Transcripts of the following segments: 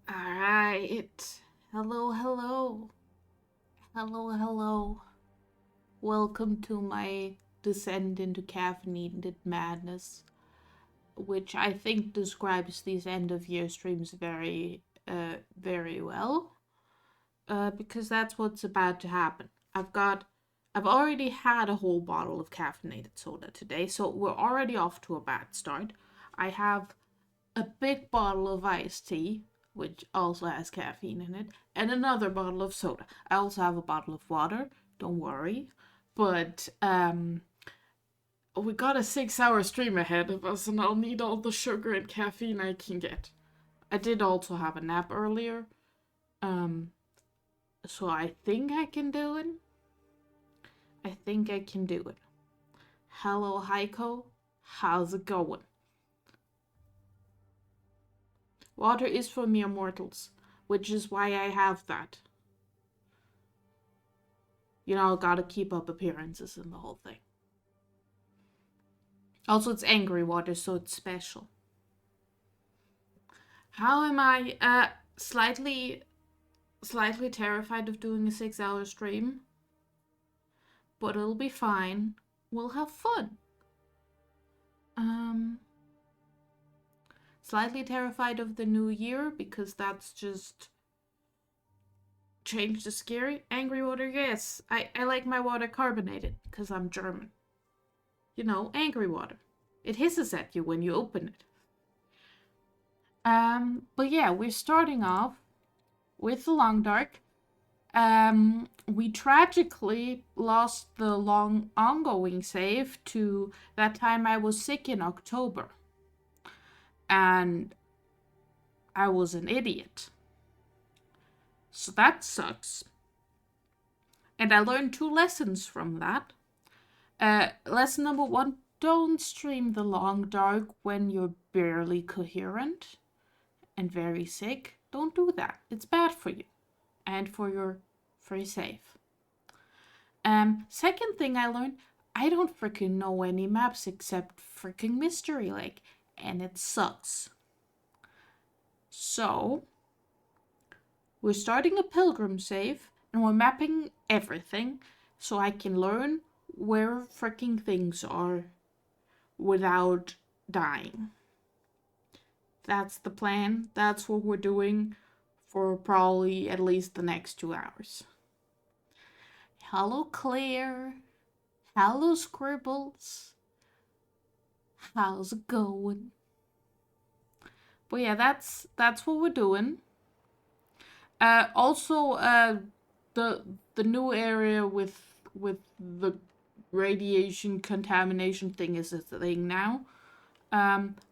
Alright. Hello, hello. Hello, hello. Welcome to my descent into caffeinated madness, which I think describes these end of year streams very well. Because that's what's about to happen. I've already had a whole bottle of caffeinated soda today, so we're already off to a bad start. I have a big bottle of iced tea, which also has caffeine in it, and another bottle of soda. I also have a bottle of water, don't worry. But we got a 6 hour stream ahead of us, and I'll need all the sugar and caffeine I can get. I did also have a nap earlier, um, so I think I can do it. I think I can do it. Hello, Heiko. How's it going? Water is for mere mortals, which is why I have that. Gotta keep up appearances and the whole thing. Also, it's angry water, so it's special. How am I? Slightly terrified of doing a 6 hour stream, but it'll be fine. We'll have fun. Slightly terrified of the new year because that's just changed to scary. Angry water, yes. I like my water carbonated because I'm German. Angry water. It hisses at you when you open it. But yeah, we're starting off with the Long Dark. We tragically lost the long ongoing save to that time I was sick in October. And I was an idiot. So that sucks. And I learned 2 lessons from that. Lesson number 1, don't stream the Long Dark when you're barely coherent and very sick. Don't do that. It's bad for you and for your save. Second thing I learned, I don't freaking know any maps except freaking Mystery Lake, and it sucks. So, we're starting a pilgrim save, and we're mapping everything so I can learn where freaking things are without dying. That's the plan. That's what we're doing for probably at least the next 2 hours. Hello, Claire. Hello, Scribbles. How's it going? But yeah, that's what we're doing. Also, the new area with the radiation contamination thing is a thing now.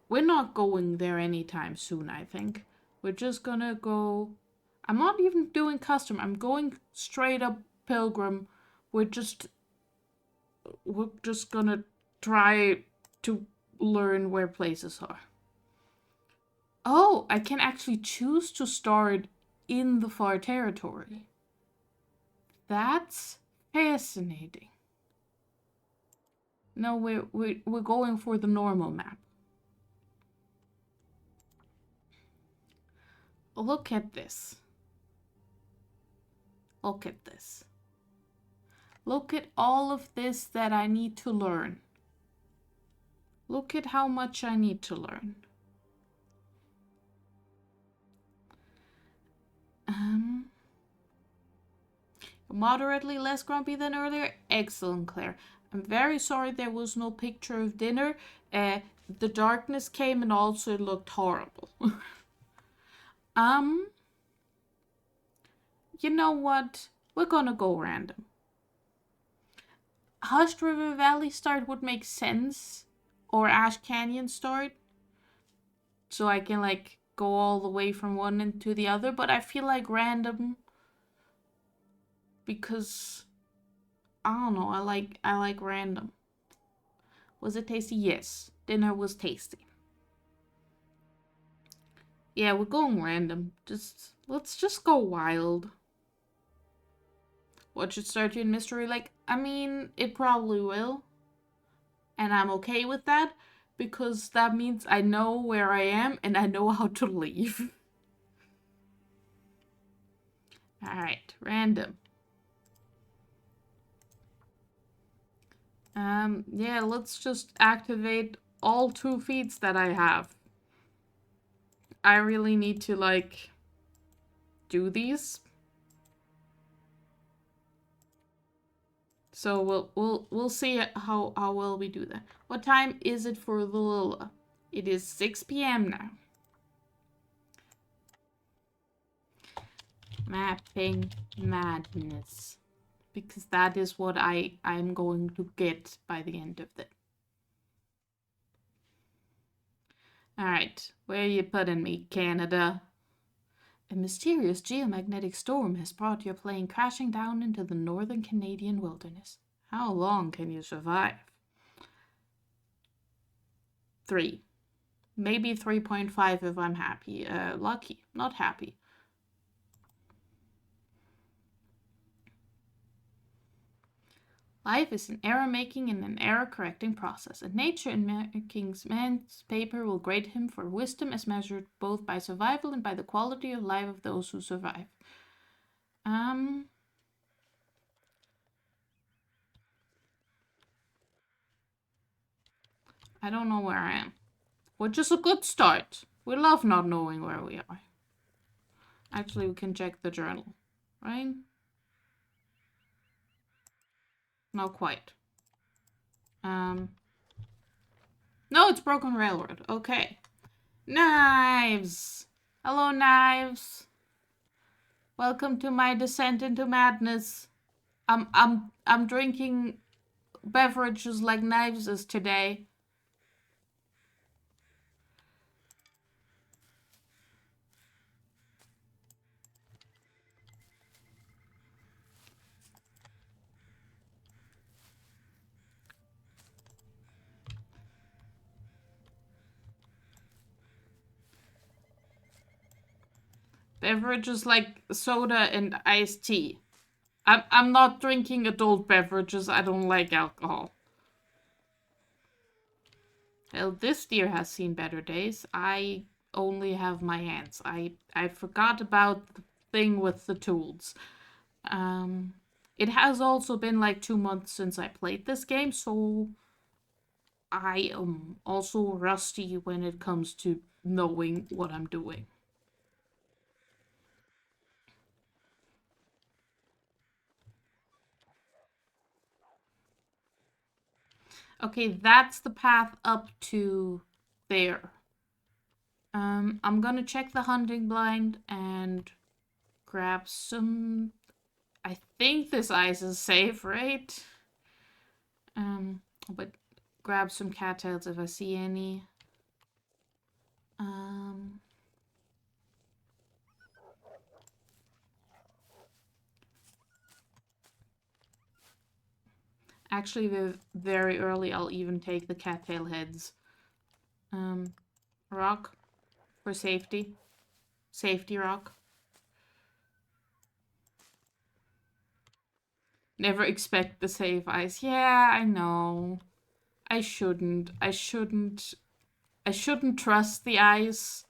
We're not going there anytime soon, I think. We're just gonna go. I'm not even doing custom. I'm going straight up pilgrim. We're just gonna try to learn where places are. Oh, I can actually choose to start in the far territory. That's fascinating. No, we're going for the normal map. Look at this. Look at this. Look at all of this that I need to learn. Look at how much I need to learn. Moderately less grumpy than earlier? Excellent, Claire. I'm very sorry there was no picture of dinner. The darkness came and also it looked horrible. You know what? We're gonna go random. Hushed River Valley start would make sense. Or Ash Canyon start. So I can go all the way from one end to the other. But I feel like random. Because I don't know, I like random. Was it tasty? Yes. Dinner was tasty. Yeah, we're going random. Let's just go wild. What should start you in Mystery Lake? I mean, it probably will. And I'm okay with that, because that means I know where I am and I know how to leave. Alright, random. Yeah, let's just activate all 2 feats that I have. I really need to, like, do these. So we'll see how well we do that. What time is it for Lula? It is 6 p.m. now. Mapping madness. Because that is what I'm going to get by the end of it. Alright, where are you putting me, Canada? A mysterious geomagnetic storm has brought your plane crashing down into the northern Canadian wilderness. How long can you survive? 3. Maybe 3.5 if I'm happy. Lucky, not happy. Life is an error-making and an error-correcting process, and nature in man's paper will grade him for wisdom as measured both by survival and by the quality of life of those who survive. I don't know where I am. Which is a good start. We love not knowing where we are. Actually, we can check the journal, right? Not quite. No, it's Broken Railroad. Okay. Knives! Hello, Knives. Welcome to my descent into madness. I'm drinking beverages like Knives is today. Beverages like soda and iced tea. I'm not drinking adult beverages. I don't like alcohol. Well, this deer has seen better days. I only have my hands. I forgot about the thing with the tools. It has also been like 2 months since I played this game, so I am also rusty when it comes to knowing what I'm doing. Okay, that's the path up to there. I'm gonna check the hunting blind and grab some... I think this ice is safe, right? But grab some cattails if I see any. Actually, very early, I'll even take the cattail heads. Rock for safety. Safety rock. Never expect the safe ice. Yeah, I know. I shouldn't trust the ice.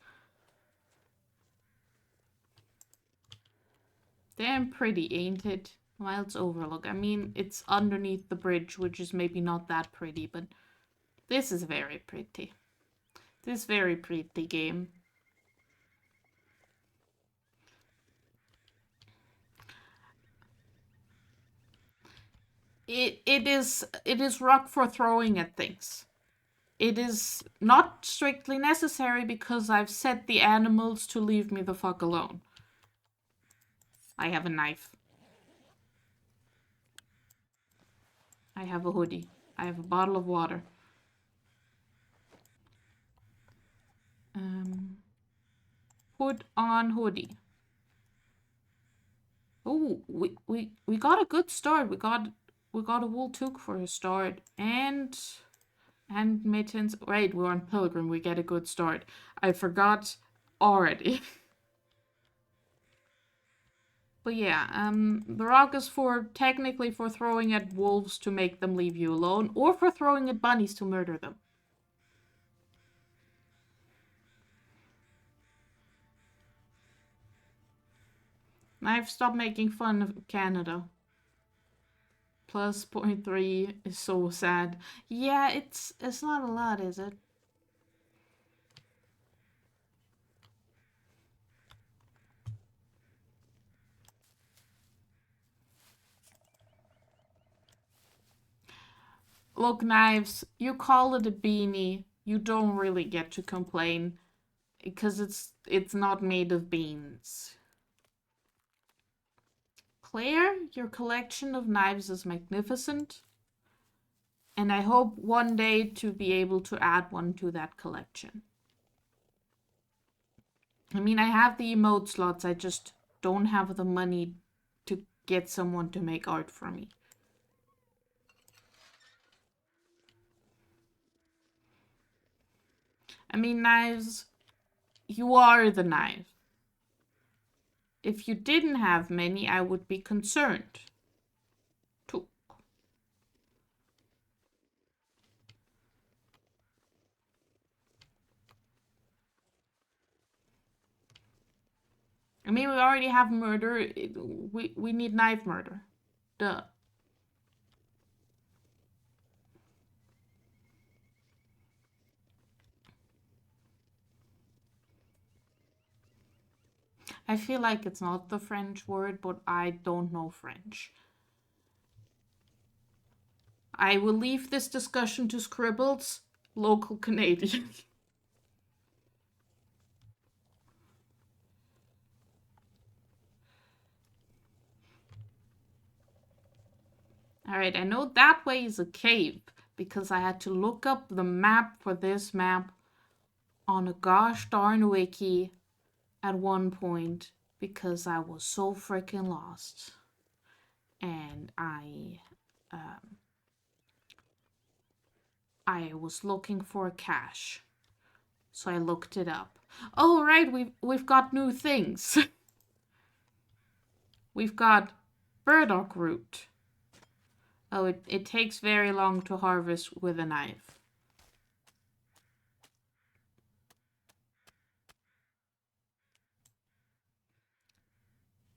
Damn pretty, ain't it? Wilds Overlook. I mean, it's underneath the bridge, which is maybe not that pretty, but this is very pretty. This very pretty game. It is rock for throwing at things. It is not strictly necessary because I've set the animals to leave me the fuck alone. I have a knife. I have a hoodie. I have a bottle of water. Hood on hoodie. Oh, we got a good start. We got a wool toque for a start and mittens. Right, we're on Pilgrim. We get a good start. I forgot already. But yeah, the rock is technically for throwing at wolves to make them leave you alone, or for throwing at bunnies to murder them. I've stopped making fun of Canada. Plus 0.3 is so sad. Yeah, it's not a lot, is it? Look, Knives, you call it a beanie. You don't really get to complain because it's not made of beans. Claire, your collection of knives is magnificent, and I hope one day to be able to add one to that collection. I mean, I have the emote slots, I just don't have the money to get someone to make art for me. I mean, Knives, you are the knife. If you didn't have many, I would be concerned. Too. I mean, we already have murder. We need knife murder. Duh. I feel like it's not the French word, but I don't know French. I will leave this discussion to Scribbles, local Canadian. Alright, I know that way is a cave because I had to look up the map for this map on a gosh darn wiki at one point because I was so freaking lost. And I was looking for a cache. So I looked it up. Oh right, we've got new things. We've got burdock root. Oh, it takes very long to harvest with a knife.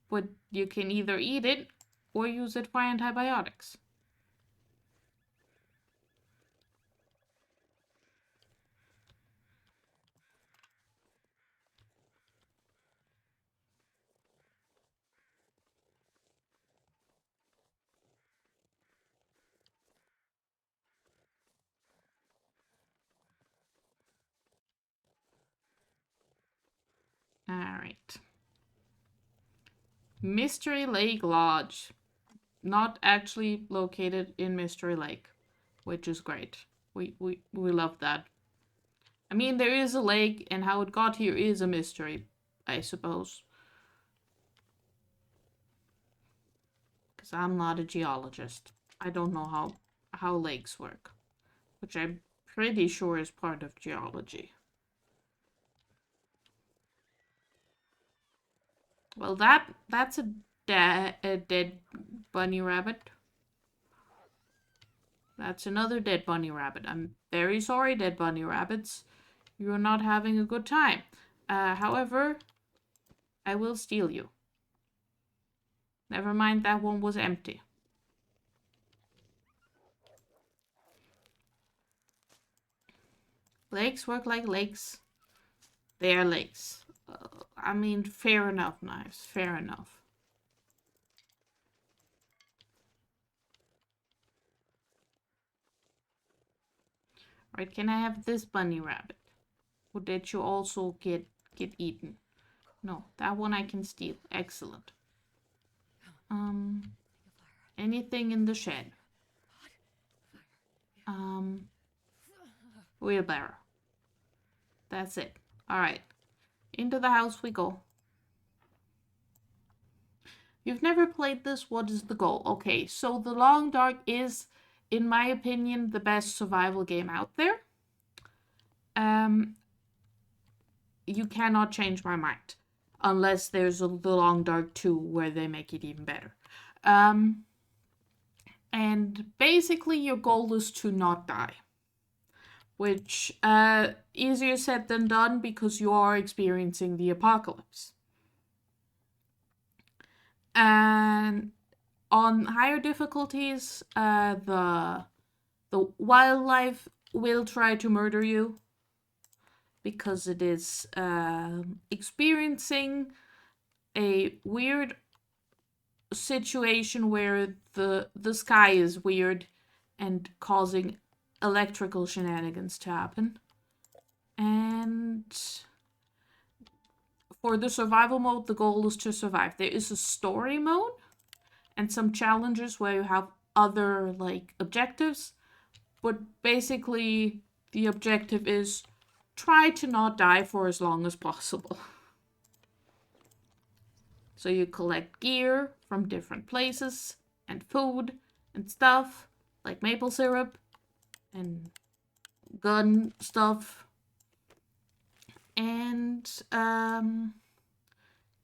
But you can either eat it or use it for antibiotics. Alright. Mystery Lake Lodge. Not actually located in Mystery Lake, which is great. We love that. I mean, there is a lake, and how it got here is a mystery, I suppose. Because I'm not a geologist. I don't know how lakes work, which I'm pretty sure is part of geology. Well, that's a dead bunny rabbit. That's another dead bunny rabbit. I'm very sorry, dead bunny rabbits. You're not having a good time. However, I will steal you. Never mind, that one was empty. Lakes work like lakes. They are lakes. I mean, fair enough, Knives. Fair enough. Right, can I have this bunny rabbit? Or did you also get eaten? No, that one I can steal. Excellent. Anything in the shed? Wheelbarrow. That's it. Alright. Into the house we go. You've never played this, what is the goal? Okay, so The Long Dark is, in my opinion, the best survival game out there. You cannot change my mind. Unless there's The Long Dark 2 where they make it even better. And basically your goal is to not die. Which, easier said than done because you are experiencing the apocalypse. And on higher difficulties, the wildlife will try to murder you because it is experiencing a weird situation where the sky is weird and causing electrical shenanigans to happen. And for the survival mode, the goal is to survive. There is a story mode and some challenges where you have other like objectives, but basically the objective is try to not die for as long as possible. So you collect gear from different places and food and stuff like maple syrup and gun stuff. And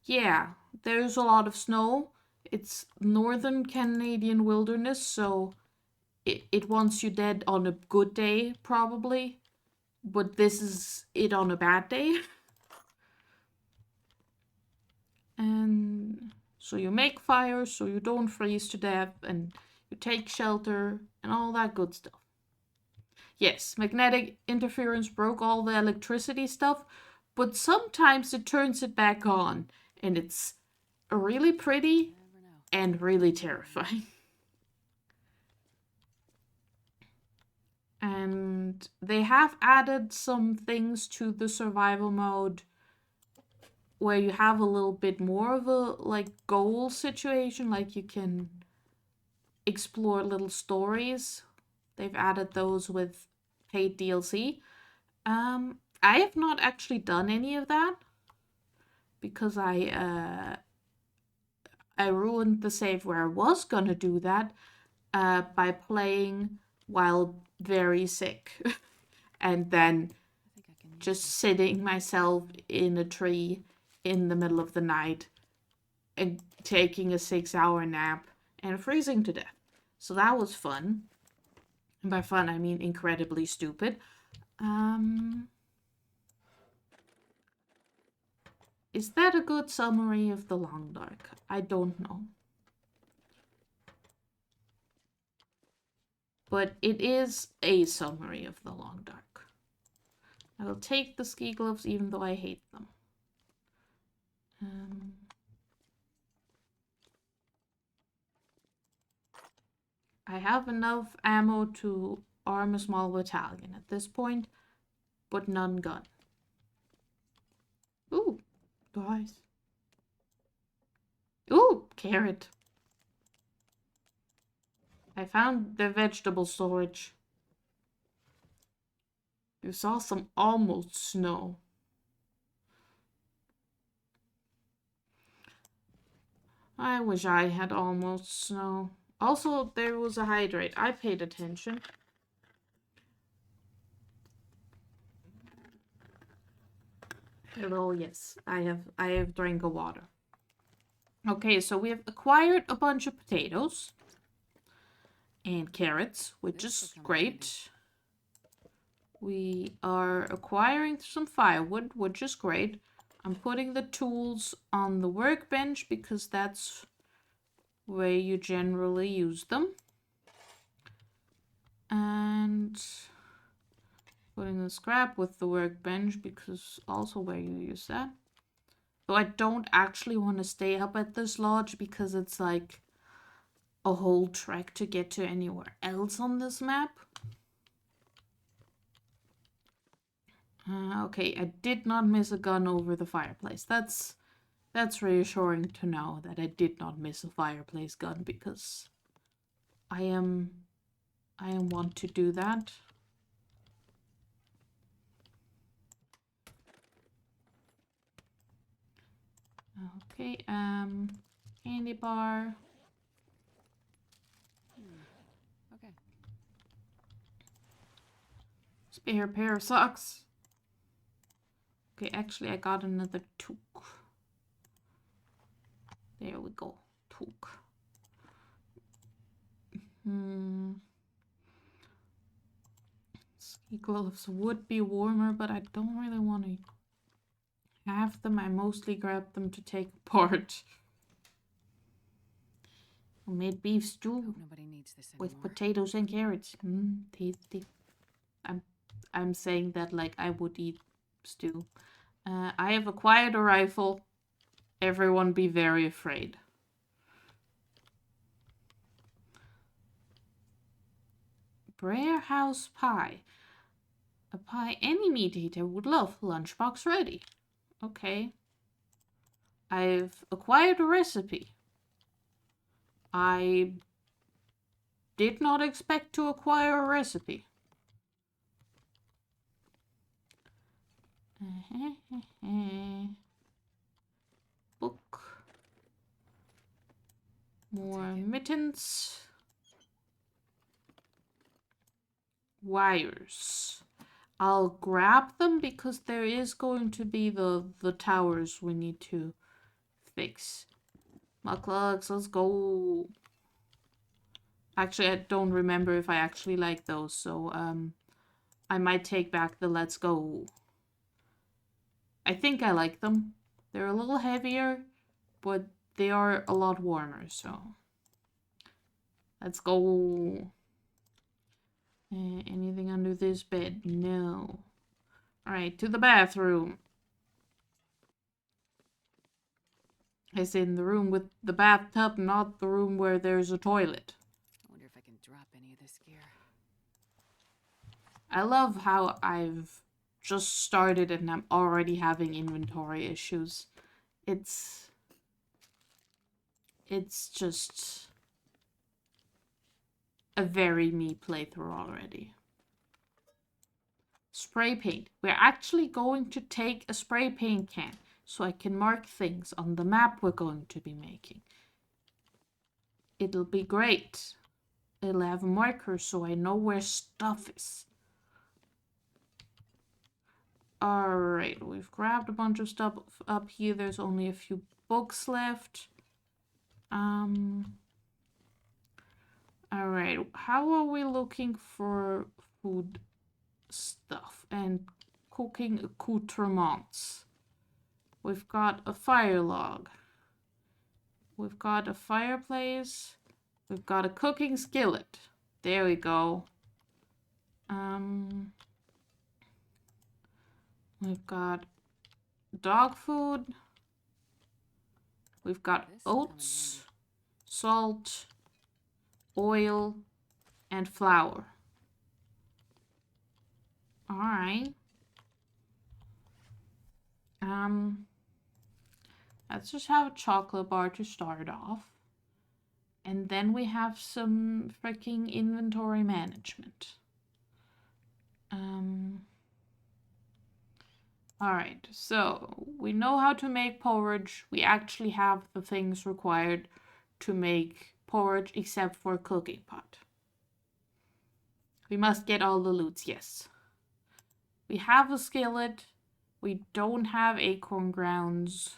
yeah, there's a lot of snow. It's northern Canadian wilderness, so it wants you dead on a good day, probably. But this is it on a bad day. And so you make fire so you don't freeze to death, and you take shelter, and all that good stuff. Yes, magnetic interference broke all the electricity stuff, but sometimes it turns it back on, and it's really pretty and really terrifying. And they have added some things to the survival mode where you have a little bit more of a like goal situation, like you can explore little stories. They've added those with paid DLC. I have not actually done any of that because I ruined the save where I was gonna do that by playing while very sick and then just sitting myself in a tree in the middle of the night and taking a 6-hour nap and freezing to death. So that was fun. And by fun, I mean incredibly stupid. Is that a good summary of the Long Dark? I don't know. But it is a summary of the Long Dark. I will take the ski gloves even though I hate them. I have enough ammo to arm a small battalion at this point, but none gun. Ooh, guys. Ooh, carrot. I found the vegetable storage. You saw some almost snow. I wish I had almost snow. Also, there was a hydrate. I paid attention. Hello, yes. I have drank a water. Okay, so we have acquired a bunch of potatoes and carrots, which is great. We are acquiring some firewood, which is great. I'm putting the tools on the workbench because that's where you generally use them. And putting the scrap with the workbench because also where you use that. Though I don't actually want to stay up at this lodge because it's like a whole trek to get to anywhere else on this map. Okay, I did not miss a gun over the fireplace. That's reassuring to know that I did not miss a fireplace gun because I am want to do that. Okay, candy bar. Okay. Spare pair of socks. Okay, actually I got another toque. There we go. Toque. Ski gloves would be warmer, but I don't really want to have them. I mostly grab them to take apart. Homemade beef stew Hope nobody needs this with anymore. potatoes and carrots. Tasty. I'm saying that like I would eat stew. I have acquired a rifle. Everyone be very afraid. Brer House pie. A pie any meat eater would love. Lunchbox ready. Okay. I've acquired a recipe. I did not expect to acquire a recipe. Book. More mittens. Wires. I'll grab them because there is going to be the towers we need to fix. Mucklucks, let's go. Actually, I don't remember if I actually like those, so I might take back the let's go. I think I like them. They're a little heavier, but they are a lot warmer, so let's go. Anything under this bed? No. Alright, to the bathroom. As in the room with the bathtub, not the room where there's a toilet. I wonder if I can drop any of this gear. I love how I've just started and I'm already having inventory issues. It's just a very me playthrough already. Spray paint. We're actually going to take a spray paint can so I can mark things on the map we're going to be making. It'll be great. It'll have markers so I know where stuff is. Alright, we've grabbed a bunch of stuff up here. There's only a few books left. Alright, how are we looking for food stuff and cooking accoutrements? We've got a fire log. We've got a fireplace. We've got a cooking skillet. There we go. We've got dog food. We've got oats, salt, oil, and flour. Alright. Let's just have a chocolate bar to start off. And then we have some freaking inventory management. Alright, so we know how to make porridge. We actually have the things required to make porridge except for a cooking pot. We must get all the loots, yes. We have a skillet. We don't have acorn grounds.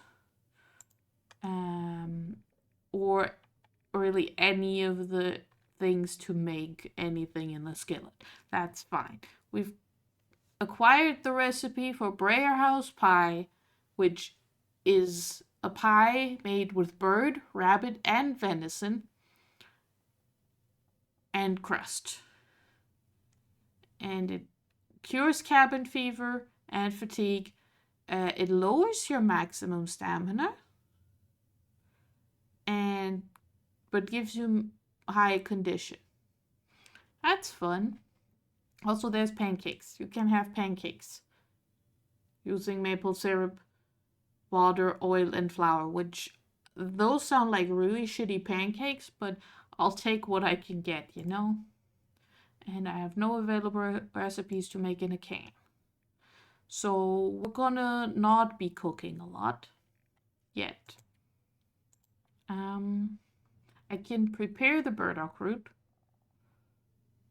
Or really any of the things to make anything in the skillet. That's fine. We've acquired the recipe for Brer House pie, which is a pie made with bird, rabbit, and venison, and crust. And it cures cabin fever and fatigue. It lowers your maximum stamina, but gives you high condition. That's fun. Also, there's pancakes. You can have pancakes using maple syrup, water, oil, and flour, which those sound like really shitty pancakes, but I'll take what I can get, you know? And I have no available recipes to make in a can. So we're gonna not be cooking a lot yet. I can prepare the burdock root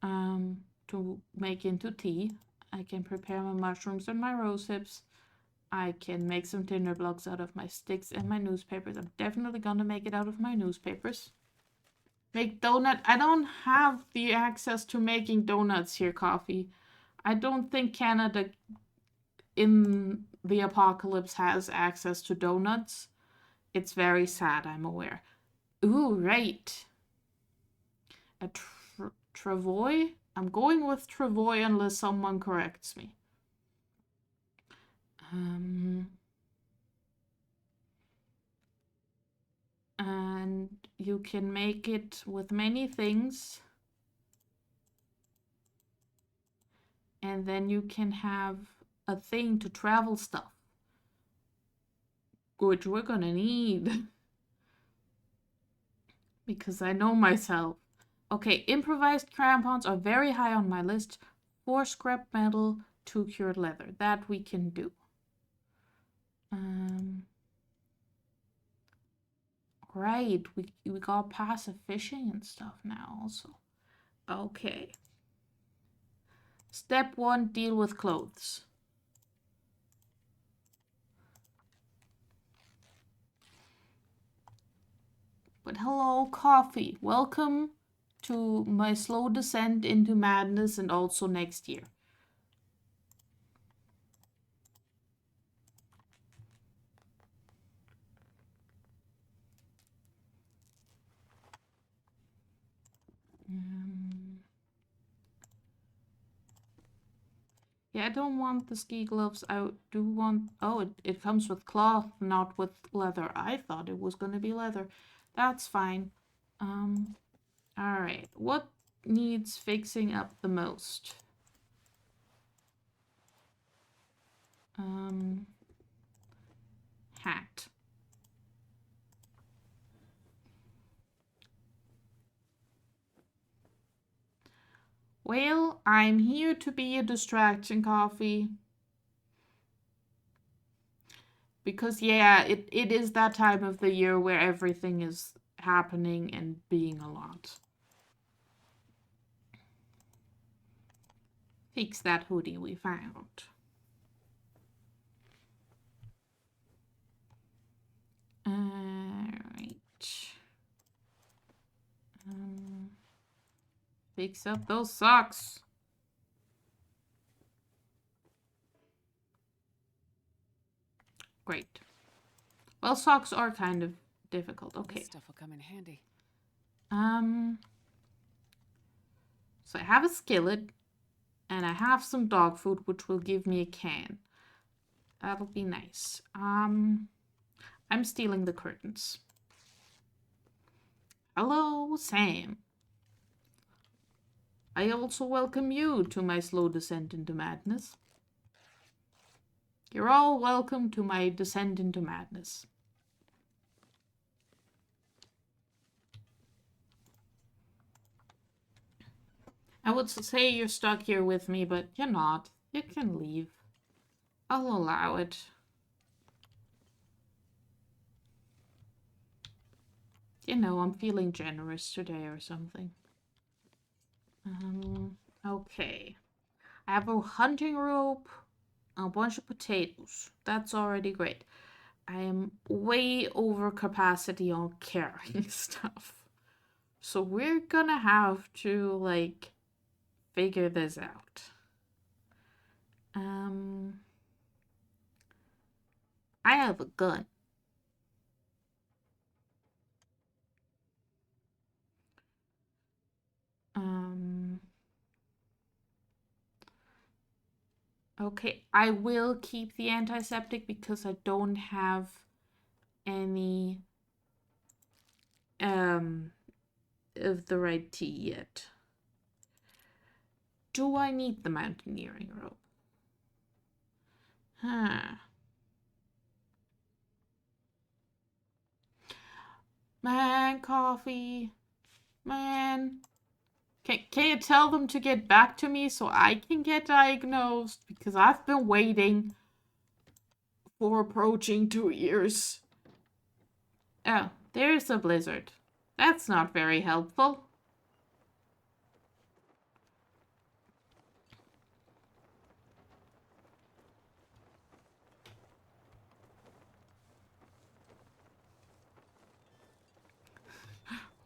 to make into tea. I can prepare my mushrooms and my rose hips. I can make some tinder blocks out of my sticks and my newspapers. I'm definitely gonna make it out of my newspapers. Make donut. I don't have the access to making donuts here, Coffee. I don't think Canada in the apocalypse has access to donuts. It's very sad, I'm aware. Ooh, right. A travois? I'm going with travois unless someone corrects me. And you can make it with many things. And then you can have a thing to travel stuff, which we're gonna need. Because I know myself. Okay, improvised crampons are very high on my list. 4 scrap metal, 2 cured leather. That we can do. Right, we got passive fishing and stuff now also. Okay. Step 1, deal with clothes. But hello, coffee. Welcome to my slow descent into madness and also next year. Yeah, I don't want the ski gloves. I do want... Oh, it comes with cloth, not with leather. I thought it was gonna be leather. That's fine. Alright. What needs fixing up the most? Hat. Well, I'm here to be a distraction, coffee. Because, yeah, it is that time of the year where everything is happening and being a lot. Fix that hoodie we found. Alright. Fix up those socks. Great. Well, socks are kind of difficult. Okay. This stuff will come in handy. So I have a skillet, and I have some dog food, which will give me a can. That'll be nice. I'm stealing the curtains. Hello, Sam. I also welcome you to my slow descent into madness. You're all welcome to my descent into madness. I would say you're stuck here with me, but you're not. You can leave. I'll allow it. You know, I'm feeling generous today or something. Okay. I have a hunting rope, a bunch of potatoes. That's already great. I am way over capacity on carrying stuff. So we're gonna have to, like, figure this out. I have a gun. Okay, I will keep the antiseptic because I don't have any of the right tea yet. Do I need the mountaineering rope? Man, coffee. Man. Can you tell them to get back to me so I can get diagnosed? Because I've been waiting for approaching 2 years. Oh, there's a blizzard. That's not very helpful.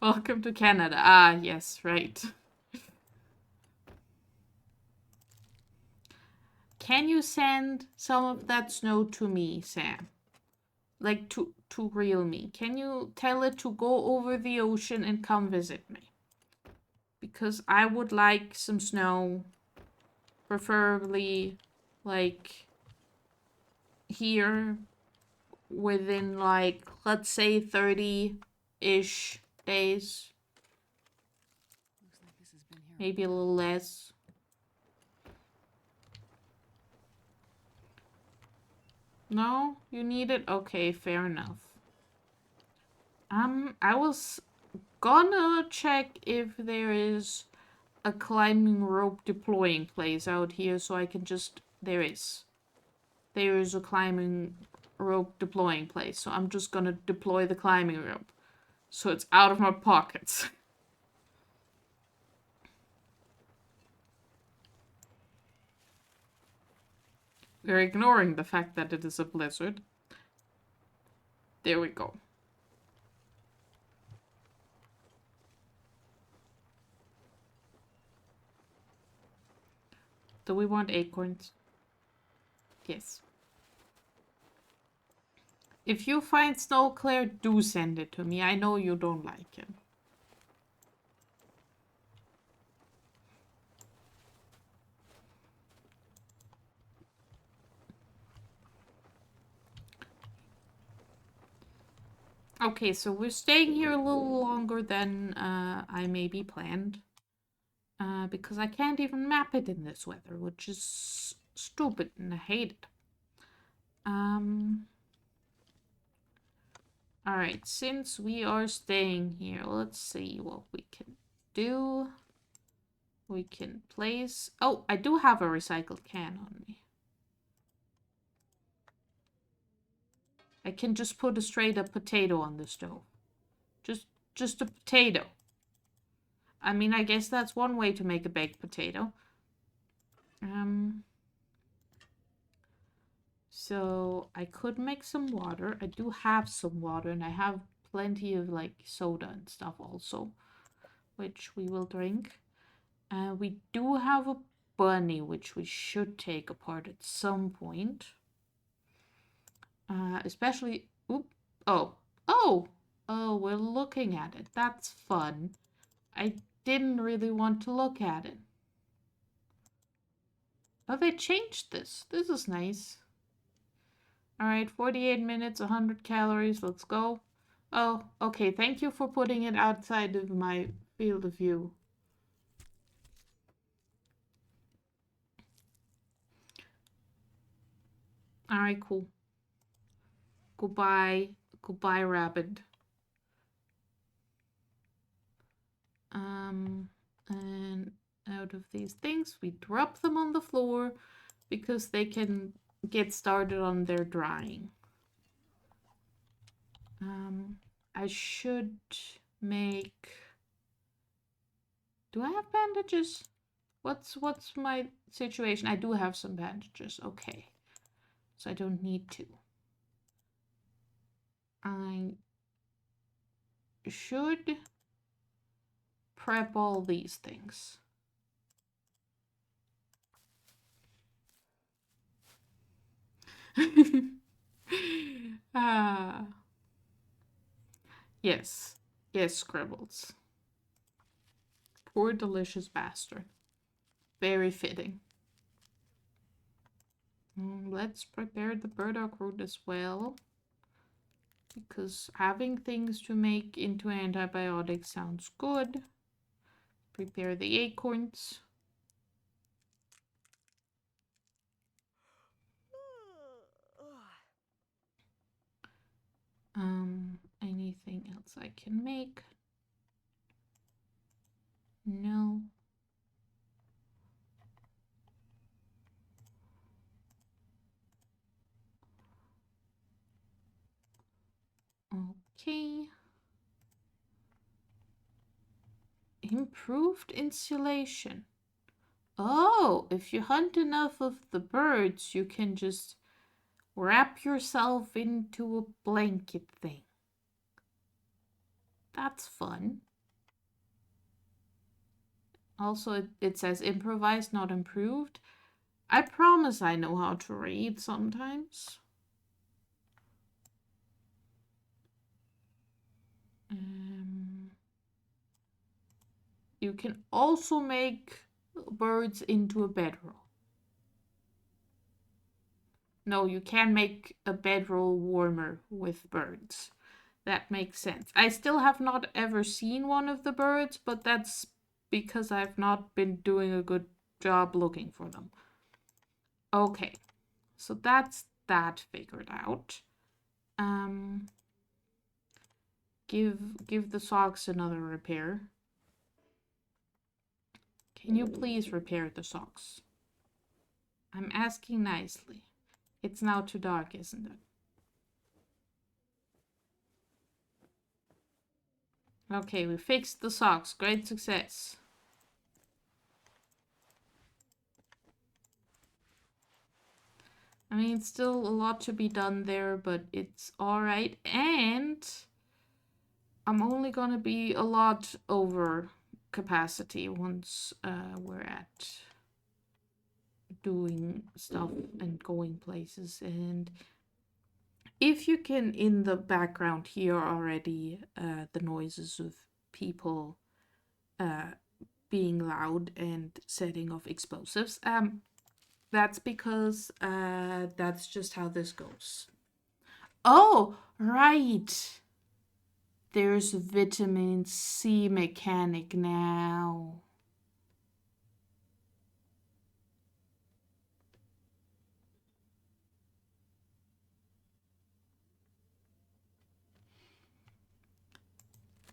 Welcome to Canada. Ah, yes, right. Can you send some of that snow to me, Sam? Like, to real me. Can you tell it to go over the ocean and come visit me? because I would like some snow, preferably like here within like, let's say 30-ish days, Looks like this has been here. maybe a little less. No, you need it? Okay, fair enough. I was gonna check if there is a climbing rope deploying place out here so I can just... There is. There is a climbing rope deploying place, so I'm just gonna deploy the climbing rope. So it's out of my pockets. We're ignoring the fact that it is a blizzard. There we go. Do we want acorns? Yes. If you find snow, Claire, do send it to me. I know you don't like it. Okay, so we're staying here a little longer than I maybe planned. Because I can't even map it in this weather, which is stupid and I hate it. Alright, since we are staying here, let's see what we can do. We can place... Oh, I do have a recycled can on me. I can just put a straight up potato on the stove. Just a potato. I mean, I guess that's one way to make a baked potato. So I could make some water. I do have some water and I have plenty of like soda and stuff also, which we will drink. We do have a bunny, which we should take apart at some point. Especially, oh, we're looking at it. That's fun. I didn't really want to look at it. Oh, they changed this. This is nice. Alright, 48 minutes, 100 calories. Let's go. Oh, okay. Thank you for putting it outside of my field of view. Alright, cool. Goodbye. Goodbye, rabbit. And out of these things, we drop them on the floor because they can get started on their drying. I should make... Do I have bandages? What's my situation? I do have some bandages. Okay. So I don't need to. I should prep all these things. Yes. Yes, Scribbles. Poor delicious bastard. Very fitting. Let's prepare the burdock root as well. Because having things to make into antibiotics sounds good. Prepare the acorns. Anything else I can make? No. Okay. Improved insulation. Oh, if you hunt enough of the birds, you can just wrap yourself into a blanket thing. That's fun. Also, it says improvised, not improved. I promise I know how to read sometimes. You can also make birds into a bedroll. No, you can make a bedroll warmer with birds. That makes sense. I still have not ever seen one of the birds, but that's because I've not been doing a good job looking for them. Okay, so that's that figured out. Give the socks another repair. Can you please repair the socks? I'm asking nicely. It's now too dark, isn't it? Okay, we fixed the socks. Great success. I mean, it's still a lot to be done there, but it's alright. And I'm only gonna be a lot over capacity once we're at doing stuff and going places. And if you can, in the background, hear already the noises of people being loud and setting off explosives, that's because that's just how this goes. Oh, right. There's a vitamin C mechanic now.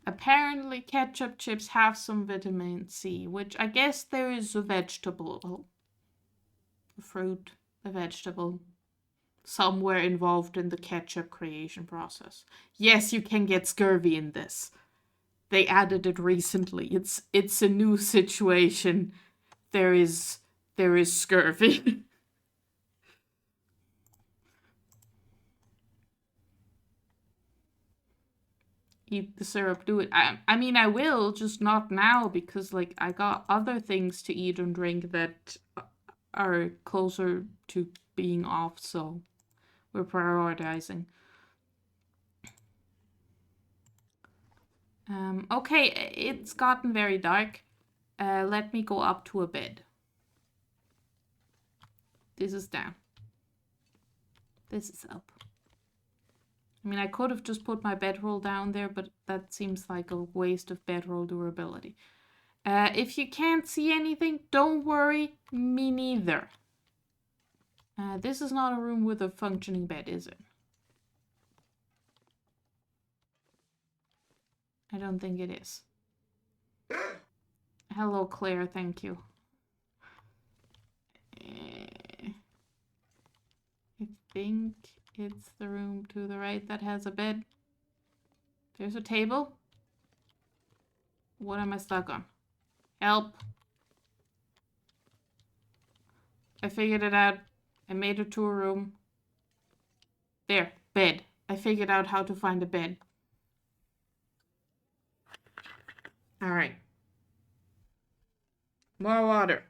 Apparently, ketchup chips have some vitamin C, which I guess there is a vegetable, a fruit, a vegetable, somewhere involved in the ketchup creation process. Yes, you can get scurvy in this. They added it recently. It's a new situation. There is scurvy. Eat the syrup, do it. I mean, I will, just not now because, like, I got other things to eat and drink that are closer to being off, so we're prioritizing. Okay, it's gotten very dark. Let me go up to a bed. This is down. This is up. I mean, I could have just put my bedroll down there, but that seems like a waste of bedroll durability. If you can't see anything, don't worry. Me neither. This is not a room with a functioning bed, is it? I don't think it is. Hello, Claire. Thank you. I think it's the room to the right that has a bed. There's a table. What am I stuck on? Help. I figured it out. I made it to a room. There, bed. I figured out how to find a bed. Alright. More water.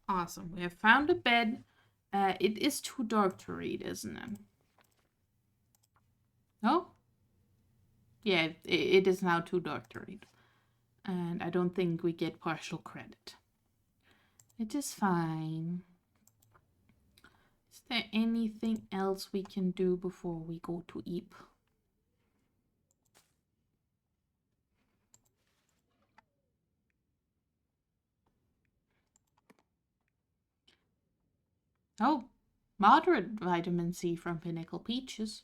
Awesome. We have found a bed. It is too dark to read, isn't it? No? Yeah, it is now too dark to read. And I don't think we get partial credit. It is fine. Is there anything else we can do before we go to eat? Oh, moderate vitamin C from Pinnacle Peaches.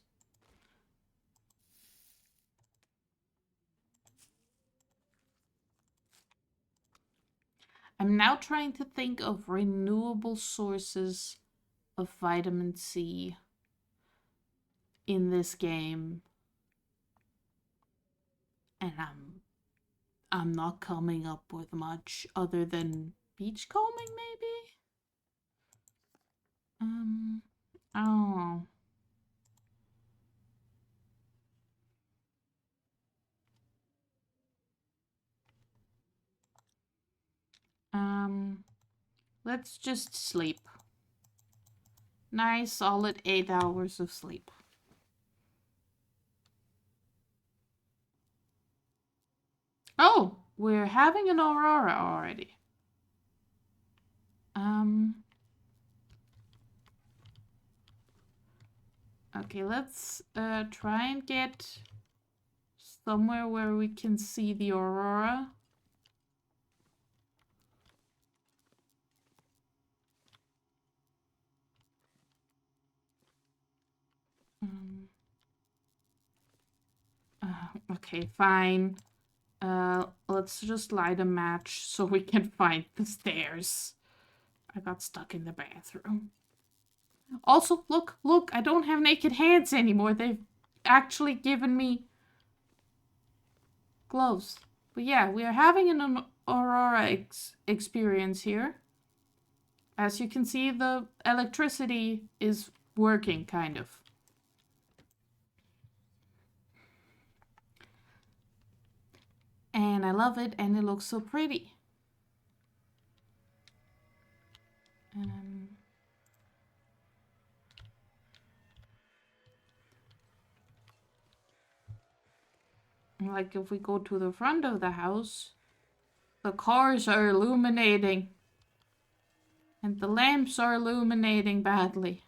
I'm now trying to think of renewable sources of vitamin C in this game. And I'm not coming up with much other than beachcombing, maybe? I don't know. Let's just sleep. Nice solid 8 hours of sleep. Oh, we're having an aurora already. Okay, let's try and get somewhere where we can see the aurora. Okay, fine. Let's just light a match so we can find the stairs. I got stuck in the bathroom. Also, look, I don't have naked hands anymore. They've actually given me gloves. But yeah, we are having an aurora experience here. As you can see, the electricity is working, kind of. And I love it, and it looks so pretty. Like if we go to the front of the house, the cars are illuminating. And the lamps are illuminating badly.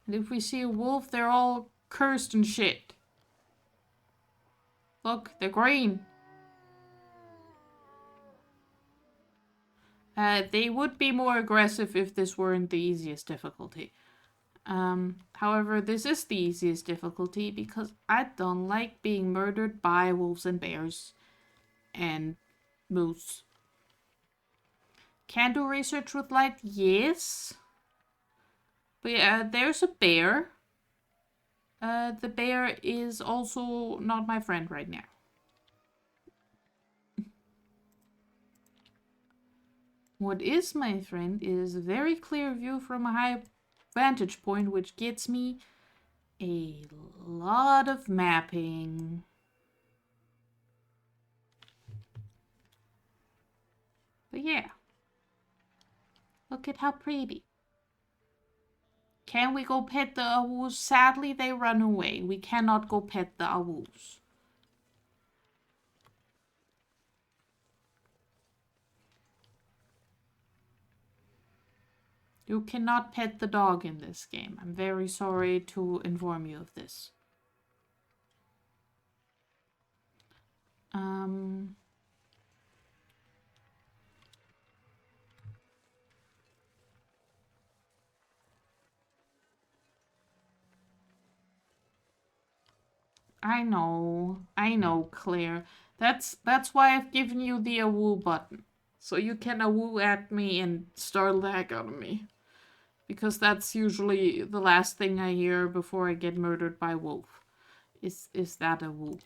And if we see a wolf, they're all cursed and shit. Look, they're green. They would be more aggressive if this weren't the easiest difficulty. However, this is the easiest difficulty because I don't like being murdered by wolves and bears and moose. Can do research with light? Yes. But yeah, there's a bear. The bear is also not my friend right now. What is my friend is a very clear view from a high vantage point, which gets me a lot of mapping. But yeah. Look at how pretty. Can we go pet the awus? Sadly, they run away. We cannot go pet the awus. You cannot pet the dog in this game. I'm very sorry to inform you of this. I know, Claire. That's why I've given you the awoo button. So you can awoo at me and startle the heck out of me. Because that's usually the last thing I hear before I get murdered by wolf. Is that a woo?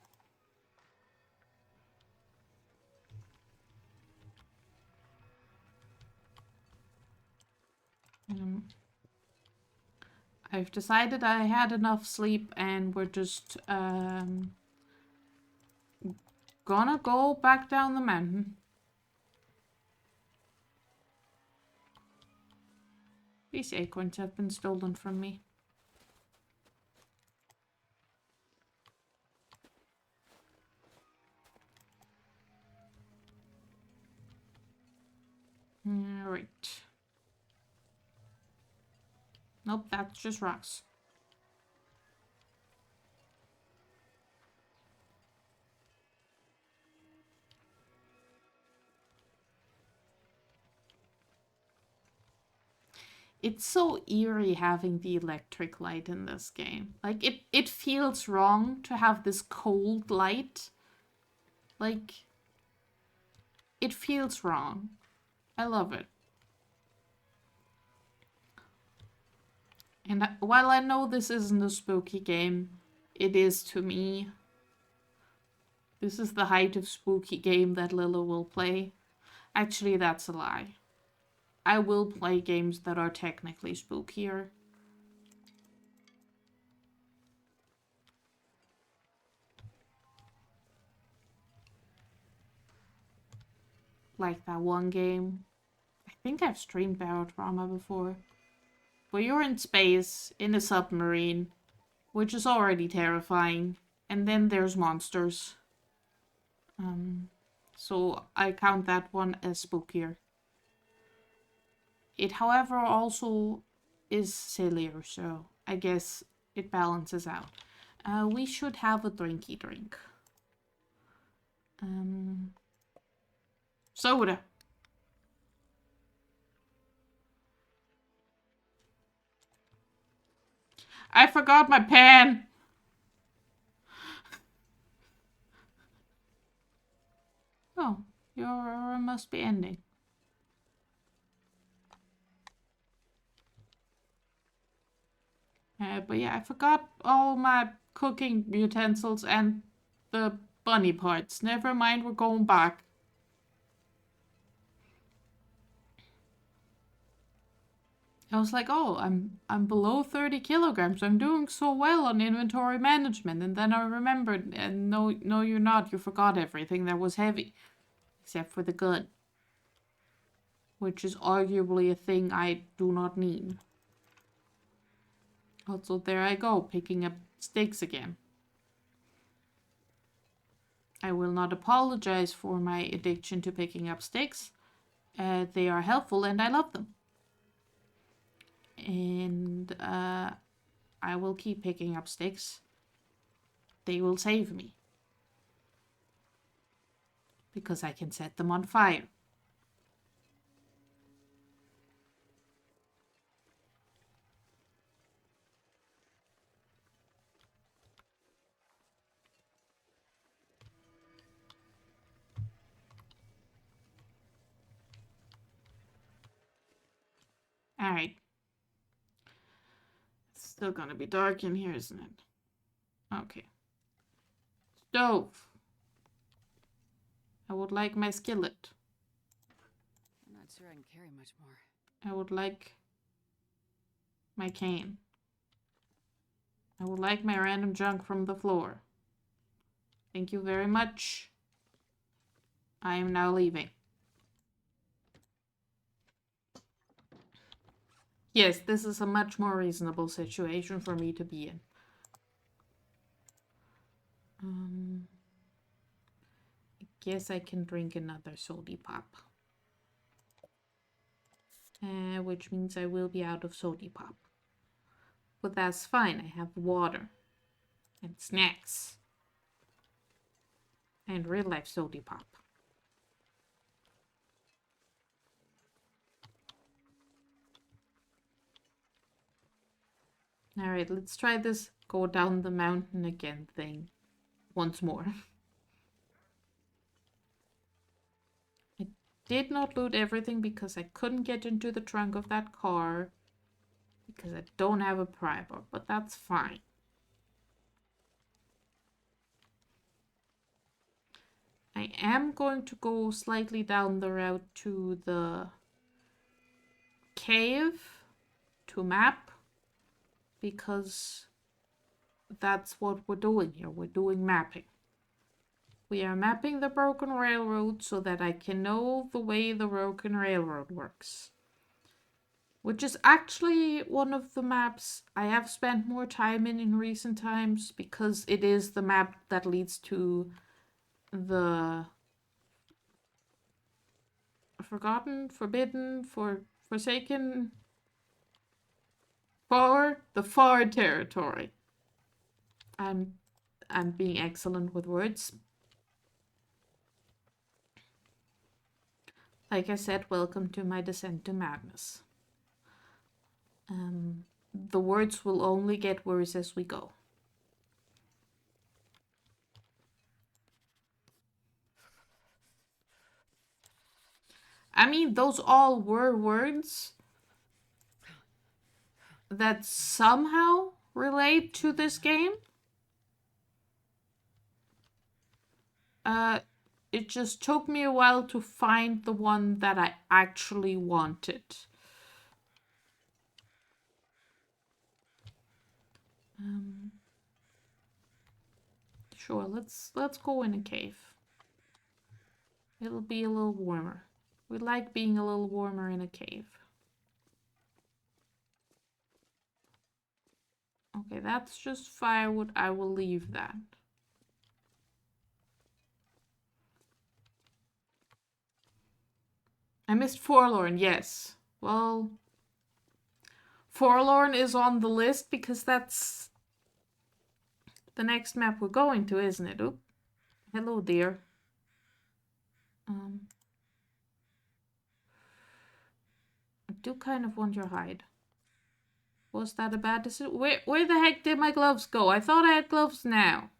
I've decided I had enough sleep and we're just gonna go back down the mountain. These acorns have been stolen from me. Alright. Nope, that's just rocks. It's so eerie having the electric light in this game. Like, it feels wrong to have this cold light. Like, it feels wrong. I love it. And while I know this isn't a spooky game, it is to me. This is the height of spooky game that Lila will play. Actually, that's a lie. I will play games that are technically spookier. Like that one game. I think I've streamed Barotrauma before. Where you're in space, in a submarine, which is already terrifying. And then there's monsters. So I count that one as spookier. It, however, also is sillier, so I guess it balances out. We should have a drinky drink. Soda. I forgot my pen. Oh, your must be ending. But yeah, I forgot all my cooking utensils and the bunny parts. Never mind, we're going back. I was like, oh, I'm below 30 kilograms. I'm doing so well on inventory management. And then I remembered, and no, you're not. You forgot everything that was heavy, except for the gun, which is arguably a thing I do not need. Also, there I go, picking up sticks again. I will not apologize for my addiction to picking up sticks. They are helpful and I love them. And I will keep picking up sticks. They will save me. Because I can set them on fire. Alright. It's still gonna be dark in here, isn't it? Okay. Stove. I would like my skillet. I'm not sure I can carry much more. I would like my cane. I would like my random junk from the floor. Thank you very much. I am now leaving. Yes, this is a much more reasonable situation for me to be in. I guess I can drink another sody pop. Which means I will be out of sody pop. But that's fine, I have water. And snacks. And real life sody pop. Alright, let's try this go down the mountain again thing once more. I did not loot everything because I couldn't get into the trunk of that car because I don't have a primer, but that's fine. I am going to go slightly down the route to the cave to map because that's what we're doing here. We're doing mapping. We are mapping the broken railroad so that I can know the way the broken railroad works. Which is actually one of the maps I have spent more time in recent times because it is the map that leads to the forgotten, forbidden, forsaken, the far territory. I'm being excellent with words. Like I said, welcome to my descent to madness. The words will only get worse as we go. I mean, those all were words that somehow relate to this game. It just took me a while to find the one that I actually wanted. Sure, let's go in a cave. It'll be a little warmer. We like being a little warmer in a cave. Okay, that's just firewood. I will leave that. I missed Forlorn, yes. Well, Forlorn is on the list because that's the next map we're going to, isn't it? Oop. Hello, dear. I do kind of want your hide. Was that a bad decision? Where the heck did my gloves go? I thought I had gloves now.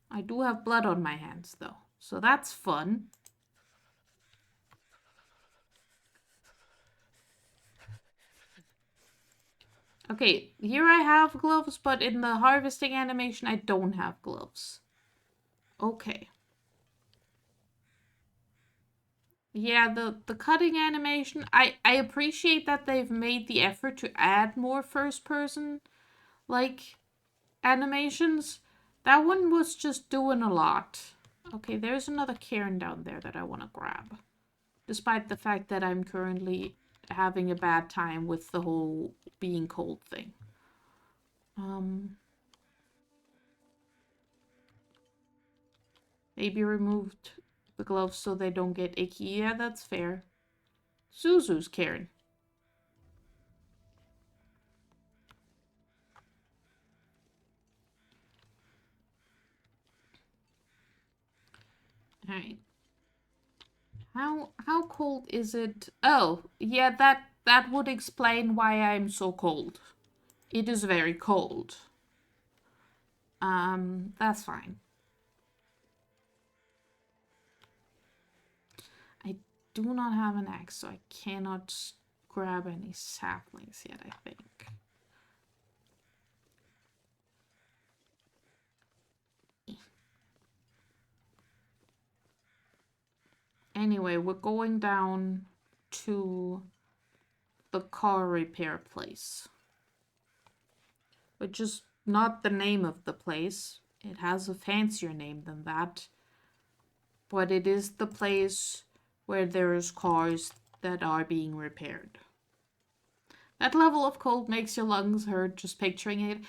I do have blood on my hands, though. So that's fun. Okay, here I have gloves, but in the harvesting animation, I don't have gloves. Okay. Yeah, the cutting animation, I appreciate that they've made the effort to add more first person, like, animations. That one was just doing a lot. Okay, there's another cairn down there that I want to grab. Despite the fact that I'm currently having a bad time with the whole being cold thing. Maybe removed the gloves so they don't get icky. Yeah, that's fair. Zuzu's cairn. Alright. How cold is it? Oh, yeah, that would explain why I'm so cold. It is very cold. That's fine. I do not have an axe, so I cannot grab any saplings yet, I think. Anyway, we're going down to the car repair place. Which is not the name of the place. It has a fancier name than that. But it is the place where there's cars that are being repaired. That level of cold makes your lungs hurt just picturing it.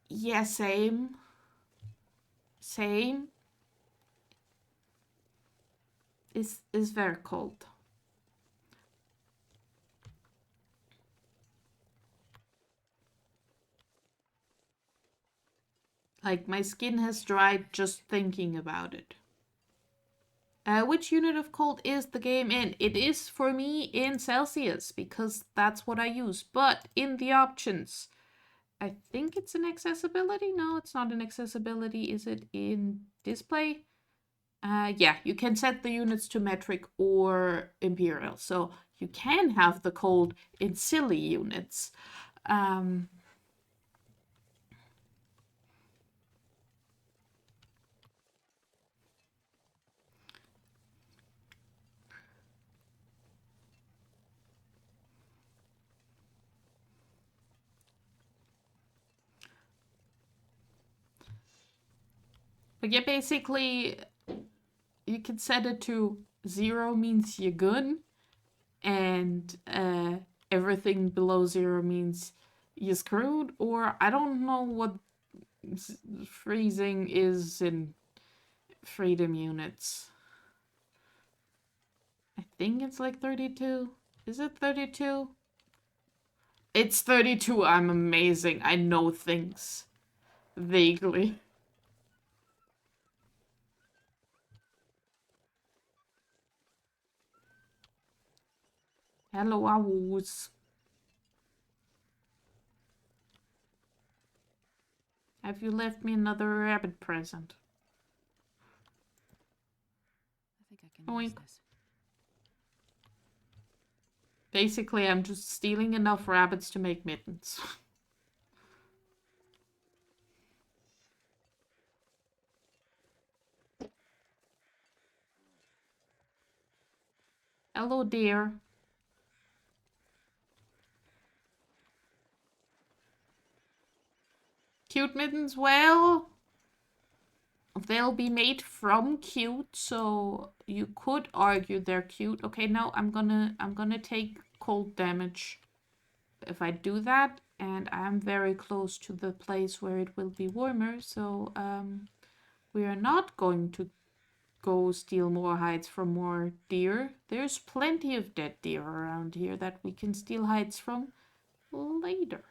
Yeah, same. Same. It's very cold. Like, my skin has dried just thinking about it. Which unit of cold is the game in? It is, for me, in Celsius, because that's what I use. But in the options, I think it's in accessibility. No, it's not in accessibility. Is it in display? Yeah, you can set the units to metric or imperial. So you can have the cold in silly units. But yeah, basically, you can set it to 0 means you're good, and everything below 0 means you're screwed, or I don't know what freezing is in freedom units. I think it's like 32. Is it 32? It's 32. I'm amazing. I know things. Vaguely. Hello, owls. Have you left me another rabbit present? I think I can use this. Basically, I'm just stealing enough rabbits to make mittens. Hello, dear. Cute mittens, well, they'll be made from cute, so you could argue they're cute. Okay, now I'm gonna take cold damage if I do that, and I'm very close to the place where it will be warmer, so we are not going to go steal more hides from more deer. There's plenty of dead deer around here that we can steal hides from later.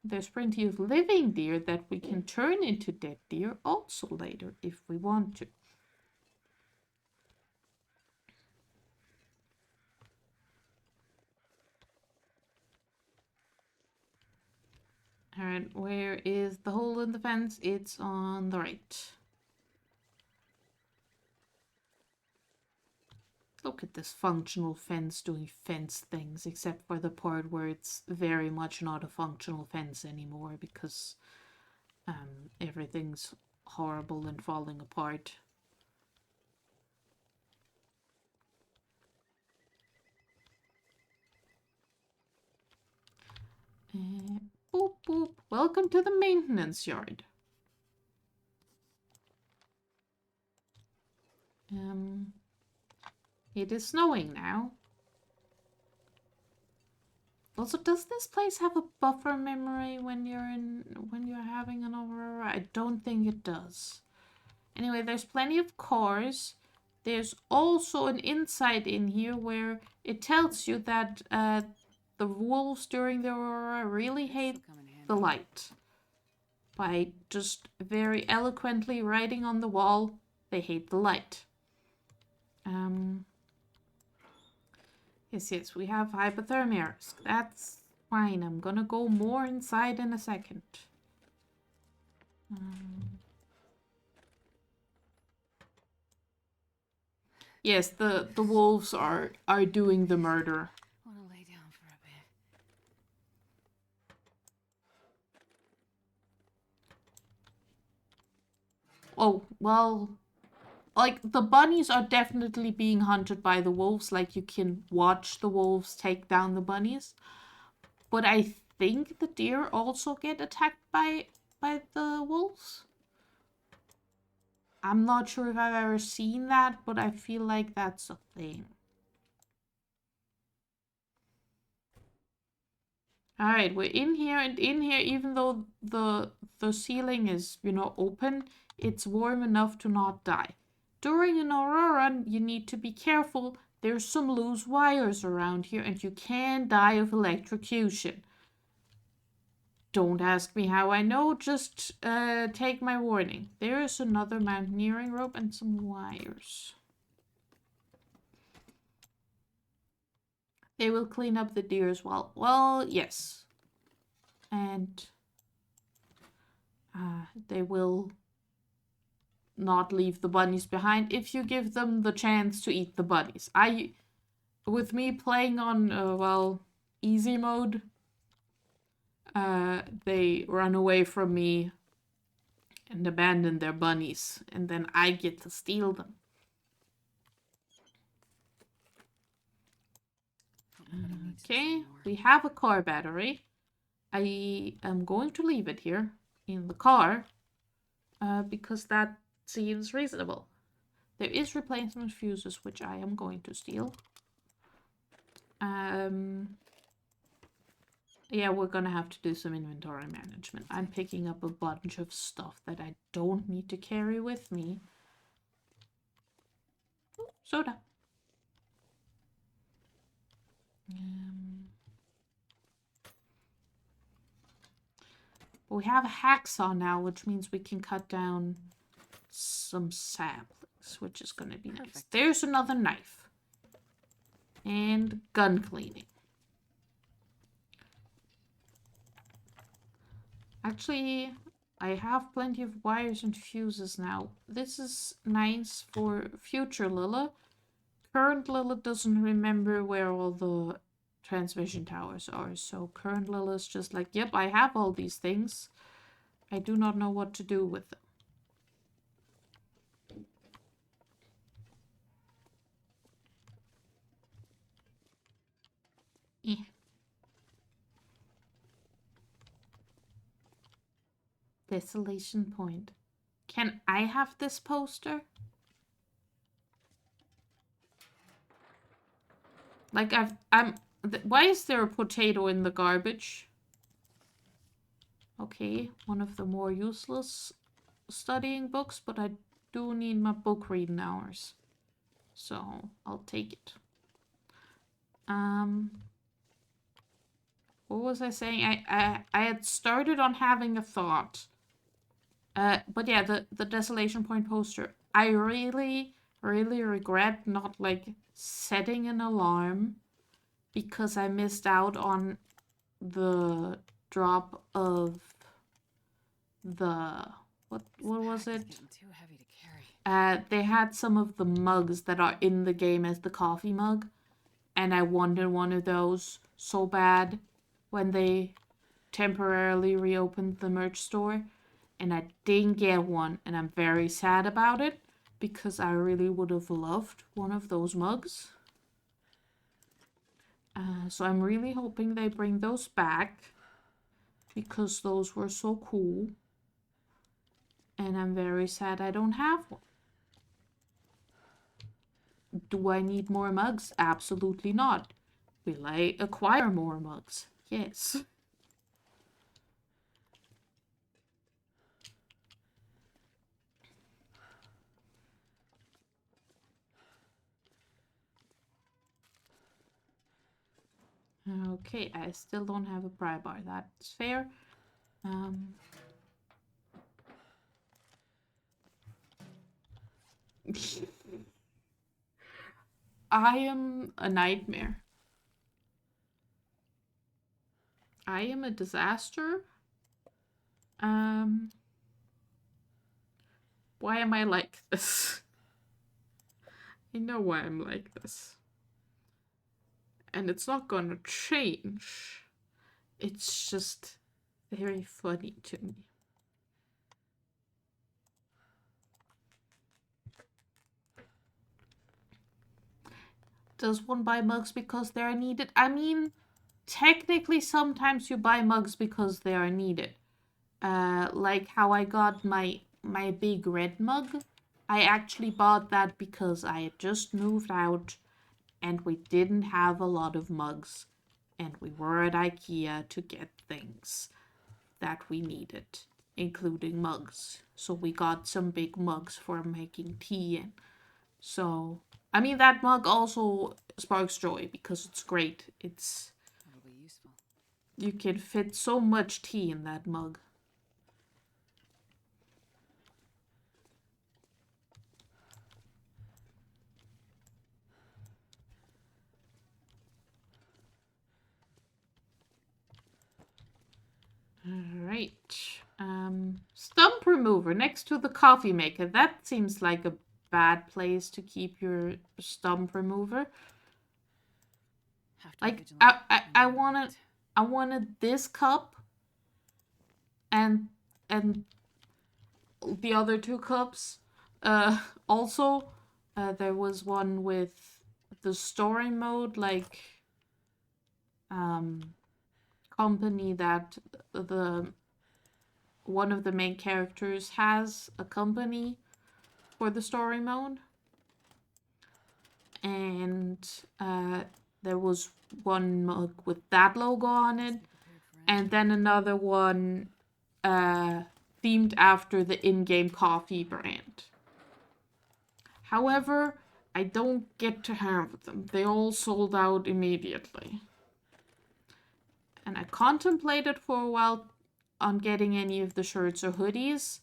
There's plenty of living deer that we can turn into dead deer also later if we want to. Alright, where is the hole in the fence? It's on the right. Look at this functional fence doing fence things, except for the part where it's very much not a functional fence anymore because everything's horrible and falling apart. Boop boop. Welcome to the maintenance yard. It is snowing now. Also, does this place have a buffer memory when you're having an aurora? I don't think it does. Anyway, there's plenty of cars. There's also an insight in here where it tells you that the wolves during the aurora really hate the light. By just very eloquently writing on the wall, they hate the light. Yes, we have hypothermia risk. That's fine. I'm gonna go more inside in a second. Yes, the wolves are doing the murder. I want to lay down for a bit. Oh, well, like, the bunnies are definitely being hunted by the wolves. Like, you can watch the wolves take down the bunnies. But I think the deer also get attacked by the wolves. I'm not sure if I've ever seen that, but I feel like that's a thing. Alright, we're in here, and in here, even though the ceiling is, you know, open, it's warm enough to not die. During an aurora, you need to be careful. There's some loose wires around here, and you can die of electrocution. Don't ask me how I know, just take my warning. There is another mountaineering rope and some wires. They will clean up the deer as well. Well, yes. And they will not leave the bunnies behind if you give them the chance to eat the bunnies. With me playing on, well, easy mode, they run away from me and abandon their bunnies, and then I get to steal them. Okay, we have a car battery. I am going to leave it here in the car because that seems reasonable. There is replacement fuses, which I am going to steal. Yeah, we're gonna have to do some inventory management. I'm picking up a bunch of stuff that I don't need to carry with me. Ooh, soda. We have a hacksaw now, which means we can cut down some saplings, which is gonna be nice. There's another knife. And gun cleaning. Actually, I have plenty of wires and fuses now. This is nice for future Lilla. Current Lilla doesn't remember where all the transmission towers are, so current Lilla is just like, yep, I have all these things. I do not know what to do with them. Eh. Desolation Point. Can I have this poster? Like, why is there a potato in the garbage? Okay, one of the more useless studying books, but I do need my book reading hours. So I'll take it. What was I saying? I had started on having a thought. But yeah, the Desolation Point poster. I really, really regret not like setting an alarm because I missed out on the drop of the what was it? It's getting too heavy to carry. They had some of the mugs that are in the game as the coffee mug, and I wanted one of those so bad when they temporarily reopened the merch store, and I didn't get one, and I'm very sad about it because I really would have loved one of those mugs. So I'm really hoping they bring those back because those were so cool, and I'm very sad I don't have one. Do I need more mugs? Absolutely not. Will I acquire more mugs? Yes. Okay, I still don't have a pry bar. That's fair. I am a nightmare. I am a disaster. Why am I like this? I know why I'm like this. And it's not gonna change. It's just very funny to me. Does one buy mugs because they are needed? I mean, technically sometimes you buy mugs because they are needed. Like how I got my big red mug. I actually bought that because I had just moved out and we didn't have a lot of mugs. And we were at IKEA to get things that we needed, including mugs. So we got some big mugs for making tea in. So, I mean, that mug also sparks joy because it's great. It's That'll be useful. You can fit so much tea in that mug. Alright. Stump remover next to the coffee maker. That seems like a bad place to keep your stump remover. Like, I wanted this cup and the other two cups. Also, there was one with the story mode, like company that the one of the main characters has a company for the story mode, and there was one mug with that logo on it, and then another one themed after the in-game coffee brand. However, I don't get to have them. They all sold out immediately. And I contemplated for a while on getting any of the shirts or hoodies,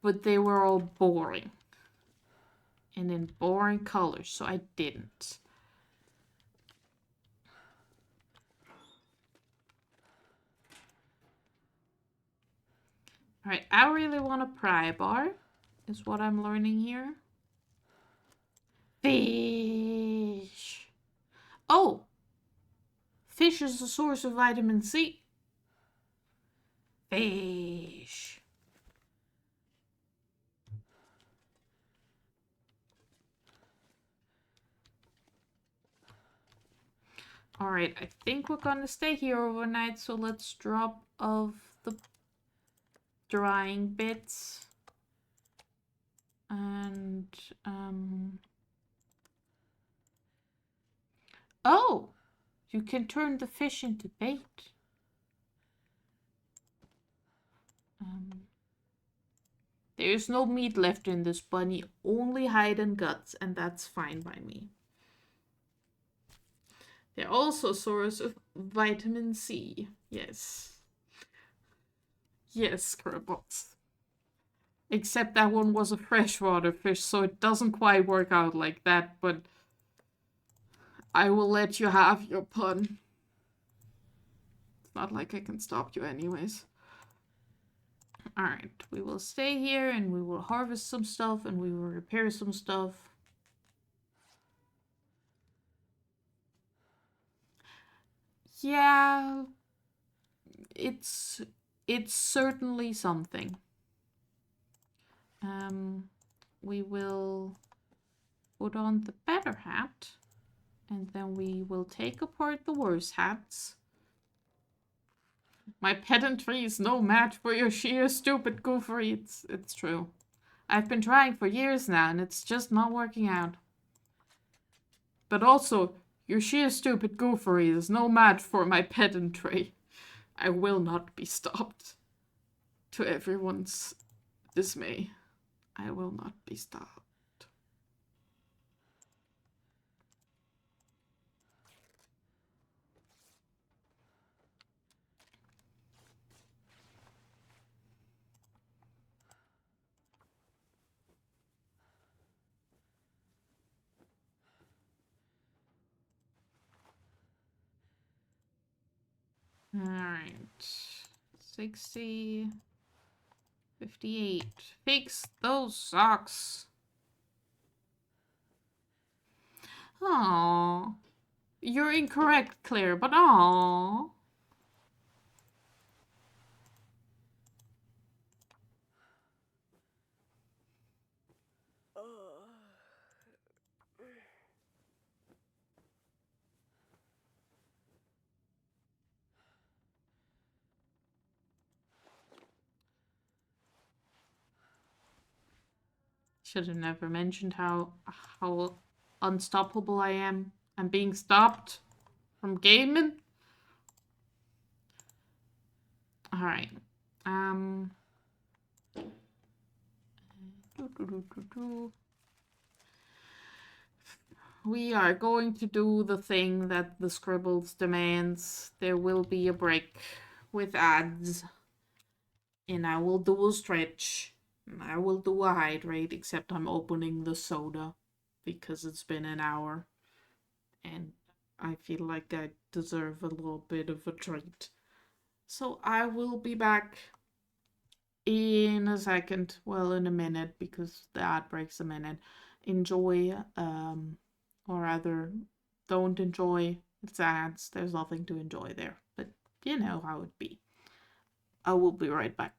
but they were all boring. And in boring colors, so I didn't. Alright, I really want a pry bar, is what I'm learning here. Fish! Oh! Fish is a source of vitamin C. Fish. Alright, I think we're gonna stay here overnight, so let's drop off the drying bits. And, oh! You can turn the fish into bait. There's no meat left in this bunny, only hide and guts, and that's fine by me. They're also a source of vitamin C. Yes. Yes, Scribbles. Except that one was a freshwater fish, so it doesn't quite work out like that, but I will let you have your pun. It's not like I can stop you anyways. Alright, we will stay here and we will harvest some stuff and we will repair some stuff. Yeah, it's certainly something. We will put on the better hat and then we will take apart the worse hats. My pedantry is no match for your sheer stupid goofery. It's true. I've been trying for years now and it's just not working out. But also, your sheer stupid goofery is no match for my pedantry. I will not be stopped. To everyone's dismay, I will not be stopped. Alright. 60. 58. Fix those socks. Aww. You're incorrect, Claire, but aww. Should have never mentioned how unstoppable I am. I'm being stopped from gaming. Alright. We are going to do the thing that the Scribbles demands. There will be a break with ads. And I will do a stretch. And I will do a hydrate, except I'm opening the soda. Because it's been an hour. And I feel like I deserve a little bit of a treat. So I will be back in a second. Well, in a minute, because the ad breaks a minute. Enjoy, or rather, don't enjoy. It's ads. There's nothing to enjoy there. But you know how it be. I will be right back.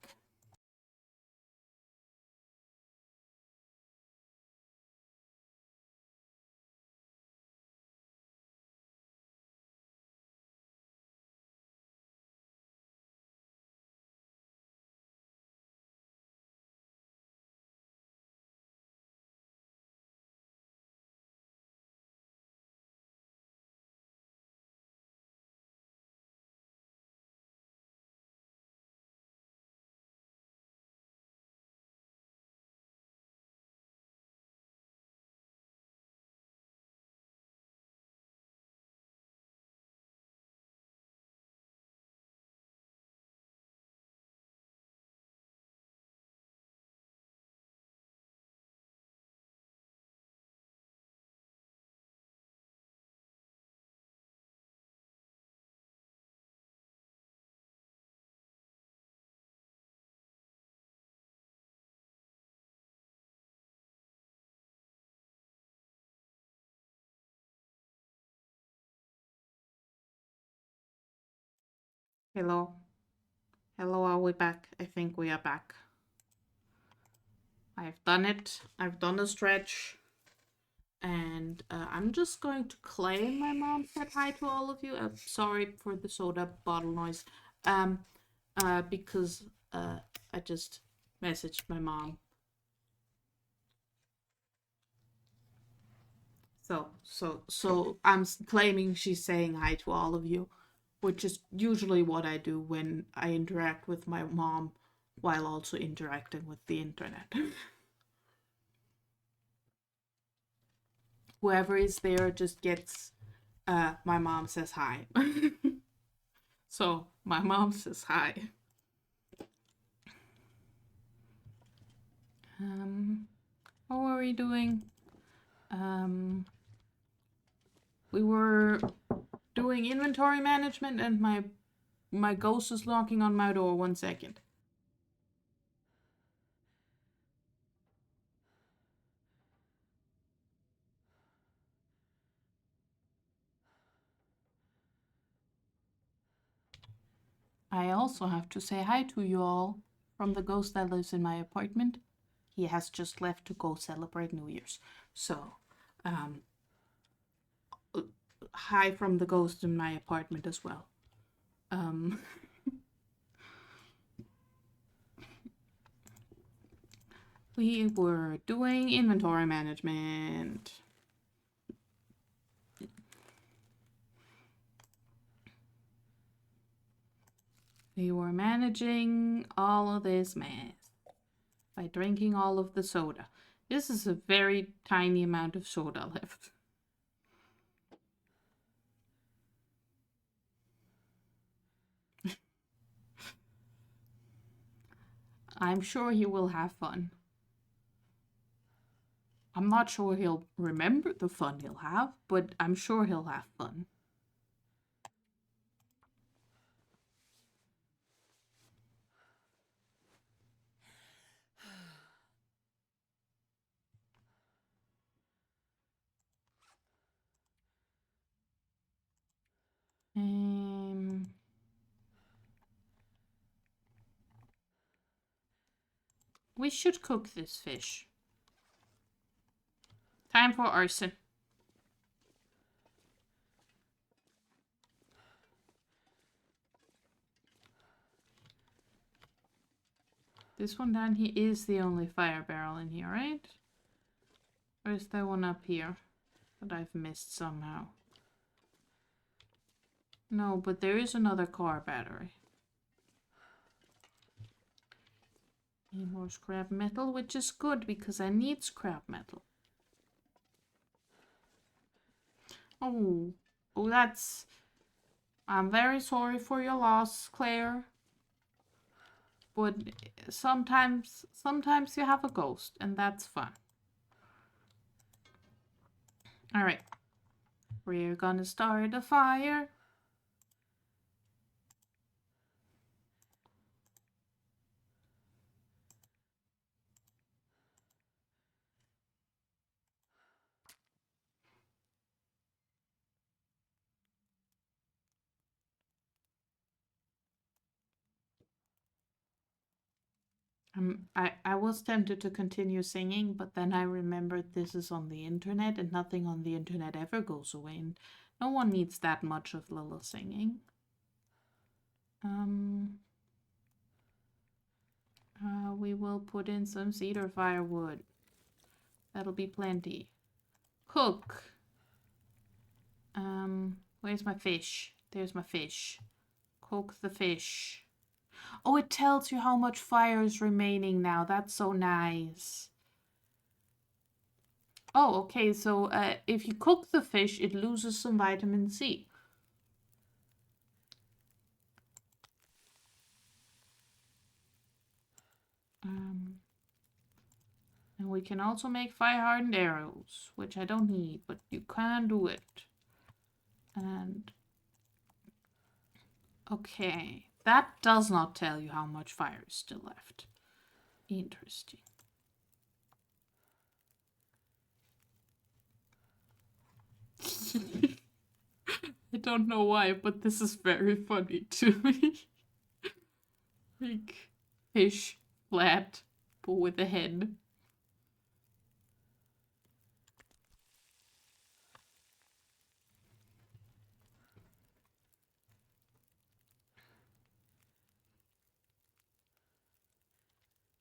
Hello. Hello, are we back? I think we are back. I've done it. I've done a stretch. And I'm just going to claim my mom said hi to all of you. Sorry for the soda bottle noise. Because I just messaged my mom. So I'm claiming she's saying hi to all of you, which is usually what I do when I interact with my mom. while also interacting with the internet. Whoever is there just gets my mom says hi. So my mom says hi. What were we doing? We were doing inventory management, and my ghost is knocking on my door. 1 second. I also have to say hi to you all from the ghost that lives in my apartment. He has just left to go celebrate New Year's. So, hi from the ghost in my apartment as well. We were doing inventory management. We were managing all of this mess by drinking all of the soda. This is a very tiny amount of soda left. I'm sure he will have fun. I'm not sure he'll remember the fun he'll have, but I'm sure he'll have fun. We should cook this fish. Time for arson. This one down here is the only fire barrel in here, right? Or is there one up here that I've missed somehow? No, but there is another car battery. Need more scrap metal, which is good because I need scrap metal. Oh, that's... I'm very sorry for your loss, Claire. But sometimes you have a ghost, and that's fun. Alright. We're gonna start a fire. I was tempted to continue singing, but then I remembered this is on the internet, and nothing on the internet ever goes away, and no one needs that much of little singing. We will put in some cedar firewood. That'll be plenty. Cook. Where's my fish? There's my fish. Cook the fish. Oh, it tells you how much fire is remaining now. That's so nice. Oh, okay, so if you cook the fish, it loses some vitamin C. And we can also make fire-hardened arrows, which I don't need, but you can do it. And... okay, that does not tell you how much fire is still left. Interesting. I don't know why, but this is very funny to me. Like, fish, flat, but with a head.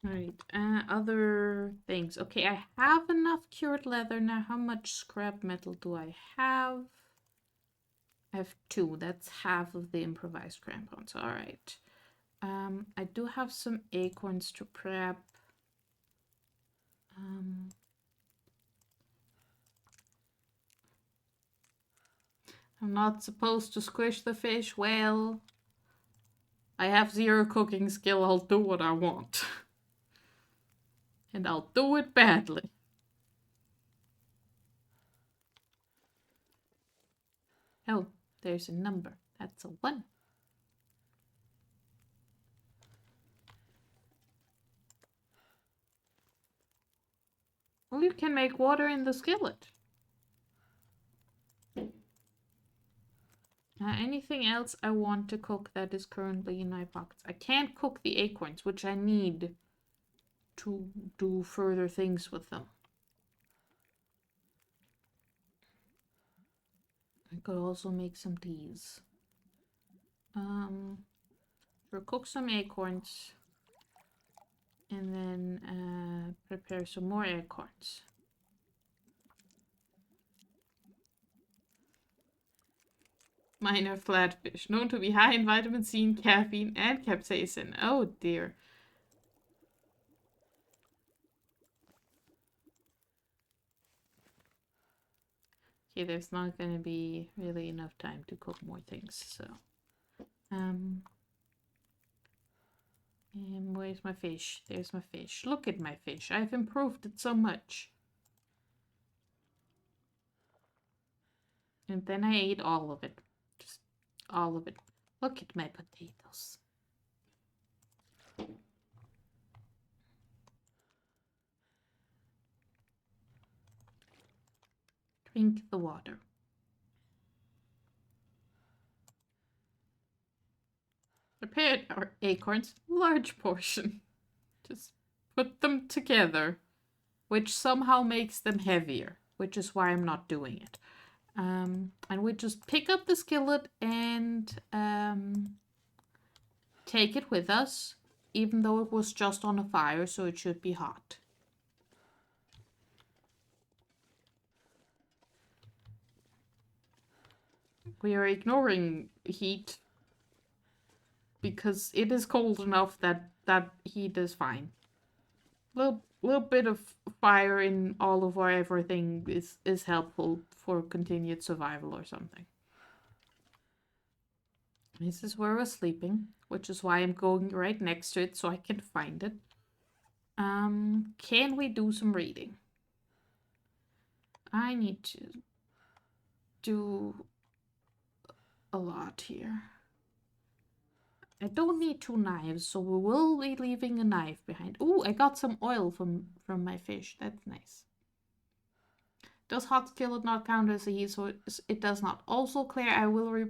Right, other things. Okay, I have enough cured leather. Now, how much scrap metal do I have? I have 2. That's half of the improvised crampons. Alright. I do have some acorns to prep. I'm not supposed to squish the fish. Well, I have 0 cooking skill. I'll do what I want. And I'll do it badly. Oh, there's a number. That's a 1. Well, you can make water in the skillet. Anything else I want to cook that is currently in my pockets? I can't cook the acorns, which I need to do further things with them. I could also make some teas. We'll cook some acorns. And then prepare some more acorns. Minor flatfish, known to be high in vitamin C, caffeine, and capsaicin. Oh dear. Okay, there's not gonna be really enough time to cook more things, so. And where's my fish? There's my fish. Look at my fish. I've improved it so much. And then I ate all of it. Just all of it. Look at my potatoes. Drink the water. Prepared our acorns, large portion. Just put them together, which somehow makes them heavier, which is why I'm not doing it. And we just pick up the skillet and take it with us, even though it was just on a fire, so it should be hot. We are ignoring heat because it is cold enough that heat is fine. Little bit of fire in all of our everything is helpful for continued survival or something. This is where we're sleeping, which is why I'm going right next to it so I can find it. Can we do some reading? I need to do a lot here. I don't need 2 knives, so we will be leaving a knife behind. Ooh, I got some oil from my fish. That's nice. Does hot skillet not count as a heat source? It does not. Also, Claire, I will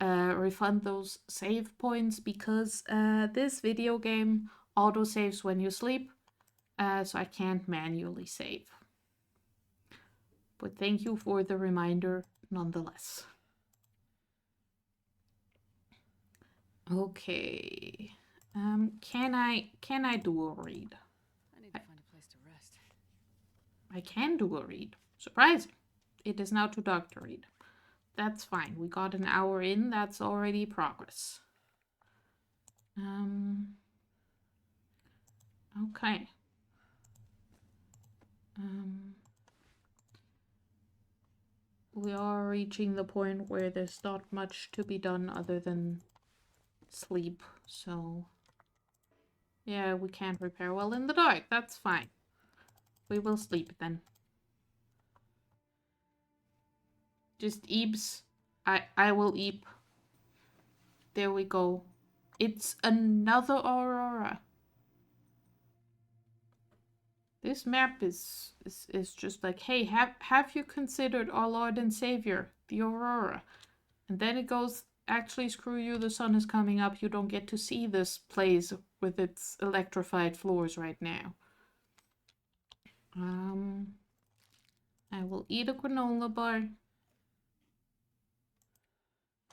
refund those save points because this video game auto saves when you sleep, so I can't manually save. But thank you for the reminder nonetheless. Okay. Can I do a read? I need to find a place to rest. I can do a read. Surprising. It is now too dark to read. That's fine. We got an hour in. That's already progress. Okay. We are reaching the point where there's not much to be done other than sleep, so yeah, we can't repair well in the dark. That's fine. We will sleep then. Just eeps. I will eep. There we go. It's another aurora. This map is just like, hey, have you considered our Lord and Savior, the aurora? And then it goes, actually, screw you, the sun is coming up. You don't get to see this place with its electrified floors right now. I will eat a granola bar.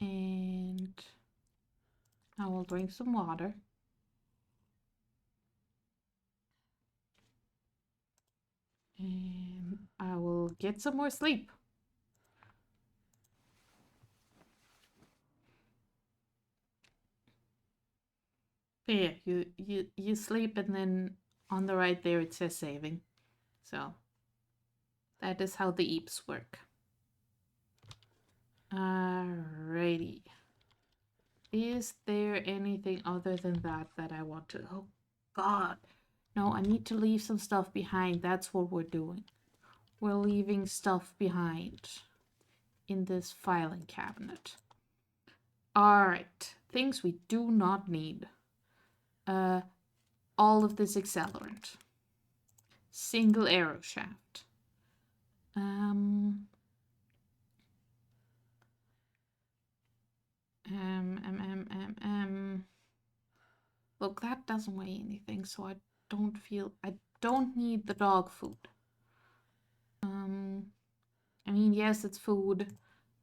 And I will drink some water. And I will get some more sleep. Yeah, you sleep and then on the right there it says saving. So that is how the eeps work. Alrighty. Is there anything other than that I want to... Oh, God. No, I need to leave some stuff behind. That's what we're doing. We're leaving stuff behind in this filing cabinet. Alright. Things we do not need. All of this accelerant. Single arrow shaft. Look, that doesn't weigh anything, so I don't need the dog food. I mean, yes, it's food,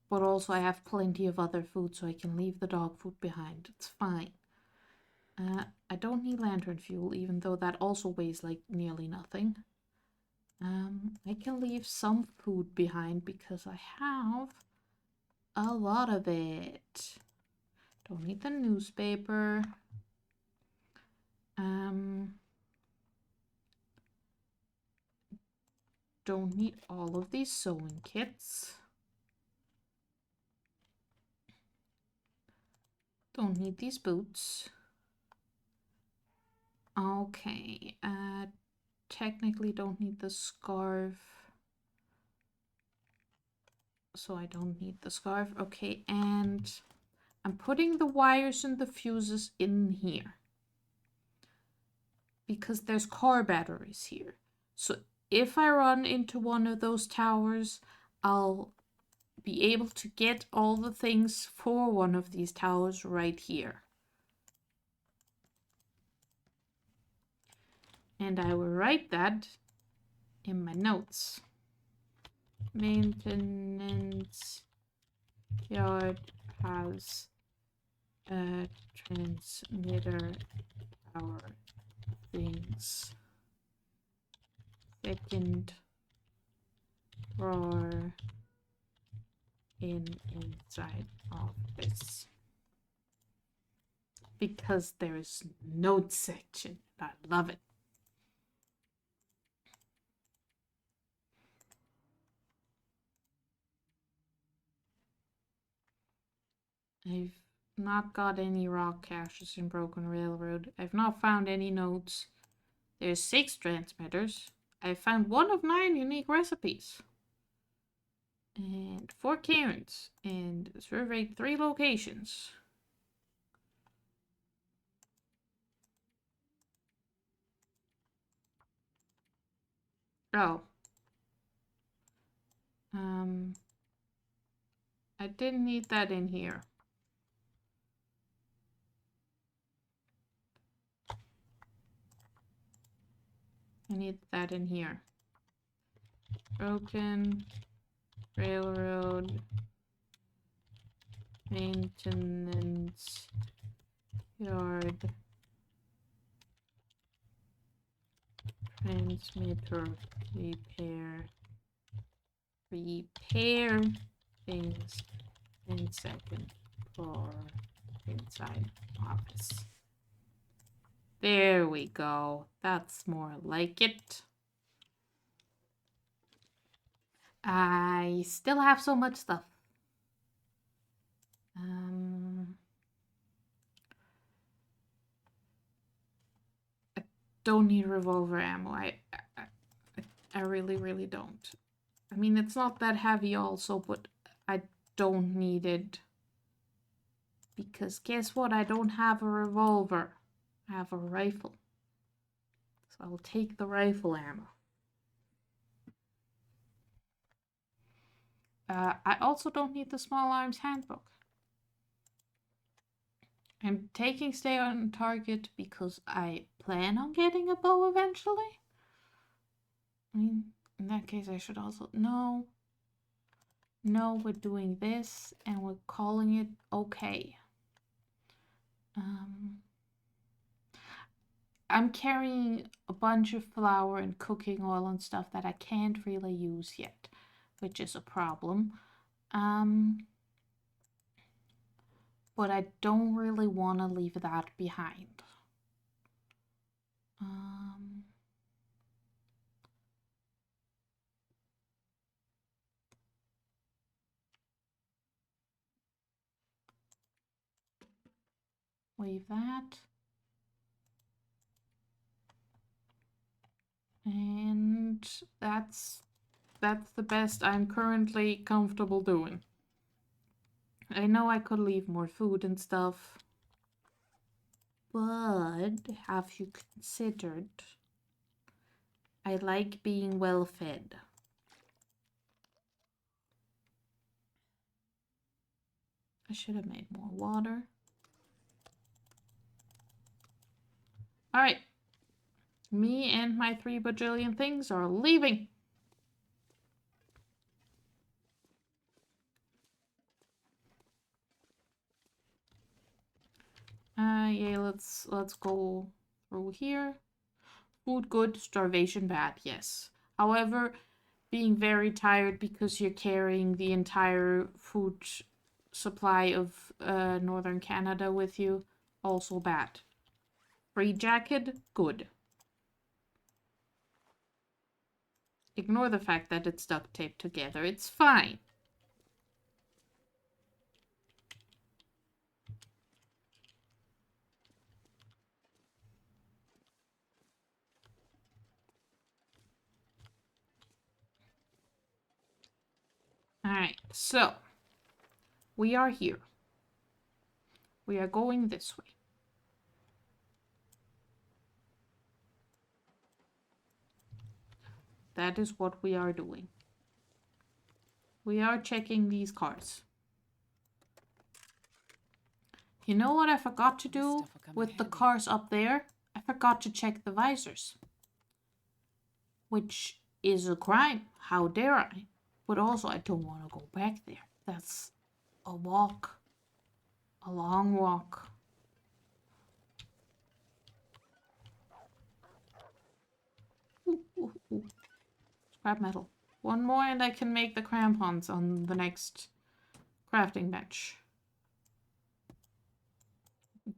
but also I have plenty of other food, so I can leave the dog food behind. It's fine. I don't need lantern fuel, even though that also weighs like nearly nothing. I can leave some food behind because I have a lot of it. Don't need the newspaper. Don't need all of these sewing kits. Don't need these boots. Okay, technically don't need the scarf. So I don't need the scarf. Okay, and I'm putting the wires and the fuses in here. Because there's car batteries here. So if I run into one of those towers, I'll be able to get all the things for one of these towers right here. And I will write that in my notes. Maintenance yard has a transmitter tower things. Second drawer inside office. Because there is notes section. I love it. I've not got any rock caches in Broken Railroad. I've not found any notes. There's 6 transmitters. I found 1 of 9 unique recipes. And 4 cairns. And surveyed 3 locations. Oh. I didn't need that in here. I need that in here. Broken Railroad maintenance yard transmitter repair things in second floor inside office. There we go. That's more like it. I still have so much stuff. I don't need revolver ammo. I really, really don't. I mean, it's not that heavy also, but I don't need it. Because guess what? I don't have a revolver. I have a rifle. So I'll take the rifle ammo. I also don't need the small arms handbook. I'm taking stay on target because I plan on getting a bow eventually. I mean, in that case I should also... No, we're doing this and we're calling it okay. I'm carrying a bunch of flour and cooking oil and stuff that I can't really use yet, which is a problem. But I don't really want to leave that behind. Wave that. And that's the best I'm currently comfortable doing. I know I could leave more food and stuff, but have you considered I like being well fed? I should have made more water. Alright. Me and my 3 bajillion things are leaving. Yeah, let's go through here. Food good, starvation bad, yes. However, being very tired because you're carrying the entire food supply of northern Canada with you, also bad. Free jacket, good. Ignore the fact that it's duct taped together, it's fine. Alright, so we are here. We are going this way. That is what we are doing. We are checking these cars. You know what I forgot to do with the cars up there? I forgot to check the visors. Which is a crime. How dare I? But also, I don't want to go back there. That's a walk. A long walk. Ooh, ooh, ooh. Scrap metal. One more and I can make the crampons on the next crafting bench.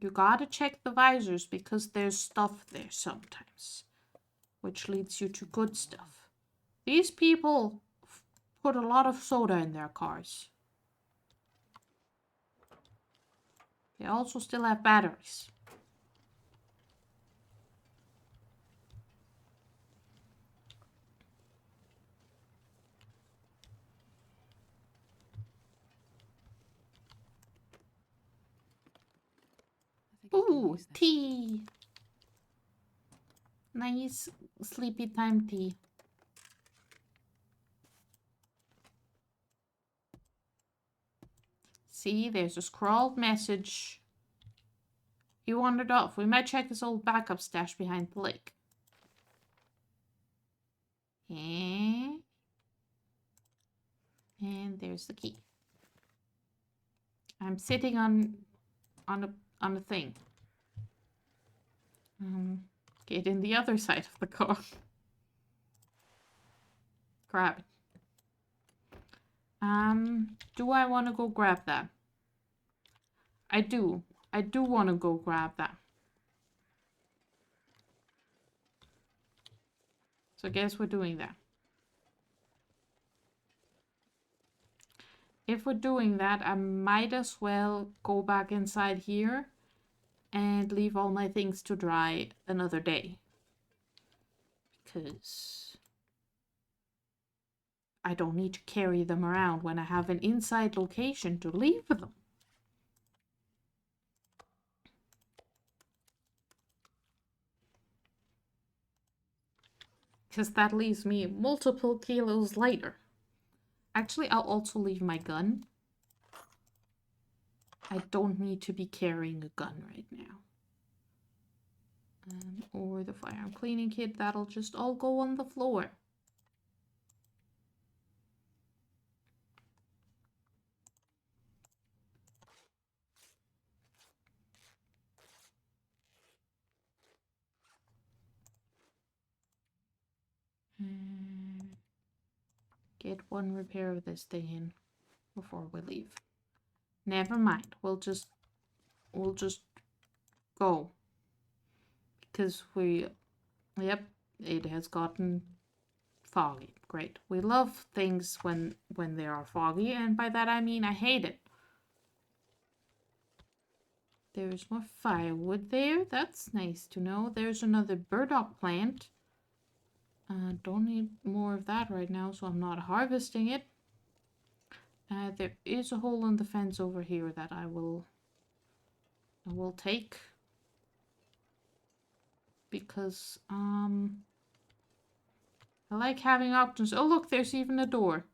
You gotta check the visors because there's stuff there sometimes. Which leads you to good stuff. These people put a lot of soda in their cars. They also still have batteries. Ooh, tea! Nice sleepy time tea. See, there's a scrawled message. He wandered off. We might check his old backup stash behind the lake. And there's the key. I'm sitting on a thing. Get in the other side of the car. Grab it. Do I want to go grab that? I do. I do want to go grab that. So I guess we're doing that. If we're doing that, I might as well go back inside here and leave all my things to dry another day. Because I don't need to carry them around when I have an inside location to leave them. Because that leaves me multiple kilos lighter. Actually, I'll also leave my gun. I don't need to be carrying a gun right now. Or the firearm cleaning kit, that'll just all go on the floor. Get one repair of this thing in before we leave. Never mind. We'll just go. Because we Yep, it has gotten foggy. Great. We love things when they are foggy, and by that I mean I hate it. There's more firewood there. That's nice to know. There's another burdock plant. Don't need more of that right now, so I'm not harvesting it. There is a hole in the fence over here that I will take. Because, I like having options. Oh, look, there's even a door.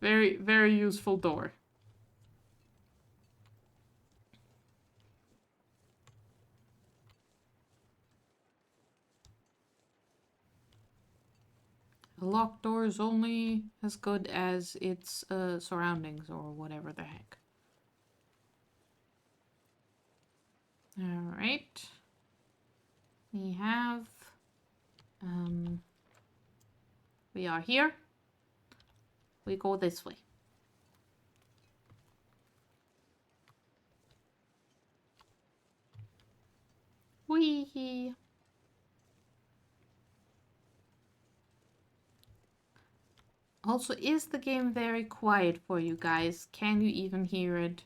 Very, very useful door. A locked door is only as good as its surroundings or whatever the heck. Alright. We have... we are here. We go this way. Whee! Also, is the game very quiet for you guys? Can you even hear it?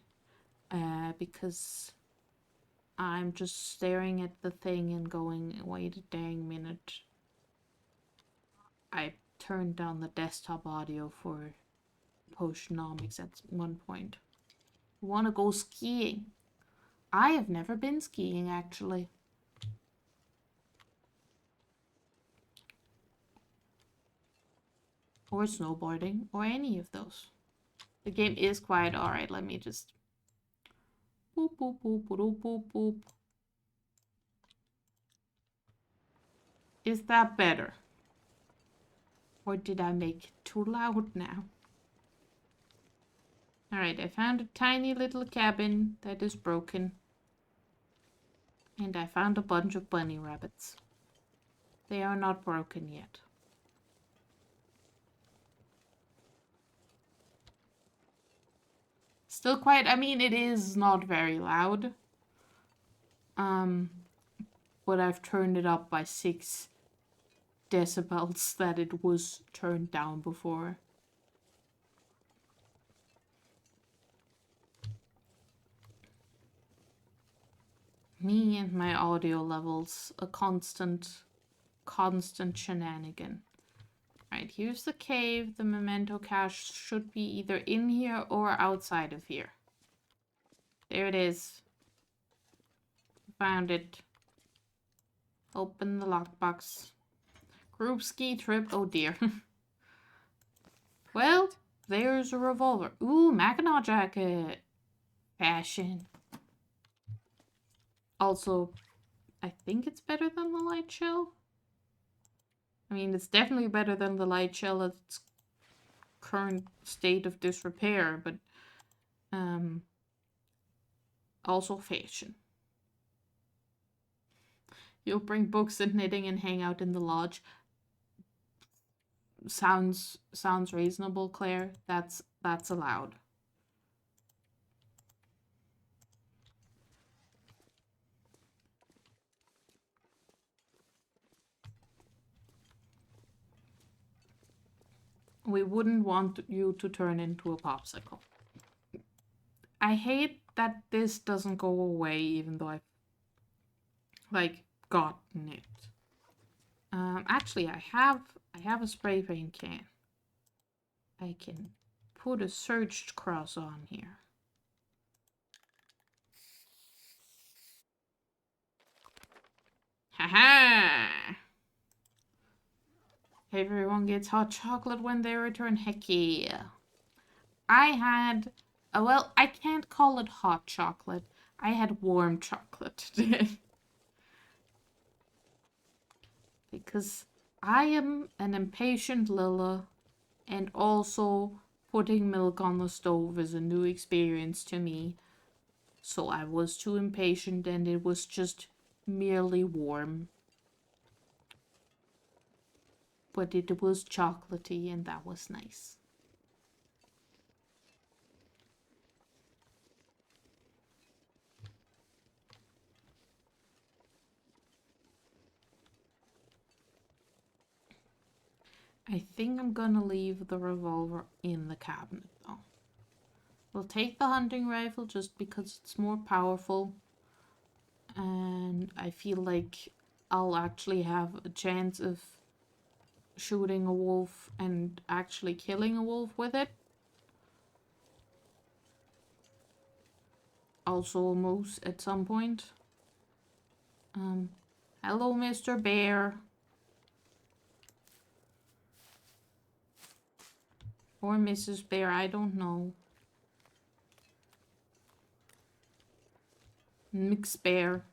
Because I'm just staring at the thing and going, wait a dang minute. I turned down the desktop audio for Postnomics at one point. Wanna go skiing? I have never been skiing, actually. Or snowboarding, or any of those. The game is quiet. Alright, let me just... Boop, boop, boop, boop, boop, boop. Is that better? Or did I make it too loud now? Alright, I found a tiny little cabin that is broken. And I found a bunch of bunny rabbits. They are not broken yet. Still quiet. I mean, it is not very loud. But I've turned it up by 6 decibels that it was turned down before. Me and my audio levels, a constant shenanigan. Right, here's the cave. The memento cache should be either in here or outside of here. There it is. Found it. Open the lockbox. Group ski trip. Oh dear. Well, there's a revolver. Ooh, Mackinac jacket. Fashion. Also, I think it's better than the light shell. I mean, it's definitely better than the light shell at its current state of disrepair, but also fashion. You'll bring books and knitting and hang out in the lodge. Sounds reasonable, Claire. That's allowed. We wouldn't want you to turn into a popsicle. I hate that this doesn't go away even though I've like gotten it. Actually I have a spray paint can. I can put a surged cross on here. Haha! Everyone gets hot chocolate when they return. Heck yeah. I had, well, I can't call it hot chocolate. I had warm chocolate today. Because I am an impatient Lilla, and also putting milk on the stove is a new experience to me. So I was too impatient and it was just merely warm. But it was chocolatey and that was nice. I think I'm gonna leave the revolver in the cabinet though. We'll take the hunting rifle just because it's more powerful. And I feel like I'll actually have a chance of shooting a wolf and actually killing a wolf with it. Also a moose at some point. Hello, Mr. Bear. Or Mrs. Bear, I don't know. Mixed Bear.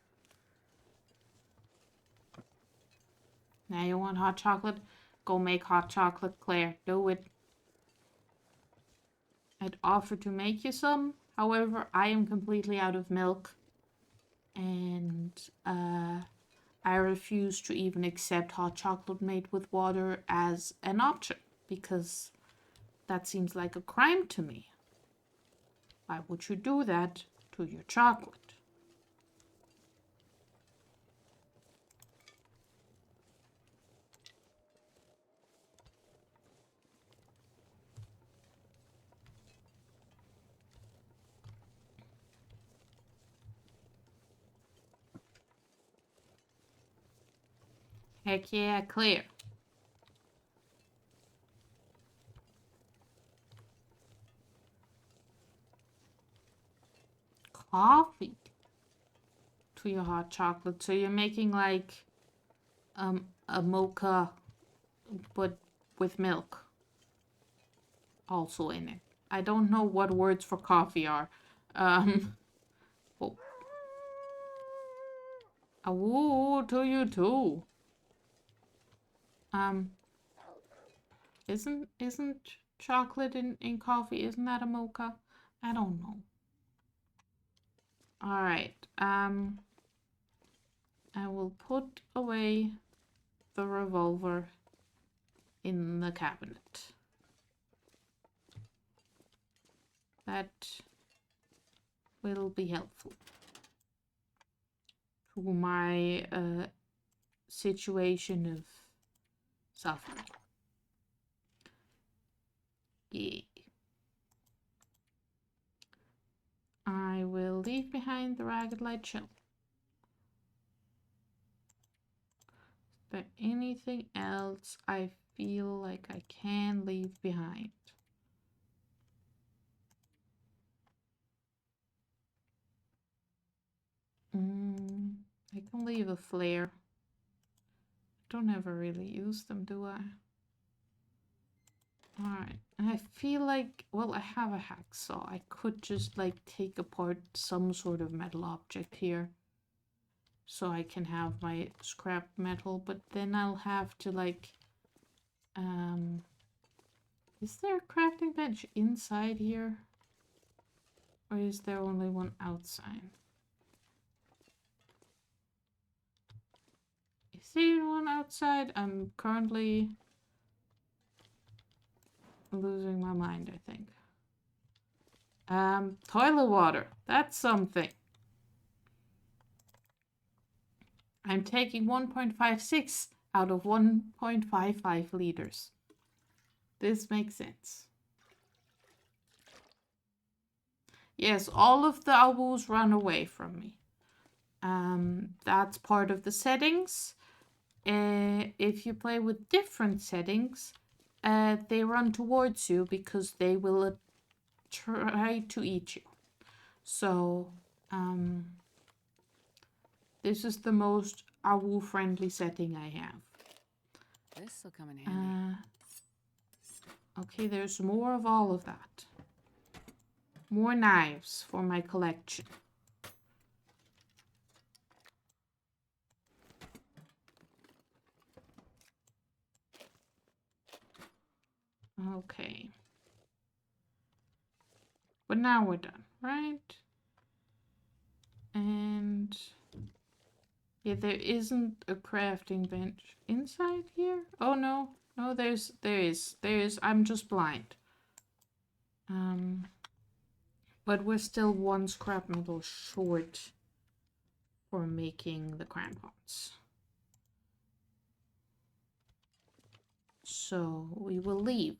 Now you want hot chocolate? Go make hot chocolate, Claire. Do it. I'd offer to make you some. However, I am completely out of milk. And I refuse to even accept hot chocolate made with water as an option. Because that seems like a crime to me. Why would you do that to your chocolate? Heck yeah, Claire. Coffee to your hot chocolate. So you're making like a mocha but with milk also in it. I don't know what words for coffee are. Oh. Awoo to you too. Isn't chocolate in coffee, isn't that a mocha? I don't know. Alright, I will put away the revolver in the cabinet. That will be helpful to my situation of suffering. Yeah. I will leave behind the ragged light shell. Is there anything else I feel like I can leave behind? I can leave a flare. Don't ever really use them, do I? Alright, I feel like, well, I have a hacksaw. I could just like take apart some sort of metal object here. So I can have my scrap metal, but then I'll have to like, is there a crafting bench inside here? Or is there only one outside? Is there one outside? I'm currently losing my mind, I think. Toilet water. That's something. I'm taking 1.56 out of 1.55 liters. This makes sense. Yes, all of the owls run away from me. That's part of the settings. If you play with different settings, they run towards you because they will try to eat you. So, this is the most owl-friendly setting I have. This'll come in handy. Okay, there's more of all of that. More knives for my collection. Okay. But now we're done, right? And yeah, there isn't a crafting bench inside here. Oh no, no, there is. I'm just blind. But we're still one scrap metal short for making the crampons. So we will leave.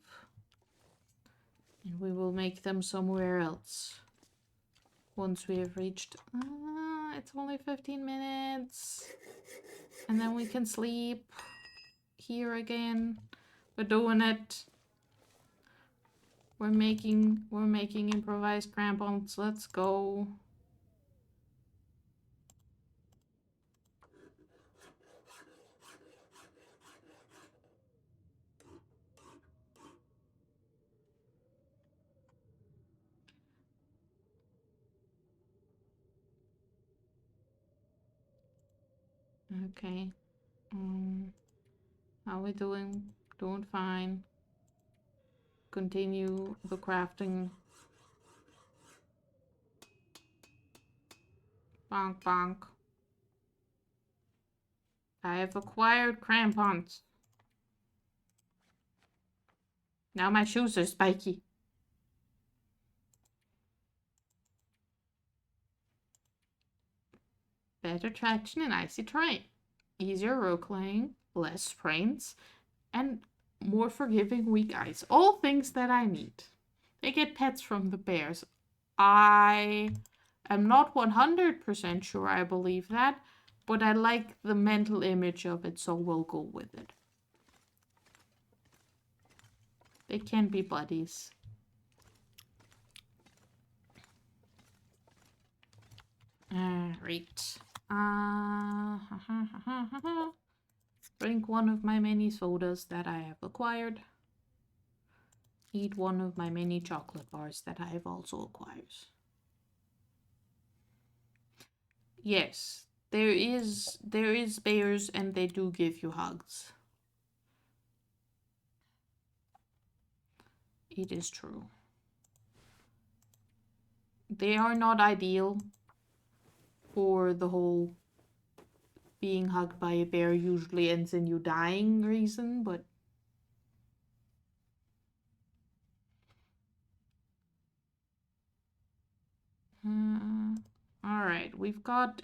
And we will make them somewhere else. Once we have reached... it's only 15 minutes. And then we can sleep here again. We're doing it. We're making improvised crampons. Let's go. Okay. How are we doing? Doing fine. Continue the crafting. Bonk bonk. I have acquired crampons. Now my shoes are spiky. Better traction in icy terrain. Easier rope laying, less sprains, and more forgiving weak ice. All things that I need. They get pets from the bears. I am not 100% sure I believe that, but I like the mental image of it, so we'll go with it. They can be buddies. Alright. Drink one of my many sodas that I have acquired. Eat one of my many chocolate bars that I have also acquired. Yes, there is bears and they do give you hugs. It is true. They are not ideal for the whole being hugged by a bear usually ends in you dying reason, but alright, we've got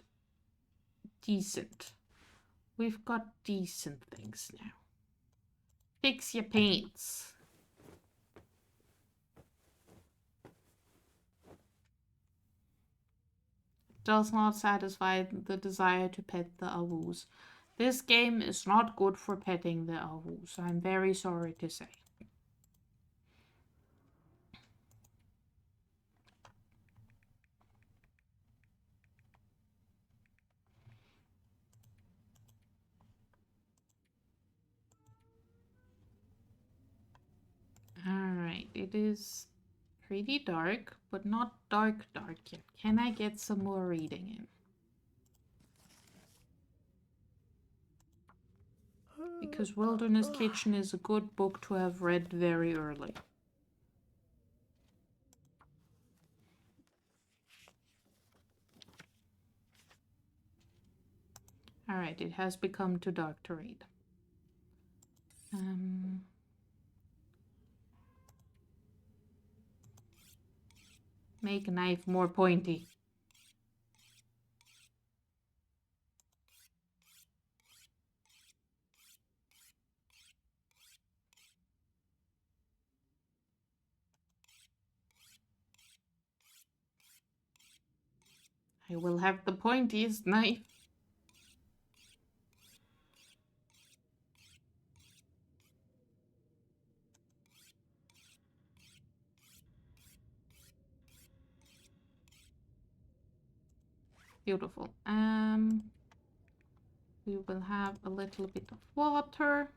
decent. We've got decent things now. Fix your paints. Does not satisfy the desire to pet the awus. This game is not good for petting the awus. I'm very sorry to say. Alright, it is pretty dark, but not dark yet. Can I get some more reading in? Because Wilderness Kitchen is a good book to have read very early. Alright, it has become too dark to read. Make a knife more pointy. I will have the pointiest knife. Beautiful. We will have a little bit of water.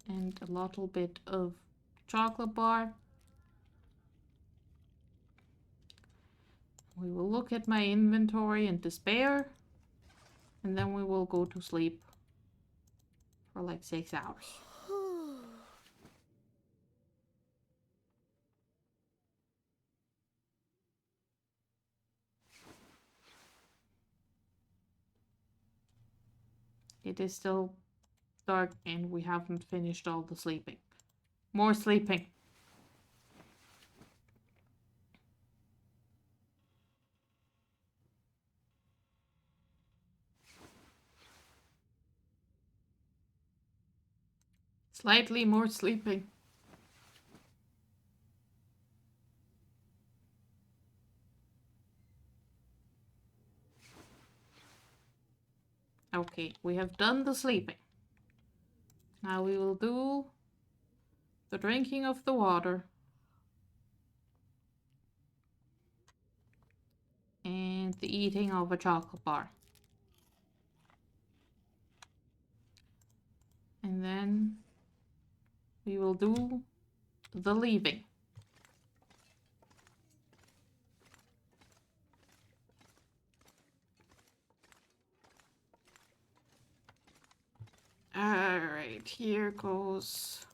And a little bit of chocolate bar. We will look at my inventory in despair. And then we will go to sleep for like 6 hours. It is still dark and we haven't finished all the sleeping. More sleeping. Slightly more sleeping. Okay, we have done the sleeping. Now we will do the drinking of the water. And the eating of a chocolate bar. And then we will do the leaving. Alright, here goes.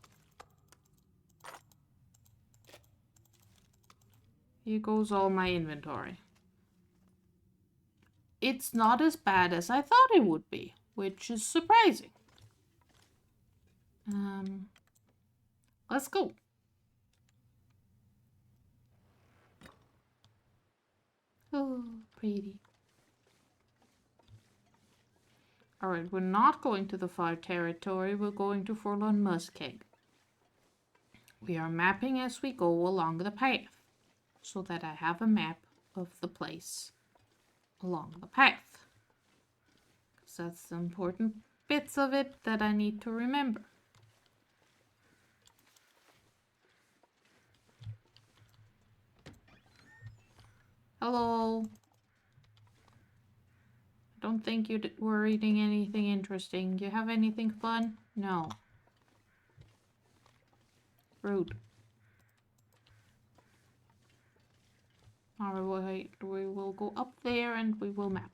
Here goes all my inventory. It's not as bad as I thought it would be, which is surprising. Let's go. Oh, pretty. Alright, we're not going to the far territory, we're going to Forlorn Muskeg. We are mapping as we go along the path, so that I have a map of the place along the path. Because that's the important bits of it that I need to remember. Hello. I don't think you were reading anything interesting. Do you have anything fun? No. Rude. Alright, we will go up there and we will map.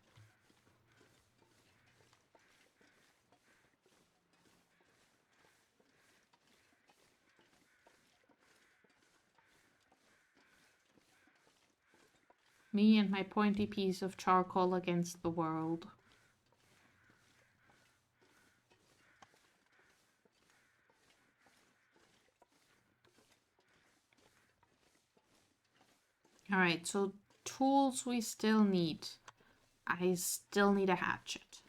Me and my pointy piece of charcoal against the world. Alright, so tools we still need. I still need a hatchet.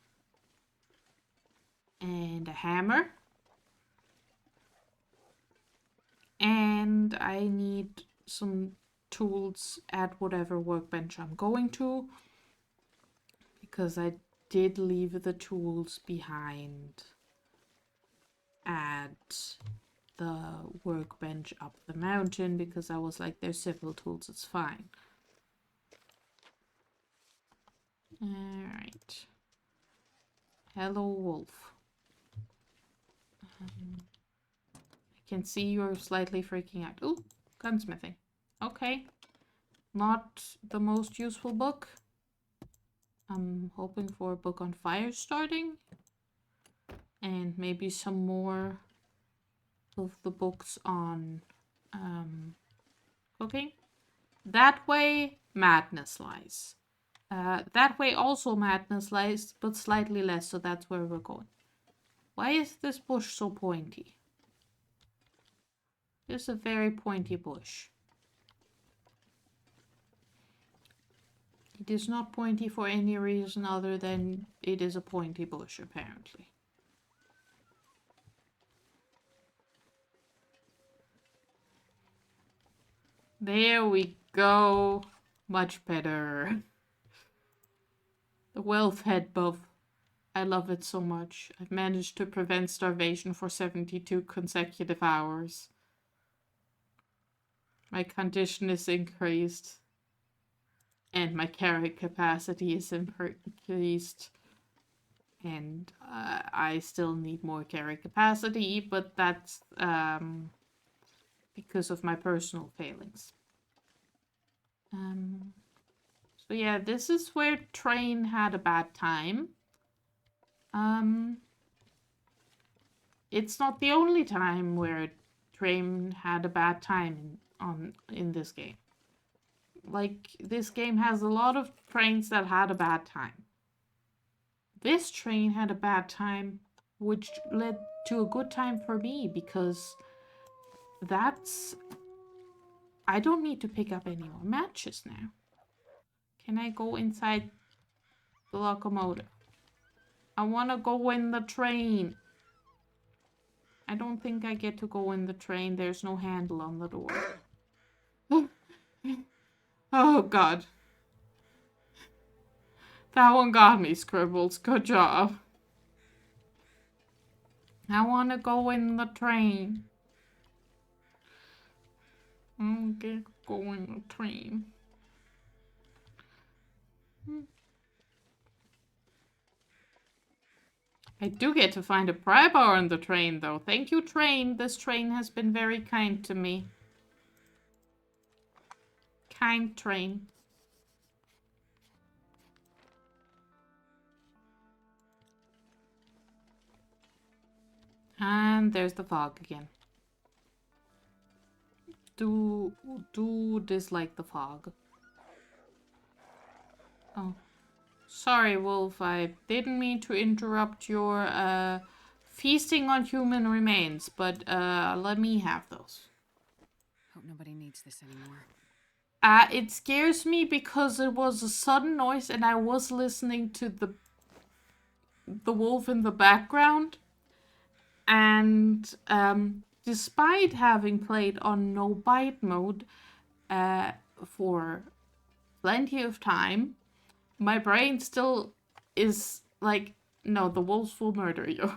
And a hammer. And I need some tools at whatever workbench I'm going to. Because I did leave the tools behind at the workbench up the mountain because I was like, they're civil tools, it's fine. Alright. Hello, wolf. I can see you're slightly freaking out. Ooh, gunsmithing. Okay. Not the most useful book. I'm hoping for a book on fire starting. And maybe some more of the books on cooking. That way, madness lies. That way also madness lies, but slightly less, so that's where we're going. Why is this bush so pointy? It's a very pointy bush. It is not pointy for any reason other than it is a pointy bush, apparently. There we go. Much better. The wealth head buff. I love it so much. I've managed to prevent starvation for 72 consecutive hours. My condition is increased. And my carry capacity is increased. And I still need more carry capacity, but that's because of my personal failings. So yeah, this is where Train had a bad time. It's not the only time where Train had a bad time in this game. Like, this game has a lot of trains that had a bad time. This train had a bad time, which led to a good time for me, because that's... I don't need to pick up any more matches now. Can I go inside the locomotive? I want to go in the train. I don't think I get to go in the train. There's no handle on the door. Oh, God. That one got me, Scribbles. Good job. I want to go in the train. I don't get to go in the train. I do get to find a pry bar on the train, though. Thank you, train. This train has been very kind to me. Kind train. And there's the fog again. Do dislike the fog. Oh. Sorry, Wolf. I didn't mean to interrupt your feasting on human remains, but let me have those. Hope nobody needs this anymore. It scares me because it was a sudden noise and I was listening to the wolf in the background. And despite having played on no bite mode for plenty of time, my brain still is like, no, the wolves will murder you.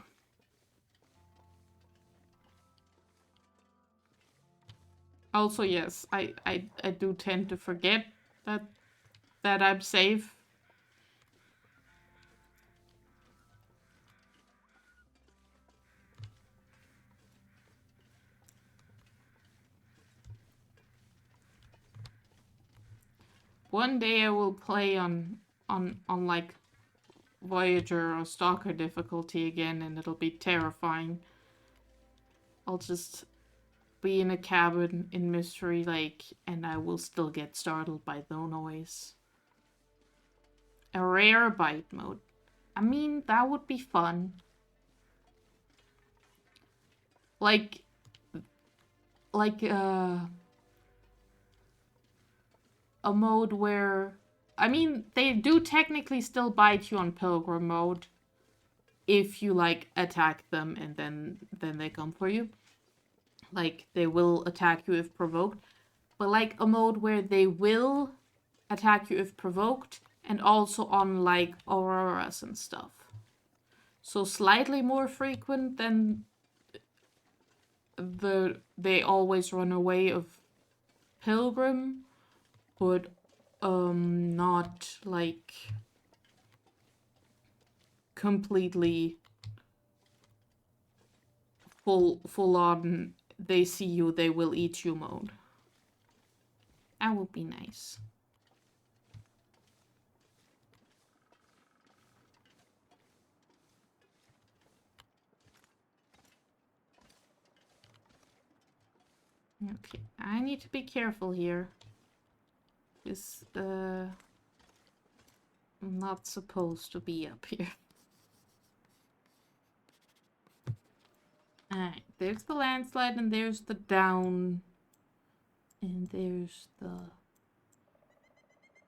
Also, yes, I do tend to forget that I'm safe. One day I will play on like Voyager or Stalker difficulty again, and it'll be terrifying. I'll just be in a cabin in Mystery Lake, and I will still get startled by the noise. A rare bite mode. I mean, that would be fun. Like a mode where, I mean, they do technically still bite you on Pilgrim mode if you like attack them and then they come for you. Like, they will attack you if provoked, but like a mode where they will attack you if provoked and also on like auroras and stuff. So slightly more frequent than they always run away of Pilgrim, but not like completely full on they see you, they will eat you mode. That would be nice. Okay, I need to be careful here. Because, I'm not supposed to be up here. Alright, there's the landslide, and there's the down. And there's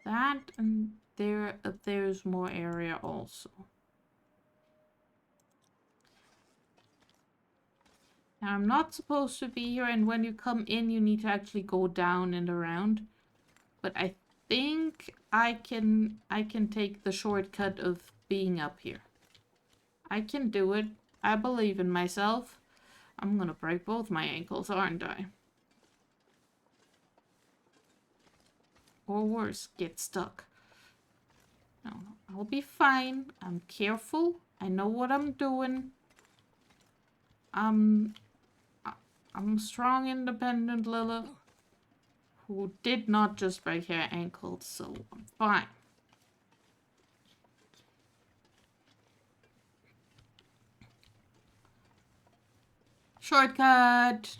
that, and there's more area also. Now, I'm not supposed to be here, and when you come in, you need to actually go down and around. But I think I can take the shortcut of being up here. I can do it. I believe in myself. I'm gonna break both my ankles, aren't I? Or worse, get stuck. No, I'll be fine. I'm careful. I know what I'm doing. I'm a strong, independent Lilith who did not just break her ankles, so I'm fine. Shortcut!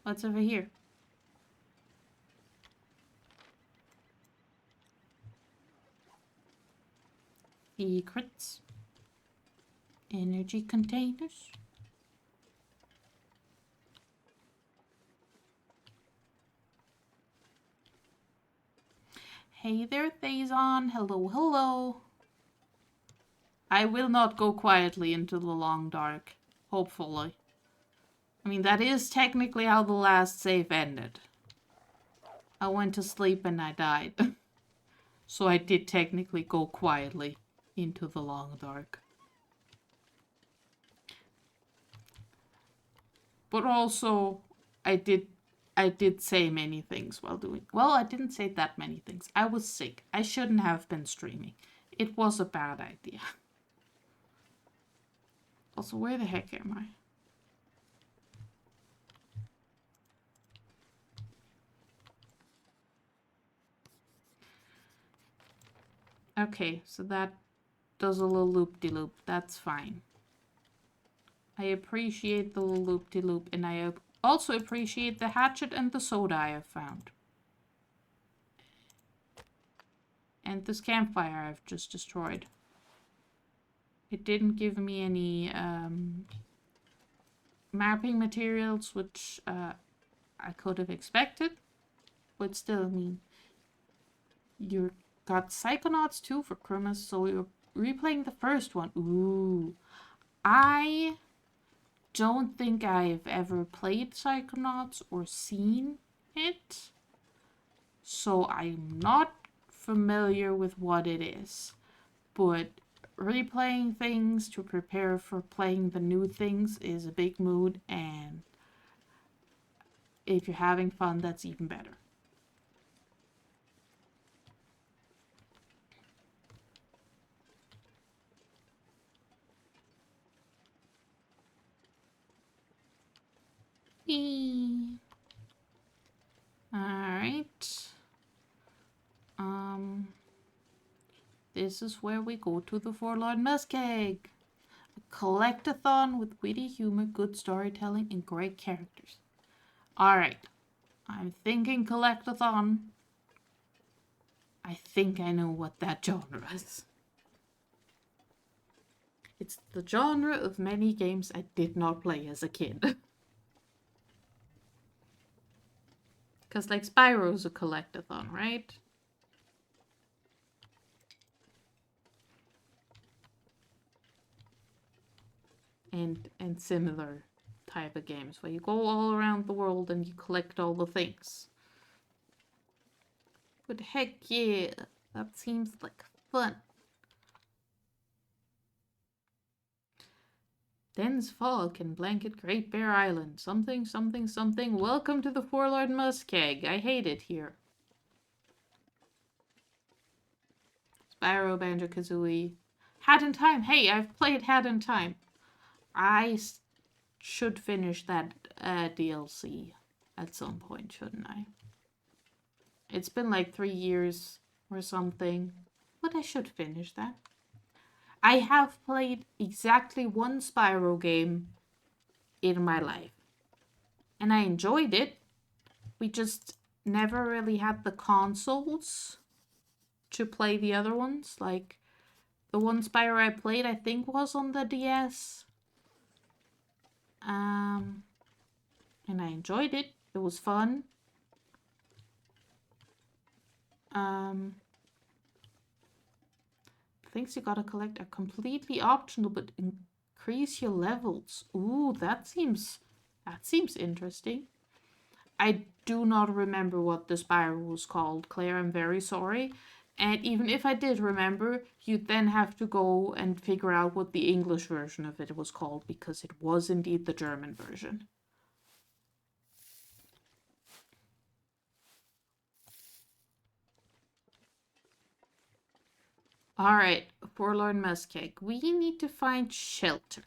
What's over here? Secrets. Energy containers. Hey there, Thazon. Hello, hello. I will not go quietly into the long dark. Hopefully. I mean, that is technically how the last save ended. I went to sleep and I died. So I did technically go quietly into the long dark. But also, I did say many things while doing... Well, I didn't say that many things. I was sick. I shouldn't have been streaming. It was a bad idea. Also, where the heck am I? Okay, so that does a little loop-de-loop. That's fine. I appreciate the little loop-de-loop, and I also appreciate the hatchet and the soda I have found. And this campfire I've just destroyed. It didn't give me any mapping materials, which I could have expected. But still, I mean, you got Psychonauts 2 for Christmas, so you're replaying the first one. Ooh. I don't think I've ever played Psychonauts or seen it. So I'm not familiar with what it is. But replaying things to prepare for playing the new things is a big mood, and if you're having fun, that's even better. Alright. This is where we go to the Forlorn Muskeg. A collectathon with witty humor, good storytelling, and great characters. Alright. I'm thinking collectathon. I think I know what that genre is. It's the genre of many games I did not play as a kid. Because, like, Spyro's a collectathon, right? And similar type of games where you go all around the world and you collect all the things. But heck yeah, that seems like fun. Dense fog can blanket Great Bear Island. Something, something, something. Welcome to the Forlorn Muskeg. I hate it here. Spyro, Banjo-Kazooie. Hat in Time. Hey, I've played Hat in Time. I should finish that DLC at some point, shouldn't I? It's been like 3 years or something, but I should finish that. I have played exactly one Spyro game in my life, and I enjoyed it. We just never really had the consoles to play the other ones. Like, the one Spyro I played, I think, was on the DS. And I enjoyed it. It was fun. Things you gotta collect are completely optional, but increase your levels. Ooh, that seems interesting. I do not remember what the Spyro was called, Claire. I'm very sorry. And even if I did remember, you'd then have to go and figure out what the English version of it was called, because it was indeed the German version. Alright, Forlorn Muskeg. We need to find shelter.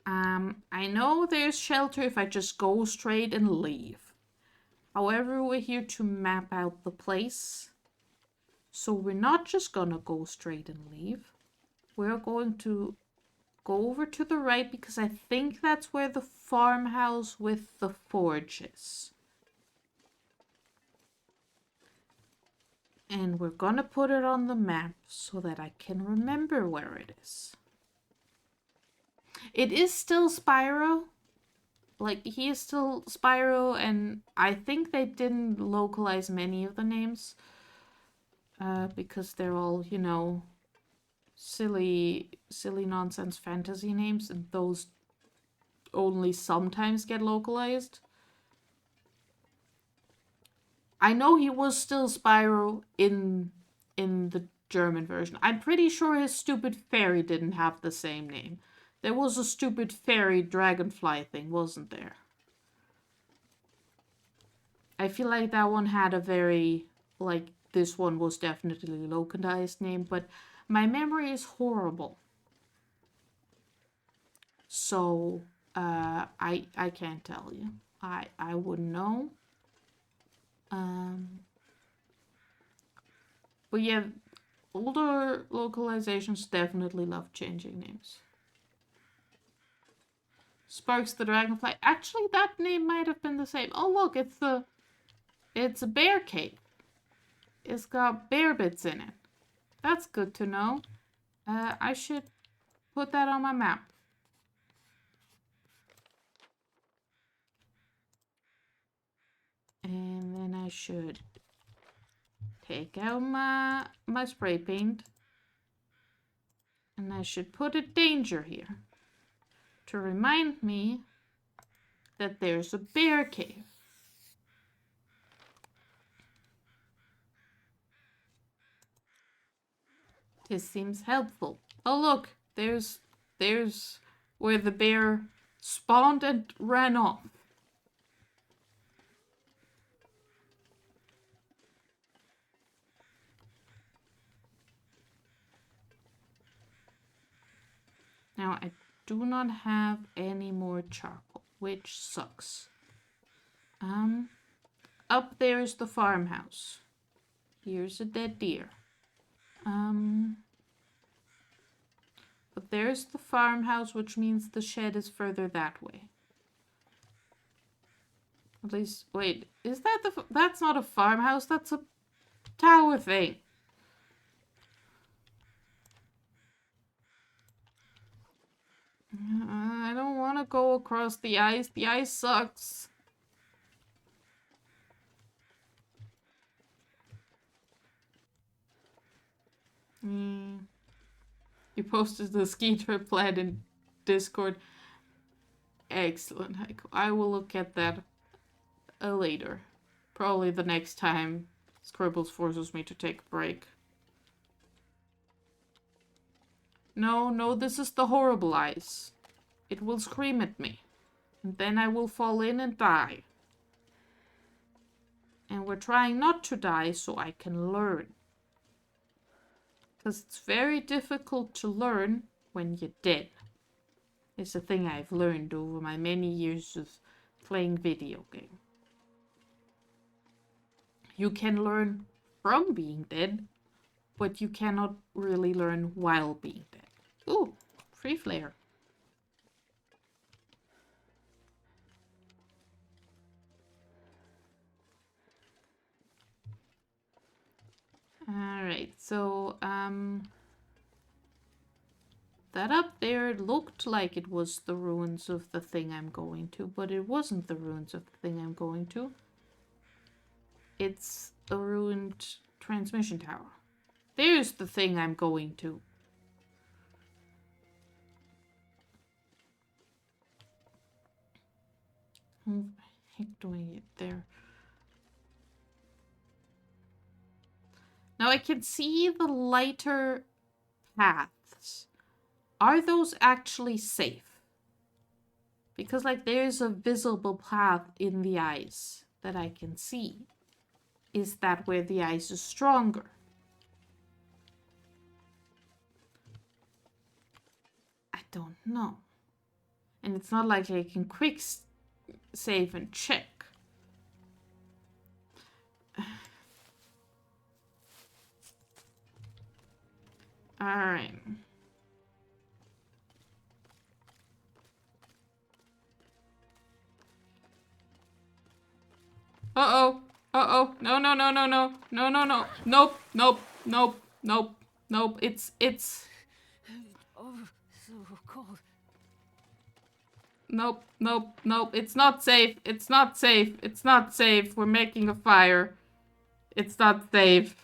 I know there's shelter if I just go straight and leave. However, we're here to map out the place. So we're not just gonna go straight and leave. We're going to go over to the right because I think that's where the farmhouse with the forge is. And we're gonna put it on the map so that I can remember where it is. It is still Spyro. Like, he is still Spyro, and I think they didn't localize many of the names. Because they're all, you know, silly nonsense fantasy names, and those only sometimes get localized. I know he was still Spyro in the German version. I'm pretty sure his stupid fairy didn't have the same name. There was a stupid fairy dragonfly thing, wasn't there? I feel like that one had a very, like, this one was definitely localized name, but my memory is horrible. So, I can't tell you. I wouldn't know. But yeah, older localizations definitely love changing names. Sparks the Dragonfly. Actually, that name might have been the same. Oh look, it's a bear cave. It's got bear bits in it. That's good to know. I should put that on my map. And then I should take out my spray paint. And I should put a danger here to remind me that there's a bear cave. This seems helpful. Oh look, there's where the bear spawned and ran off. Now I do not have any more charcoal, which sucks. Up there is the farmhouse. Here's a dead deer. But there's the farmhouse, which means the shed is further that way. At least, wait, is that that's not a farmhouse, that's a tower thing. I don't want to go across the ice. The ice sucks. You posted the ski trip plan in Discord. Excellent, Heiko. I will look at that later. Probably the next time Scribbles forces me to take a break. No, this is the horrible ice. It will scream at me. And then I will fall in and die. And we're trying not to die so I can learn. Because it's very difficult to learn when you're dead. It's a thing I've learned over my many years of playing video games. You can learn from being dead, but you cannot really learn while being dead. Ooh, free flare. Alright, so, that up there looked like it was the ruins of the thing I'm going to, but it wasn't the ruins of the thing I'm going to. It's a ruined transmission tower. There's the thing I'm going to. How the heck do I get there? Now I can see the lighter paths. Are those actually safe? Because, like, there's a visible path in the ice that I can see. Is that where the ice is stronger? I don't know. And it's not like I can quick save and check. Alright. Uh-oh. Uh-oh. No. Nope. It's... Oh, so cold. Nope. It's not safe. It's not safe. We're making a fire. It's not safe.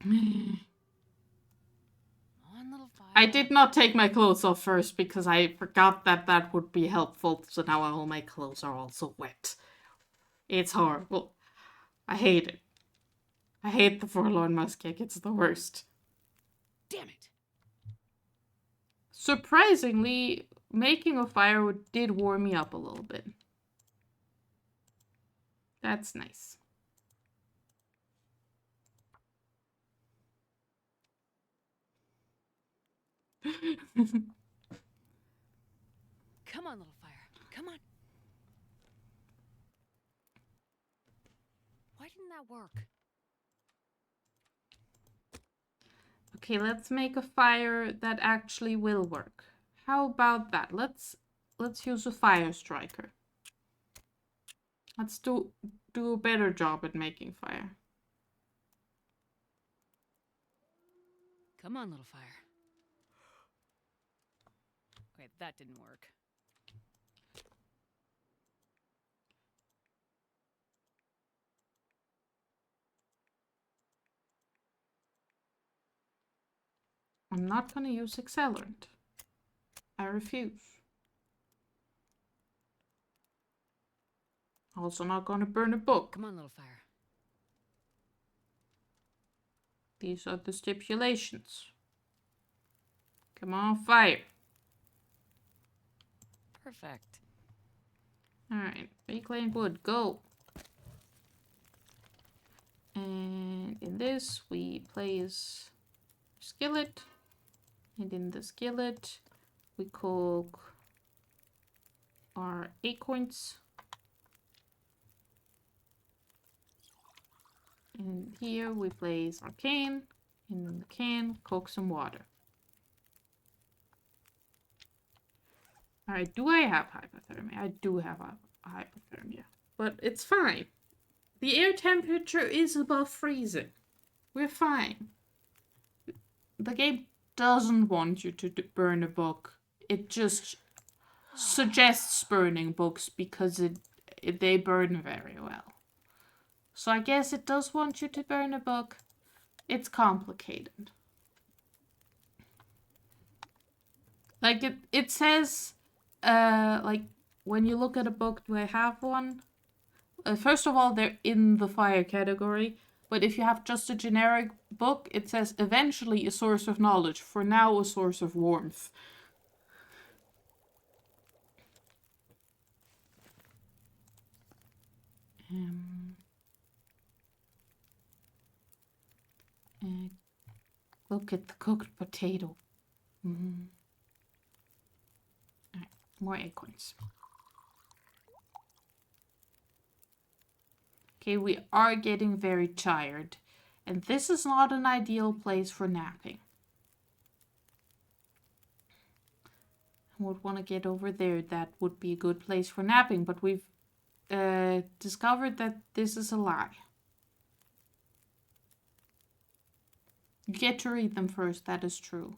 On, little fire. I did not take my clothes off first because I forgot that that would be helpful. So now all my clothes are also wet. It's horrible. I hate it. I hate the forlorn muskeg. It's the worst. Damn it. Surprisingly, making a fire did warm me up a little bit. That's nice. Come on, little fire. Come on. Why didn't that work? Okay, let's make a fire that actually will work. How about that? Let's use a fire striker. Let's do a better job at making fire. Come on, little fire. Okay, that didn't work. I'm not gonna use accelerant. I refuse. Also not gonna burn a book. Come on, little fire. These are the stipulations. Come on, fire. Perfect. Alright, reclaim wood, go. And in this we place skillet. And in the skillet we cook our acorns. And here we place our cane. And in the can, cook some water. Alright, do I have hypothermia? I do have hypothermia. But it's fine. The air temperature is above freezing. We're fine. The game doesn't want you to burn a book. It just suggests burning books because they burn very well. So I guess it does want you to burn a book. It's complicated. Like it says, like when you look at a book, do I have one? First of all, they're in the fire category. But if you have just a generic book, it says eventually a source of knowledge. For now, a source of warmth. Look at the cooked potato. Mm. Right, more acorns. Okay, we are getting very tired. And this is not an ideal place for napping. I would want to get over there. That would be a good place for napping. But we've discovered that this is a lie. You get to read them first. That is true.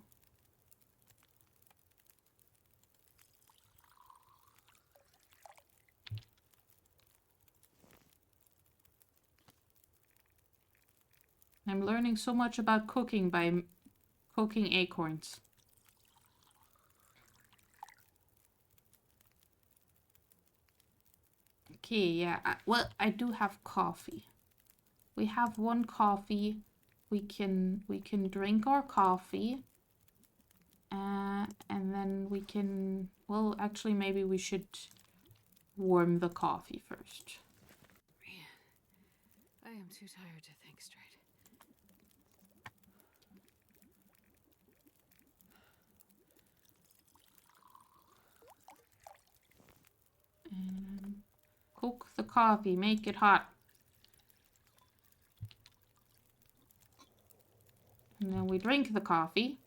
I'm learning so much about cooking by cooking acorns. Okay, yeah. Well, I do have coffee. We have one coffee. We can drink our coffee. And then we can... Well, actually, maybe we should warm the coffee first. Man, I am too tired to think straight. And cook the coffee, make it hot. And then we drink the coffee.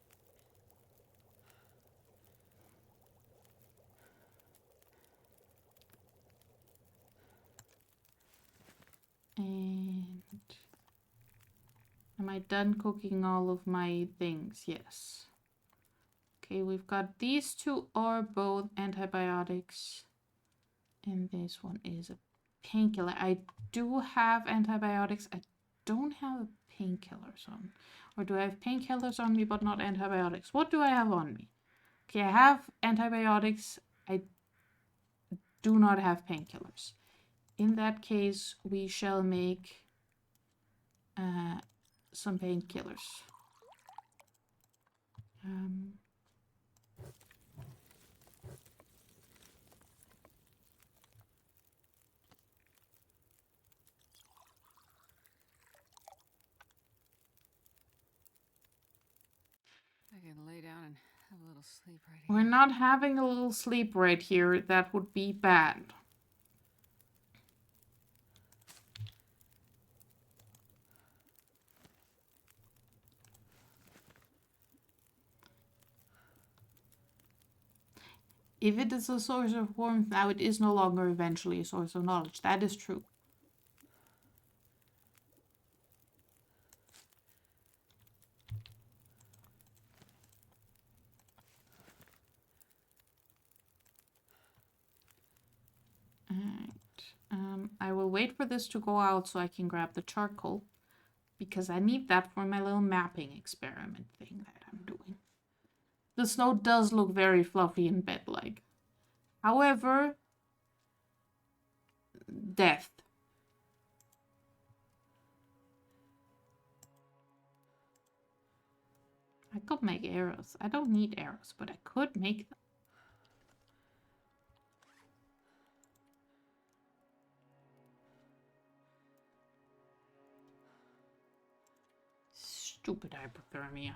And am I done cooking all of my things? Yes. Okay, we've got these two are both antibiotics. And this one is a painkiller. I do have antibiotics. I don't have painkillers on. Or do I have painkillers on me but not antibiotics? What do I have on me? Okay, I have antibiotics. I do not have painkillers. In that case, we shall make some painkillers. I can lay down and have a little sleep right here. We're not having a little sleep right here. That would be bad. If it is a source of warmth now, it is no longer eventually a source of knowledge. That is true. Alright. I will wait for this to go out so I can grab the charcoal. Because I need that for my little mapping experiment thing that I'm doing. The snow does look very fluffy and bed-like. However, death. I could make arrows. I don't need arrows, but I could make them. Stupid hypothermia.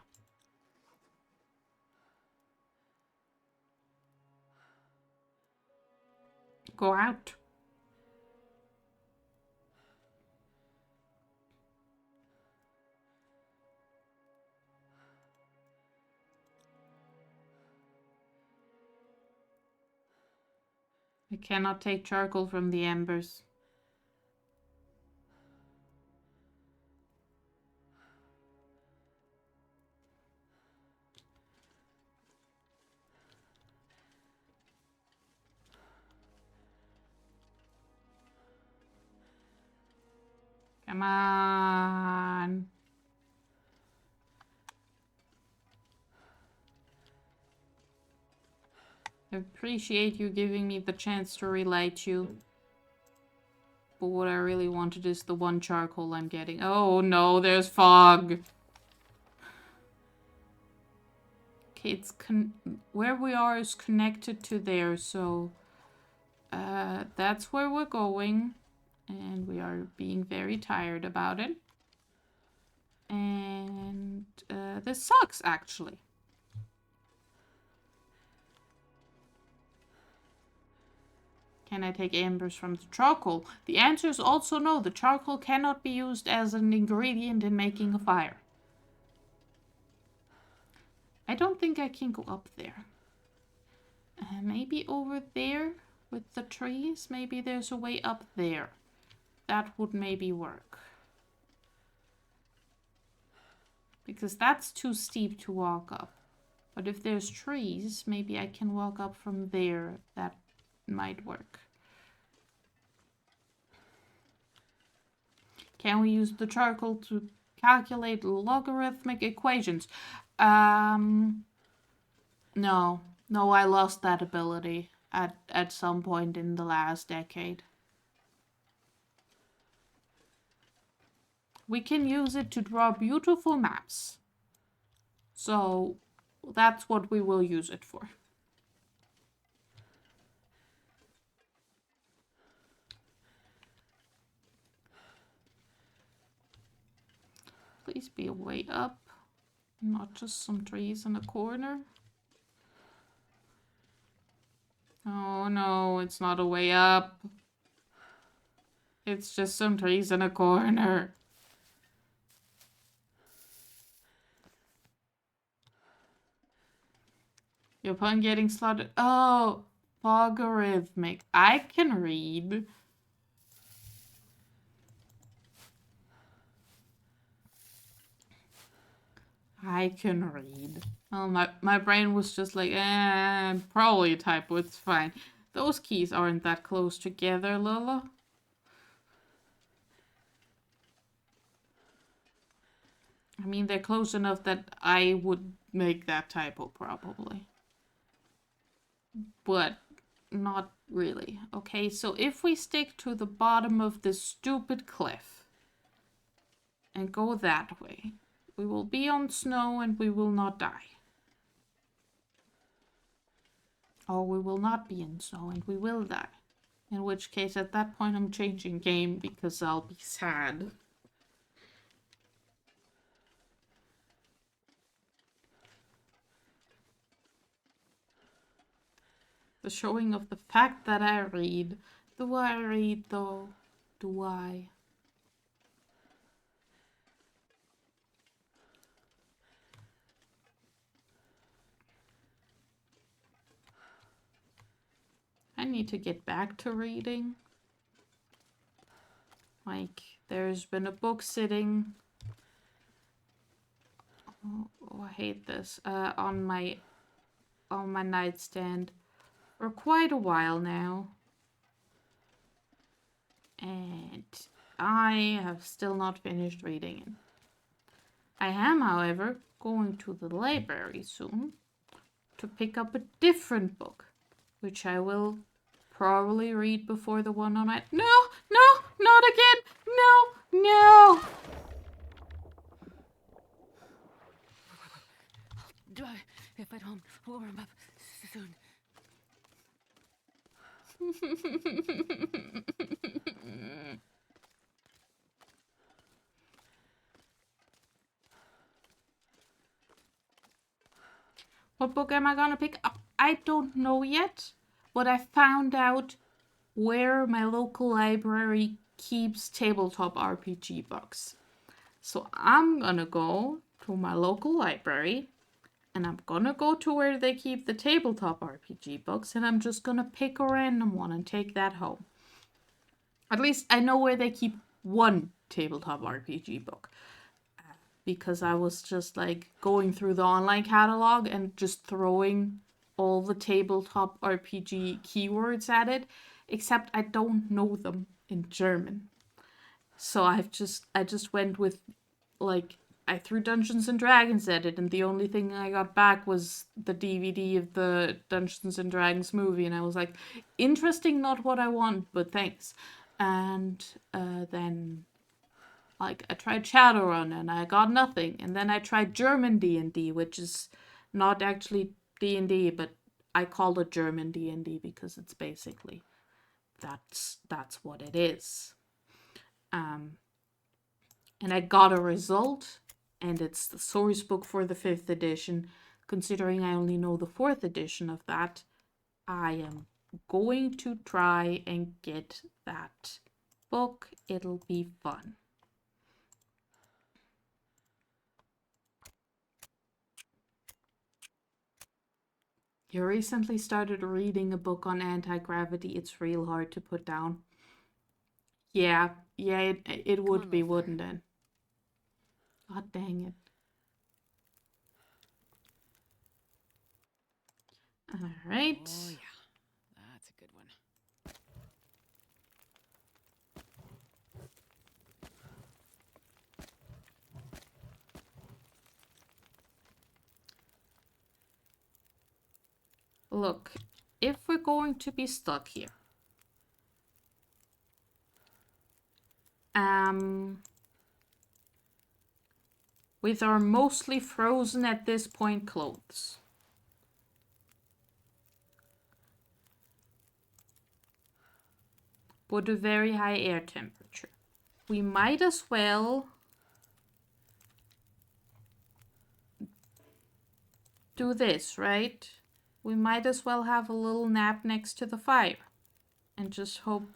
Go out. I cannot take charcoal from the embers. Come on. I appreciate you giving me the chance to relight you. But what I really wanted is the one charcoal I'm getting. Oh no, there's fog. Okay, it's where we are is connected to there, so that's where we're going. And we are being very tired about it. And this sucks, actually. Can I take embers from the charcoal? The answer is also no. The charcoal cannot be used as an ingredient in making a fire. I don't think I can go up there. Maybe over there with the trees? Maybe there's a way up there. That would maybe work. Because that's too steep to walk up. But if there's trees, maybe I can walk up from there. That might work. Can we use the charcoal to calculate logarithmic equations? No. No, I lost that ability at some point in the last decade. We can use it to draw beautiful maps. So that's what we will use it for. Please be a way up, not just some trees in a corner. Oh no, it's not a way up. It's just some trees in a corner. Upon getting slaughtered. Oh, logarithmic. I can read. I can read. Oh, my brain was just like, probably typo, it's fine. Those keys aren't that close together, Lola. I mean, they're close enough that I would make that typo probably. But not really. Okay, so if we stick to the bottom of this stupid cliff and go that way, we will be on snow and we will not die. Or we will not be in snow and we will die. In which case, at that point, I'm changing game because I'll be sad. The showing of the fact that I read. Do I read though? Do I? I need to get back to reading. Like, there's been a book sitting. Oh, I hate this. On my nightstand for quite a while now. And I have still not finished reading it. I am, however, going to the library soon to pick up a different book, which I will probably read before the one on it. No, not again. No. Do I get home? Warm up soon. What book am I gonna pick up? I don't know yet, but I found out where my local library keeps tabletop RPG books. So I'm gonna go to my local library and I'm gonna go to where they keep the tabletop RPG books and I'm just gonna pick a random one and take that home. At least I know where they keep one tabletop RPG book. Because I was just like going through the online catalog and just throwing all the tabletop RPG keywords at it, except I don't know them in German. So I just went with, like, I threw Dungeons and Dragons at it, and the only thing I got back was the DVD of the Dungeons and Dragons movie, and I was like, interesting, not what I want, but thanks. And then, like, I tried Shadowrun and I got nothing, and then I tried German D&D, which is not actually D&D, but I call it German D&D because it's basically that's what it is. And I got a result, and it's the source book for the 5th edition. Considering I only know the 4th edition of that, I am going to try and get that book. It'll be fun. You recently started reading a book on anti-gravity. It's real hard to put down. Yeah, it would be, wouldn't it? God dang it. All right. Oh yeah, that's a good one. Look, if we're going to be stuck here, with our mostly frozen at this point clothes, but a very high air temperature, we might as well do this, right? We might as well have a little nap next to the fire and just hope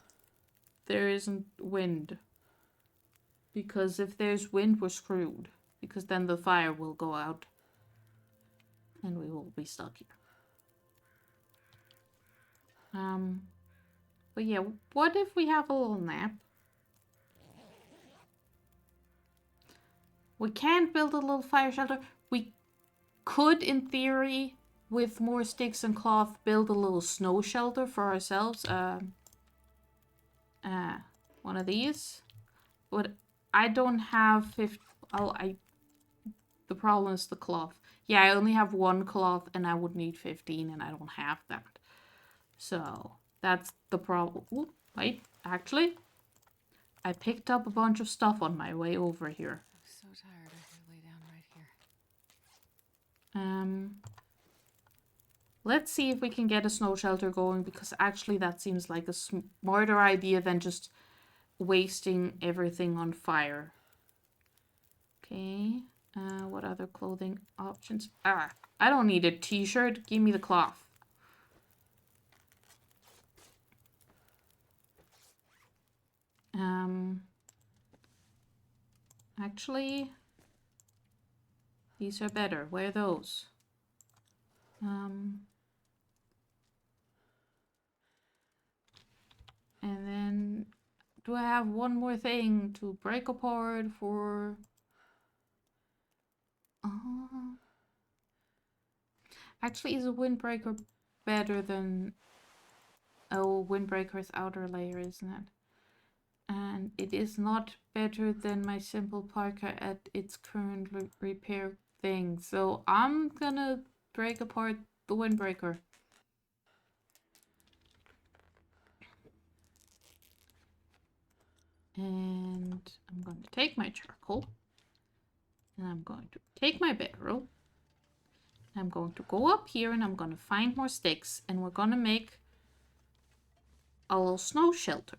there isn't wind. Because if there's wind, we're screwed. Because then the fire will go out and we will be stuck here. But yeah, what if we have a little nap? We can't build a little fire shelter. We could, in theory, with more sticks and cloth, build a little snow shelter for ourselves. One of these. But I don't have The problem is the cloth. Yeah, I only have one cloth and I would need 15 and I don't have that. So that's the problem. Ooh, wait, actually, I picked up a bunch of stuff on my way over here. I'm so tired. I could lay down right here. Let's see if we can get a snow shelter going, because actually that seems like a smarter idea than just wasting everything on fire. Okay, what other clothing options? I don't need a t-shirt. Give me the cloth. Actually, these are better. Wear those. And then, do I have one more thing to break apart for? Actually, is a windbreaker better than... Oh, windbreaker's outer layer, isn't it? And it is not better than my simple parka at its current repair thing. So I'm gonna break apart the windbreaker. And I'm going to take my charcoal. And I'm going to take my bedroll. I'm going to go up here and I'm going to find more sticks. And we're going to make a little snow shelter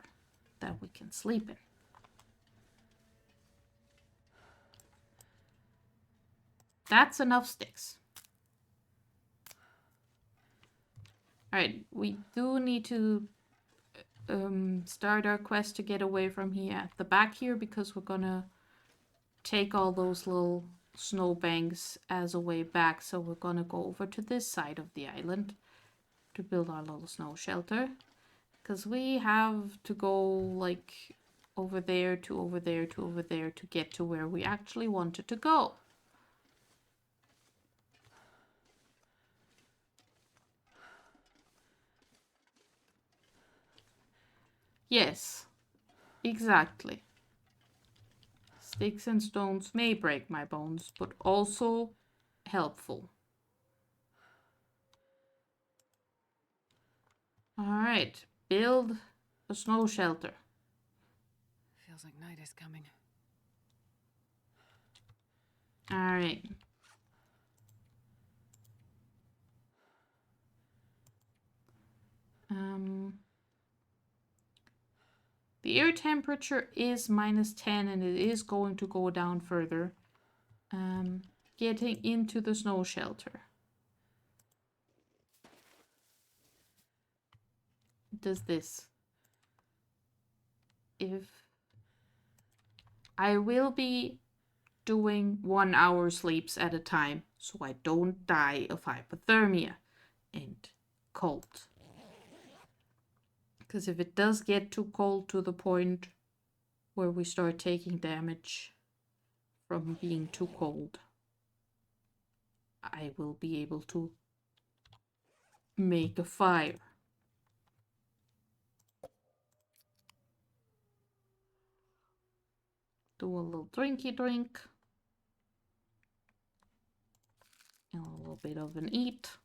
that we can sleep in. That's enough sticks. Alright, we do need to start our quest to get away from here at the back here, because we're gonna take all those little snow banks as a way back. So we're gonna go over to this side of the island to build our little snow shelter, because we have to go like over there to over there to over there to get to where we actually wanted to go. Yes, exactly. Sticks and stones may break my bones, but also helpful. Alright, build a snow shelter. Feels like night is coming. Alright. The air temperature is -10 and it is going to go down further. Getting into the snow shelter. Does this. If I will be doing 1 hour sleeps at a time, so I don't die of hypothermia and cold. Because if it does get too cold to the point where we start taking damage from being too cold, I will be able to make a fire. Do a little drinky drink. And a little bit of an eat.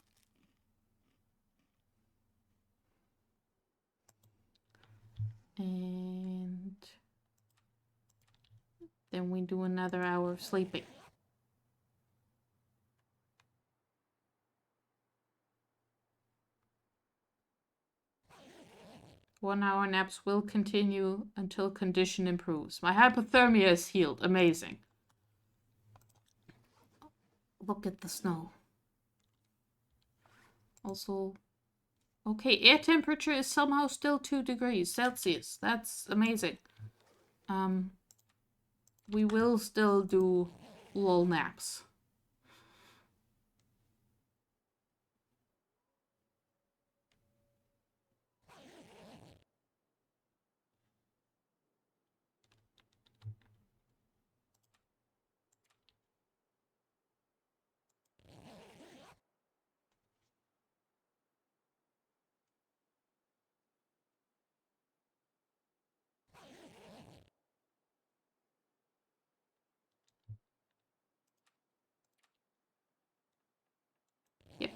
And then we do another hour of sleeping. One-hour naps will continue until condition improves. My hypothermia is healed. Amazing. Look at the snow. Also, okay, air temperature is somehow still 2 degrees Celsius. That's amazing. We will still do lull naps.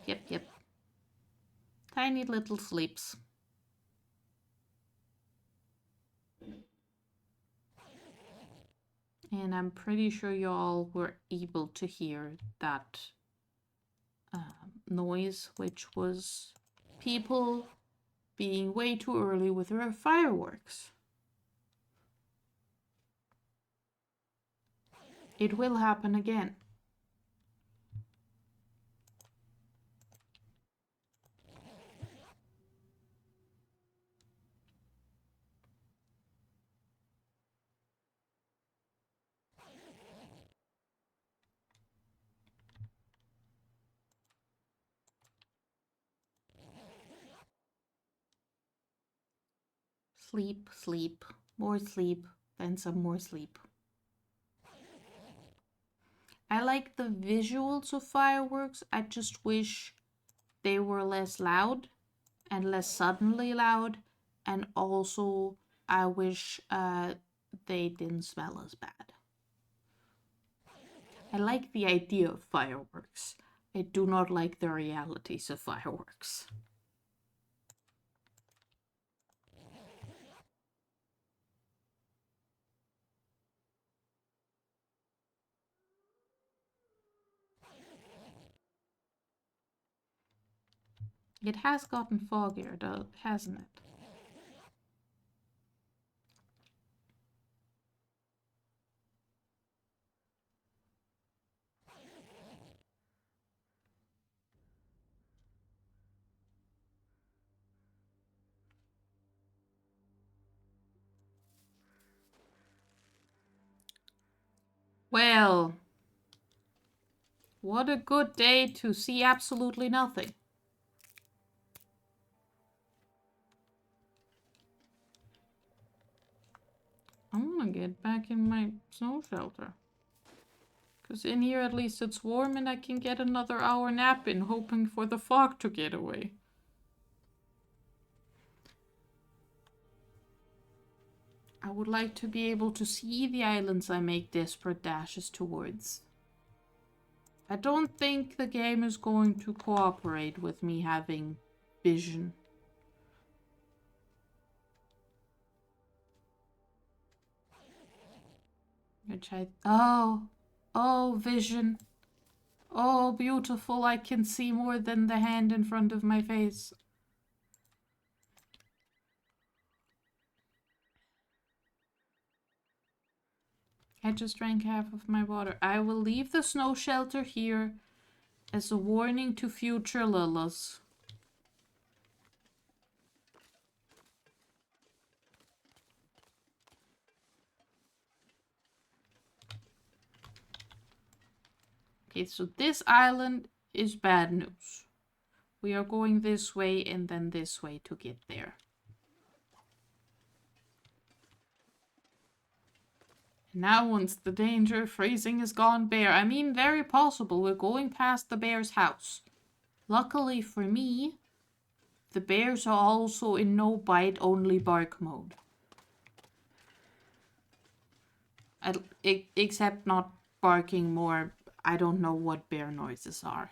Yep. Tiny little sleeps. And I'm pretty sure y'all were able to hear that noise, which was people being way too early with their fireworks. It will happen again. Sleep, sleep, more sleep, then some more sleep. I like the visuals of fireworks. I just wish they were less loud and less suddenly loud. And also, I wish they didn't smell as bad. I like the idea of fireworks. I do not like the realities of fireworks. It has gotten foggier, though, hasn't it? Well, what a good day to see absolutely nothing. I want to get back in my snow shelter. Because in here at least it's warm and I can get another hour nap in, hoping for the fog to get away. I would like to be able to see the islands I make desperate dashes towards. I don't think the game is going to cooperate with me having vision. Which oh, vision. Oh, beautiful, I can see more than the hand in front of my face. I just drank half of my water. I will leave the snow shelter here as a warning to future Lillas. Okay, so this island is bad news. We are going this way and then this way to get there. And now once the danger of freezing is gone, bear. I mean, very possible we're going past the bear's house. Luckily for me, the bears are also in no bite, only bark mode. Except not barking more, I don't know what bear noises are.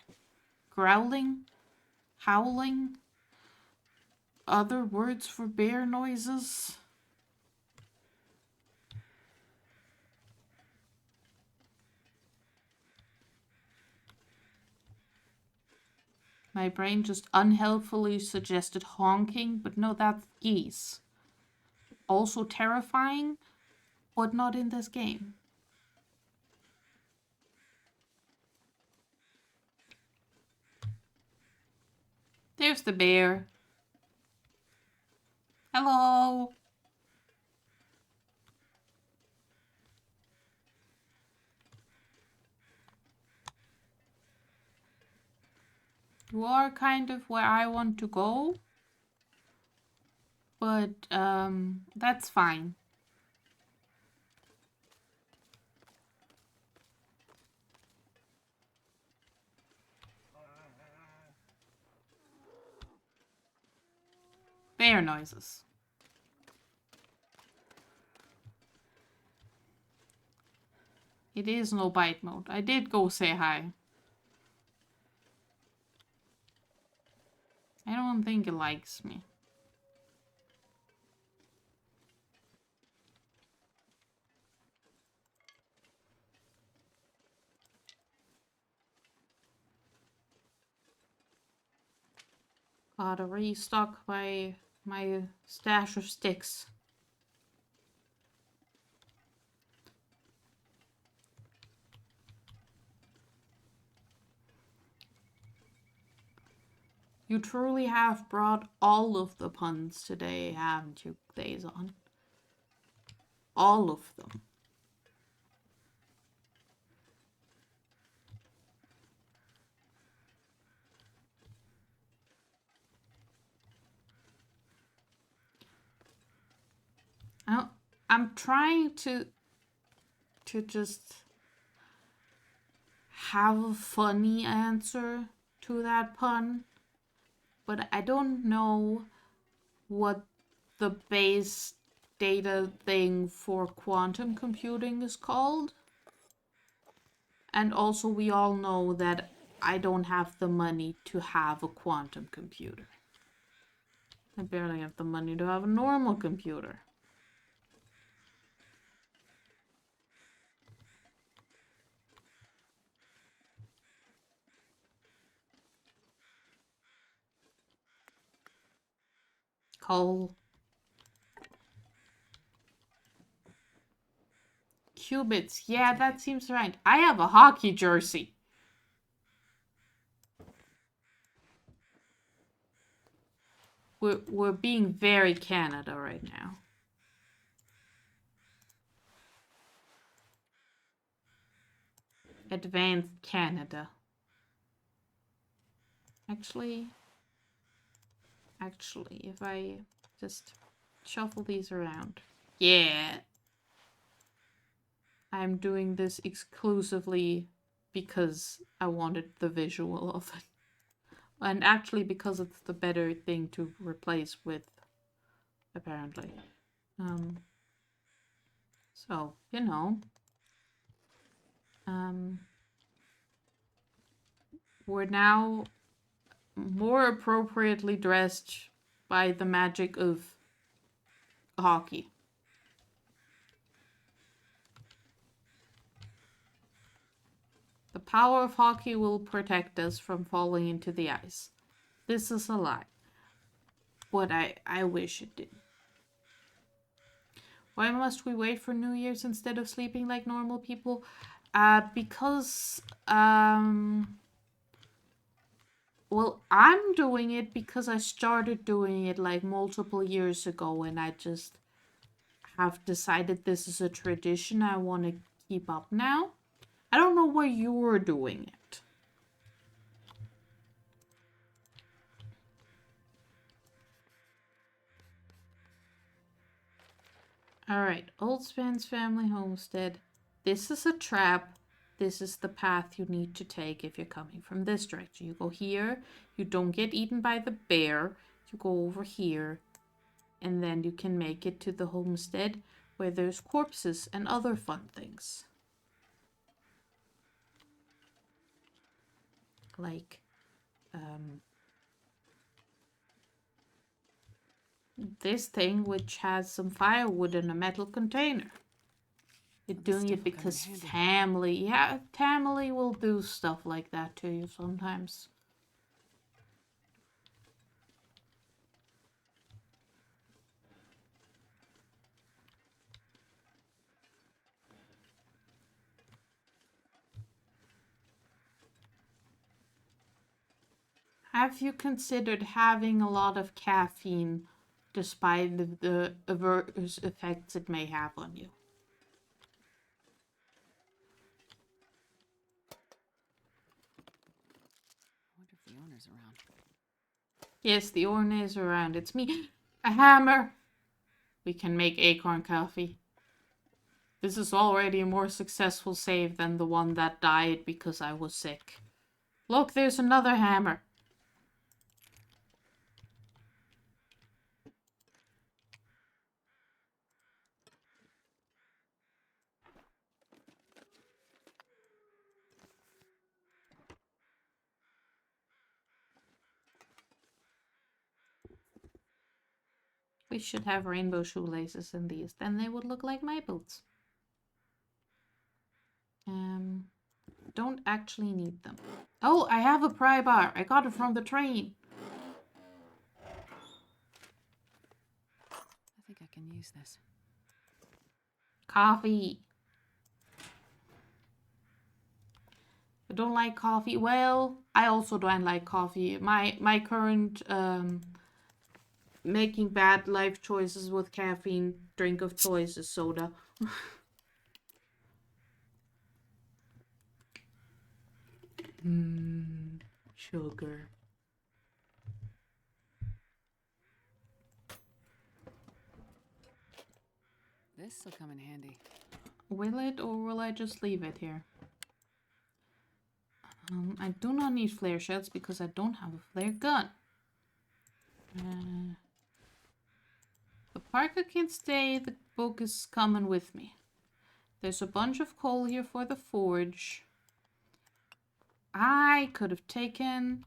Growling? Howling? Other words for bear noises? My brain just unhelpfully suggested honking, but no, that's geese. Also terrifying, but not in this game. There's the bear. Hello. You are kind of where I want to go, but that's fine. Bear noises. It is no bite mode. I did go say hi. don't think it likes me. Gotta restock my stash of sticks. You truly have brought all of the puns today, haven't you, Glazon? All of them. I'm trying to just have a funny answer to that pun, but I don't know what the base data thing for quantum computing is called. And also, we all know that I don't have the money to have a quantum computer. I barely have the money to have a normal computer. Coal. Qubits. Yeah, that seems right. I have a hockey jersey. We're being very Canada right now. Advanced Canada. Actually, if I just shuffle these around. Yeah. I'm doing this exclusively because I wanted the visual of it. And actually because it's the better thing to replace with, apparently. So, you know. We're now more appropriately dressed by the magic of hockey. The power of hockey will protect us from falling into the ice. This is a lie. But I wish it did. Why must we wait for New Year's instead of sleeping like normal people? Because, well, I'm doing it because I started doing it like multiple years ago, and I just have decided this is a tradition I want to keep up now. I don't know why you're doing it. Alright, Oldspan's family homestead. This is a trap. This is the path you need to take if you're coming from this direction. You go here, you don't get eaten by the bear. You go over here, and then you can make it to the homestead where there's corpses and other fun things. Like, this thing which has some firewood in a metal container. You're doing it because family, yeah, family will do stuff like that to you sometimes. Have you considered having a lot of caffeine despite the adverse effects it may have on you? I wonder if the owner's around. Yes, the owner is around. It's me. A hammer! We can make acorn coffee. This is already a more successful save than the one that died because I was sick. Look, there's another hammer. We should have rainbow shoelaces in these. Then they would look like my boots. Don't actually need them. Oh, I have a pry bar. I got it from the train. I think I can use this. Coffee. I don't like coffee. Well, I also don't like coffee. My current making bad life choices with caffeine drink of choice is soda. Sugar. This will come in handy. Will it, or will I just leave it here? I do not need flare shells because I don't have a flare gun. The Parker can stay. The book is coming with me. There's a bunch of coal here for the forge. I could have taken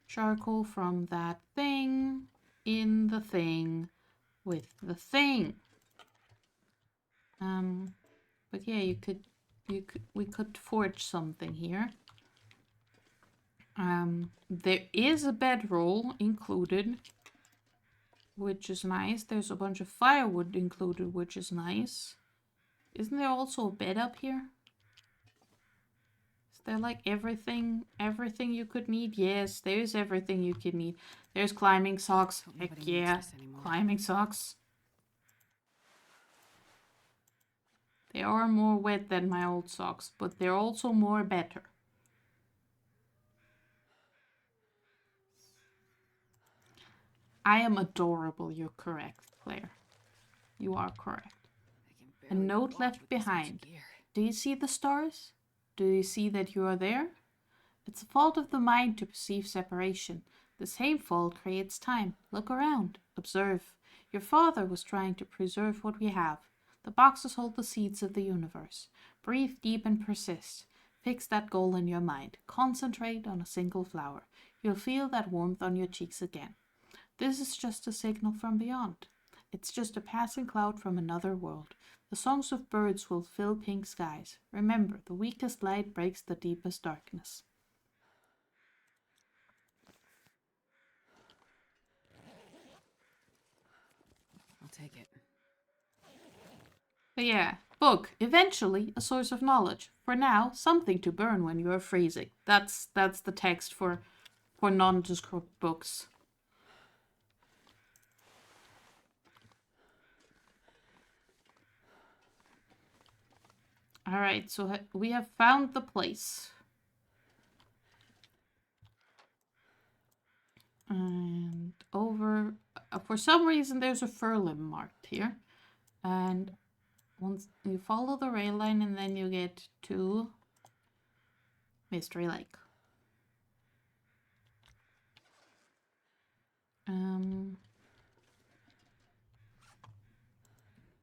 charcoal from that thing in the thing with the thing. But yeah, we could forge something here. There is a bedroll included, which is nice. There's a bunch of firewood included, which is nice. Isn't there also a bed up here? Is there like everything you could need? Yes, there's everything you could need. There's climbing socks. Heck yeah, climbing socks. They are more wet than my old socks, but they're also more better. I am adorable, you're correct, Claire. You are correct. A note left behind. Do you see the stars? Do you see that you are there? It's a fault of the mind to perceive separation. The same fault creates time. Look around. Observe. Your father was trying to preserve what we have. The boxes hold the seeds of the universe. Breathe deep and persist. Fix that goal in your mind. Concentrate on a single flower. You'll feel that warmth on your cheeks again. This is just a signal from beyond. It's just a passing cloud from another world. The songs of birds will fill pink skies. Remember, the weakest light breaks the deepest darkness. I'll take it. But yeah, book, eventually a source of knowledge. For now, something to burn when you are freezing. That's the text for nondescript books. Alright, so we have found the place. And over... for some reason, there's a fur limb marked here. And once you follow the rail line, and then you get to Mystery Lake.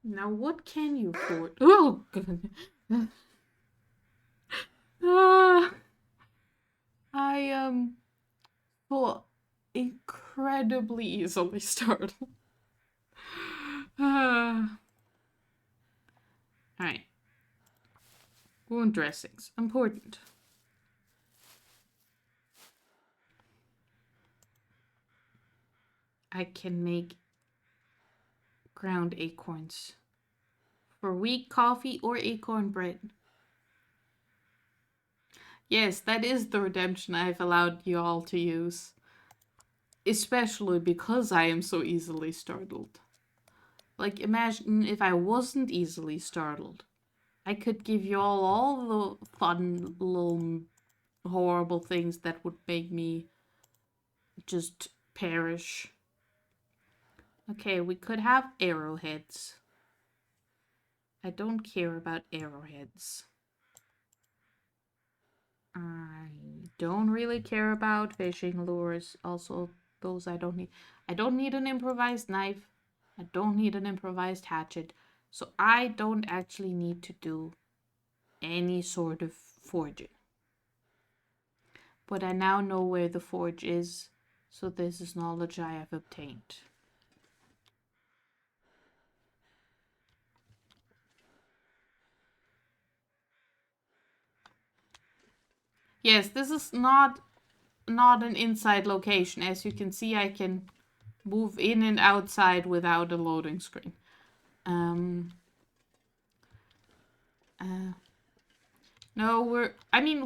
Now what can you afford? Oh, God. I feel incredibly easily startled. Alright. Wound dressings. Important. I can make ground acorns for wheat coffee or acorn bread. Yes, that is the redemption I've allowed you all to use. Especially because I am so easily startled. Like, imagine if I wasn't easily startled. I could give you all the fun little horrible things that would make me just perish. Okay, we could have arrowheads. I don't care about arrowheads. I don't really care about fishing lures. Also, those I don't need. I don't need an improvised knife. I don't need an improvised hatchet. So I don't actually need to do any sort of forging. But I now know where the forge is, so this is knowledge I have obtained. Yes, this is not an inside location. As you can see, I can move in and outside without a loading screen. No,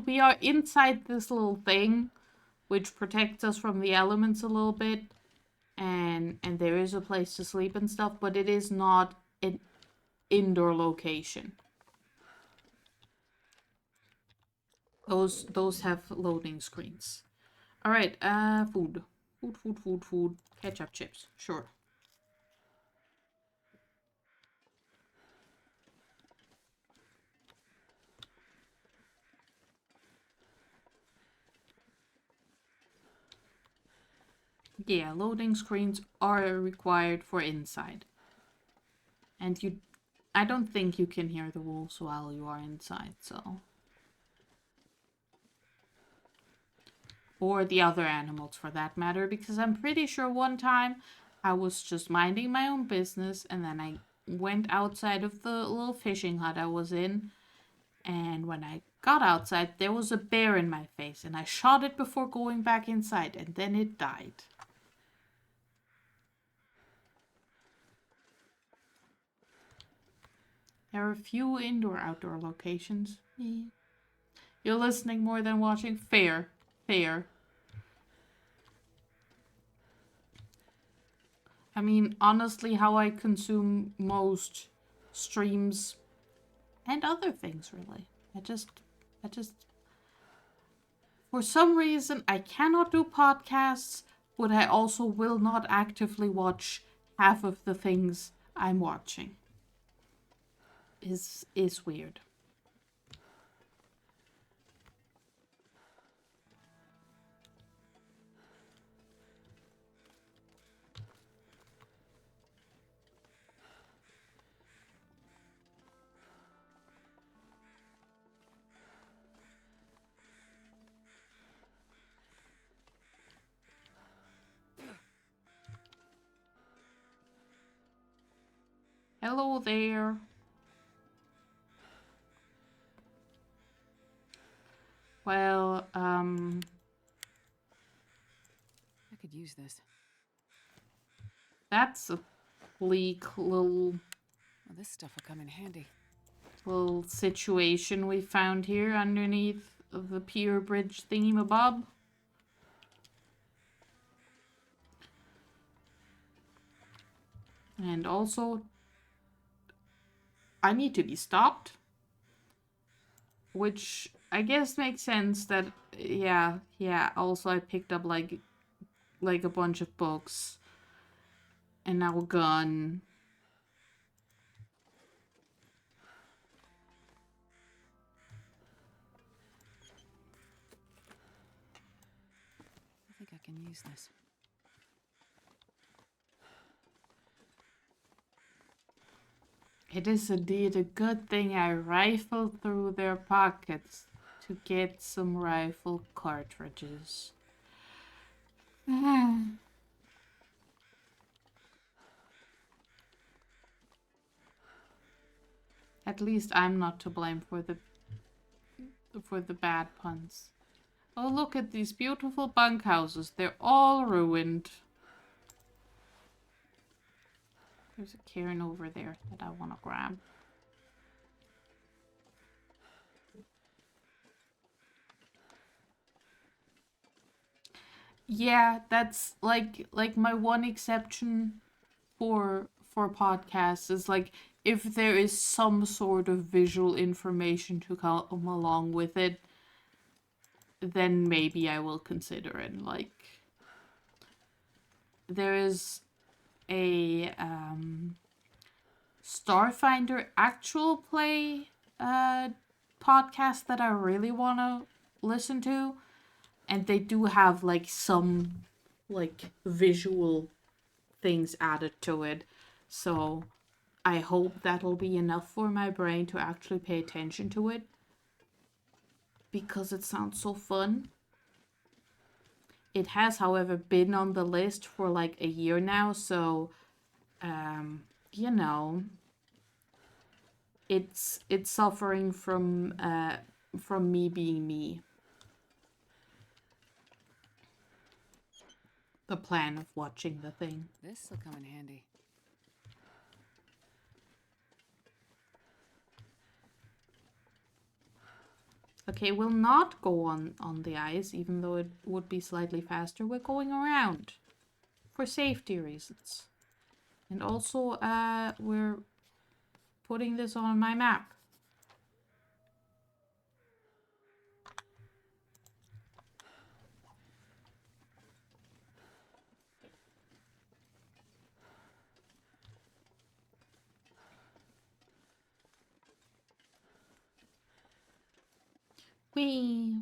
we are inside this little thing, which protects us from the elements a little bit, and there is a place to sleep and stuff, but it is not an indoor location. Those have loading screens. All right, food. Food. Ketchup chips, sure. Yeah, loading screens are required for inside. And I don't think you can hear the wolves while you are inside, so. Or the other animals for that matter, because I'm pretty sure one time I was just minding my own business and then I went outside of the little fishing hut I was in, and when I got outside there was a bear in my face and I shot it before going back inside and then it died. There are a few indoor-outdoor locations. You're listening more than watching? Fair. I mean, honestly, how I consume most streams and other things, really. I just, for some reason, I cannot do podcasts, but I also will not actively watch half of the things I'm watching. Is weird. Hello there. Well, I could use this. that's a bleak little Well, this stuff will come in handy. situation we found here underneath the pier bridge thingamabob. And also, I need to be stopped. Which I guess makes sense that, yeah. Also, I picked up like a bunch of books. And now a gun. I think I can use this. It is indeed a good thing I rifled through their pockets to get some rifle cartridges. At least I'm not to blame for the bad puns. Oh, look at these beautiful bunkhouses. They're all ruined. There's a cairn over there that I want to grab. Yeah, that's like my one exception for podcasts is like if there is some sort of visual information to come along with it, then maybe I will consider it. Like there is a Starfinder actual play podcast that I really want to listen to, and they do have like some like visual things added to it. So I hope that'll be enough for my brain to actually pay attention to it because it sounds so fun. It has, however, been on the list for like a year now, so you know, it's suffering from me being me. the plan of watching the thing. This'll come in handy. Okay, we'll not go on the ice, even though it would be slightly faster. We're going around for safety reasons. And also, we're putting this on my map. Whee!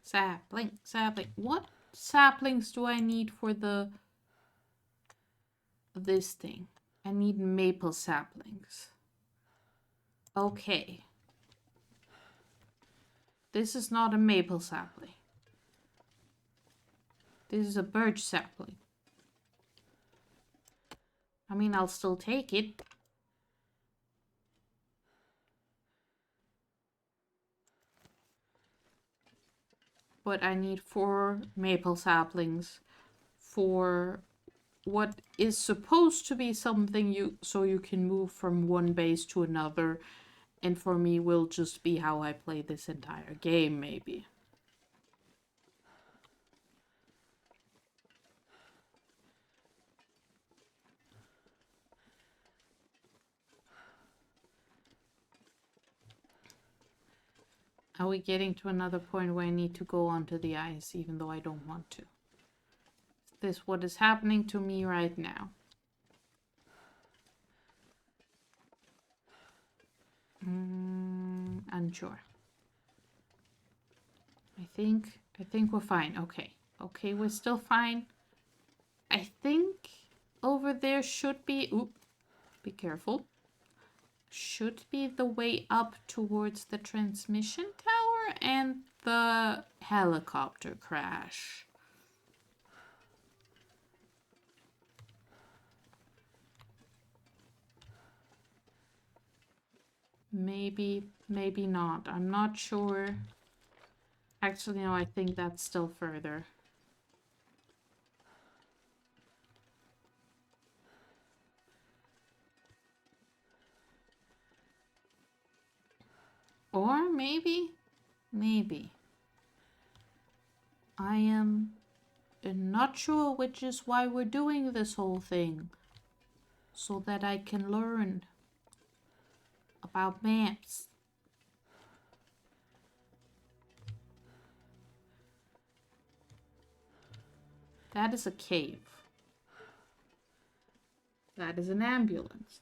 Sapling, sapling. What saplings do I need for this thing? I need maple saplings. Okay. This is not a maple sapling. This is a birch sapling. I mean, I'll still take it. But I need 4 maple saplings for what is supposed to be something so you can move from one base to another, and for me will just be how I play this entire game, maybe. Are we getting to another point where I need to go onto the ice, even though I don't want to? Is this what is happening to me right now? Unsure. I think we're fine. Okay. Okay, we're still fine. I think over there should be... Oop. Be careful. Should be the way up towards the transmission tower and the helicopter crash. Maybe, maybe not. I'm not sure. Actually, no, I think that's still further. Or maybe, maybe. I am not sure, which is why we're doing this whole thing. So that I can learn about maps. That is a cave. That is an ambulance.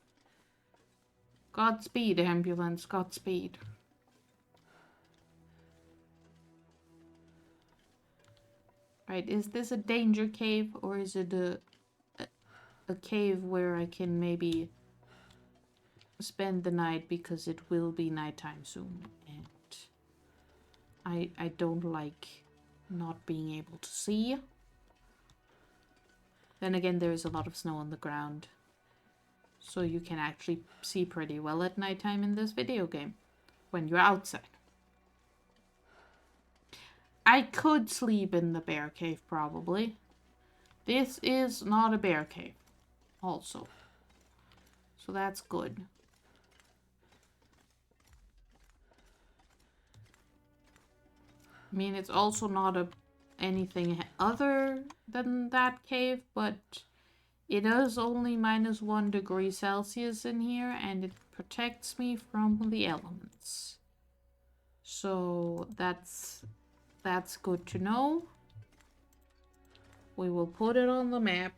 Godspeed, ambulance, Godspeed. Right, is this a danger cave, or is it a cave where I can maybe spend the night, because it will be nighttime soon, and I don't like not being able to see. Then again, there is a lot of snow on the ground, so you can actually see pretty well at nighttime in this video game when you're outside. I could sleep in the bear cave, probably. This is not a bear cave, also. So that's good. I mean, it's also not anything other than that cave, but it is only -1 degree Celsius in here, and it protects me from the elements. So that's good to know. We will put it on the map.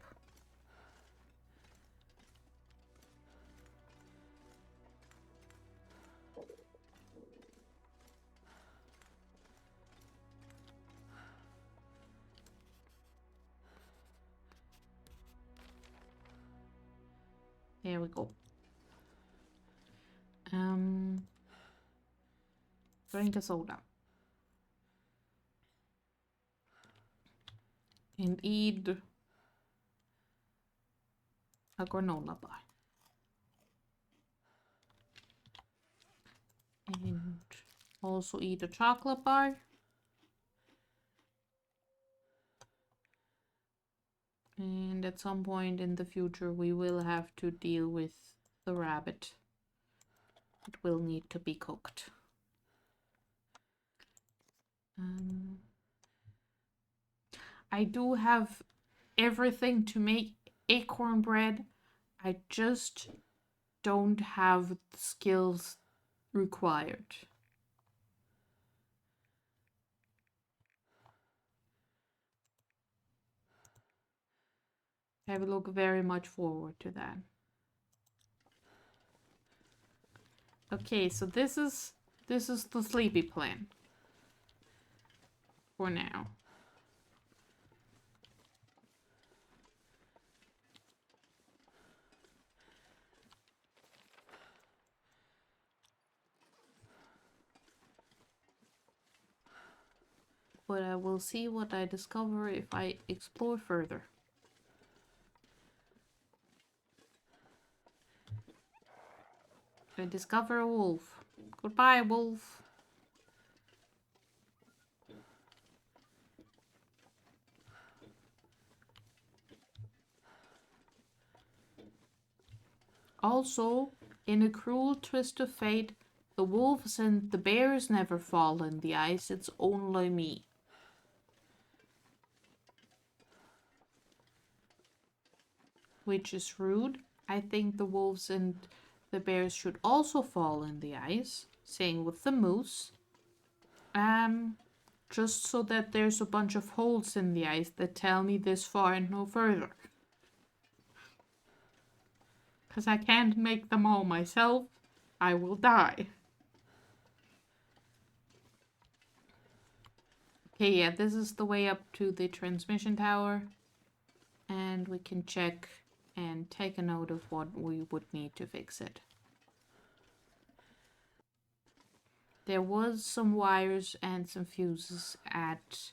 There we go. Drink a soda. And eat a granola bar. And also eat a chocolate bar. And at some point in the future, we will have to deal with the rabbit. It will need to be cooked. I do have everything to make acorn bread. I just don't have the skills required. I look very much forward to that. Okay, so this is the sleepy plan for now. But I will see what I discover if I explore further. I discover a wolf. Goodbye, wolf. Also, in a cruel twist of fate, the wolves and the bears never fall in the ice, it's only me. Which is rude. I think the wolves and the bears should also fall in the ice. Same with the moose. Just so that there's a bunch of holes in the ice that tell me this far and no further. Because I can't make them all myself. I will die. Okay, yeah, this is the way up to the transmission tower. And we can check and take a note of what we would need to fix it. There was some wires and some fuses at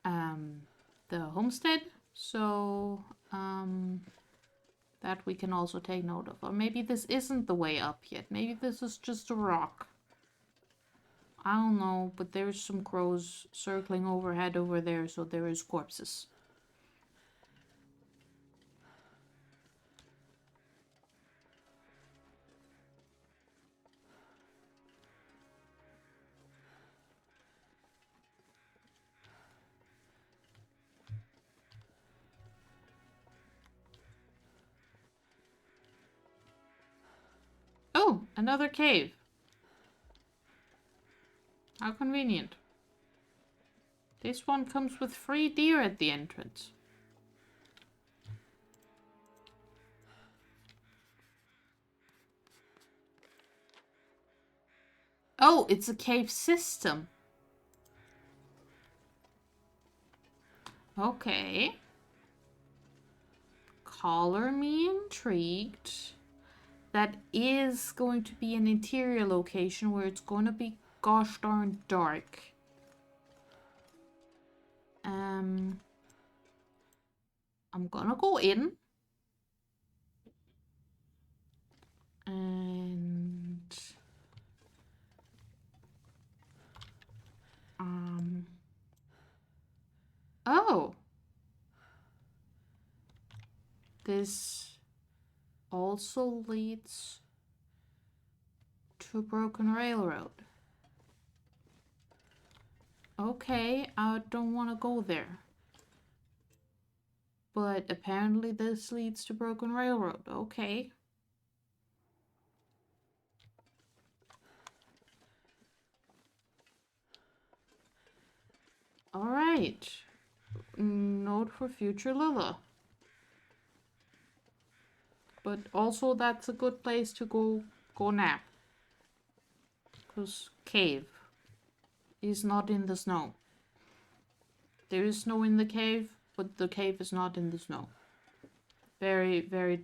the homestead, so that we can also take note of. Or maybe this isn't the way up yet. Maybe this is just a rock. I don't know, but there's some crows circling overhead over there, so there is corpses. Oh, another cave. How convenient. This one comes with free deer at the entrance. Oh, it's a cave system. Okay. Color me intrigued. That is going to be an interior location where it's going to be gosh darn dark. I'm gonna go in. And oh, this also leads to Broken Railroad. Okay, I don't want to go there. But apparently this leads to Broken Railroad. Okay. Alright. Note for future Lila. But also that's a good place to go nap. Because cave is not in the snow. There is snow in the cave, but the cave is not in the snow. Very, very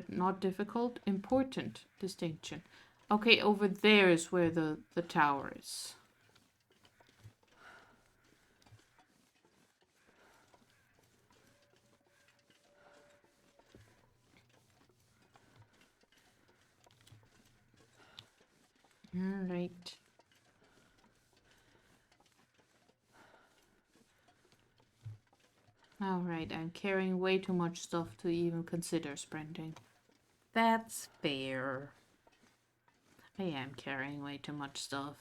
not difficult, important distinction. Okay, over there is where the tower is. Alright. Alright, I'm carrying way too much stuff to even consider sprinting. That's fair. I am carrying way too much stuff.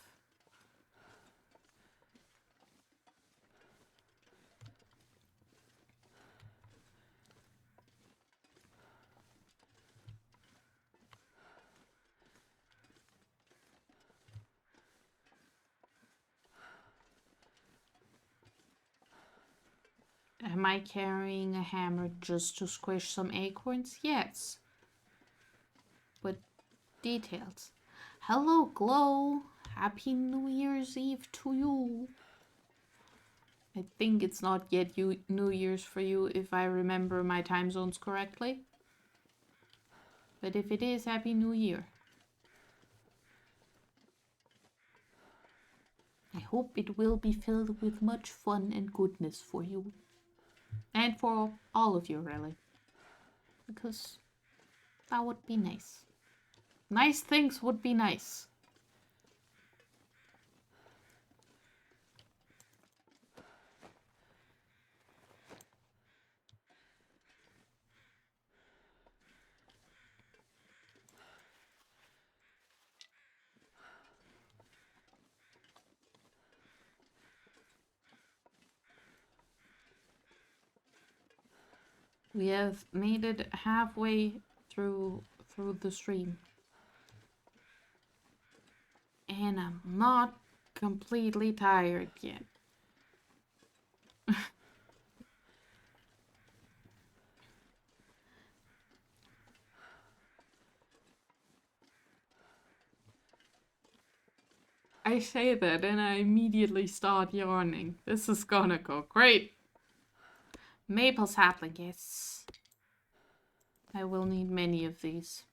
Am I carrying a hammer just to squish some acorns? Yes. But details. Hello, Glow. Happy New Year's Eve to you. I think it's not yet New Year's for you if I remember my time zones correctly. But if it is, Happy New Year. I hope it will be filled with much fun and goodness for you. And for all of you, really. Because that would be nice. Nice things would be nice. We have made it halfway through the stream. And I'm not completely tired yet. I say that and I immediately start yawning. This is gonna go great. Maple sapling, yes. I will need many of these.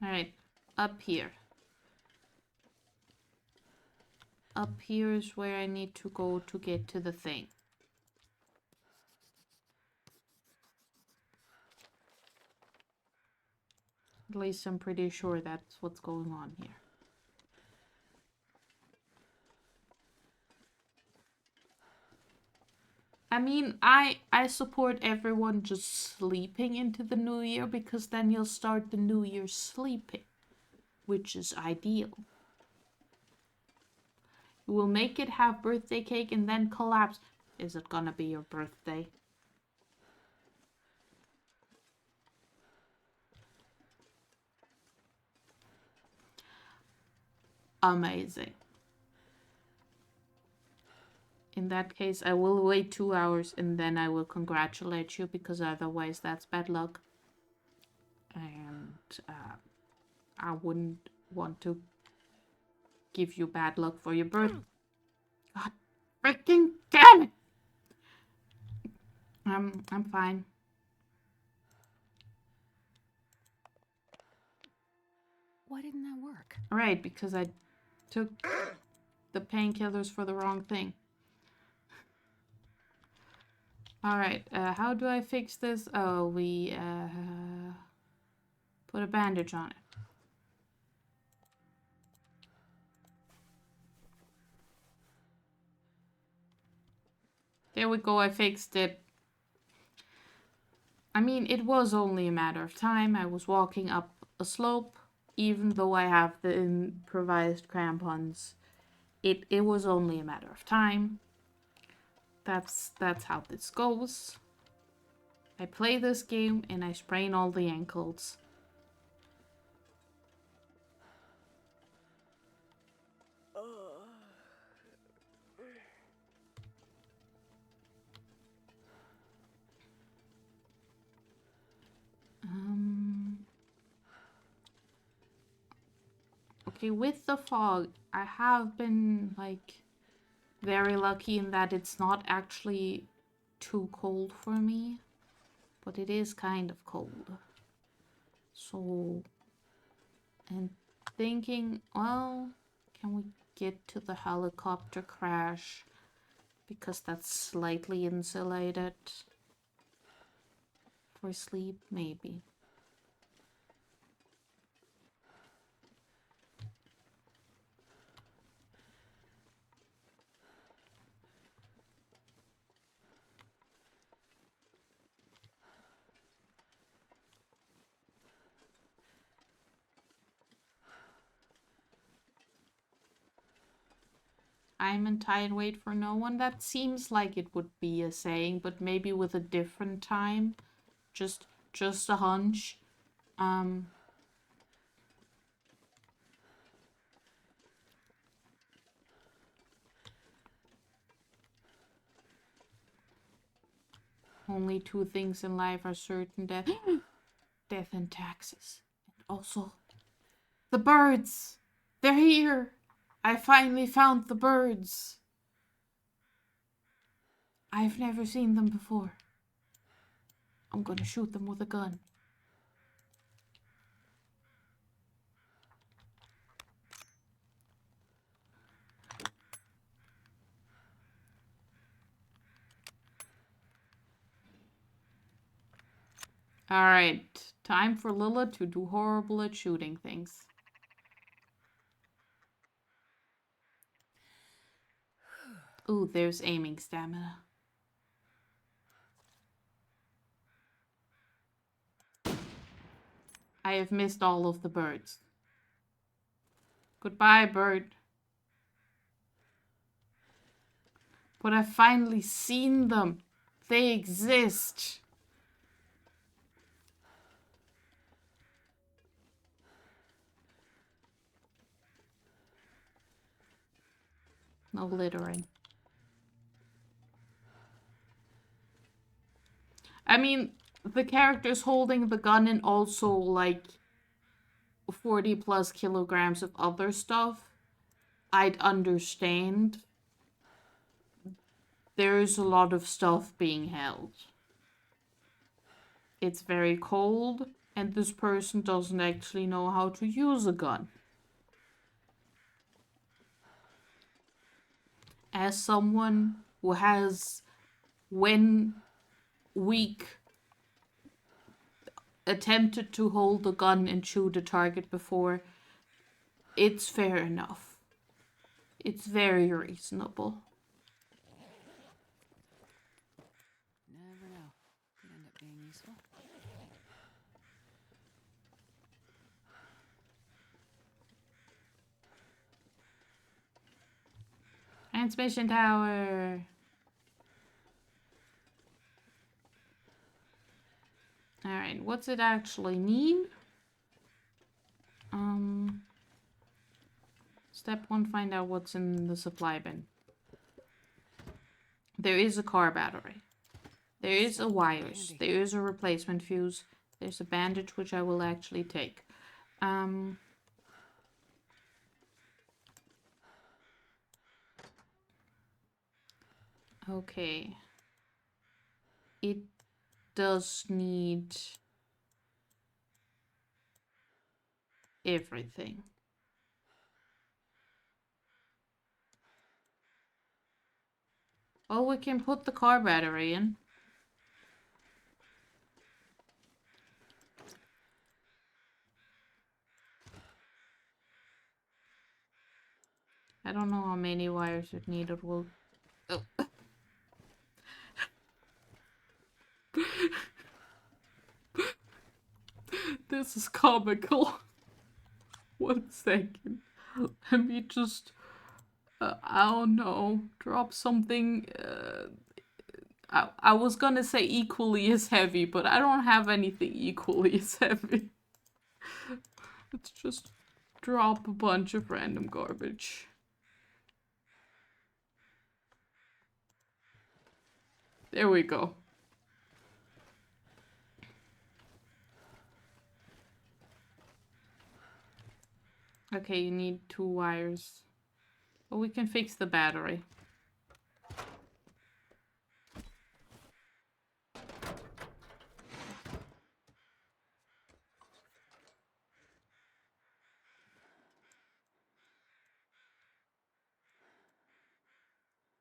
Alright, up here. Up here is where I need to go to get to the thing. At least I'm pretty sure that's what's going on here. I mean, I support everyone just sleeping into the new year because then you'll start the new year sleeping, which is ideal. You will make it have birthday cake and then collapse. Is it gonna be your birthday? Amazing. In that case, I will wait 2 hours and then I will congratulate you because otherwise that's bad luck. And I wouldn't want to give you bad luck for your birthday. God freaking damn it! I'm fine. Why didn't that work? Right, because I took the painkillers for the wrong thing. Alright, how do I fix this? Oh, we put a bandage on it. There we go, I fixed it. I mean, it was only a matter of time. I was walking up a slope, even though I have the improvised crampons. It was only a matter of time. That's how this goes. I play this game and I sprain all the ankles. Okay, with the fog, I have been, like, very lucky in that it's not actually too cold for me. But it is kind of cold. So, and thinking, well, can we get to the helicopter crash? Because that's slightly insulated. For sleep, maybe. time and tide wait for no one. That seems like it would be a saying, but maybe with a different time. Just a hunch. Only two things in life are certain: death, death and taxes. And also, the birds! They're here! I finally found the birds! I've never seen them before. I'm gonna shoot them with a gun. Alright, time for Lila to do horrible at shooting things. Ooh, there's aiming stamina. I have missed all of the birds. Goodbye, bird. But I've finally seen them. They exist. No littering. I mean, the character's holding the gun and also, like, 40 plus kilograms of other stuff. I'd understand. There's a lot of stuff being held. It's very cold, and this person doesn't actually know how to use a gun. As someone who has, when weak, attempted to hold a gun and shoot a target before, it's fair enough. It's very reasonable. Never know. Could end up being useful. Transmission tower. Alright, what's it actually need? Step 1, find out what's in the supply bin. There is a car battery. There is a wires. There is a replacement fuse. There's a bandage, which I will actually take. Okay. It does need everything. Oh, we can put the car battery in. I don't know how many wires it needed. Will. Oh. This is comical. 1 second. Let me just. I don't know. Drop something. I was gonna say equally as heavy, but I don't have anything equally as heavy. Let's just drop a bunch of random garbage. There we go. Okay, you need 2 wires. But we can fix the battery.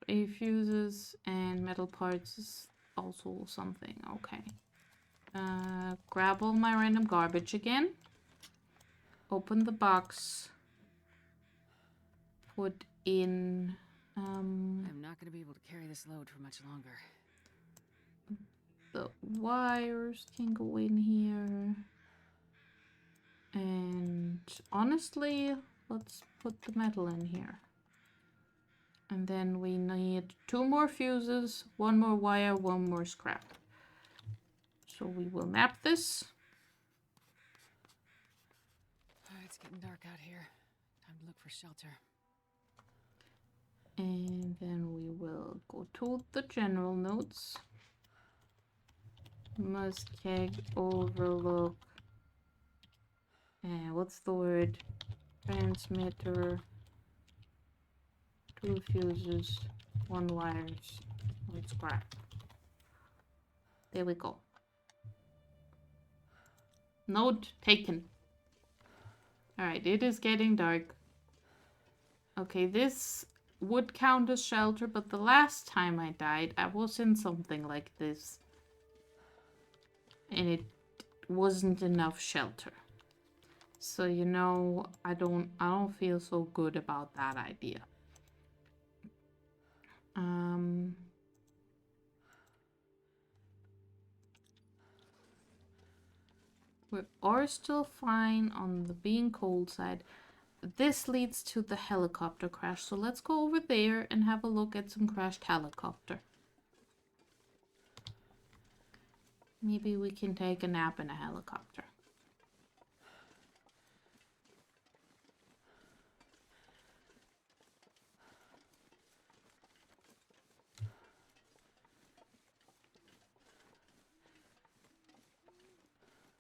A fuses and metal parts is also something. Okay. Grab all my random garbage again. Open the box. Put in... I'm not going to be able to carry this load for much longer. The wires can go in here. And honestly, let's put the metal in here. And then we need 2 more fuses, 1 more wire, 1 more scrap. So we will map this. It's getting dark out here. Time to look for shelter. And then we will go to the general notes. Muskeg overlook. What's the word? Transmitter. 2 fuses, 1 wires, 1 scrap. There we go. Note taken. Alright, it is getting dark. Okay, this would count as shelter, but the last time I died, I was in something like this. And it wasn't enough shelter. So, you know, I don't feel so good about that idea. We are still fine on the being cold side. This leads to the helicopter crash, so let's go over there and have a look at some crashed helicopter. Maybe we can take a nap in a helicopter.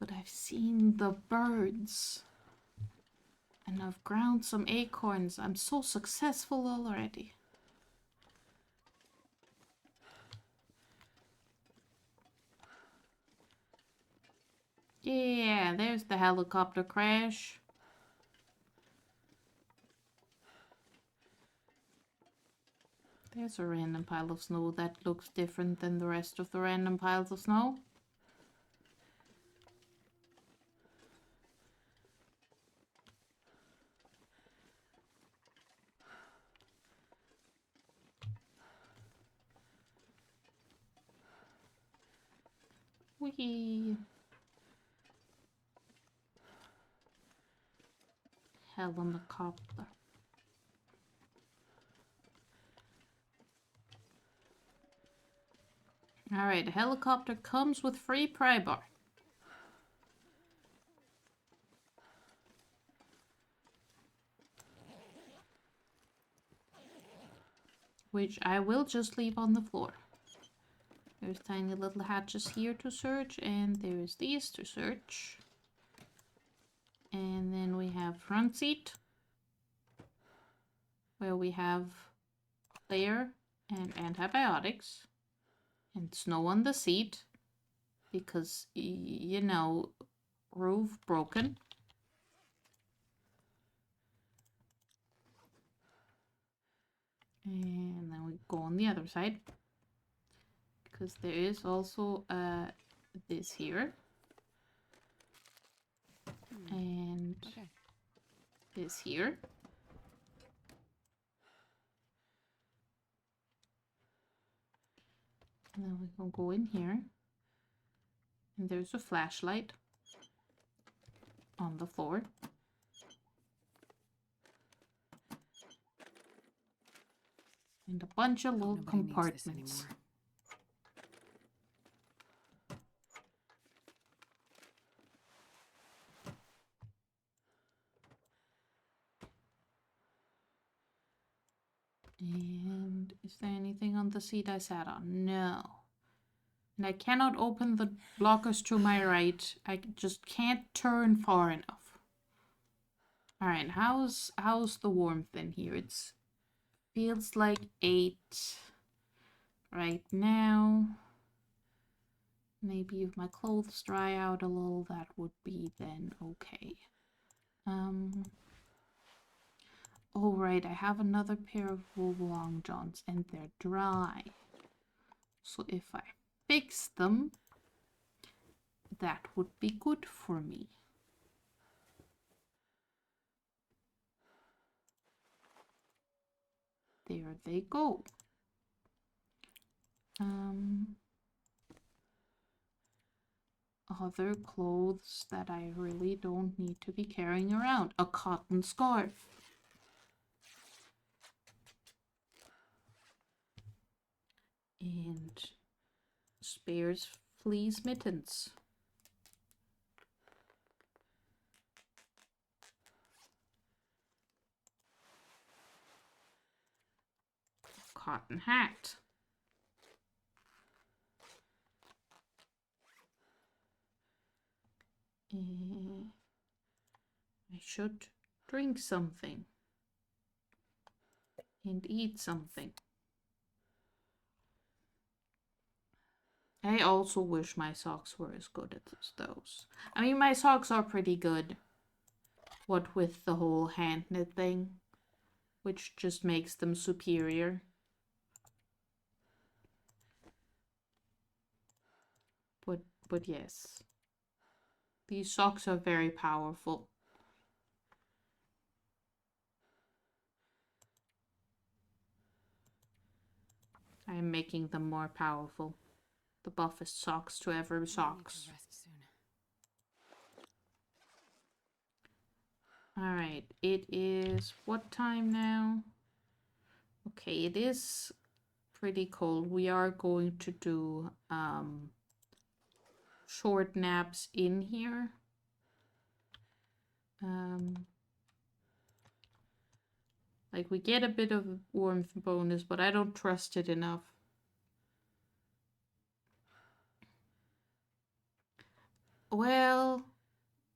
But I've seen the birds. And I've ground some acorns. I'm so successful already. Yeah, there's the helicopter crash. There's a random pile of snow that looks different than the rest of the random piles of snow. Whee! Helicopter. Alright, a helicopter comes with free pry bar. Which I will just leave on the floor. There's tiny little hatches here to search, and there's these to search. And then we have front seat, where we have player and antibiotics, and snow on the seat, because, you know, roof broken. And then we go on the other side, because there is also this here. And this here. And then we can go in here. And there's a flashlight on the floor. And a bunch of little compartments. And is there anything on the seat I sat on? No. And I cannot open the blockers to my right. I just can't turn far enough. Alright, how's the warmth in here? It feels like 8 right now. Maybe if my clothes dry out a little, that would be then okay. Oh right, I have another pair of wool long johns and they're dry. So if I fix them, that would be good for me. There they go. Other clothes that I really don't need to be carrying around. A cotton scarf. And spares fleas mittens. Cotton hat. I should drink something and eat something. I also wish my socks were as good as those. I mean, my socks are pretty good. What with the whole hand knit thing, which just makes them superior. But yes. These socks are very powerful. I am making them more powerful. The buffest socks to ever socks. Alright, it is what time now? Okay, it is pretty cold. We are going to do short naps in here. Like, we get a bit of warmth bonus, but I don't trust it enough. Well,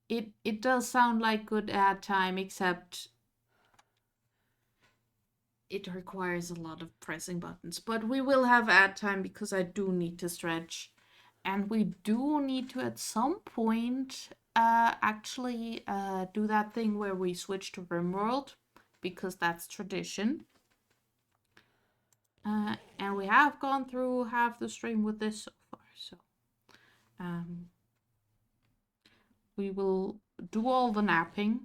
it does sound like good ad time, except it requires a lot of pressing buttons. But we will have ad time because I do need to stretch. And we do need to, at some point, actually do that thing where we switch to Rimworld, because that's tradition. And we have gone through half the stream with this so far, so we will do all the napping.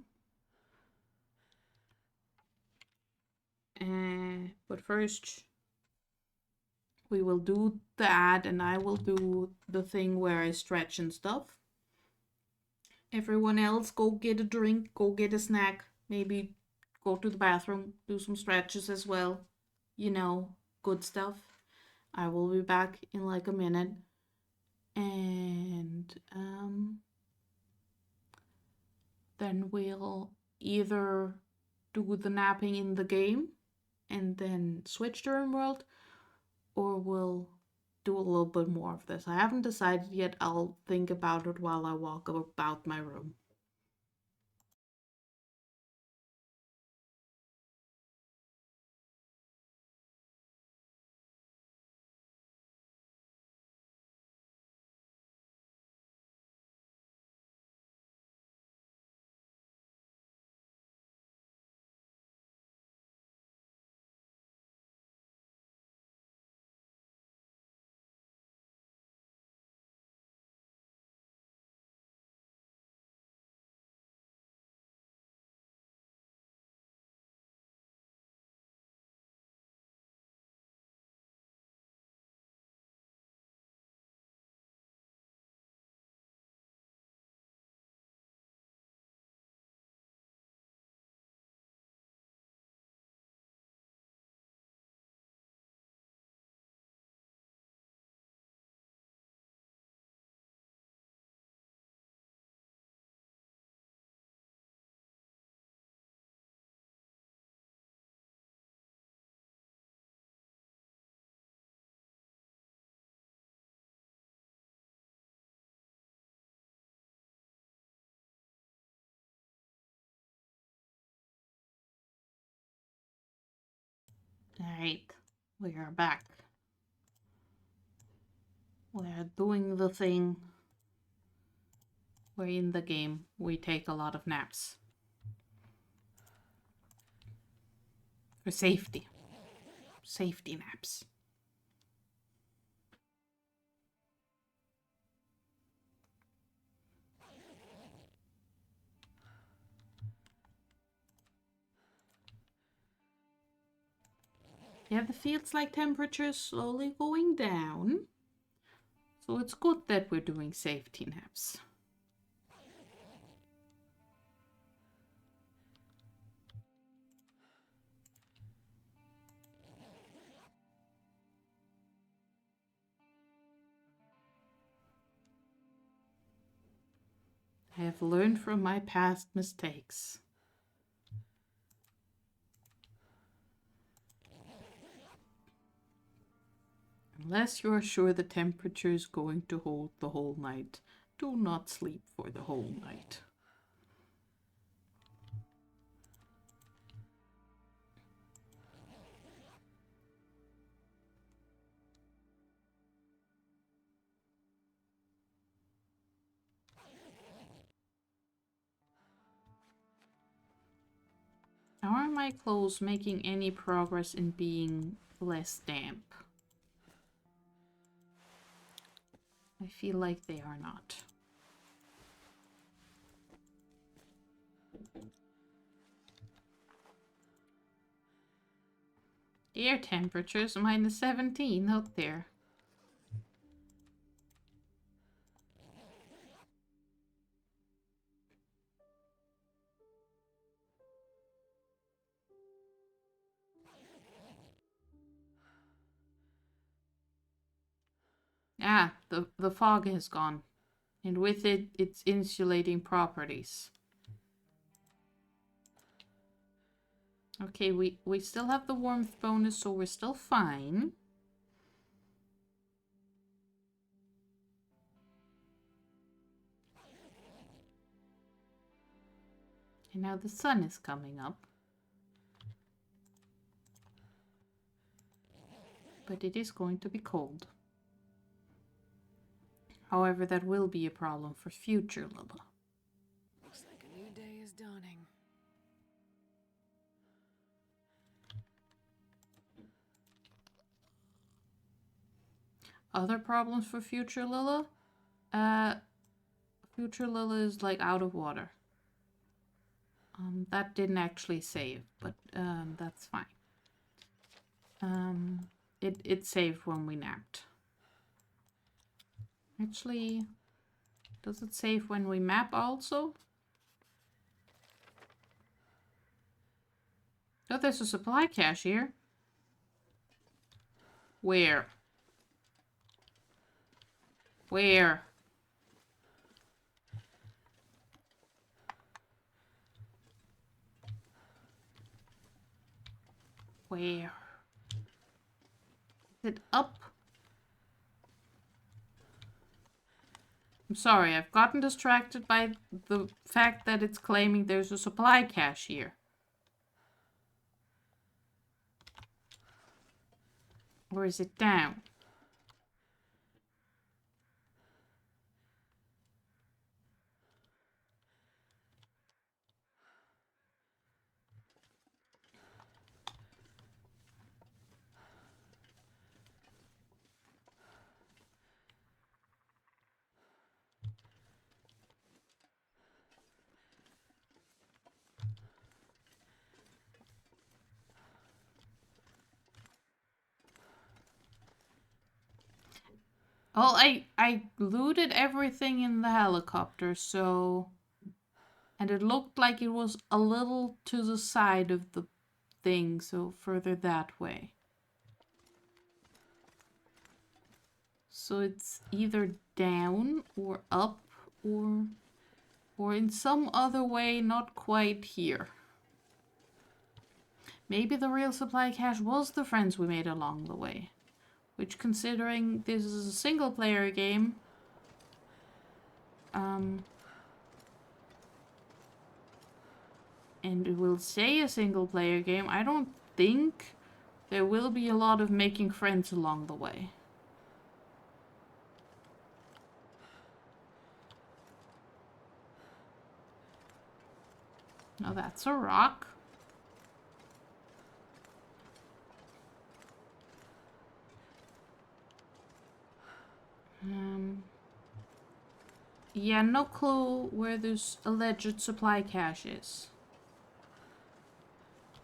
But first, we will do the ad, and I will do the thing where I stretch and stuff. Everyone else, go get a drink, go get a snack, maybe go to the bathroom, do some stretches as well. You know, good stuff. I will be back in like a minute. And then we'll either do the napping in the game and then switch to Rimworld, or we'll do a little bit more of this. I haven't decided yet. I'll think about it while I walk about my room. Alright, we are back. We're doing the thing where in the game we take a lot of naps. For safety. Safety naps. Yeah, it feels like temperature is slowly going down. So it's good that we're doing safety naps. I have learned from my past mistakes. Unless you are sure the temperature is going to hold the whole night, do not sleep for the whole night. Are my clothes making any progress in being less damp? I feel like they are not. The air temperature is -17 out there. Ah, the fog has gone. And with it, its insulating properties. Okay, we still have the warmth bonus, so we're still fine. And now the sun is coming up. But it is going to be cold. However, that will be a problem for future Lila. Looks like a new day is dawning. Other problems for future Lila? Future Lila is like out of water. That didn't actually save, but that's fine. It saved when we napped. Actually, does it save when we map also? Oh, there's a supply cache here. Where? Where? Where? Is it up? I'm sorry, I've gotten distracted by the fact that it's claiming there's a supply cache here. Or is it down? Well, I looted everything in the helicopter, so... And it looked like it was a little to the side of the thing, so further that way. So it's either down or up or in some other way not quite here. Maybe the real supply cache was the friends we made along the way. Which, considering this is a single player game, and it will say a single player game, I don't think there will be a lot of making friends along the way. Now that's a rock. Yeah, no clue where this alleged supply cache is.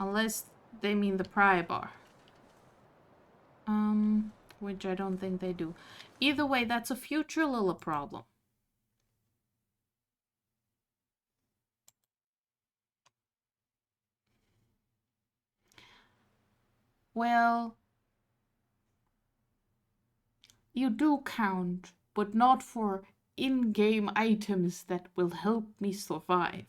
Unless they mean the pry bar. Which I don't think they do. Either way, that's a future Lila problem. Well, you do count, but not for in-game items that will help me survive.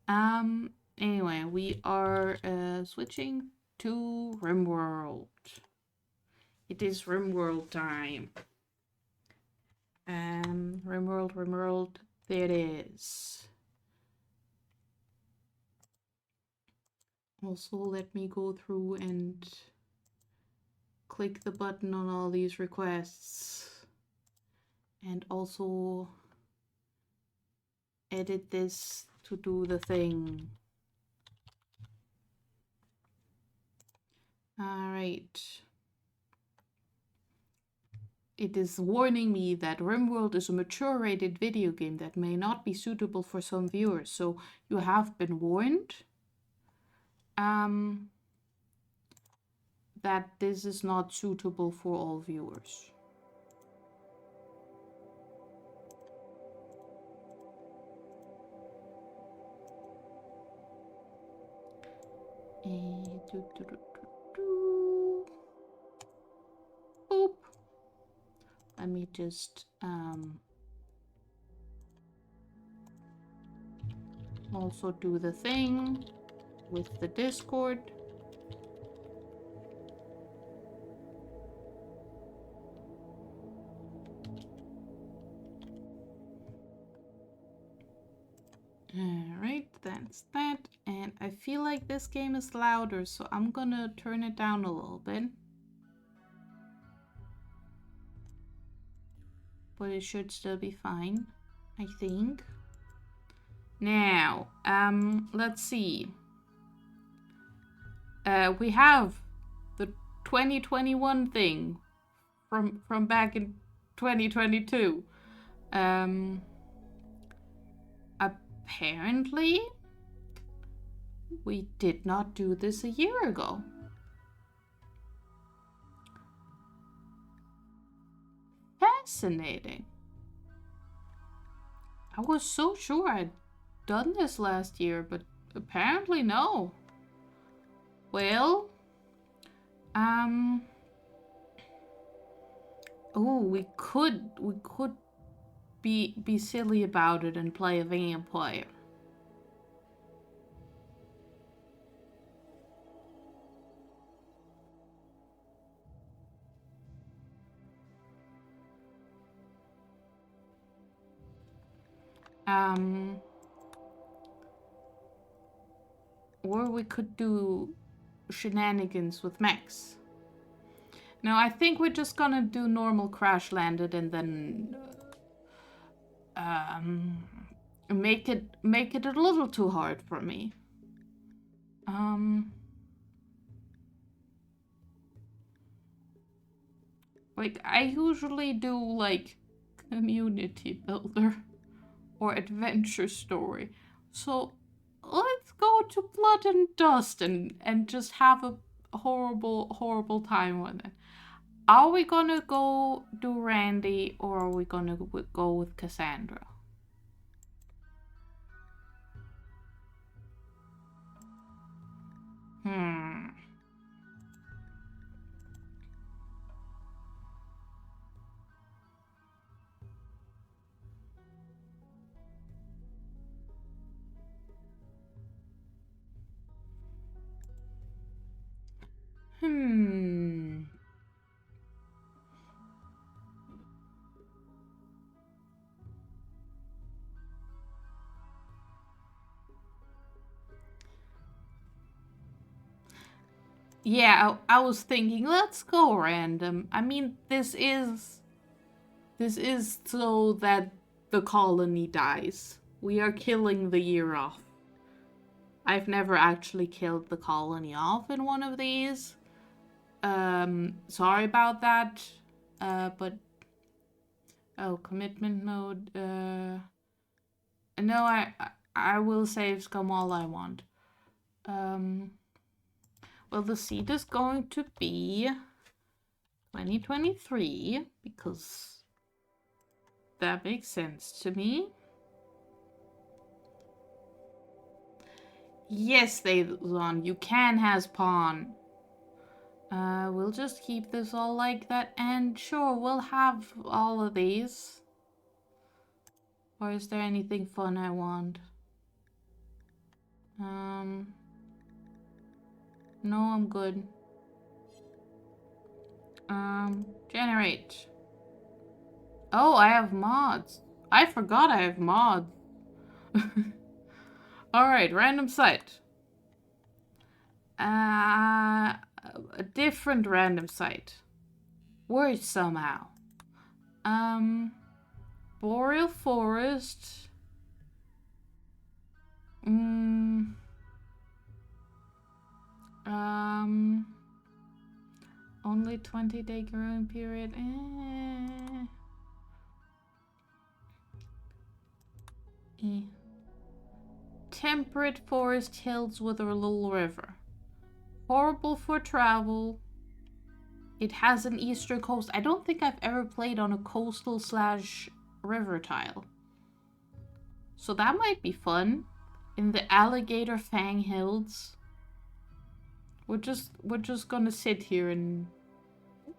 Anyway, we are switching to Rimworld. It is Rimworld time. Rimworld, there it is. Also, let me go through and click the button on all these requests. And also edit this to do the thing. Alright. It is warning me that Rimworld is a mature-rated video game that may not be suitable for some viewers, so you have been warned that this is not suitable for all viewers. Boop. Let me just also do the thing with the Discord. Alright, that's that. And I feel like this game is louder, so I'm gonna turn it down a little bit. But it should still be fine, I think. Now, let's see. We have the 2021 thing from back in 2022. Apparently, we did not do this a year ago. Fascinating. I was so sure I'd done this last year, but apparently no. Well, oh, we could be silly about it and play a vampire. Or we could do shenanigans with Max. No, I think we're just gonna do normal crash landed and then make it a little too hard for me. Like I usually do like community builder or adventure story. So let's go to Blood and Dust and just have a horrible time with it. Are we gonna go do Randy or are we gonna go with Cassandra? Yeah, I was thinking, let's go random. I mean, this is so that the colony dies. We are killing the year off. I've never actually killed the colony off in one of these. Sorry about that. But oh, commitment mode. No, I will save scum all I want. Well, the seed is going to be 2023 because that makes sense to me. Yes, Daylon, you can has pawn. We'll just keep this all like that, and sure, we'll have all of these. Or is there anything fun I want? No, I'm good. Generate. Oh, I have mods. I forgot I have mods. Alright, random site. A different random site. Worse somehow. Boreal forest. Only 20-day growing period. Temperate forest hills with a little river. Horrible for travel. It has an eastern coast. I don't think I've ever played on a coastal / river tile. So that might be fun. In the Alligator Fang Hills. We're just gonna sit here and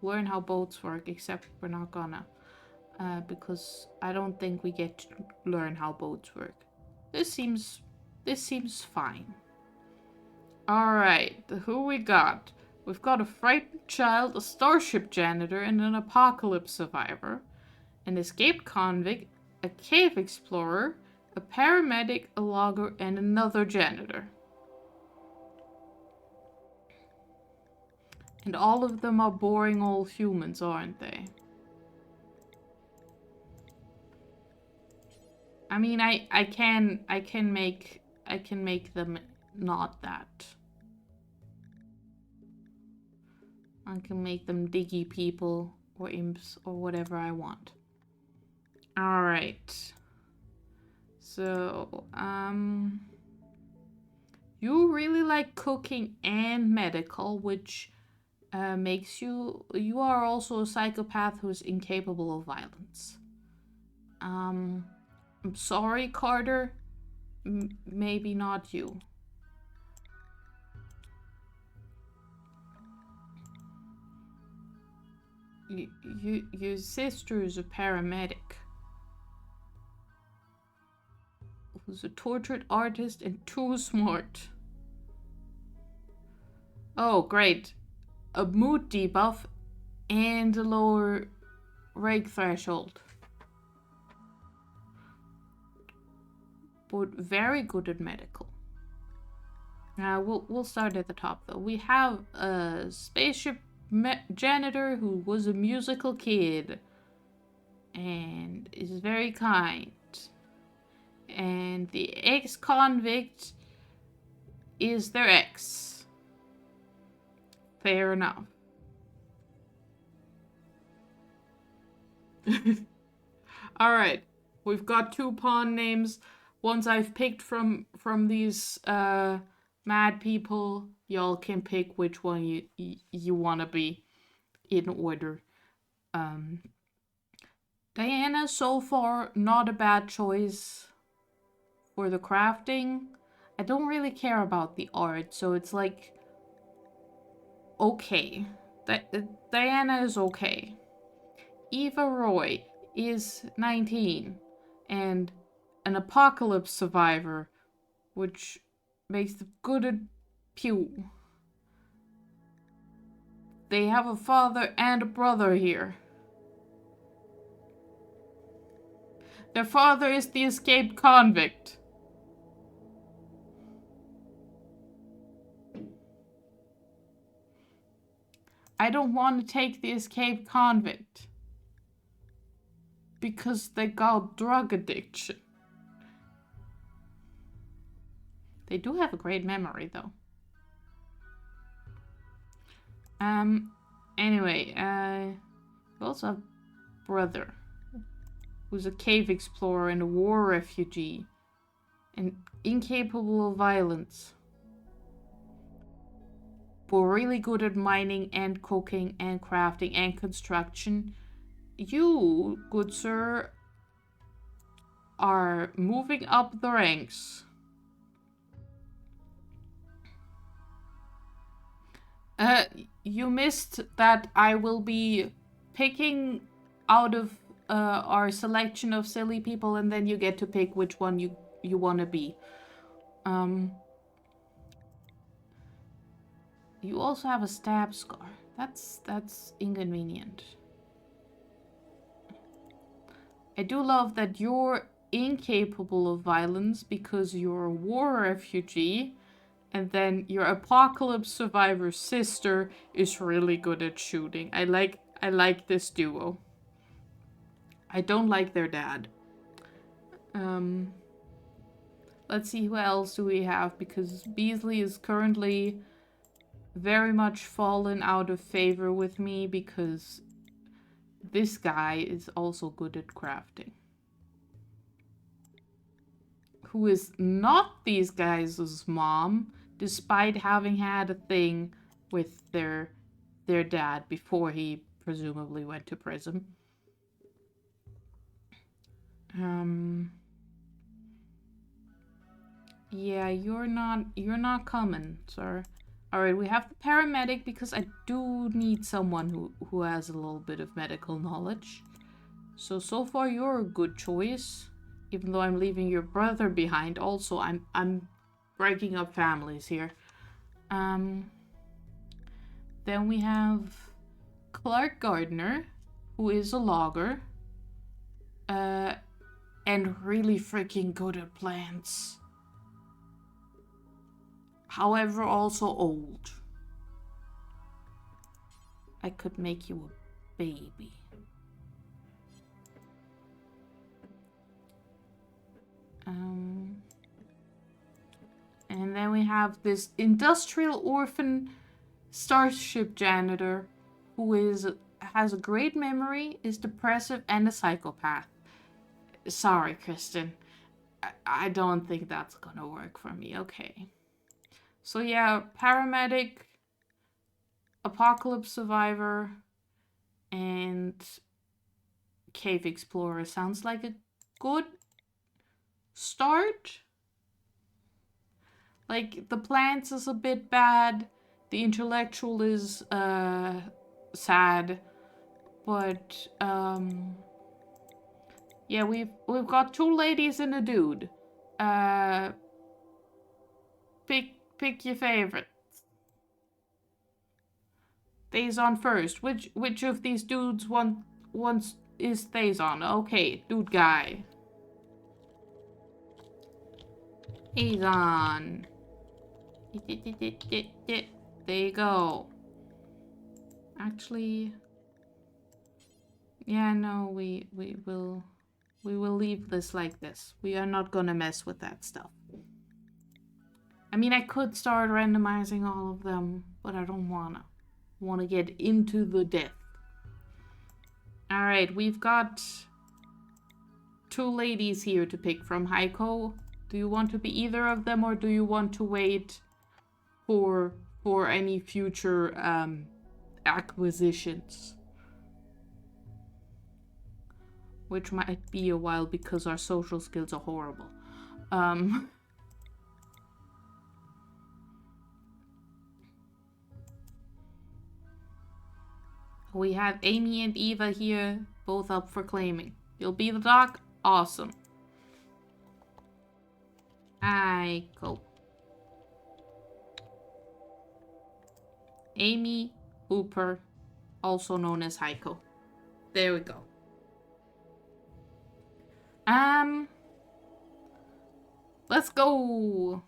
learn how boats work, except we're not gonna. Because I don't think we get to learn how boats work. This seems fine. Alright, who we got? We've got a frightened child, a starship janitor, and an apocalypse survivor. An escaped convict, a cave explorer, a paramedic, a logger, and another janitor. And all of them are boring old humans, aren't they? I mean, I can make them not that. I can make them diggy people or imps or whatever I want. Alright. So, you really like cooking and medical, which makes you are also a psychopath who's incapable of violence. I'm sorry, Carter. Maybe not you. Your sister is a paramedic who's a tortured artist and too smart. Oh, great. A mood debuff and a lower rage threshold. But very good at medical. Now we'll start at the top though. We have a spaceship janitor who was a musical kid and is very kind. And the ex-convict is their ex. Fair enough. Alright, we've got 2 pawn names. Ones I've picked from these mad people. Y'all can pick which one you want to be in order. Diana, so far, not a bad choice for the crafting. I don't really care about the art, so it's like, okay. Diana is okay. Eva Roy is 19 and an apocalypse survivor, which makes them good at pew. They have a father and a brother here. Their father is the escaped convict. I don't want to take the escaped convict because they got drug addiction. They do have a great memory, though. Anyway, we also have brother, who's a cave explorer and a war refugee, and incapable of violence, but really good at mining and cooking and crafting and construction. You, good sir, are moving up the ranks. You missed that I will be picking out of our selection of silly people, and then you get to pick which one you want to be. You also have a stab scar. That's inconvenient. I do love that you're incapable of violence because you're a war refugee, and then your apocalypse survivor sister is really good at shooting. I like this duo. I don't like their dad. Let's see who else do we have, because Beasley is currently very much fallen out of favor with me because this guy is also good at crafting. Who is not these guys' mom, despite having had a thing with their dad before he presumably went to prison. Yeah, you're not coming, sir. Alright, we have the paramedic because I do need someone who has a little bit of medical knowledge. So far you're a good choice. Even though I'm leaving your brother behind. Also, I'm breaking up families here. Then we have Clark Gardner, who is a logger. And really freaking good at plants. However, also old. I could make you a baby. And then we have this industrial orphan starship janitor who has a great memory, is depressive, and a psychopath. Sorry, Kristen. I don't think that's gonna work for me. Okay. So yeah, paramedic, apocalypse survivor, and cave explorer sounds like a good start. Like, the plants is a bit bad, the intellectual is sad, but yeah, we've got two ladies and a dude. Pick your favorite. Thazon first. Which of these dudes wants is Thazon? Okay, dude guy. Thazon. There you go. Actually, yeah, no, we will leave this like this. We are not gonna mess with that stuff. I mean, I could start randomizing all of them, but I don't wanna. I wanna get into the death. Alright, we've got two ladies here to pick from. Heiko, do you want to be either of them, or do you want to wait for any future acquisitions? Which might be a while because our social skills are horrible. We have Amy and Eva here, both up for claiming. You'll be the doc? Awesome. Heiko. Amy Hooper, also known as Heiko. There we go. Let's go.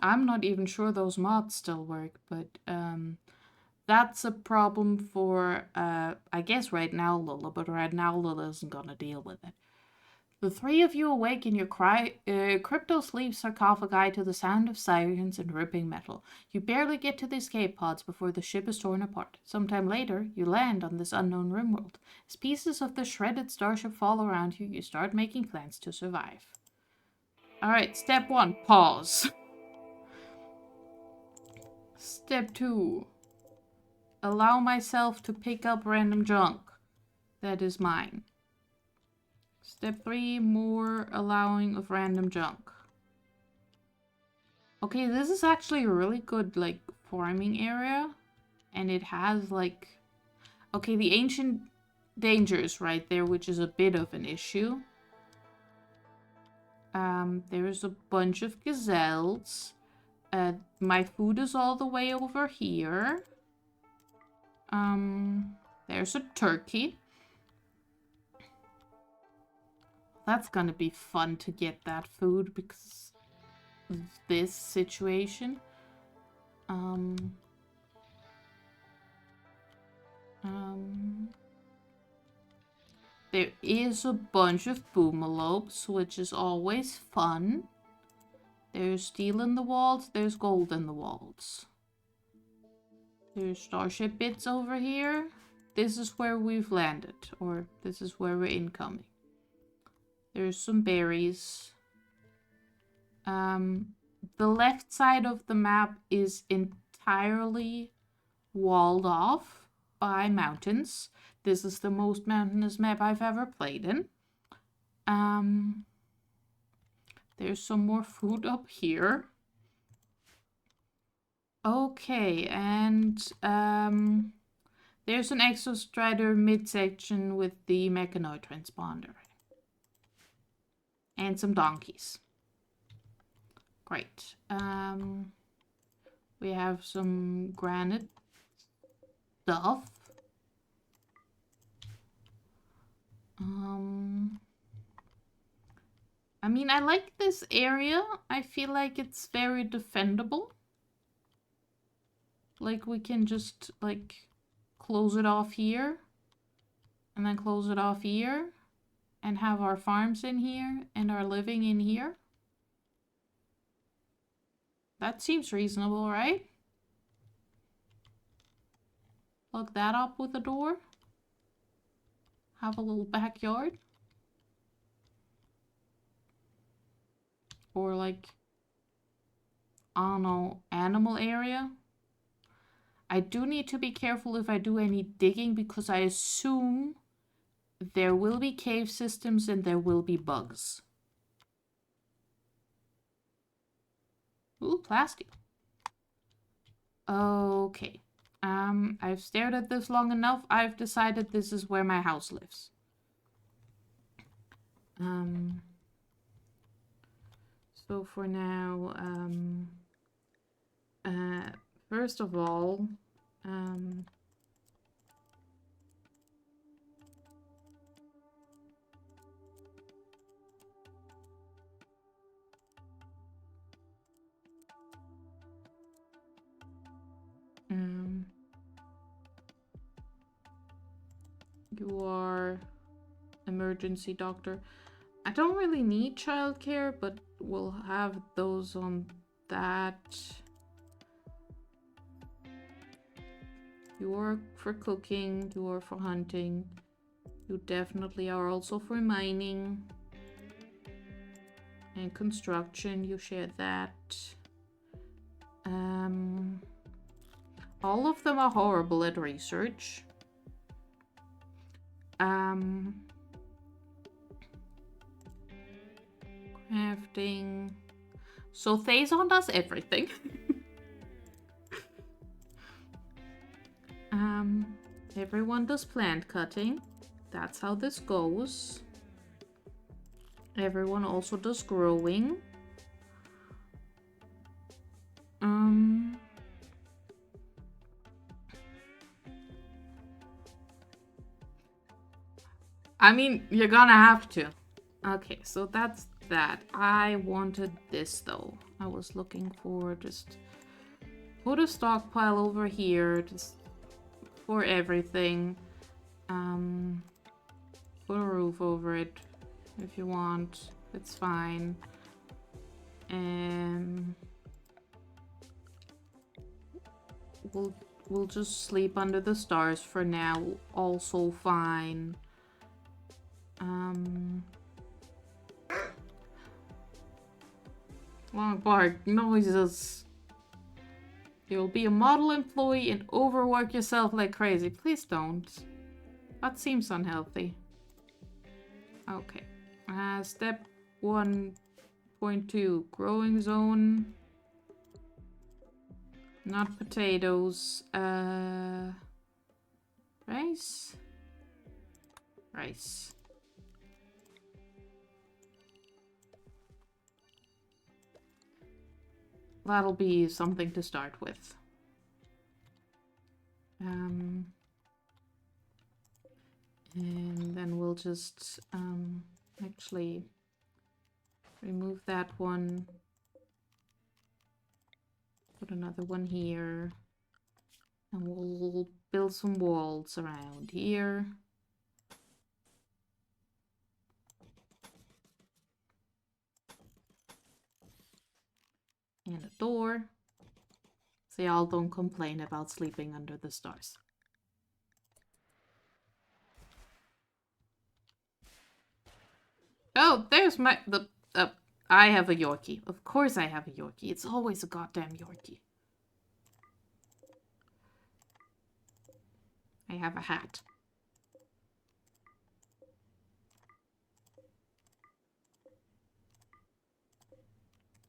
I'm not even sure those mods still work, but that's a problem for I guess right now Lula, but right now Lula isn't gonna deal with it. The three of you awake in your crypto sleep sarcophagi to the sound of sirens and ripping metal. You barely get to the escape pods before the ship is torn apart. Sometime later, you land on this unknown Rimworld. As pieces of the shredded starship fall around you, you start making plans to survive. Alright, step 1, pause. Step 2, allow myself to pick up random junk that is mine. Step 3, more allowing of random junk. Okay, this is actually a really good, like, farming area. And it has, like... Okay, the ancient danger is right there, which is a bit of an issue. There's a bunch of gazelles. My food is all the way over here. There's a turkey. That's gonna be fun to get that food because of this situation. There is a bunch of boomalopes, which is always fun. There's steel in the walls, there's gold in the walls. There's starship bits over here. This is where we've landed, or this is where we're incoming. There's some berries. The left side of the map is entirely walled off by mountains. This is the most mountainous map I've ever played in. There's some more food up here. Okay, and there's an exostrider midsection with the mechanoid transponder. And some donkeys. Great. We have some granite stuff. I mean, I like this area. I feel like it's very defendable. Like, we can just, like, close it off here. And then close it off here. And have our farms in here. And our living in here. That seems reasonable, right? Plug that up with a door. Have a little backyard. Or like, I don't know, animal area. I do need to be careful if I do any digging because I assume there will be cave systems and there will be bugs. Ooh, plastic. Okay. I've stared at this long enough. I've decided this is where my house lives. So for now, first of all, you are emergency doctor. I don't really need childcare, but we'll have those on that. You are for cooking, you are for hunting. You definitely are also for mining. And construction, you share that. All of them are horrible at research. Crafting. So Thazon does everything. Everyone does plant cutting. That's how this goes. Everyone also does growing. I mean, you're gonna have to. Okay, so that's that. I wanted this though. I was looking for just put a stockpile over here, just for everything. Put a roof over it if you want. It's fine. We'll just sleep under the stars for now. Also fine. Long bark noises. You'll be a model employee and overwork yourself like crazy. Please don't. That seems unhealthy. Okay. Step 1.2. Growing zone. Not potatoes. Rice. Rice. That'll be something to start with. And then we'll just actually remove that one. Put another one here. And we'll build some walls around here. And a door. So y'all don't complain about sleeping under the stars. Oh, there's my... I have a Yorkie. Of course I have a Yorkie. It's always a goddamn Yorkie. I have a hat.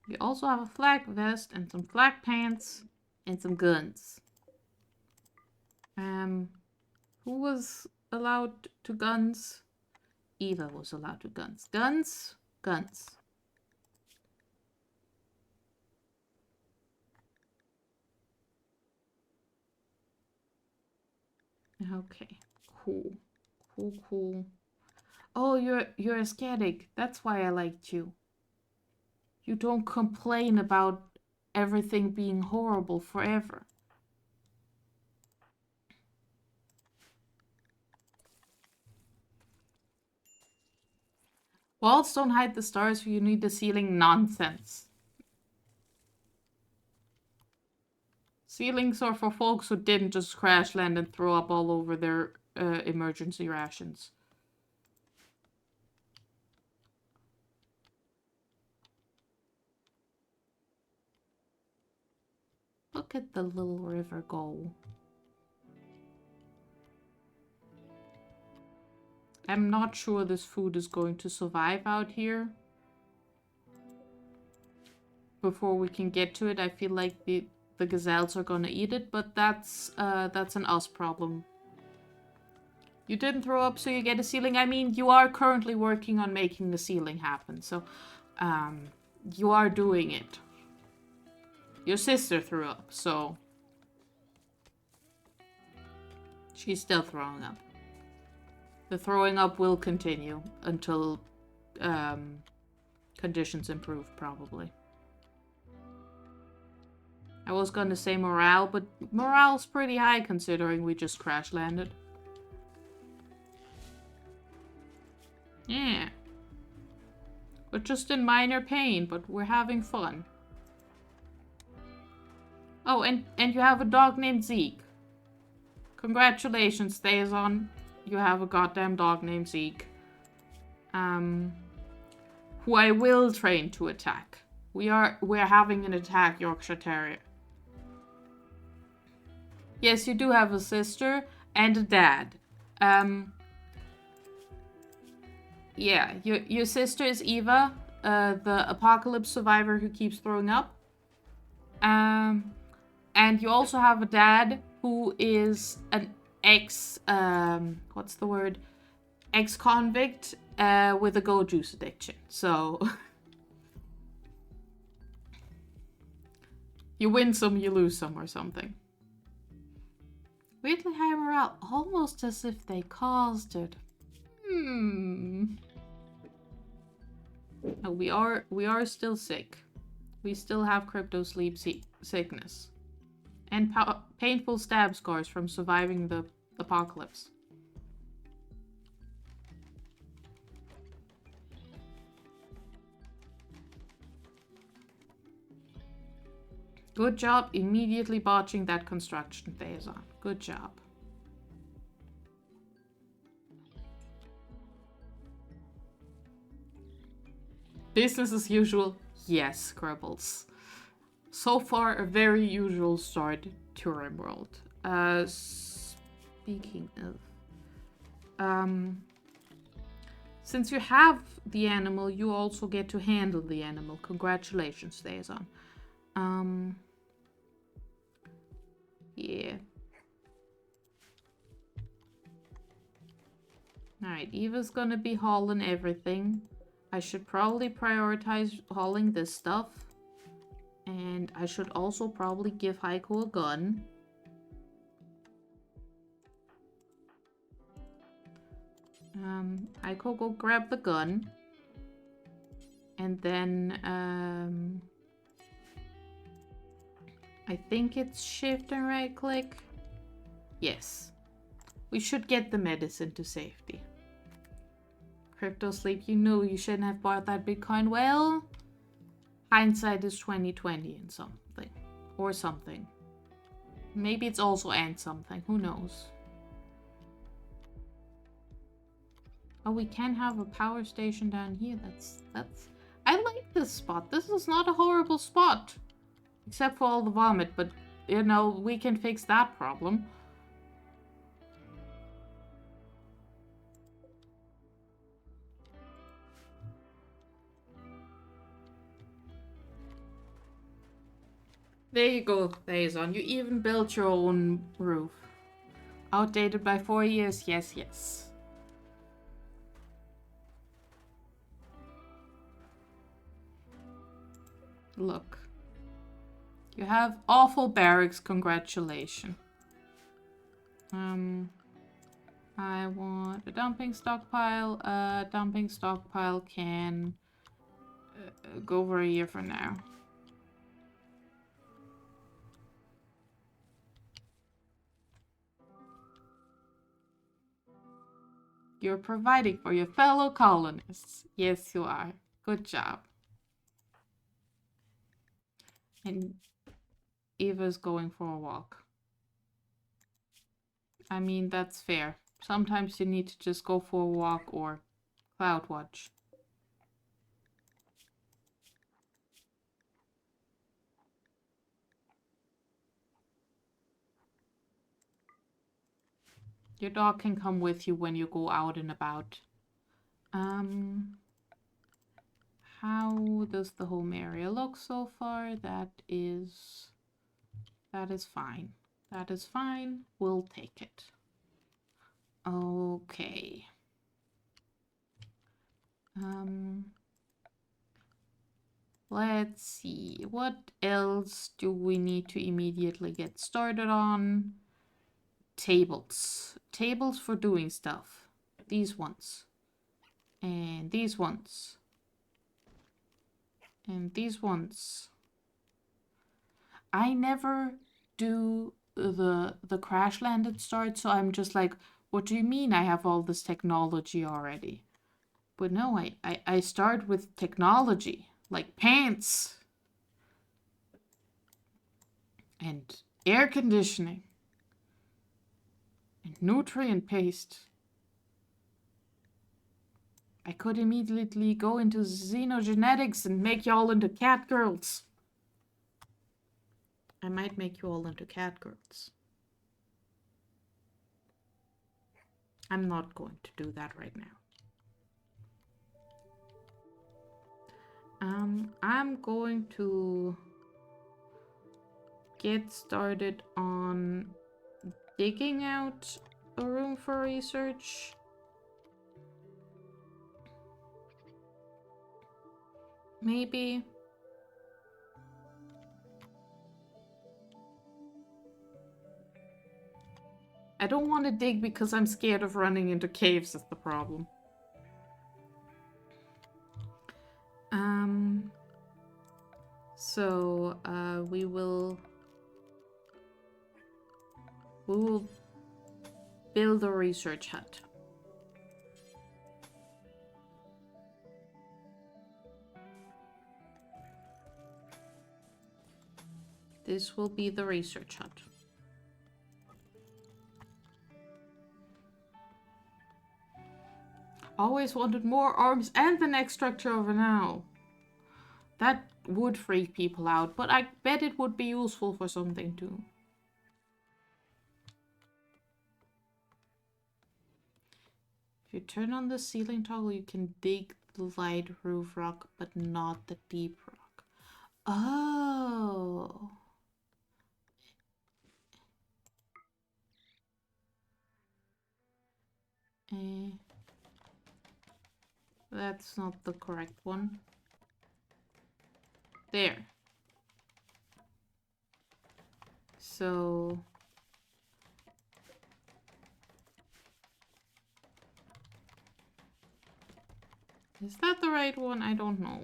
We also have a flak vest and some flak pants and some guns. Who was allowed to guns? Eva was allowed to guns. Guns? Guns. Okay. Cool. Cool, cool. Oh, you're ascetic. That's why I liked you. You don't complain about everything being horrible forever. Walls don't hide the stars, you need the ceiling. Nonsense. Ceilings are for folks who didn't just crash land and throw up all over their emergency rations. Look at the little river go. I'm not sure this food is going to survive out here. Before we can get to it, I feel like the gazelles are gonna eat it, but that's an us problem. You didn't throw up, so you get a ceiling. I mean, you are currently working on making the ceiling happen, so you are doing it. Your sister threw up, so she's still throwing up. The throwing up will continue until conditions improve, probably. I was gonna say morale, but morale's pretty high considering we just crash landed. Yeah. We're just in minor pain, but we're having fun. Oh, and you have a dog named Zeke. Congratulations, Thazon. You have a goddamn dog named Zeke. Who I will train to attack. We're having an attack Yorkshire Terrier. Yes, you do have a sister and a dad. Yeah, your sister is Eva, the apocalypse survivor who keeps throwing up. And you also have a dad who is an what's the word? Ex-convict with a go juice addiction. So you win some, you lose some or something. Weirdly high morale, almost as if they caused it. No, we are still sick. We still have crypto sleep sickness. And painful stab scars from surviving the apocalypse. Good job immediately botching that construction, Thazon. Good job. Business as usual? Yes, Grubbles. So far, a very usual start to Rimworld. Speaking of... since you have the animal, you also get to handle the animal. Congratulations, Thazon. Yeah. Alright, Eva's gonna be hauling everything. I should probably prioritize hauling this stuff. And I should also probably give Heiko a gun. Heiko, go grab the gun. And then, I think it's shift and right click. Yes. We should get the medicine to safety. Crypto Sleep, you knew you shouldn't have bought that Bitcoin. Well, hindsight is 2020 and something. Or something. Maybe it's also and something. Who knows? Oh, we can have a power station down here. That's... I like this spot. This is not a horrible spot. Except for all the vomit, but, you know, we can fix that problem. There you go, Liaison. You even built your own roof. Outdated by 4 years? Yes, yes. Look. You have awful barracks, congratulations. I want a dumping stockpile. Dumping stockpile can go over a year from now. You're providing for your fellow colonists. Yes, you are. Good job. And Eva's going for a walk. I mean, that's fair. Sometimes you need to just go for a walk or cloud watch. Your dog can come with you when you go out and about. How does the home area look so far? That is fine. That is fine. We'll take it. Okay. Let's see. What else do we need to immediately get started on? Tables. Tables for doing stuff. These ones. And these ones. And these ones. I never do the crash landed start, so I'm just like, what do you mean I have all this technology already? But no, I start with technology, like pants and air conditioning and nutrient paste. I could immediately go into xenogenetics and make y'all into cat girls. I might make you all into cat girls. I'm not going to do that right now. I'm going to get started on digging out a room for research. Maybe. I don't want to dig because I'm scared of running into caves is the problem. So we will build a research hut. This will be the research hut. Always wanted more arms and the next structure over now. That would freak people out, but I bet it would be useful for something too. If you turn on the ceiling toggle, you can dig the light roof rock, but not the deep rock. Oh. That's not the correct one. There. So... is that the right one? I don't know.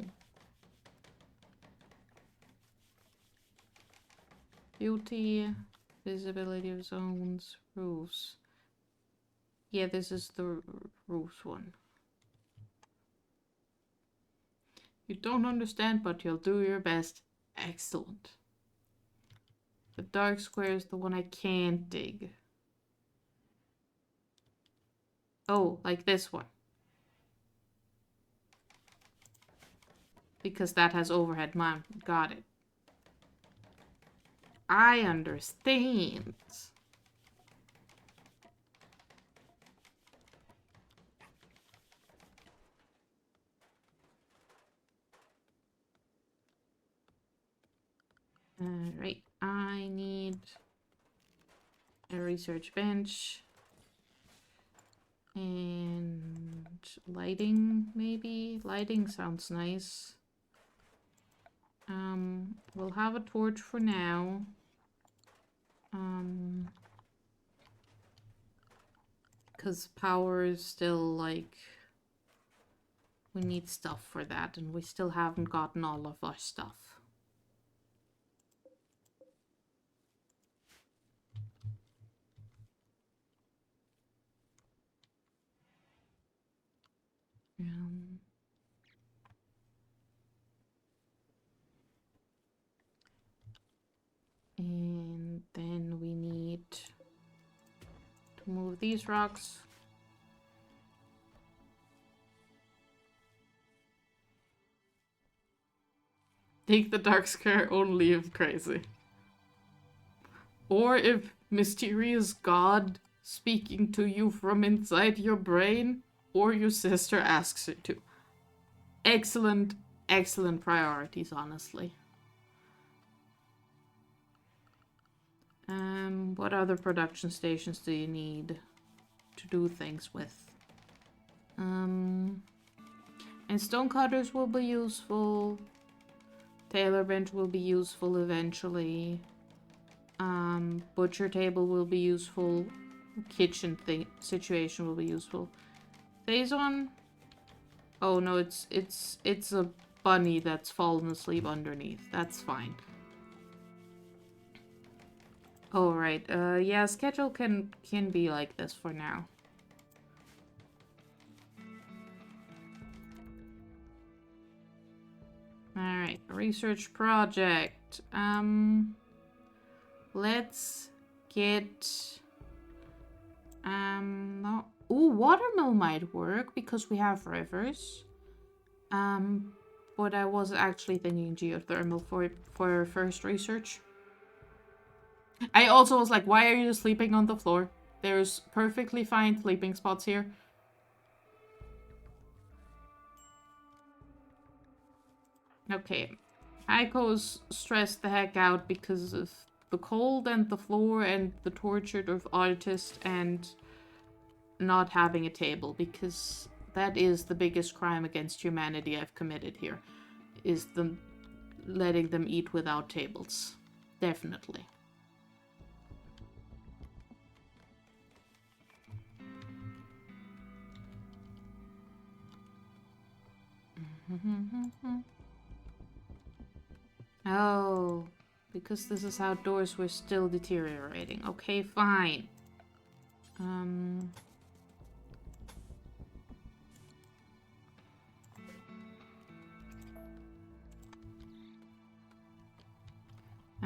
Beauty, visibility of zones, roofs. Yeah, this is the roofs one. You don't understand, but you'll do your best. Excellent. The dark square is the one I can't dig. Oh, like this one. Because that has overhead mount. Got it. I understand. Alright, I need a research bench. And lighting, maybe? Lighting sounds nice. We'll have a torch for now. Because power is still, like... we need stuff for that, and we still haven't gotten all of our stuff. And then we need to move these rocks. Take the dark scare only if crazy. Or if mysterious God speaking to you from inside your brain, or your sister asks you to. Excellent, excellent priorities, honestly. What other production stations do you need to do things with? And stonecutters will be useful. Tailor bench will be useful eventually. Butcher table will be useful. Kitchen situation will be useful. Phazon? Oh no, it's a bunny that's fallen asleep underneath. That's fine. Oh right. Yeah, schedule can be like this for now. Alright, research project. Let's get... no. Ooh, watermill might work because we have rivers. But I was actually thinking geothermal for first research. I also was like, why are you sleeping on the floor? There's perfectly fine sleeping spots here. Okay. Heiko's stressed the heck out because of the cold and the floor and the torture of artist and not having a table, because that is the biggest crime against humanity I've committed here, is letting them eat without tables. Definitely. Oh, because this is outdoors, we're still deteriorating. Okay, fine. I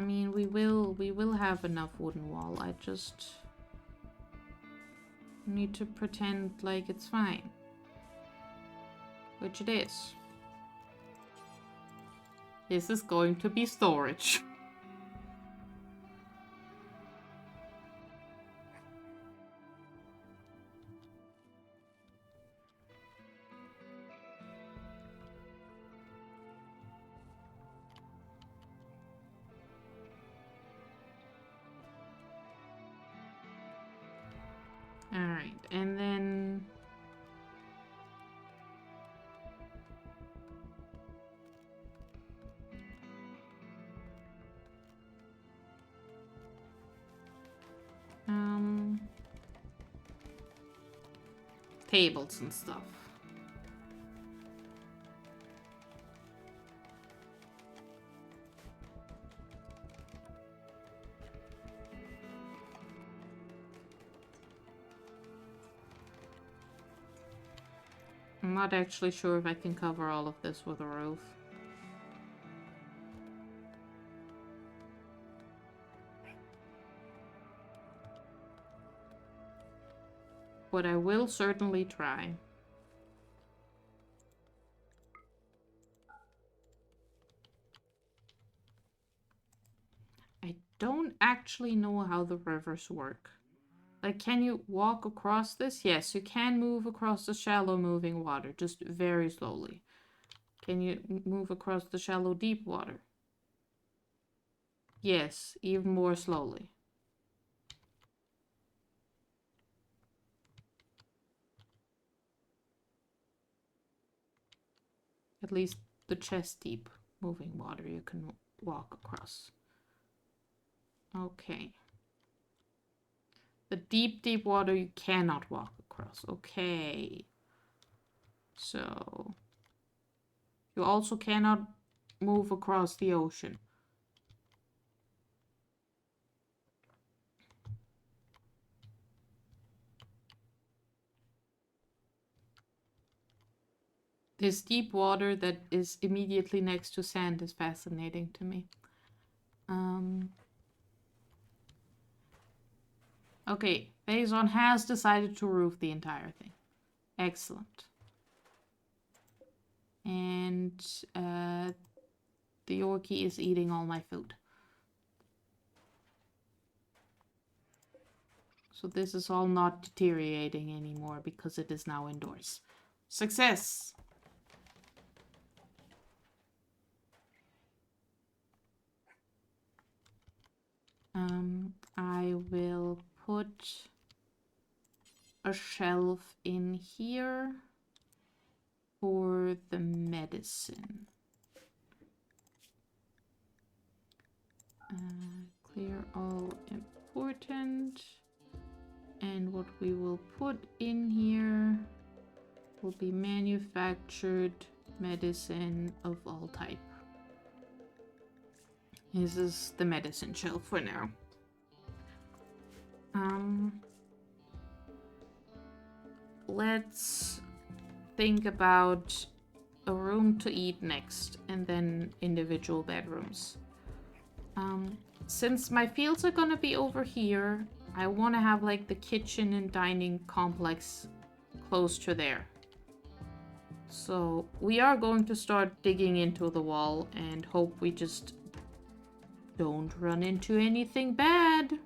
mean, we will have enough wooden wall. I just need to pretend like it's fine. Which it is. This is going to be storage. Alright, and then... tables and stuff. I'm not actually sure if I can cover all of this with a roof. But I will certainly try. I don't actually know how the rivers work. Like, can you walk across this? Yes, you can move across the shallow moving water, just very slowly. Can you move across the shallow deep water? Yes, even more slowly. At least the chest deep moving water you can walk across. Okay. The deep, deep water you cannot walk across. Okay. So, you also cannot move across the ocean. This deep water that is immediately next to sand is fascinating to me. Okay, Faison has decided to roof the entire thing. Excellent. And the Yorkie is eating all my food. So this is all not deteriorating anymore because it is now indoors. Success! I will put a shelf in here for the medicine. Clear all important. And what we will put in here will be manufactured medicine of all type. This is the medicine shelf for now. Let's think about a room to eat next, and then individual bedrooms. Since my fields are gonna be over here, I want to have like the kitchen and dining complex close to there. So we are going to start digging into the wall and hope we just don't run into anything bad.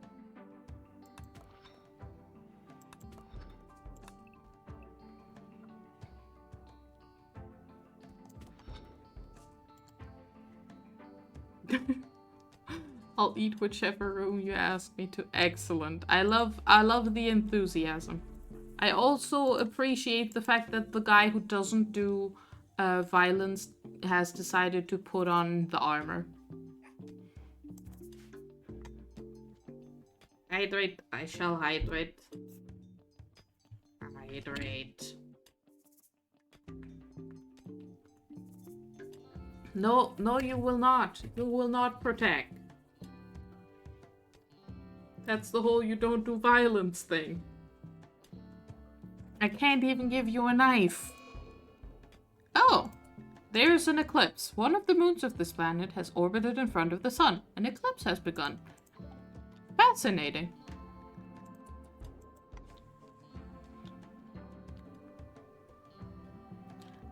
I'll eat whichever room you ask me to. Excellent. I love the enthusiasm. I also appreciate the fact that the guy who doesn't do violence has decided to put on the armor. Hydrate. I shall hydrate. Hydrate. No, no, you will not. You will not protect. That's the whole you don't do violence thing. I can't even give you a knife. Oh, there's an eclipse. One of the moons of this planet has orbited in front of the sun. An eclipse has begun. Fascinating.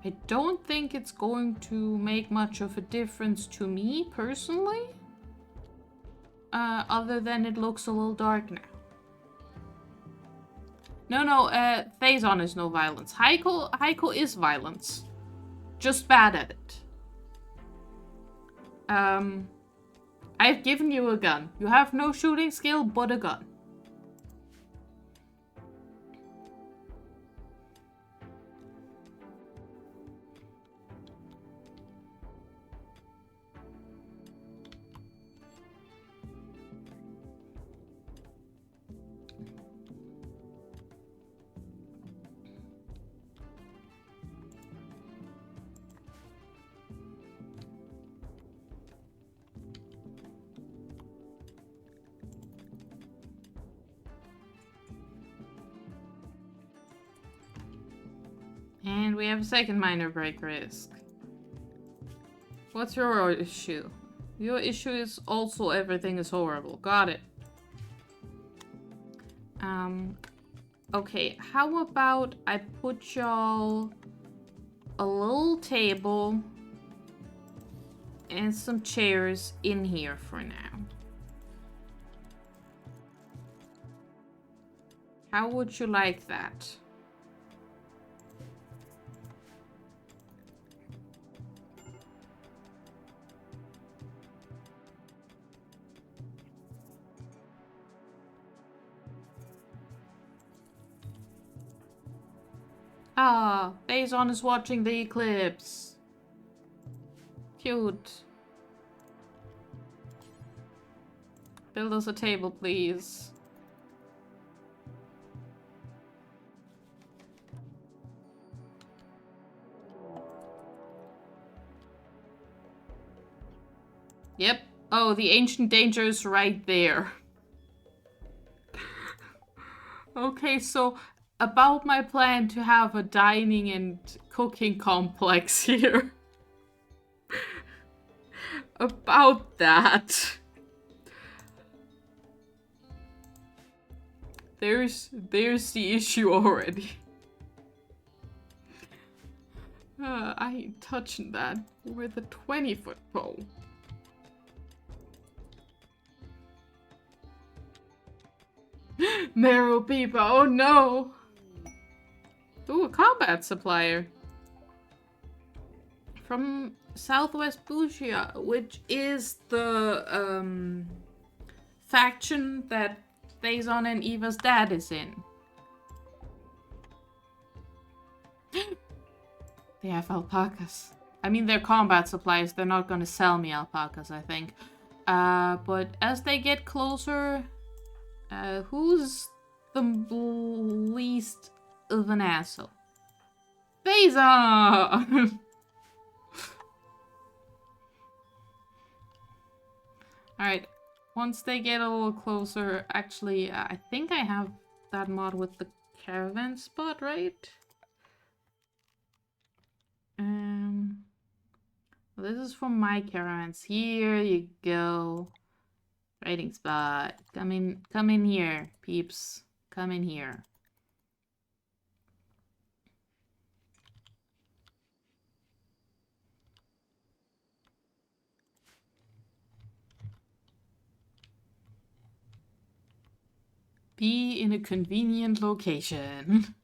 I don't think it's going to make much of a difference to me personally. Other than it looks a little dark now. No, Faison is no violence. Heiko is violence. Just bad at it. I've given you a gun. You have no shooting skill, but a gun. we have a second minor break risk. What's your issue? Your issue is also everything is horrible. Got it. Okay, how about I put y'all a little table and some chairs in here for now. How would you like that? Ah, Faison is watching the eclipse. Cute. Build us a table, please. Yep. Oh, the ancient danger is right there. Okay, so about my plan to have a dining and cooking complex here. About that. There's the issue already. I ain't touching that with a 20-foot pole. Marrow people, oh no! Ooh, a combat supplier. From Southwest Bugia, which is the faction that Faison and Eva's dad is in. They have alpacas. I mean, they're combat supplies. They're not gonna sell me alpacas, I think. But as they get closer, who's the least of an asshole? Faison! Alright, once they get a little closer, actually, I think I have that mod with the caravan spot, right? This is for my caravans. Here you go. Trading spot. Come in here, peeps. Come in here. Be in a convenient location.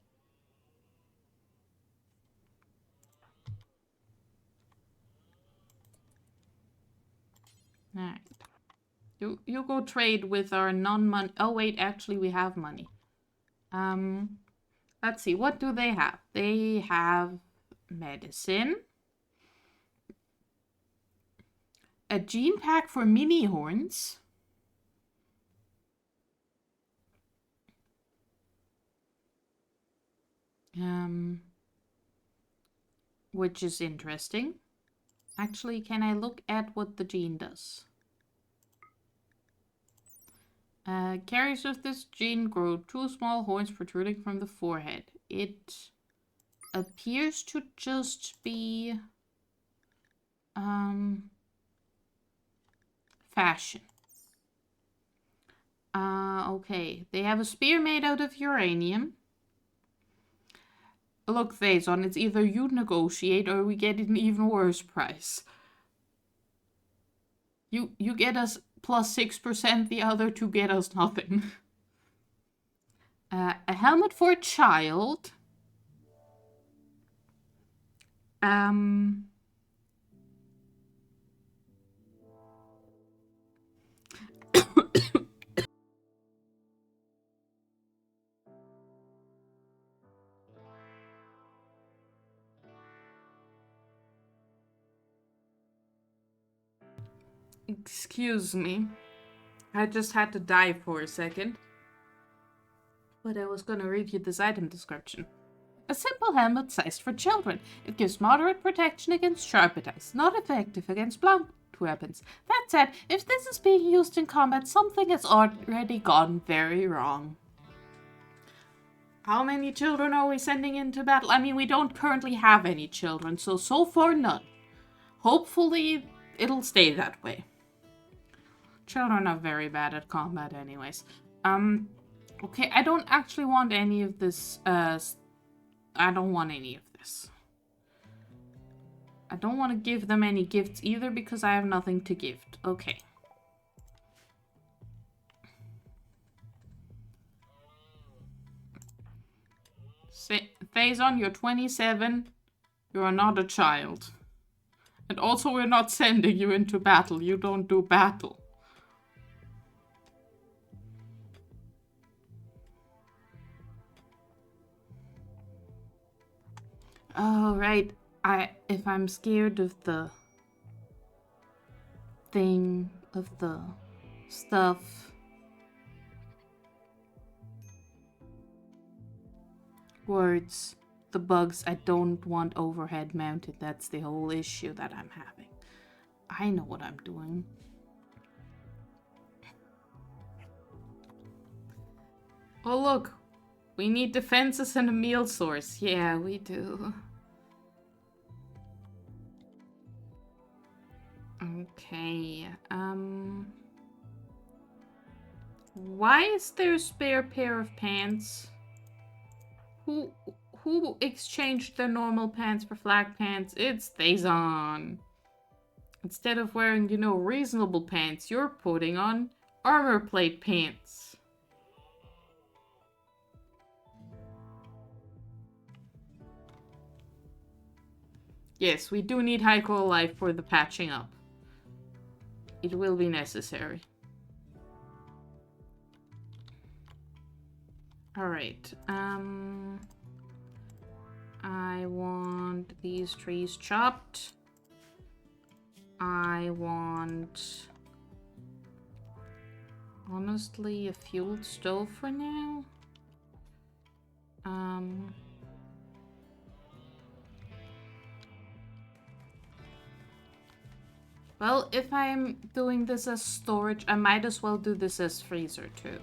Alright. You go trade with our non-money. Oh wait, actually we have money. Let's see, what do they have? They have medicine. A gene pack for mini horns. Which is interesting. Actually, can I look at what the gene does? Carriers of this gene grow 2 small horns protruding from the forehead. It appears to just be fashion. Okay. They have a spear made out of uranium. Look, Faison, it's either you negotiate or we get an even worse price. You get us plus 6%, the other two get us nothing. A helmet for a child. Excuse me. I just had to dive for a second. But I was gonna read you this item description. A simple helmet sized for children. It gives moderate protection against sharp attacks, not effective against blunt weapons. That said, if this is being used in combat, something has already gone very wrong. How many children are we sending into battle? I mean, we don't currently have any children, so far none. Hopefully, it'll stay that way. Children are very bad at combat anyways. Okay, I don't actually want any of this, I don't want any of this. I don't want to give them any gifts either because I have nothing to gift. Okay. Phazon, you're 27. You are not a child. And also, we're not sending you into battle. You don't do battle. Oh, right. If I'm scared of the thing, of the stuff. Words. The bugs, I don't want overhead mounted. That's the whole issue that I'm having. I know what I'm doing. Oh, look. We need defenses and a meal source. Yeah, we do. Okay, why is there a spare pair of pants? Who exchanged their normal pants for flag pants? It's Thazon. Instead of wearing, you know, reasonable pants, you're putting on armor plate pants. Yes, we do need Heiko alive for the patching up. It will be necessary. Alright, I want these trees chopped. I want, honestly, a fueled stove for now. Well, if I'm doing this as storage, I might as well do this as freezer too.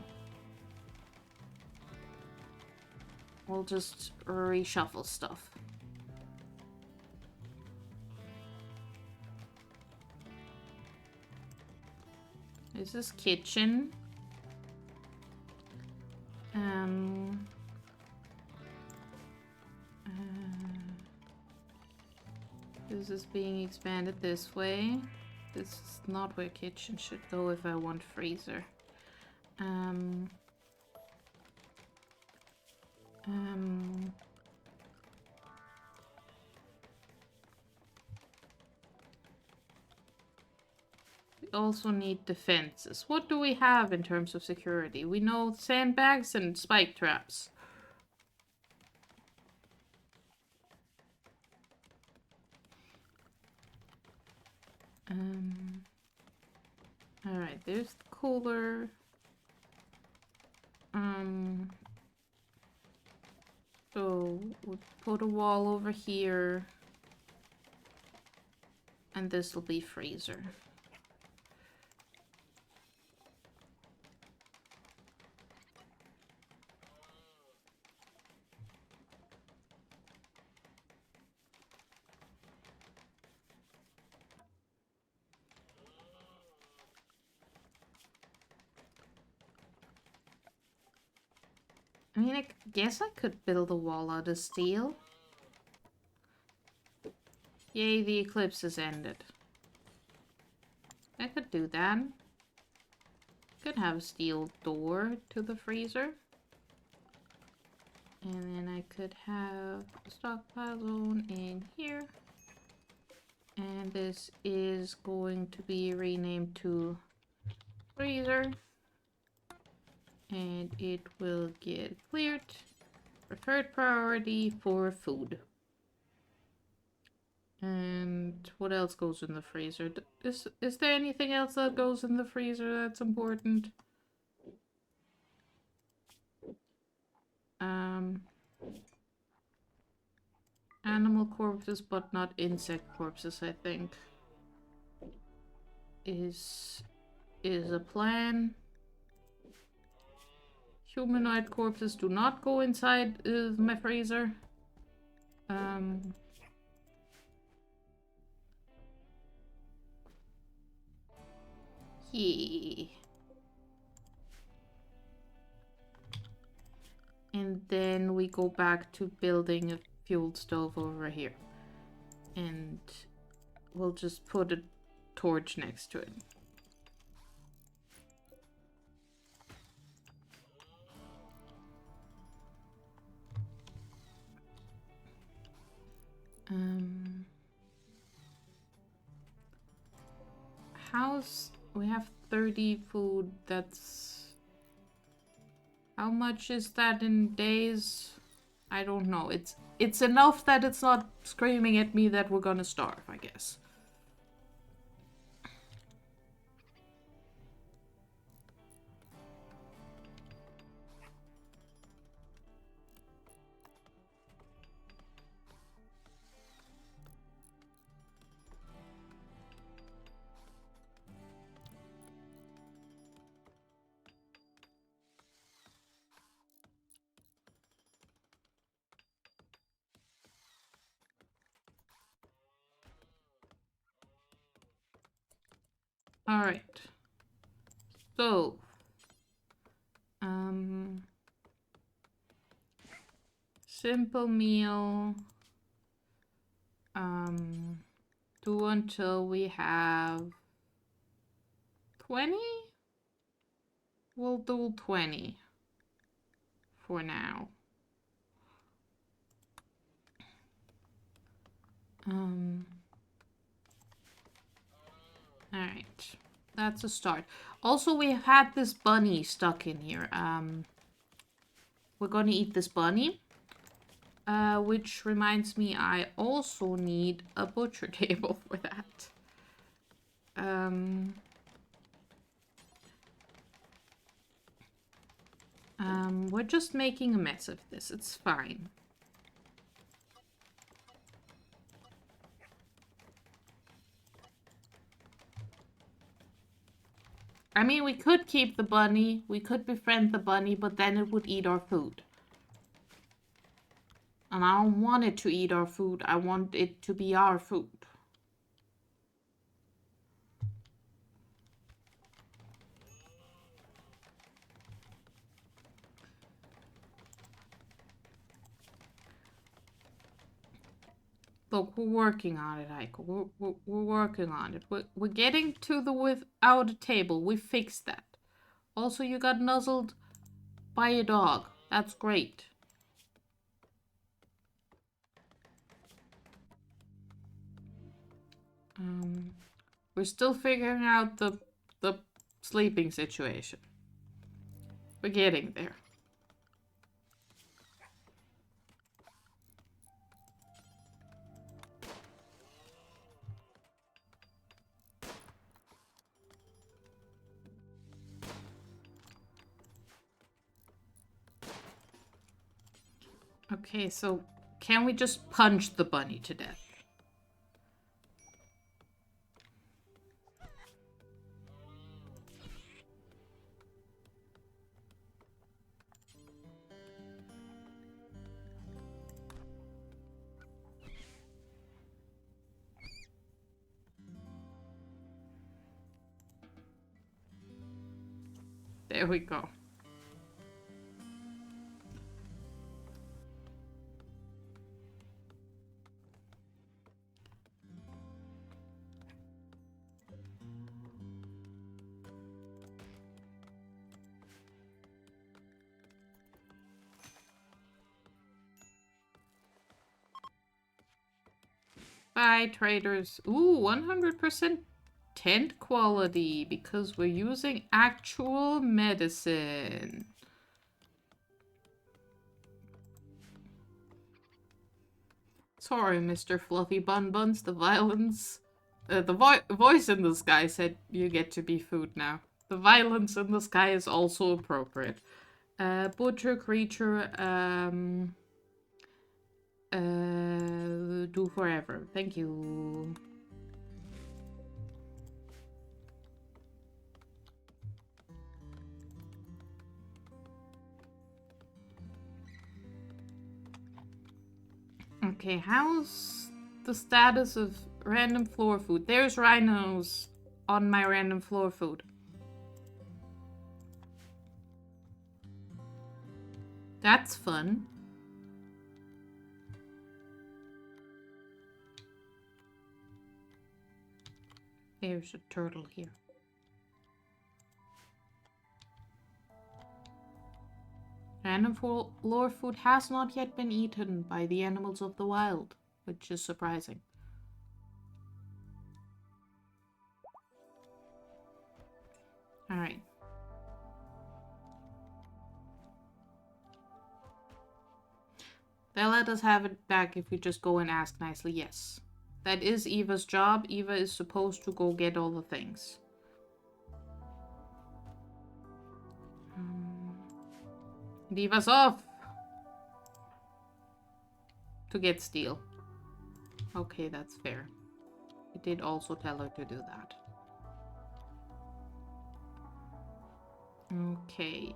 We'll just reshuffle stuff. This is kitchen. This is being expanded this way. This is not where kitchen should go if I want freezer. We also need defenses. What do we have in terms of security? We know sandbags and spike traps. Alright, there's the cooler. So we'll put a wall over here. And this will be freezer. I mean, I guess I could build a wall out of steel. Yay, the eclipse has ended. I could do that. Could have a steel door to the freezer. And then I could have a stockpile zone in here. And this is going to be renamed to freezer. And it will get cleared. Preferred priority for food. And what else goes in the freezer? Is there anything else that goes in the freezer that's important? Animal corpses, but not insect corpses, I think. Is a plan. Humanoid corpses do not go inside my freezer. Yeah. And then we go back to building a fuel stove over here. And we'll just put a torch next to it. House, we have 30 food. That's... How much is that in days? I don't know. It's enough that it's not screaming at me that we're gonna starve, I guess. Alright. So, simple meal. Do until we have 20? We'll do 20 for now. Alright. That's a start. Also, we have had this bunny stuck in here. We're gonna eat this bunny. Which reminds me, I also need a butcher table for that. We're just making a mess of this. It's fine. I mean, we could keep the bunny. We could befriend the bunny, but then it would eat our food. And I don't want it to eat our food. I want it to be our food. Look, we're working on it, Aiko. We're working on it. We're getting to the without a table. We fixed that. Also, you got nuzzled by a dog. That's great. We're still figuring out the sleeping situation. We're getting there. Okay, so can we just punch the bunny to death? There we go. Bye, traders. Ooh, 100% tent quality because we're using actual medicine. Sorry, Mr. Fluffy Bun Buns. The violence... the voice in the sky said you get to be food now. The violence in the sky is also appropriate. Butcher creature, do forever. Thank you. Okay, how's the status of random floor food? There's rhinos on my random floor food. That's fun. There's a turtle here. Random floor food has not yet been eaten by the animals of the wild, which is surprising. Alright. They'll let us have it back if we just go and ask nicely, yes. That is Eva's job. Eva is supposed to go get all the things. Leave us off! To get steel. Okay, that's fair. I did also tell her to do that. Okay.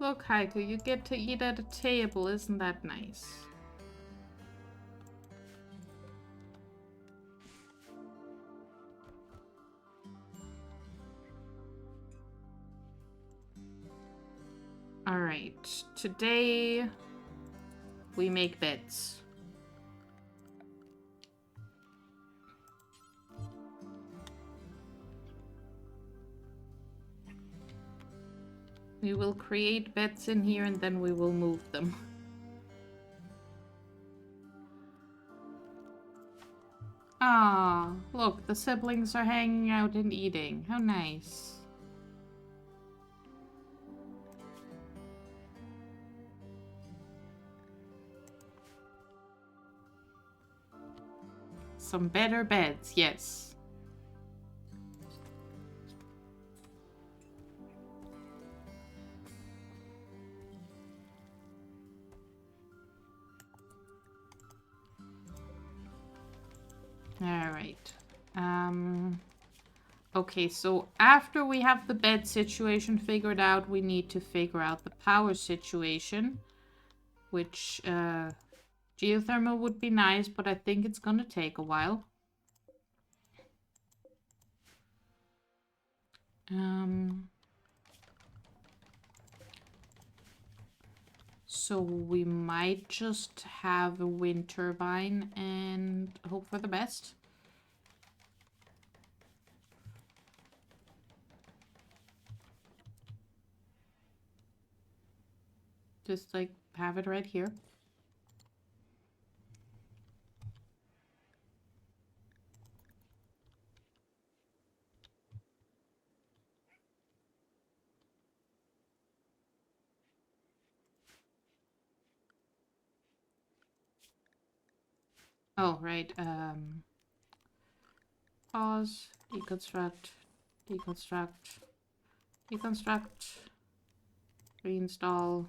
Look, Haiku, you get to eat at a table. Isn't that nice? Alright, today we make beds. We will create beds in here and then we will move them. Ah, look, the siblings are hanging out and eating. How nice. Some better beds, yes. Alright. Okay, so after we have the bed situation figured out, we need to figure out the power situation. Which, geothermal would be nice, but I think it's gonna take a while. So we might just have a wind turbine and hope for the best. Just like have it right here. Oh, right. Pause, deconstruct, deconstruct, deconstruct, reinstall,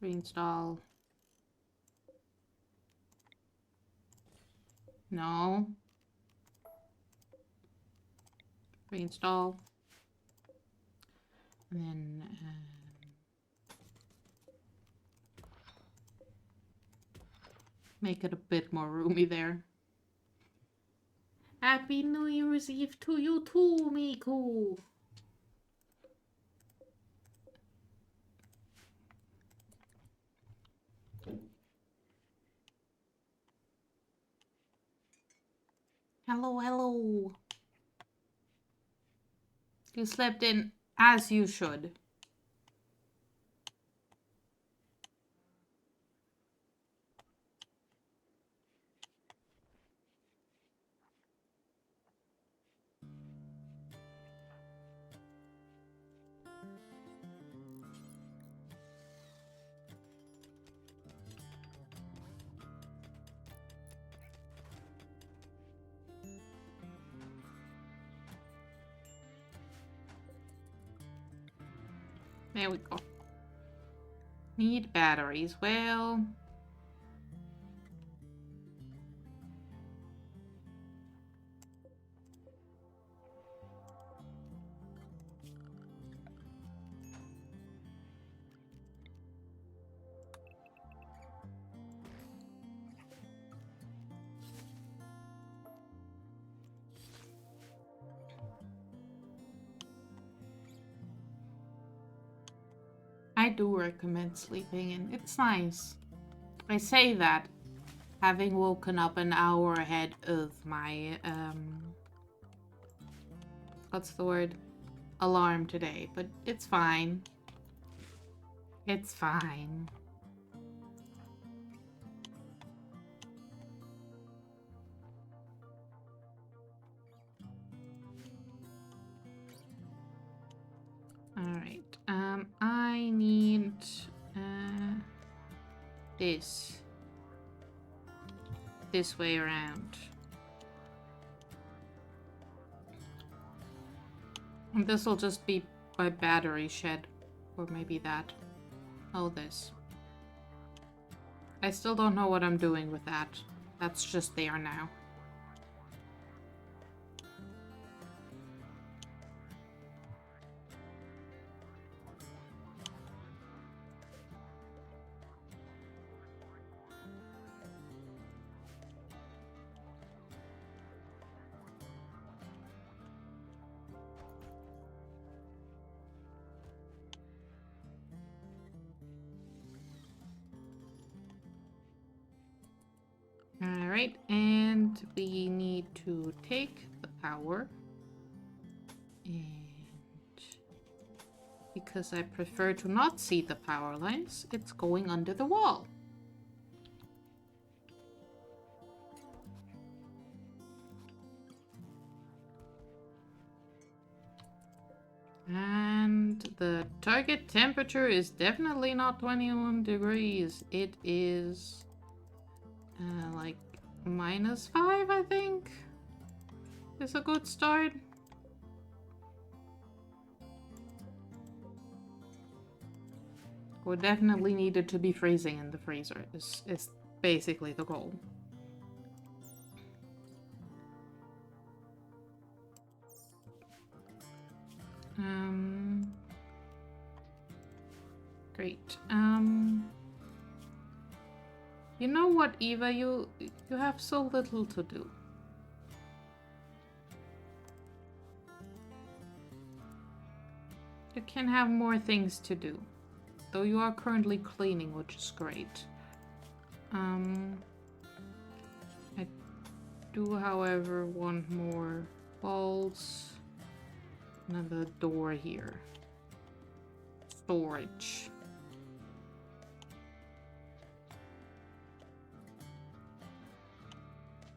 reinstall. No. Reinstall. And then, make it a bit more roomy there. Happy New Year's Eve to you too, Miku! Hello, hello! You slept in as you should. There we go. Need batteries. Well... I do recommend sleeping in. It's nice. I say that having woken up an hour ahead of my, what's the word? Alarm today, but it's fine. It's fine. Alright, I need, this way around. And this will just be my battery shed, or maybe that. Oh, this. I still don't know what I'm doing with that. That's just there now. Alright, and we need to take the power. And because I prefer to not see the power lines, it's going under the wall. And the target temperature is definitely not 21 degrees. It is like -5, I think, is a good start. We definitely needed to be freezing in the freezer, is basically the goal. Great. You know what, Eva? You have so little to do. You can have more things to do. Though you are currently cleaning, which is great. I do, however, want more balls. Another door here. Storage.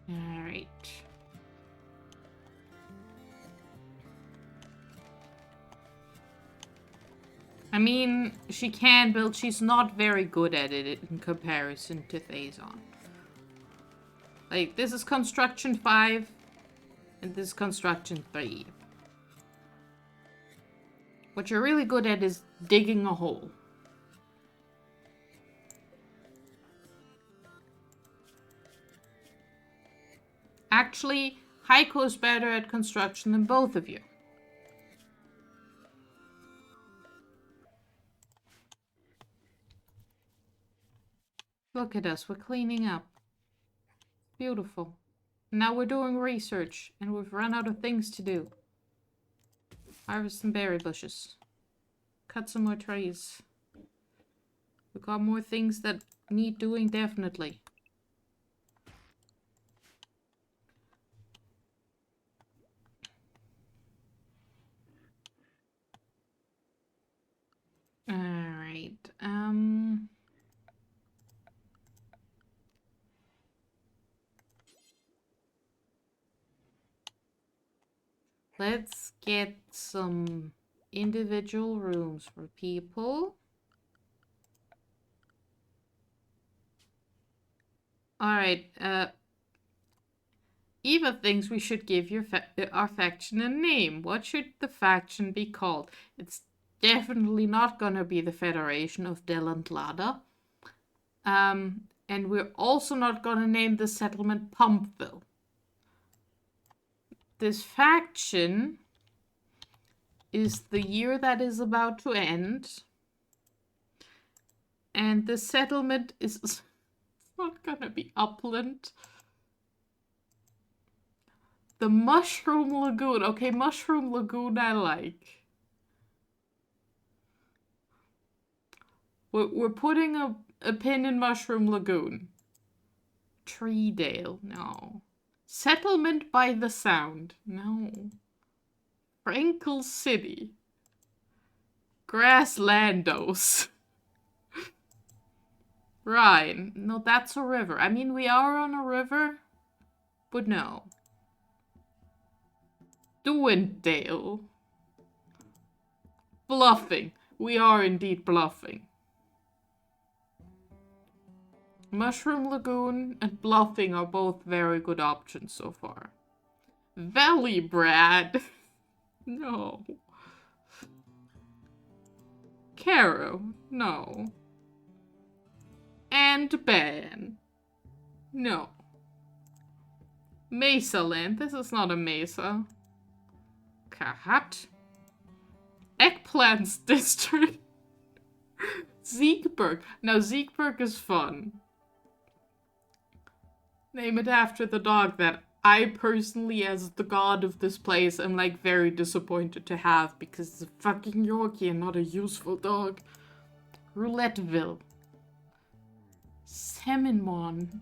Alright. I mean, she can build, she's not very good at it in comparison to Thazon. Like, this is construction 5, and this is construction 3. What you're really good at is digging a hole. Actually, Heiko is better at construction than both of you. Look at us, we're cleaning up. Beautiful. Now we're doing research, and we've run out of things to do. Harvest some berry bushes. Cut some more trees. We've got more things that need doing, definitely. Alright, let's get some individual rooms for people. Alright, Eva thinks we should give our faction a name. What should the faction be called? It's definitely not gonna be the Federation of Delantlada. And we're also not gonna name the settlement Pumpville. This faction is the year that is about to end. And the settlement is not gonna be Upland. The Mushroom Lagoon. Okay, Mushroom Lagoon I like. We're putting a pin in Mushroom Lagoon. Treedale, no. Settlement by the Sound, no. Frankel City. Grasslandos. Rhine. No, that's a river. I mean, we are on a river, but no. Duendale. Bluffing. We are indeed bluffing. Mushroom Lagoon and Bluffing are both very good options so far. Valley Brad. No. Caro. No. And Ben. No. Mesa Land. This is not a mesa. Kahat. Eggplants District. Siegberg. Now, Siegberg is fun. Name it after the dog that I personally, as the god of this place, am like very disappointed to have because it's a fucking Yorkie and not a useful dog. Rouletteville. Seminmon.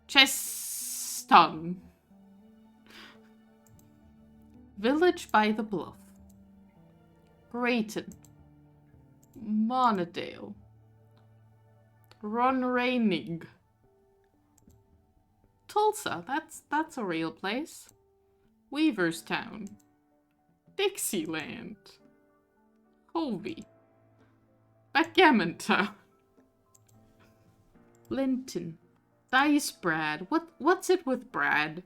Cheston. Village by the Bluff. Grayton. Monadale. Runraining. Tulsa, that's a real place. Weaverstown. Dixieland. Hovey. Backgammontown. Linton. Dice Brad. What's it with Brad?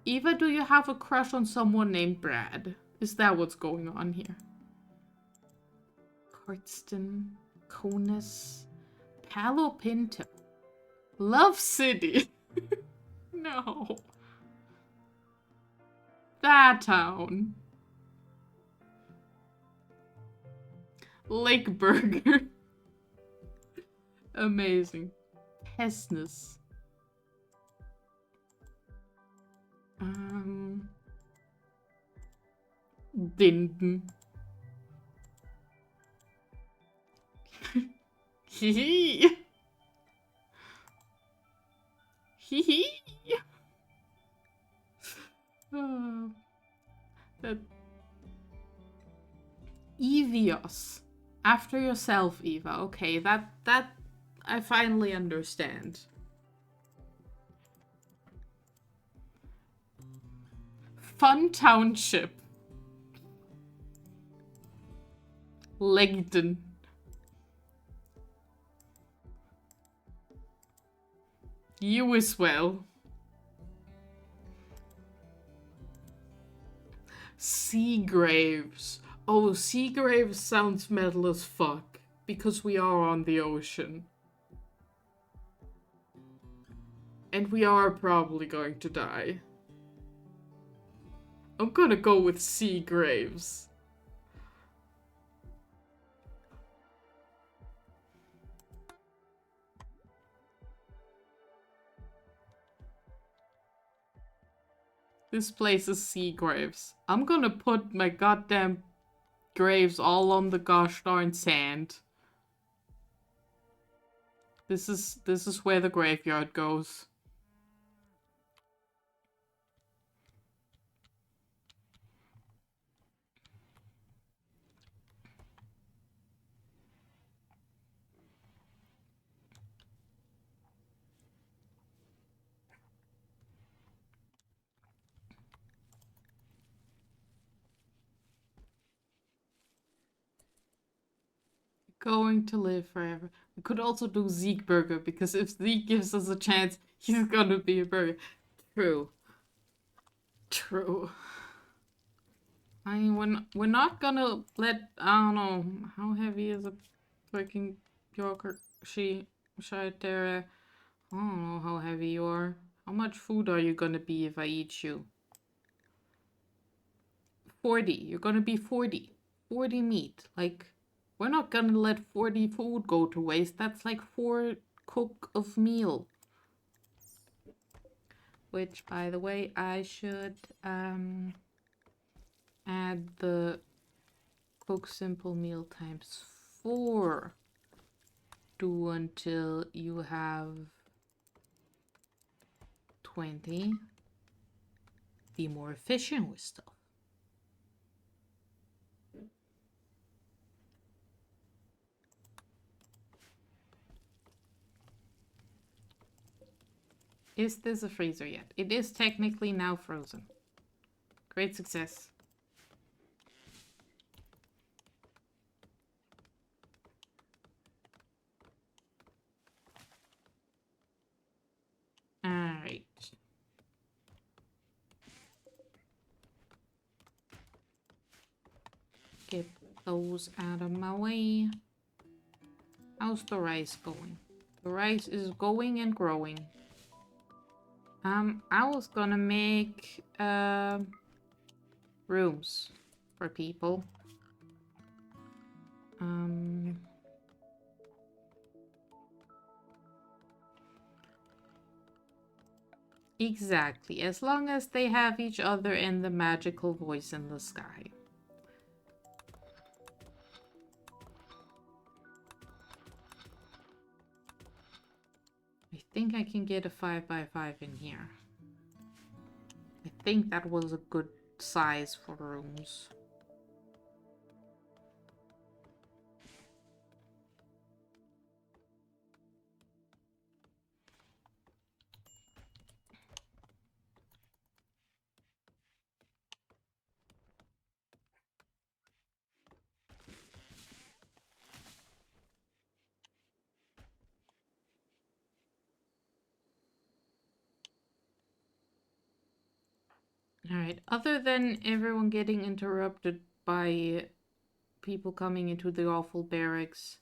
Eva, do you have a crush on someone named Brad? Is that what's going on here? Cortston. Conus. Palo Pinto. Love City. No. That town. Lake Burger. Amazing. Hessness. Dinden. Hee hee. That Evios. After yourself, Eva. Okay, that I finally understand. Fun Township. Legden. You as well. Seagraves. Oh, Seagraves sounds metal as fuck. Because we are on the ocean. And we are probably going to die. I'm gonna go with Seagraves. This place is Seagraves. I'm gonna put my goddamn graves all on the gosh darn sand. This is where the graveyard goes. Going to live forever. We could also do Zeke Burger, because if Zeke gives us a chance, he's gonna be a burger. True. True. I mean, we're not gonna let, I don't know, how heavy is a freaking Yorker? Shire. I don't know how heavy you are. How much food are you gonna be if I eat you? 40. You're gonna be 40. 40 meat. Like, we're not gonna let 40 food go to waste. That's like 4 cook of meal. Which, by the way, I should add the cook simple meal times 4 do until you have 20. Be more efficient with stuff. Is this a freezer yet? It is technically now frozen. Great success. Alright. Get those out of my way. How's the rice going? The rice is going and growing. I was gonna make rooms for people. Exactly, as long as they have each other and the magical voice in the sky. I think I can get a 5x5 in here. I think that was a good size for rooms. Alright, other than everyone getting interrupted by people coming into the awful barracks,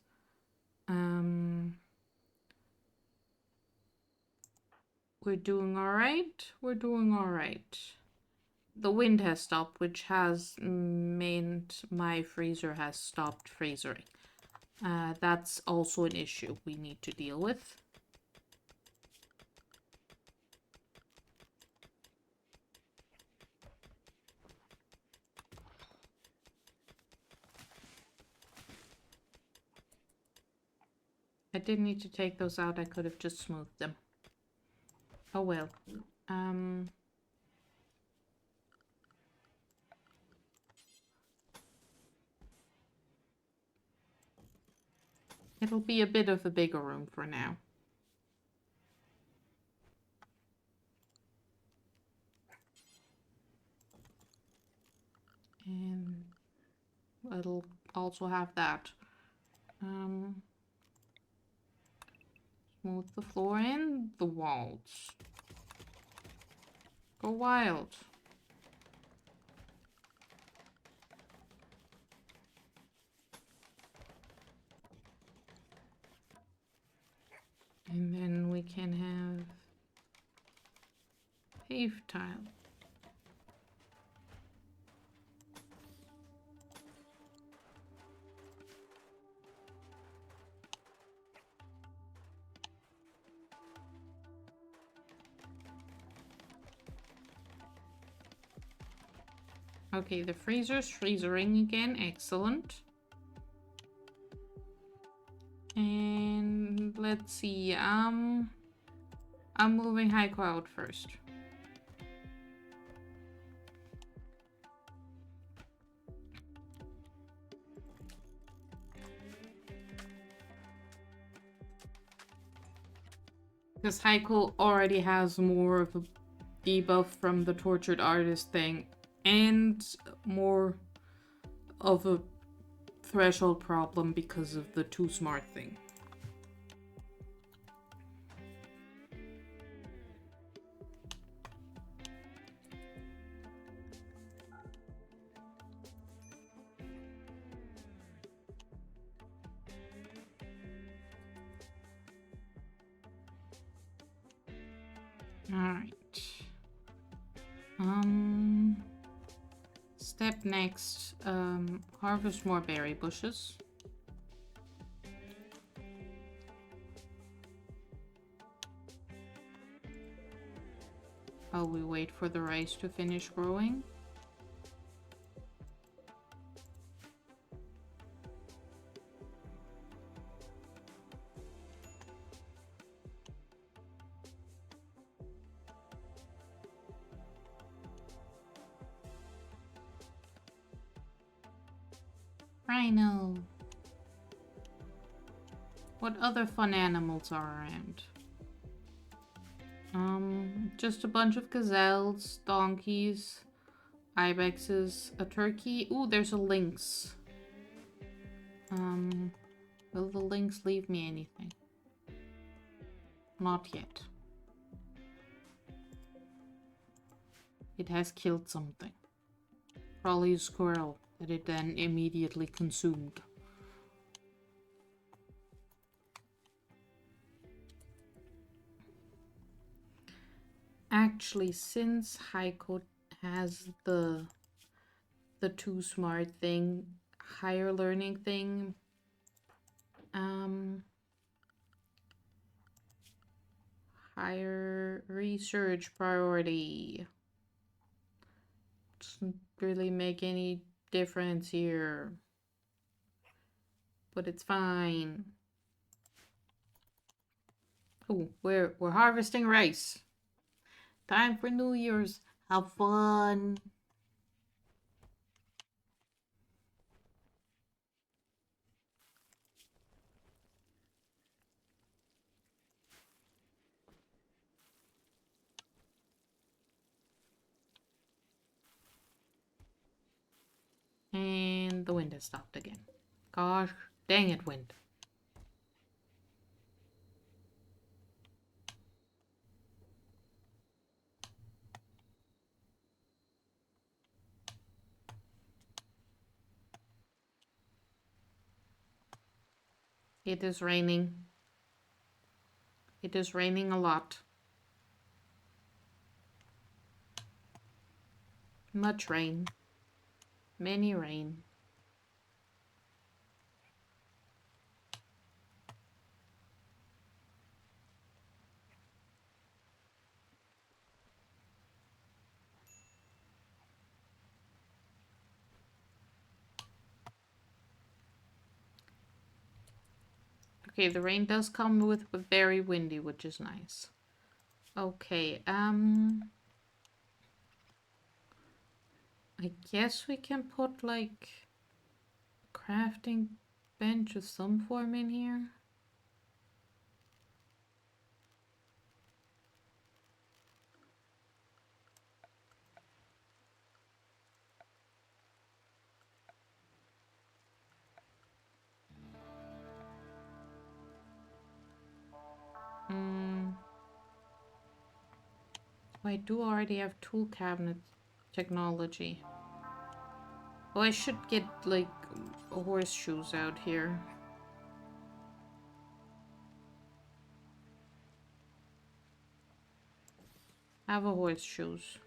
we're doing alright. We're doing alright. The wind has stopped, which has meant my freezer has stopped freezing. That's also an issue we need to deal with. I didn't need to take those out. I could have just smoothed them. Oh well. It'll be a bit of a bigger room for now. And it'll also have that. Smooth the floor and the walls. Go wild. And then we can have paved tile. Okay, the freezer's freezering again. Excellent. And let's see. I'm moving Heiko out first. Because Heiko already has more of a debuff from the tortured artist thing and more of a threshold problem because of the too smart thing. Alright. Step next, harvest more berry bushes. While we wait for the rice to finish growing. Rhino. What other fun animals are around? Just a bunch of gazelles, donkeys, ibexes, a turkey. Ooh, there's a lynx. Will the lynx leave me anything? Not yet. It has killed something. Probably a squirrel that it then immediately consumed. Actually, since Heiko has the too smart thing, higher learning thing, higher research priority. Doesn't really make any difference here, but it's fine. Oh, we're harvesting rice. Time for New Year's. Have fun. And the wind has stopped again. Gosh, dang it, wind. It is raining. It is raining a lot. Much rain. Many rain. Okay, the rain does come with very windy, which is nice. Okay, I guess we can put like a crafting bench of some form in here. I do already have tool cabinet technology. Oh, I should get like horseshoes out here. Have a horseshoes.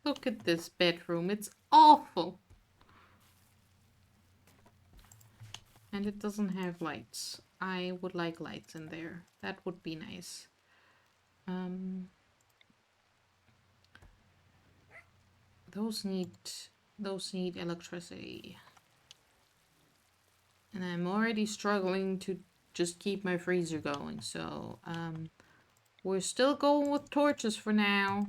Look at this bedroom. It's awful. And it doesn't have lights. I would like lights in there. That would be nice. Those need electricity. And I'm already struggling to just keep my freezer going, so we're still going with torches for now.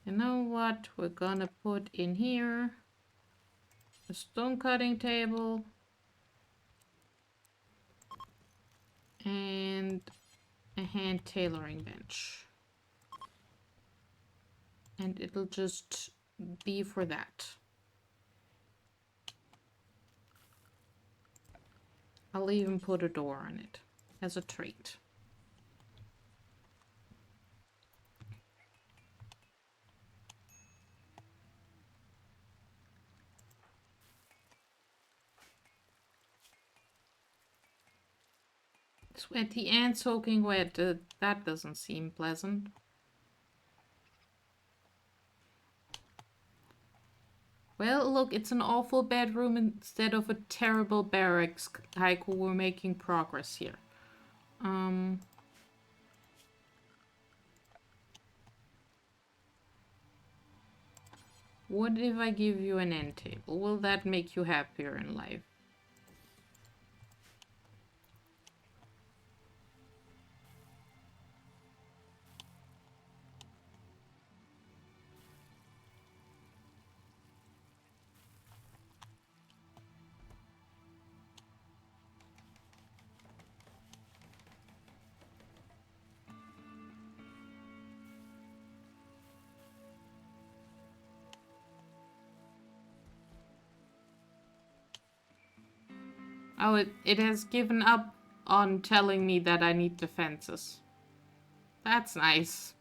You know what? We're gonna put in here a stone cutting table and a hand tailoring bench. And it'll just be for that. I'll even put a door on it as a trait. Sweaty and soaking wet. That doesn't seem pleasant. Well, look, it's an awful bedroom instead of a terrible barracks. Haiku, we're making progress here. What if I give you an end table? Will that make you happier in life? Oh, it has given up on telling me that I need defenses. That's nice.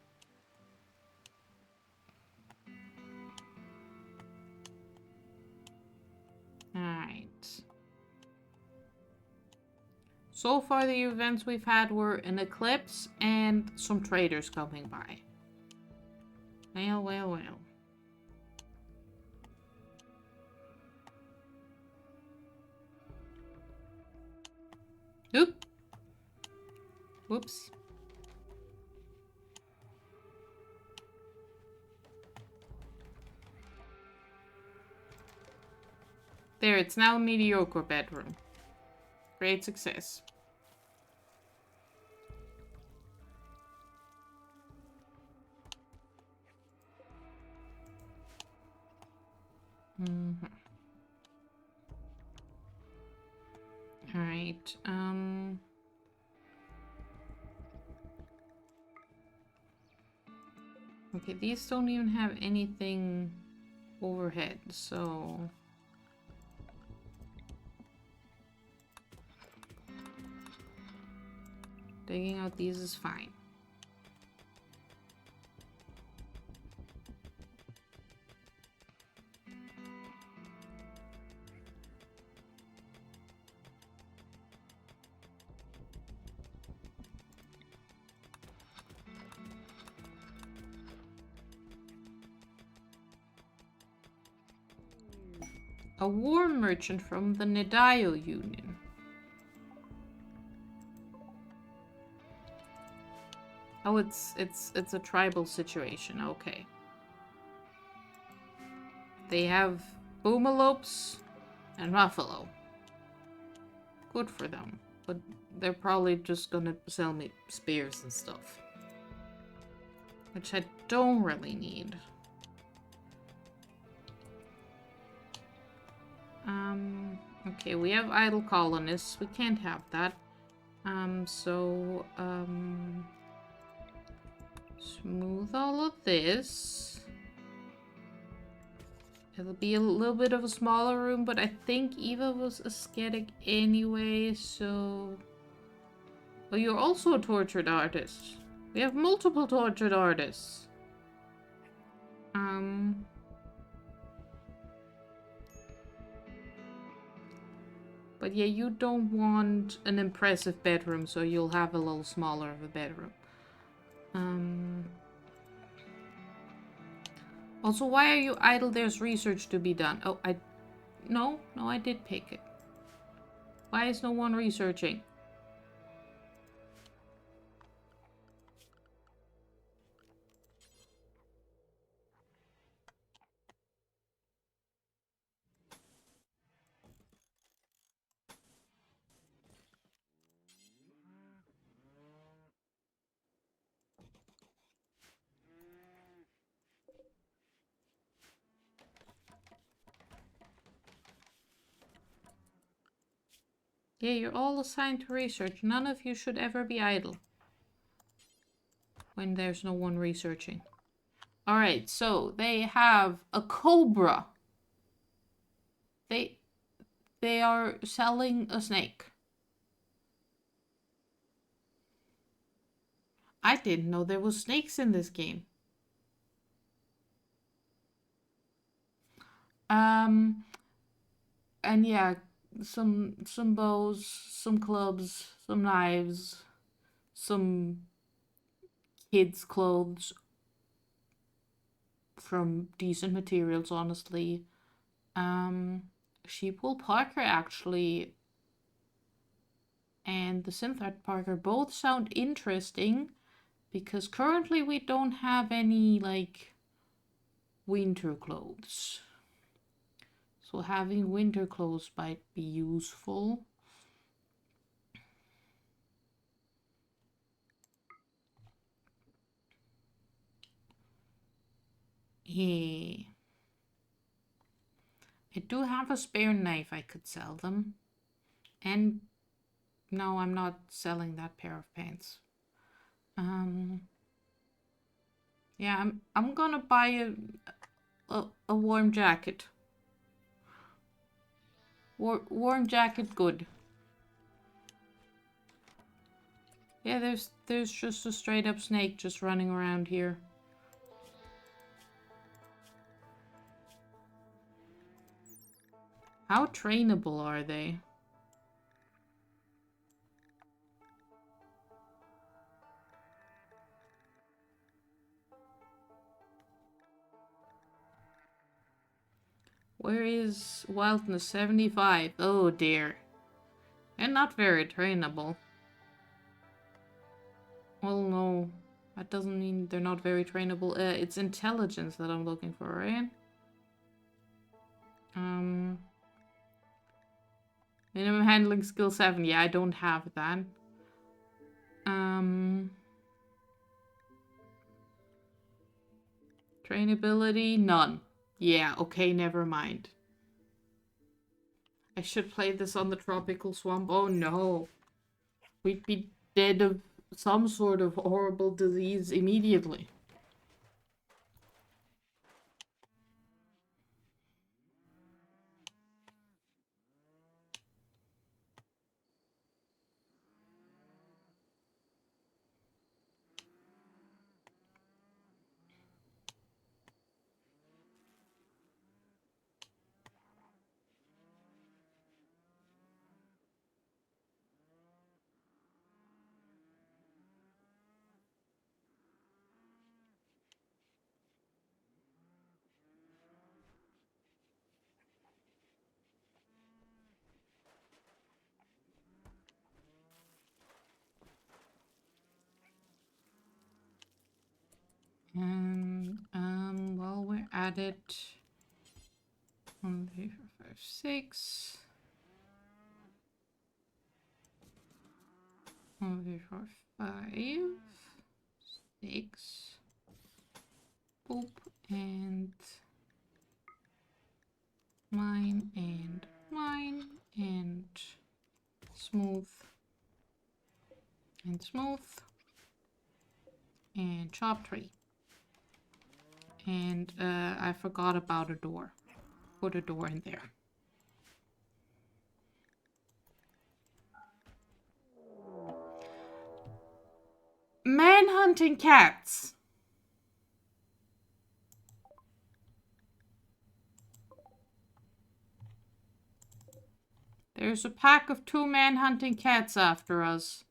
Alright. So far the events we've had were an eclipse and some traders coming by. Well, well, well. Oop. Whoops. There, it's now a mediocre bedroom. Great success. Alright, okay, these don't even have anything overhead, so... digging out these is fine. A war merchant from the Nedayo Union. Oh, it's a tribal situation. Okay. They have boomalopes and buffalo. Good for them. But they're probably just gonna sell me spears and stuff. Which I don't really need. Okay, we have idle colonists. We can't have that. Smooth all of this. It'll be a little bit of a smaller room, but I think Eva was ascetic anyway, so... Oh, you're also a tortured artist. We have multiple tortured artists. But yeah, you don't want an impressive bedroom, so you'll have a little smaller of a bedroom. Also, why are you idle? There's research to be done. Oh, No, I did pick it. Why is no one researching? Yeah, you're all assigned to research. None of you should ever be idle when there's no one researching. Alright, so they have a cobra. They are selling a snake. I didn't know there was snakes in this game. And yeah, some bows, some clubs, some knives, some kids' clothes from decent materials, honestly. Sheepwool Parker actually and the Synthart Parker both sound interesting because currently we don't have any like winter clothes. So having winter clothes might be useful. Hey. I do have a spare knife I could sell them. And no, I'm not selling that pair of pants. Yeah, I'm gonna buy a warm jacket. Warm jacket good. Yeah, there's just a straight up snake just running around here. How trainable are they? Where is wildness 75? Oh dear. And not very trainable. Well, no. That doesn't mean they're not very trainable. It's intelligence that I'm looking for, right? Minimum handling skill 7. Yeah, I don't have that. Trainability? None. Yeah, okay, never mind. I should play this on the tropical swamp. Oh no. We'd be dead of some sort of horrible disease immediately. And while we're at it, 1, 2, 3, 4, 5, 6. 1, 2, 3, 4, 5, 6. Boop, and mine, and smooth, and chop tree. And I forgot about a door. Put a door in there. Manhunting cats. There's a pack of 2 manhunting cats after us.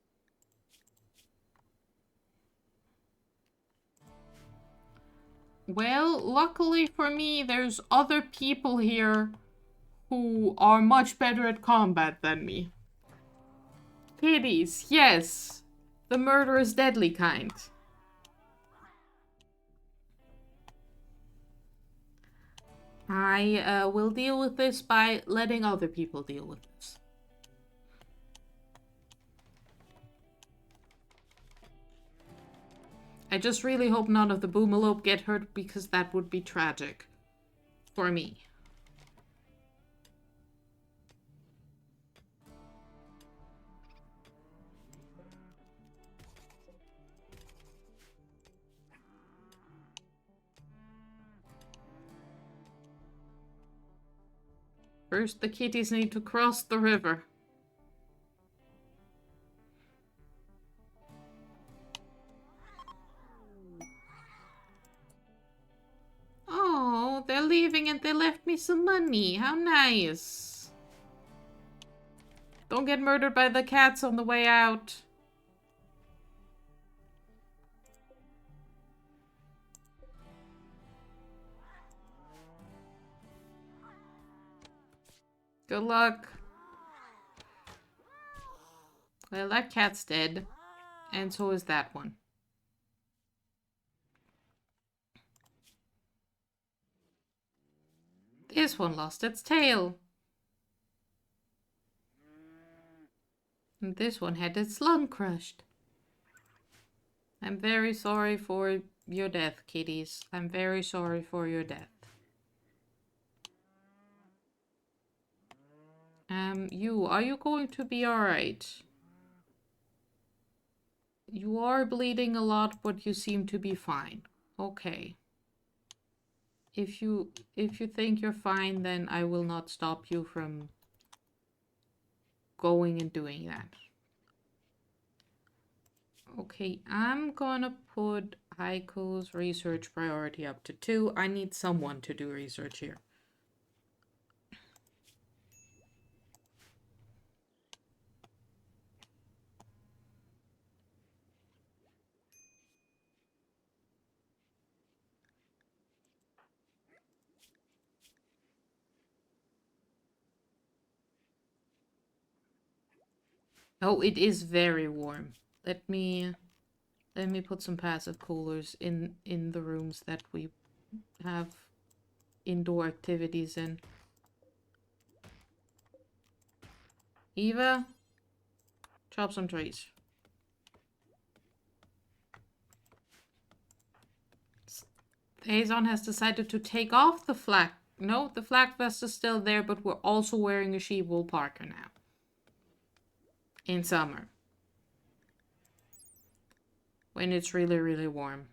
Well, luckily for me, there's other people here who are much better at combat than me. Kitties, yes. The murderous deadly kind. I will deal with this by letting other people deal with this. I just really hope none of the Boomalope get hurt because that would be tragic. For me. First, the kitties need to cross the river. Oh, they're leaving and they left me some money. How nice. Don't get murdered by the cats on the way out. Good luck. Well, that cat's dead. And so is that one. This one lost its tail. And this one had its lung crushed. I'm very sorry for your death, kitties. I'm very sorry for your death. Are you going to be alright? You are bleeding a lot, but you seem to be fine. Okay. If you think you're fine, then I will not stop you from going and doing that. Okay, I'm gonna put Heiko's research priority up to 2. I need someone to do research here. Oh, it is very warm. Let me put some passive coolers in the rooms that we have indoor activities in. Eva, chop some trees. Hazon has decided to take off the flak. No, the flak vest is still there, but we're also wearing a sheep wool parka now. In summer. When it's really, really warm.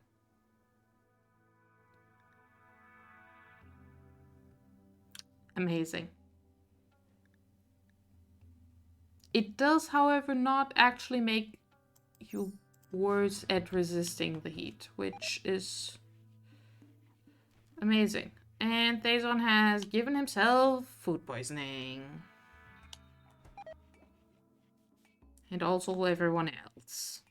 Amazing. It does, however, not actually make you worse at resisting the heat, which is amazing. And Thazon has given himself food poisoning. And also everyone else.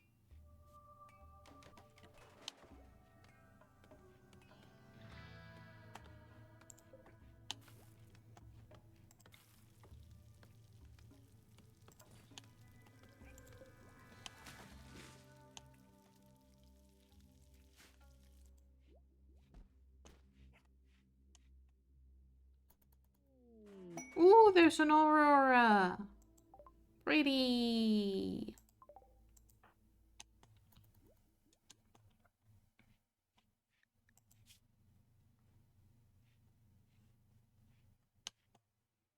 Ooh, there's an aurora. Pretty.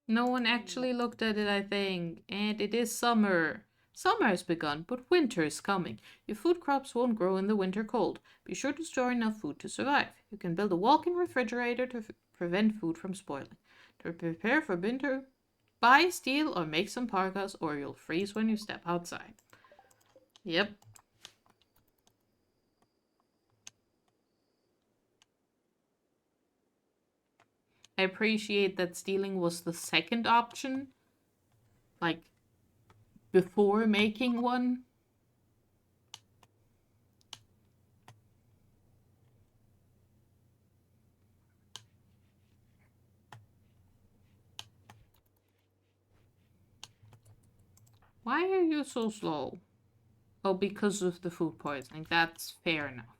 No one actually looked at it, I think. And it is summer. Summer has begun, but winter is coming. Your food crops won't grow in the winter cold. Be sure to store enough food to survive. You can build a walk-in refrigerator to prevent food from spoiling. To prepare for winter, buy, steal, or make some parkas, or you'll freeze when you step outside. Yep. I appreciate that stealing was the second option. Like, before making one. Why are you so slow? Oh, because of the food poisoning. That's fair enough.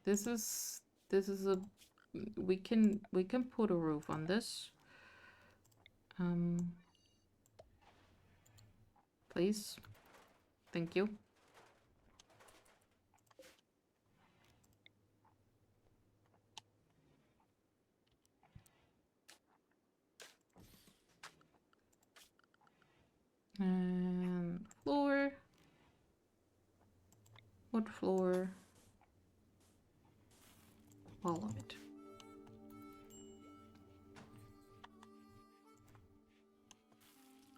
This is a we can put a roof on this. Please. Thank you. And floor. Wood floor. All of it.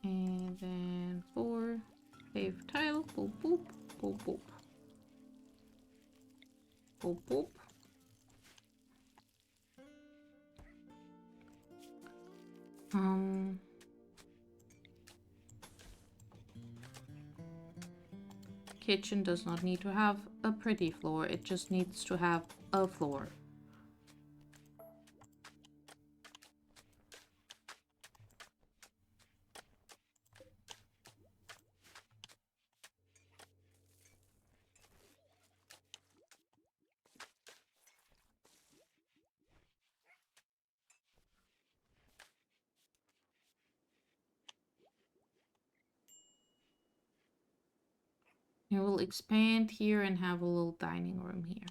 And then floor. Pave tile. Boop boop. Boop boop. Boop boop. kitchen does not need to have a pretty floor, it just needs to have a floor. We will expand here and have a little dining room here.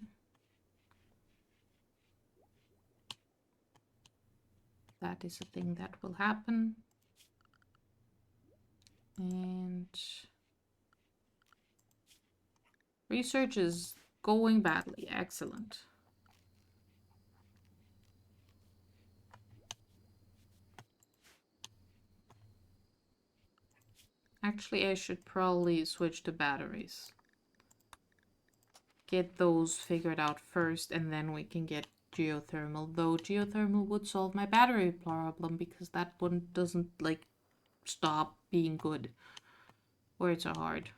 That is a thing that will happen. And research is going badly. Excellent. Actually, I should probably switch to batteries. Get those figured out first, and then we can get geothermal. Though geothermal would solve my battery problem, because that one doesn't, like, stop being good. Or it's hard.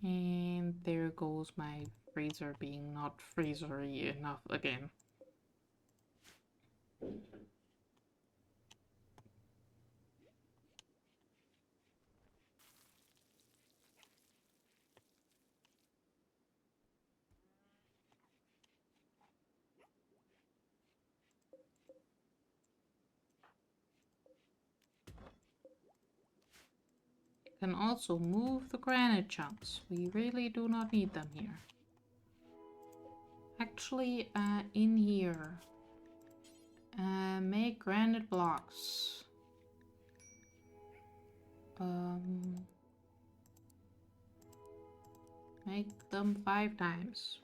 And there goes my freezer being not freezery enough again. Can also move the granite chunks. We really do not need them here. Actually, in here, make granite blocks. Make them 5 times.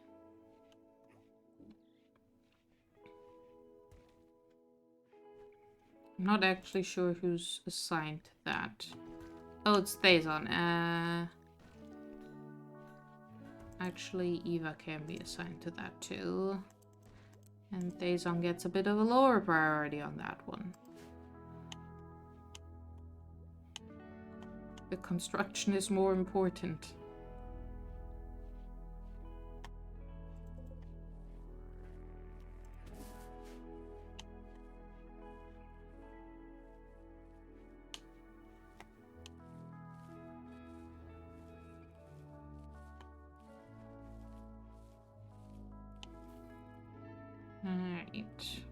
I'm not actually sure who's assigned to that. Oh, it stays on. Actually, Eva can be assigned to that too. And Daezon gets a bit of a lower priority on that one. The construction is more important. Alright.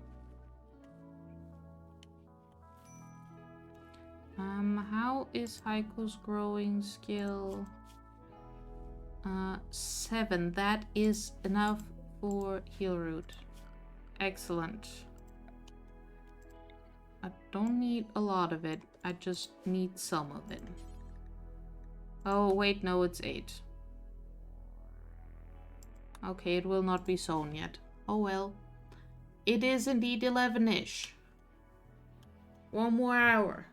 How is Heiko's growing skill? 7. That is enough for heal root. Excellent. I don't need a lot of it. I just need some of it. Oh, wait, no, it's 8. Okay, it will not be sown yet. Oh well. It is indeed 11-ish. 1 more hour.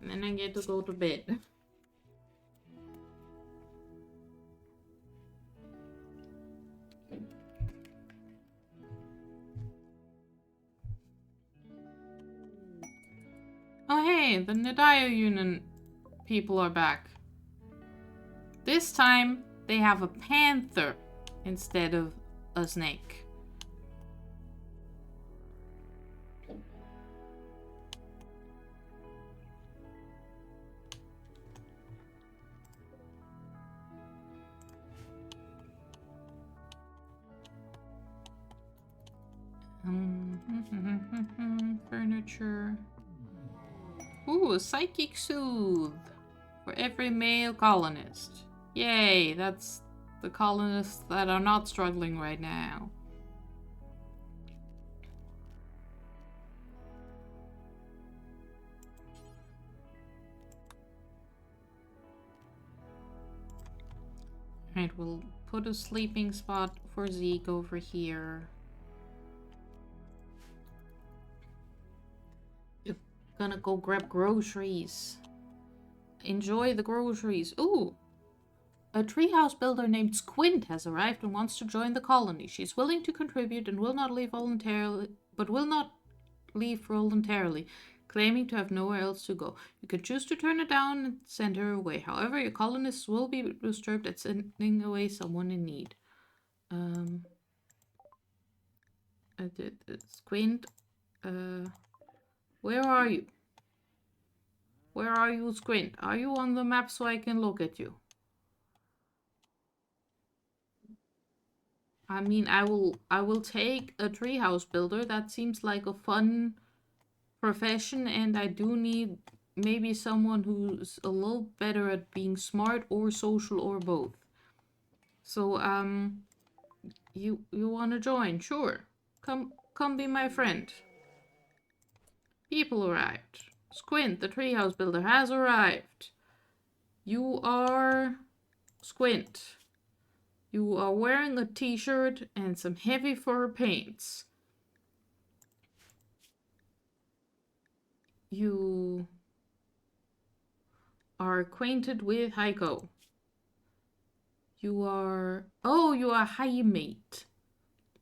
And then I get to go to bed. Oh hey, the Nadayo Union people are back. This time, they have a panther instead of a snake. Furniture. Ooh, a psychic soothe for every male colonist. Yay, that's the colonists that are not struggling right now. Alright, we'll put a sleeping spot for Zeke over here. Gonna go grab groceries. Enjoy the groceries. Ooh! A treehouse builder named Squint has arrived and wants to join the colony. She's willing to contribute and will not leave voluntarily, claiming to have nowhere else to go. You can choose to turn it down and send her away. However, your colonists will be disturbed at sending away someone in need. Squint, where are you? Where are you, Squint? Are you on the map so I can look at you? I mean, I will take a treehouse builder. That seems like a fun profession, and I do need maybe someone who's a little better at being smart or social or both. So, you want to join? Sure. Come be my friend. People arrived. Squint, the treehouse builder, has arrived. You are Squint. You are wearing a t-shirt and some heavy fur paints. You are acquainted with Heiko. You are Highmate.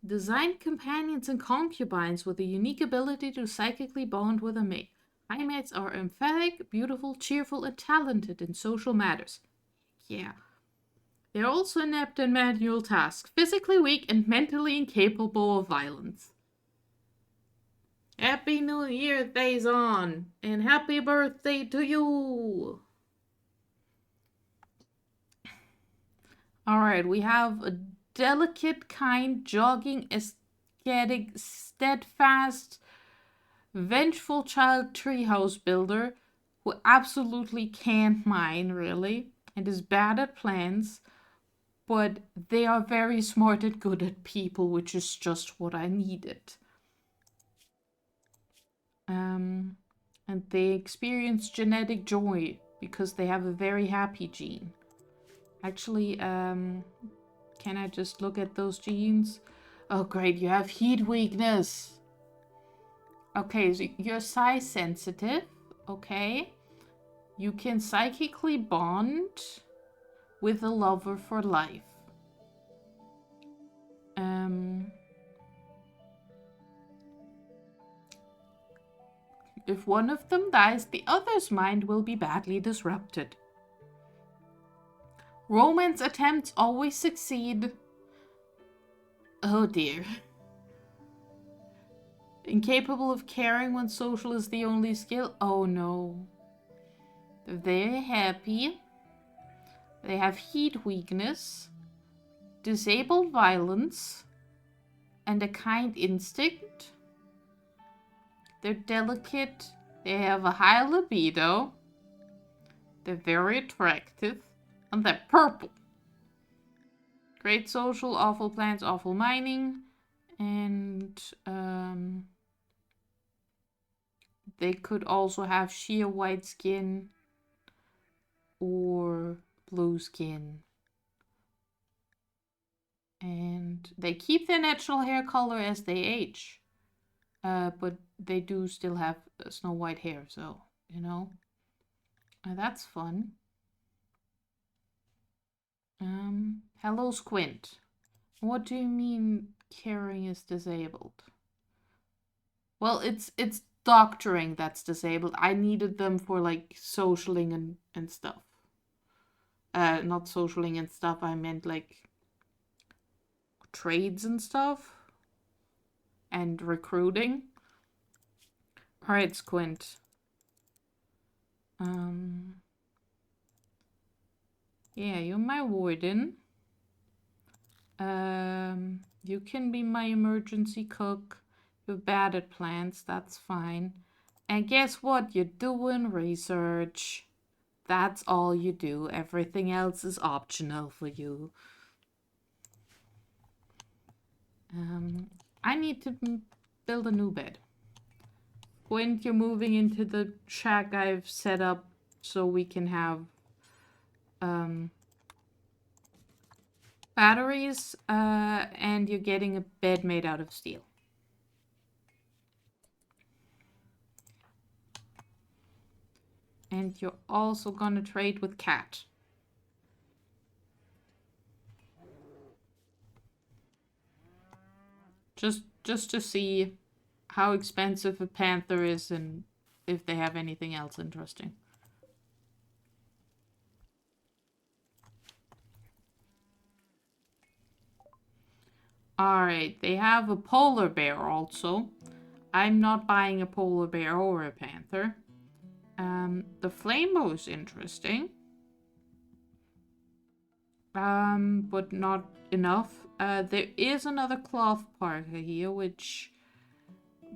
Designed companions and concubines with a unique ability to psychically bond with a mate. Highmates are emphatic, beautiful, cheerful, and talented in social matters. Yeah. They're also inept in manual tasks, physically weak, and mentally incapable of violence. Happy New Year, Thazon, and happy birthday to you! Alright, we have a delicate, kind, jogging, aesthetic, steadfast, vengeful child treehouse builder who absolutely can't mine, really, and is bad at plans, but they are very smart and good at people, which is just what I needed. And they experience genetic joy because they have a very happy gene. Actually, can I just look at those genes? Oh, great, you have heat weakness. Okay, so you're size sensitive. Okay. You can psychically bond with a lover for life. If one of them dies, the other's mind will be badly disrupted. Romance attempts always succeed. Oh dear. Incapable of caring when social is the only skill. Oh no. They're very happy. They have heat weakness, disabled violence, and a kind instinct. They're delicate. They have a high libido. They're very attractive. And they're purple. Great social, awful plants, awful mining. And they could also have sheer white skin or blue skin. And they keep their natural hair color as they age. But they do still have snow white hair, so, you know. That's fun. Hello, Squint. What do you mean caring is disabled? Well, it's doctoring that's disabled. I needed them for, like, socialing and stuff. Not socialing and stuff, I meant, like, trades and stuff. And recruiting. Alright, Squint. Yeah, you're my warden. You can be my emergency cook. You're bad at plants, that's fine. And guess what? You're doing research. That's all you do. Everything else is optional for you. I need to build a new bed. When you're moving into the shack I've set up so we can have batteries, and you're getting a bed made out of steel. And you're also gonna trade with Cat. Just to see how expensive a panther is and if they have anything else interesting. Alright, they have a polar bear also. I'm not buying a polar bear or a panther. The flambo is interesting. But not enough. There is another cloth parka here, which...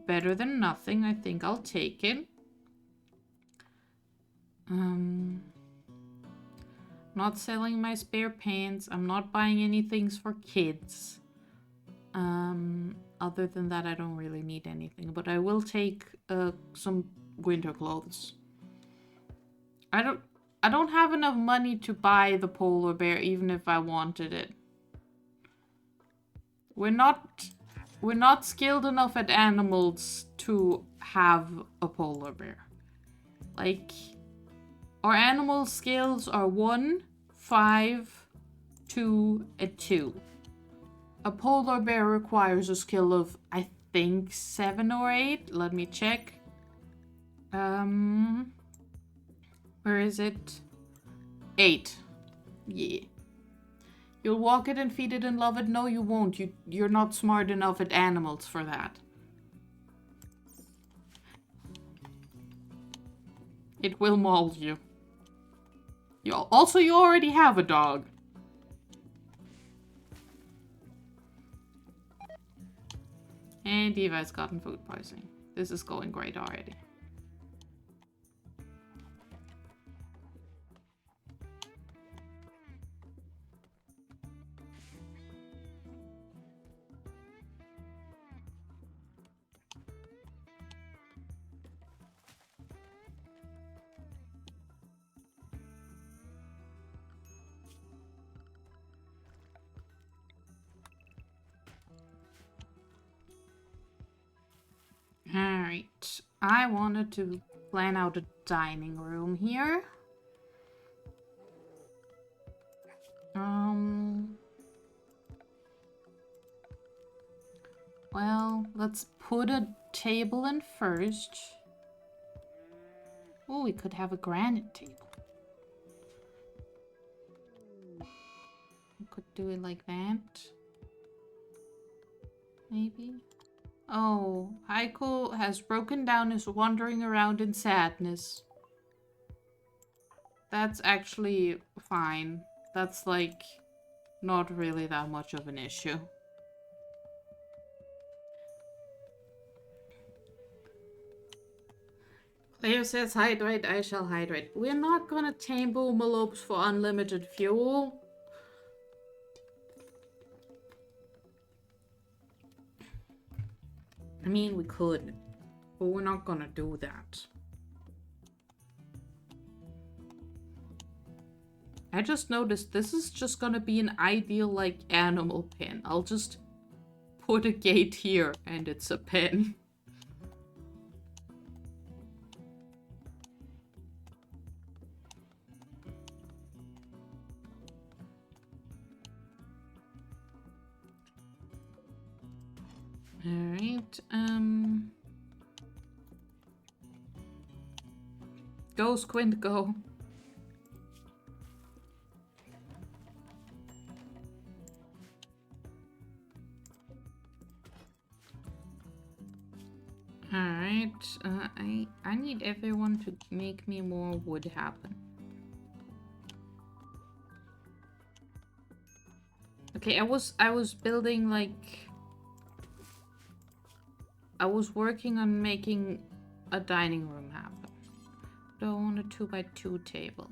better than nothing. I think I'll take it. Not selling my spare pants. I'm not buying any things for kids. Other than that, I don't really need anything. But I will take some winter clothes. I don't have enough money to buy the polar bear, even if I wanted it. We're not skilled enough at animals to have a polar bear. Like, our animal skills are 1, 5, 2, and 2. A polar bear requires a skill of, I think, 7 or 8. Let me check. Where is it? 8. Yeah. You'll walk it and feed it and love it? No, you won't. You're not smart enough at animals for that. It will maul you. You already have a dog. And Diva's gotten food poisoning. This is going great already. Alright, I wanted to plan out a dining room here. Well, let's put a table in first. Oh, we could have a granite table. We could do it like that. Maybe. Oh, Heiko has broken down, is wandering around in sadness. That's actually fine. That's like not really that much of an issue. Claire says hydrate, I shall hydrate. We're not gonna tame boomalopes for unlimited fuel. I mean, we could, but we're not gonna do that. I just noticed this is just gonna be an ideal, like, animal pen. I'll just put a gate here and it's a pen. Alright, go, Squint, go. Alright, I need everyone to make me more wood happen. Okay, I was building, like... I was working on making a dining room happen. Don't want a 2x2 table.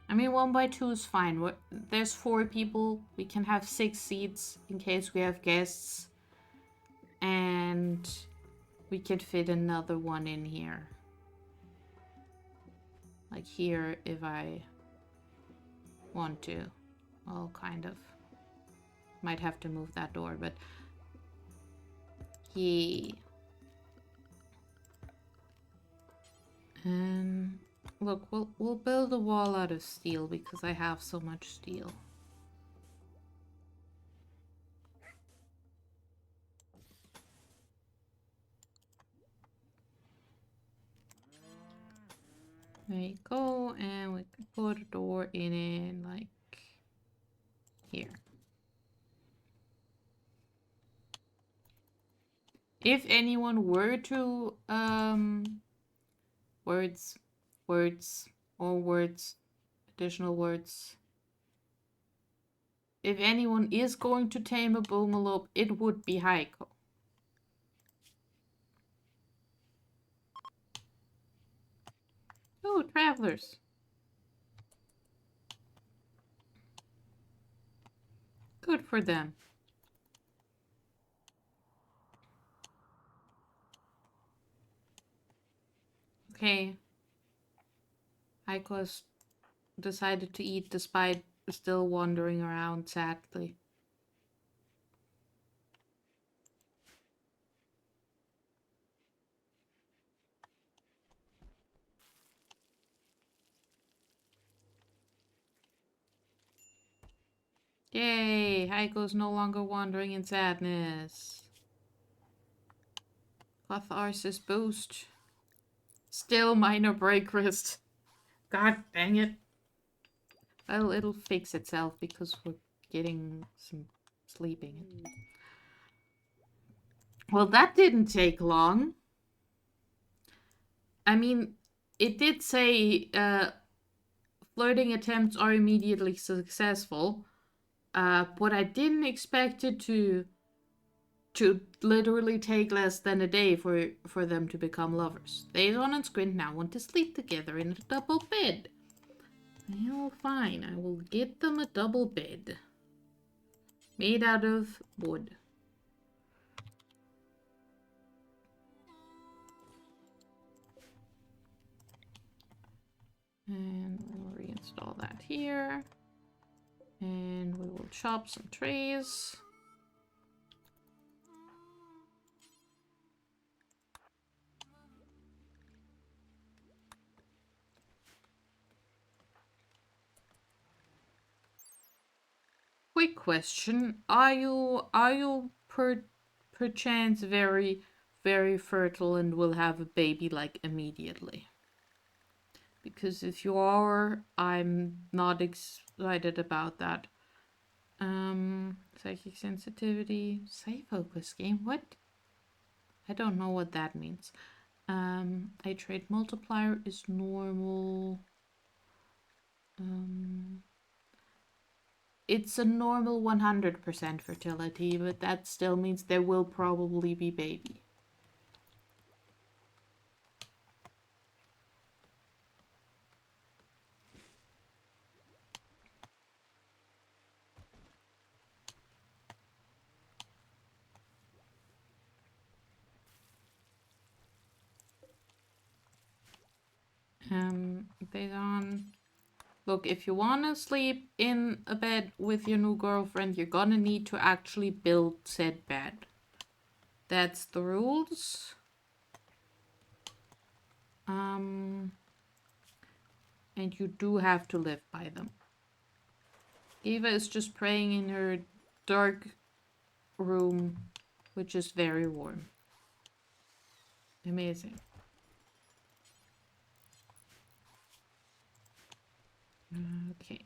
I mean, 1x2 is fine. There's 4 people. We can have 6 seats in case we have guests. And we can fit another one in here. Like here, if I want to. Well, kind of. Might have to move that door, but... Yeah. And look, we'll build a wall out of steel because I have so much steel. There you go, and we can put a door in it like here. If anyone were to words, additional words. If anyone is going to tame a boomalope, it would be Heiko. Oh, travelers. Good for them. Okay. Heiko has decided to eat despite still wandering around sadly. Yay! Heiko's no longer wandering in sadness. Catharsis boost. Still minor break wrist. God dang it. Well, it'll fix itself because we're getting some sleeping. Well, that didn't take long. I mean, it did say flirting attempts are immediately successful, but I didn't expect it to literally take less than a day for them to become lovers. Daison and Squint now want to sleep together in a double bed. Well, fine, I will get them a double bed. Made out of wood. And we'll reinstall that here. And we will chop some trees. Quick question: Are you perchance very fertile and will have a baby like immediately? Because if you are, I'm not excited about that. Psychic sensitivity, safe focus game. What? I don't know what that means. A trait multiplier is normal. It's a normal 100% fertility, but that still means there will probably be baby. Daison. Look, if you wanna sleep in a bed with your new girlfriend, you're gonna need to actually build said bed. That's the rules. And you do have to live by them. Eva is just praying in her dark room, which is very warm. Amazing. Okay.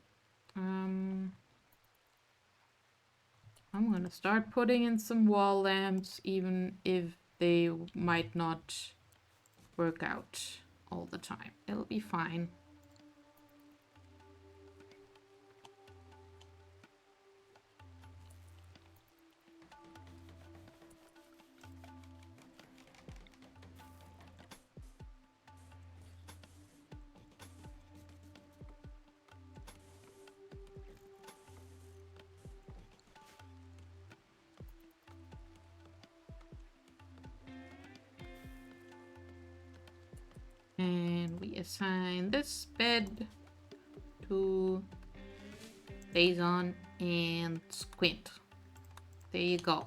I'm gonna start putting in some wall lamps, even if they might not work out all the time. It'll be fine. And we assign this bed to Daison and Squint. There you go.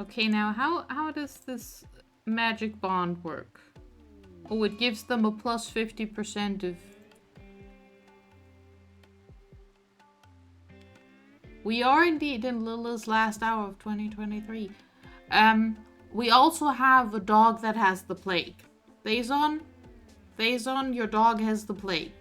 Okay, now how does this magic bond work? Oh, it gives them a plus 50% of... We are indeed in Lila's last hour of 2023. We also have a dog that has the plague. Thazon, your dog has the plague.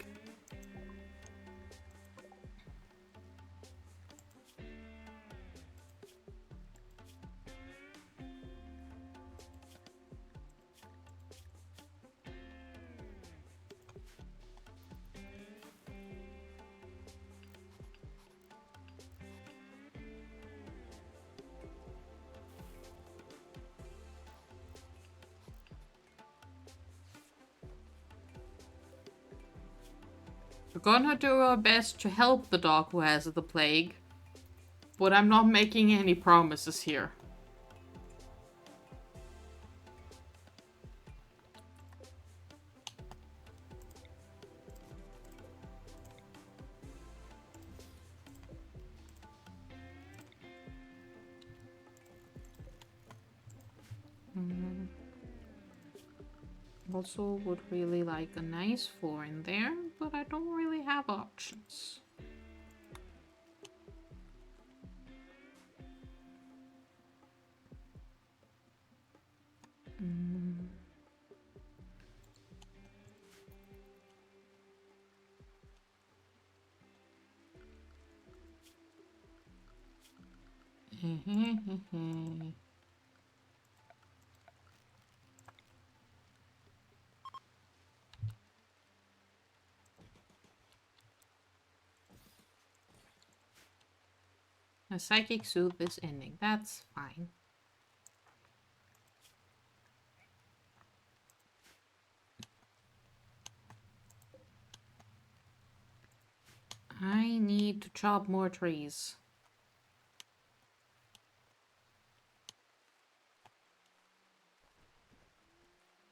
We're gonna do our best to help the dog who has the plague, but I'm not making any promises here. Also would really like a nice floor in there, but I don't really have options. A psychic soothe is ending. That's fine. I need to chop more trees.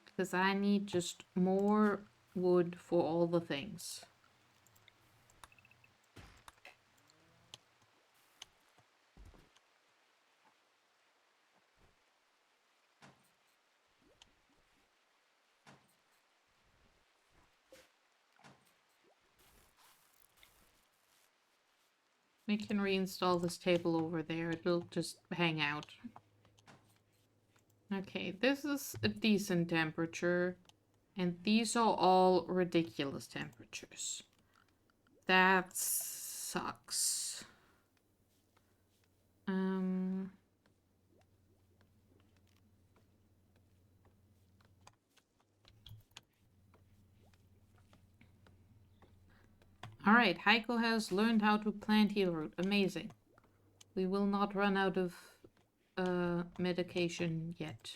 Because I need just more wood for all the things. We can reinstall this table over there. It'll just hang out. Okay, this is a decent temperature. And these are all ridiculous temperatures. That sucks. Alright, Heiko has learned how to plant healroot. Amazing. We will not run out of medication yet.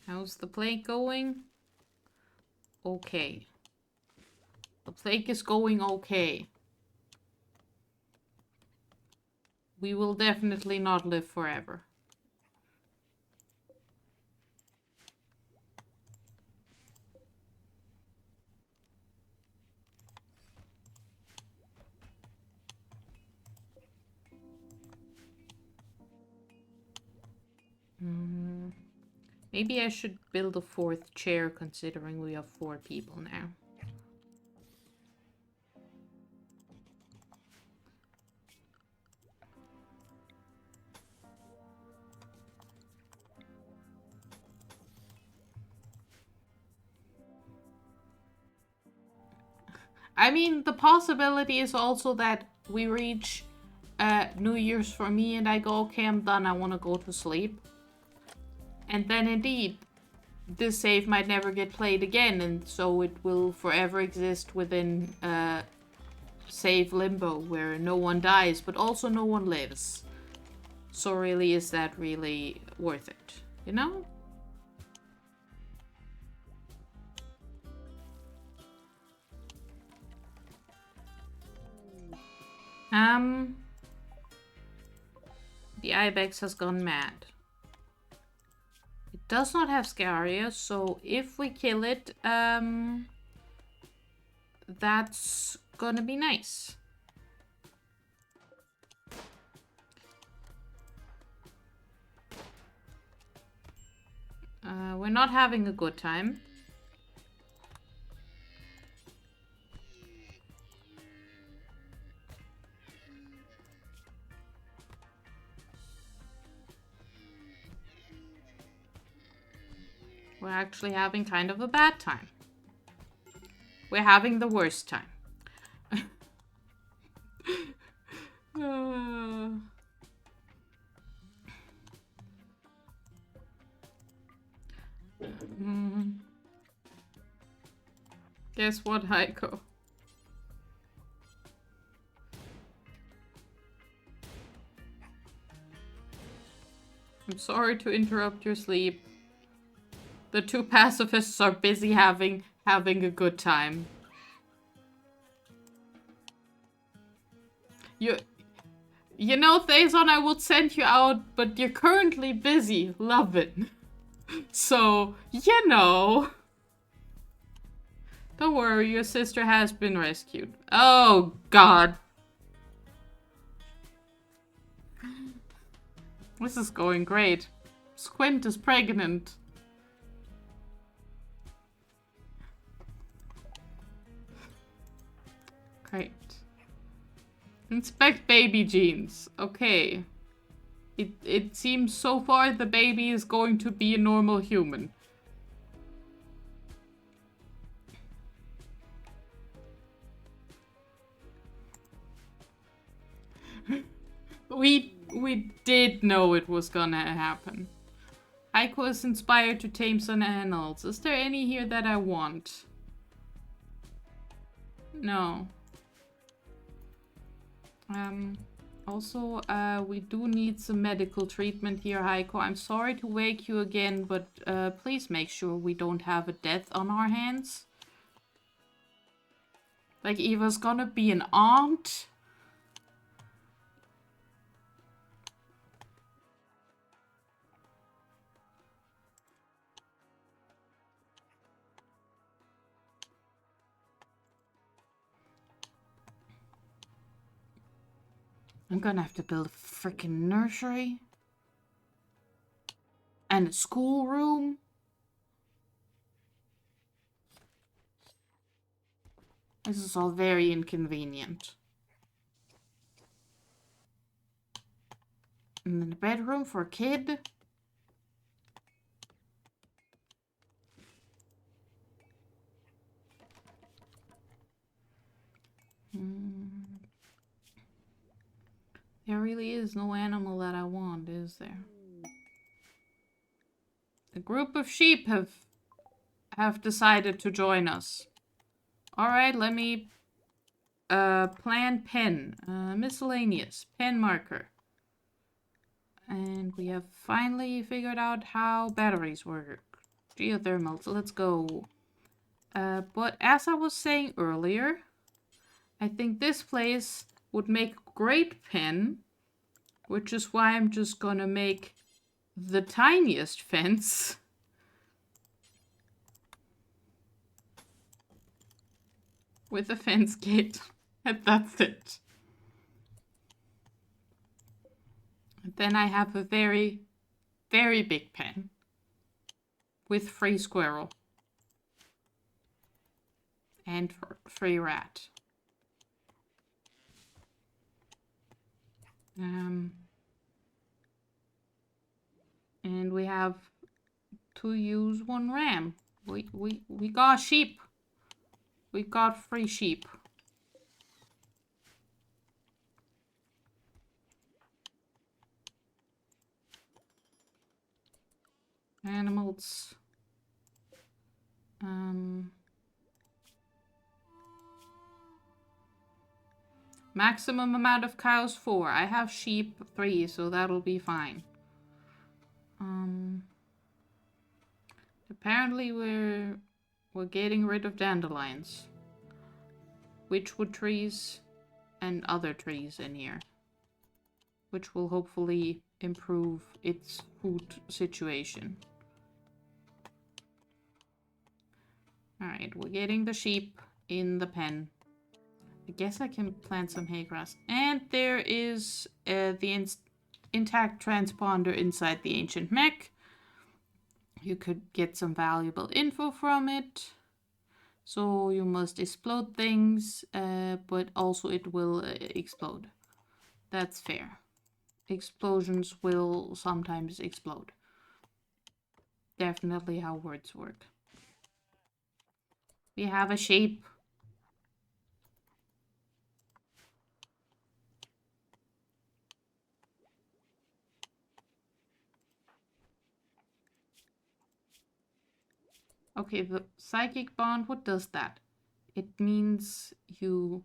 How's the plague going? Okay. The plague is going okay. We will definitely not live forever. Maybe I should build a 4th chair considering we have 4 people now. I mean, the possibility is also that we reach New Year's for me and I go, okay, I'm done, I want to go to sleep. And then indeed, this save might never get played again, and so it will forever exist within save limbo, where no one dies, but also no one lives. So really, is that really worth it? You know? The ibex has gone mad. It does not have Scaria, so if we kill it, that's gonna be nice. not having a good time. We're actually having kind of a bad time. We're having the worst time. Guess what, Heiko? I'm sorry to interrupt your sleep. The two pacifists are busy having a good time. You know, Thazon, I would send you out, but you're currently busy. Love it. So, you know. Don't worry, your sister has been rescued. Oh, God. This is going great. Squint is pregnant. Great. Inspect baby genes. Okay. It seems so far the baby is going to be a normal human. We did know it was gonna happen. Heiko is inspired to tame some animals. Is there any here that I want? No. Also, we do need some medical treatment here, Heiko. I'm sorry to wake you again, but please make sure we don't have a death on our hands. Like, Eva's gonna be an aunt. I'm gonna have to build a freaking nursery. And a schoolroom. This is all very inconvenient. And then a bedroom for a kid. There really is no animal that I want, is there? A group of sheep have decided to join us. Alright, let me plan pen. Miscellaneous. Pen marker. And we have finally figured out how batteries work. Geothermal, so let's go. But as I was saying earlier, I think this place would make a great pen, which is why I'm just gonna make the tiniest fence. With a fence gate. And that's it. And then I have a very, very big pen. With free squirrel. And free rat. And we have 2 ewes, 1 ram. We got sheep. We got free sheep. Animals. Maximum amount of cows 4. I have sheep 3, so that'll be fine. Apparently we're getting rid of dandelions. Witchwood trees and other trees in here. Which will hopefully improve its food situation. Alright, we're getting the sheep in the pen. I guess I can plant some hay grass. And there is the intact transponder inside the ancient mech. You could get some valuable info from it. So you must explode things, but also it will explode. That's fair. Explosions will sometimes explode. Definitely how words work. We have a shape. Okay, the psychic bond, what does that? It means you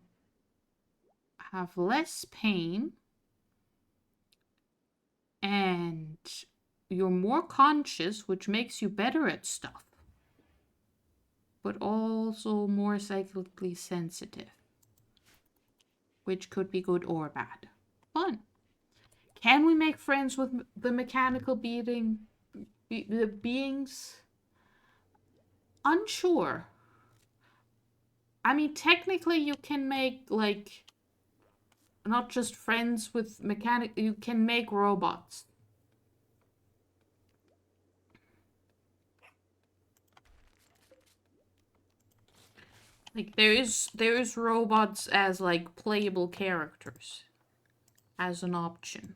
have less pain and you're more conscious, which makes you better at stuff, but also more psychically sensitive, which could be good or bad. Fun. Can we make friends with the mechanical beings? Unsure. I mean, technically you can make, like, not just friends with you can make robots. Like, there is robots as, like, playable characters as an option.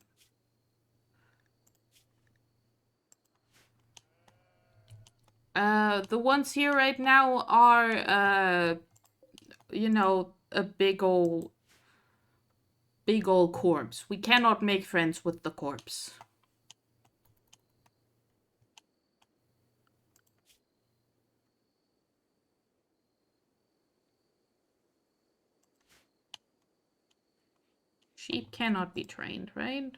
The ones here right now are, you know, a big old corpse. We cannot make friends with the corpse. Sheep cannot be trained, right?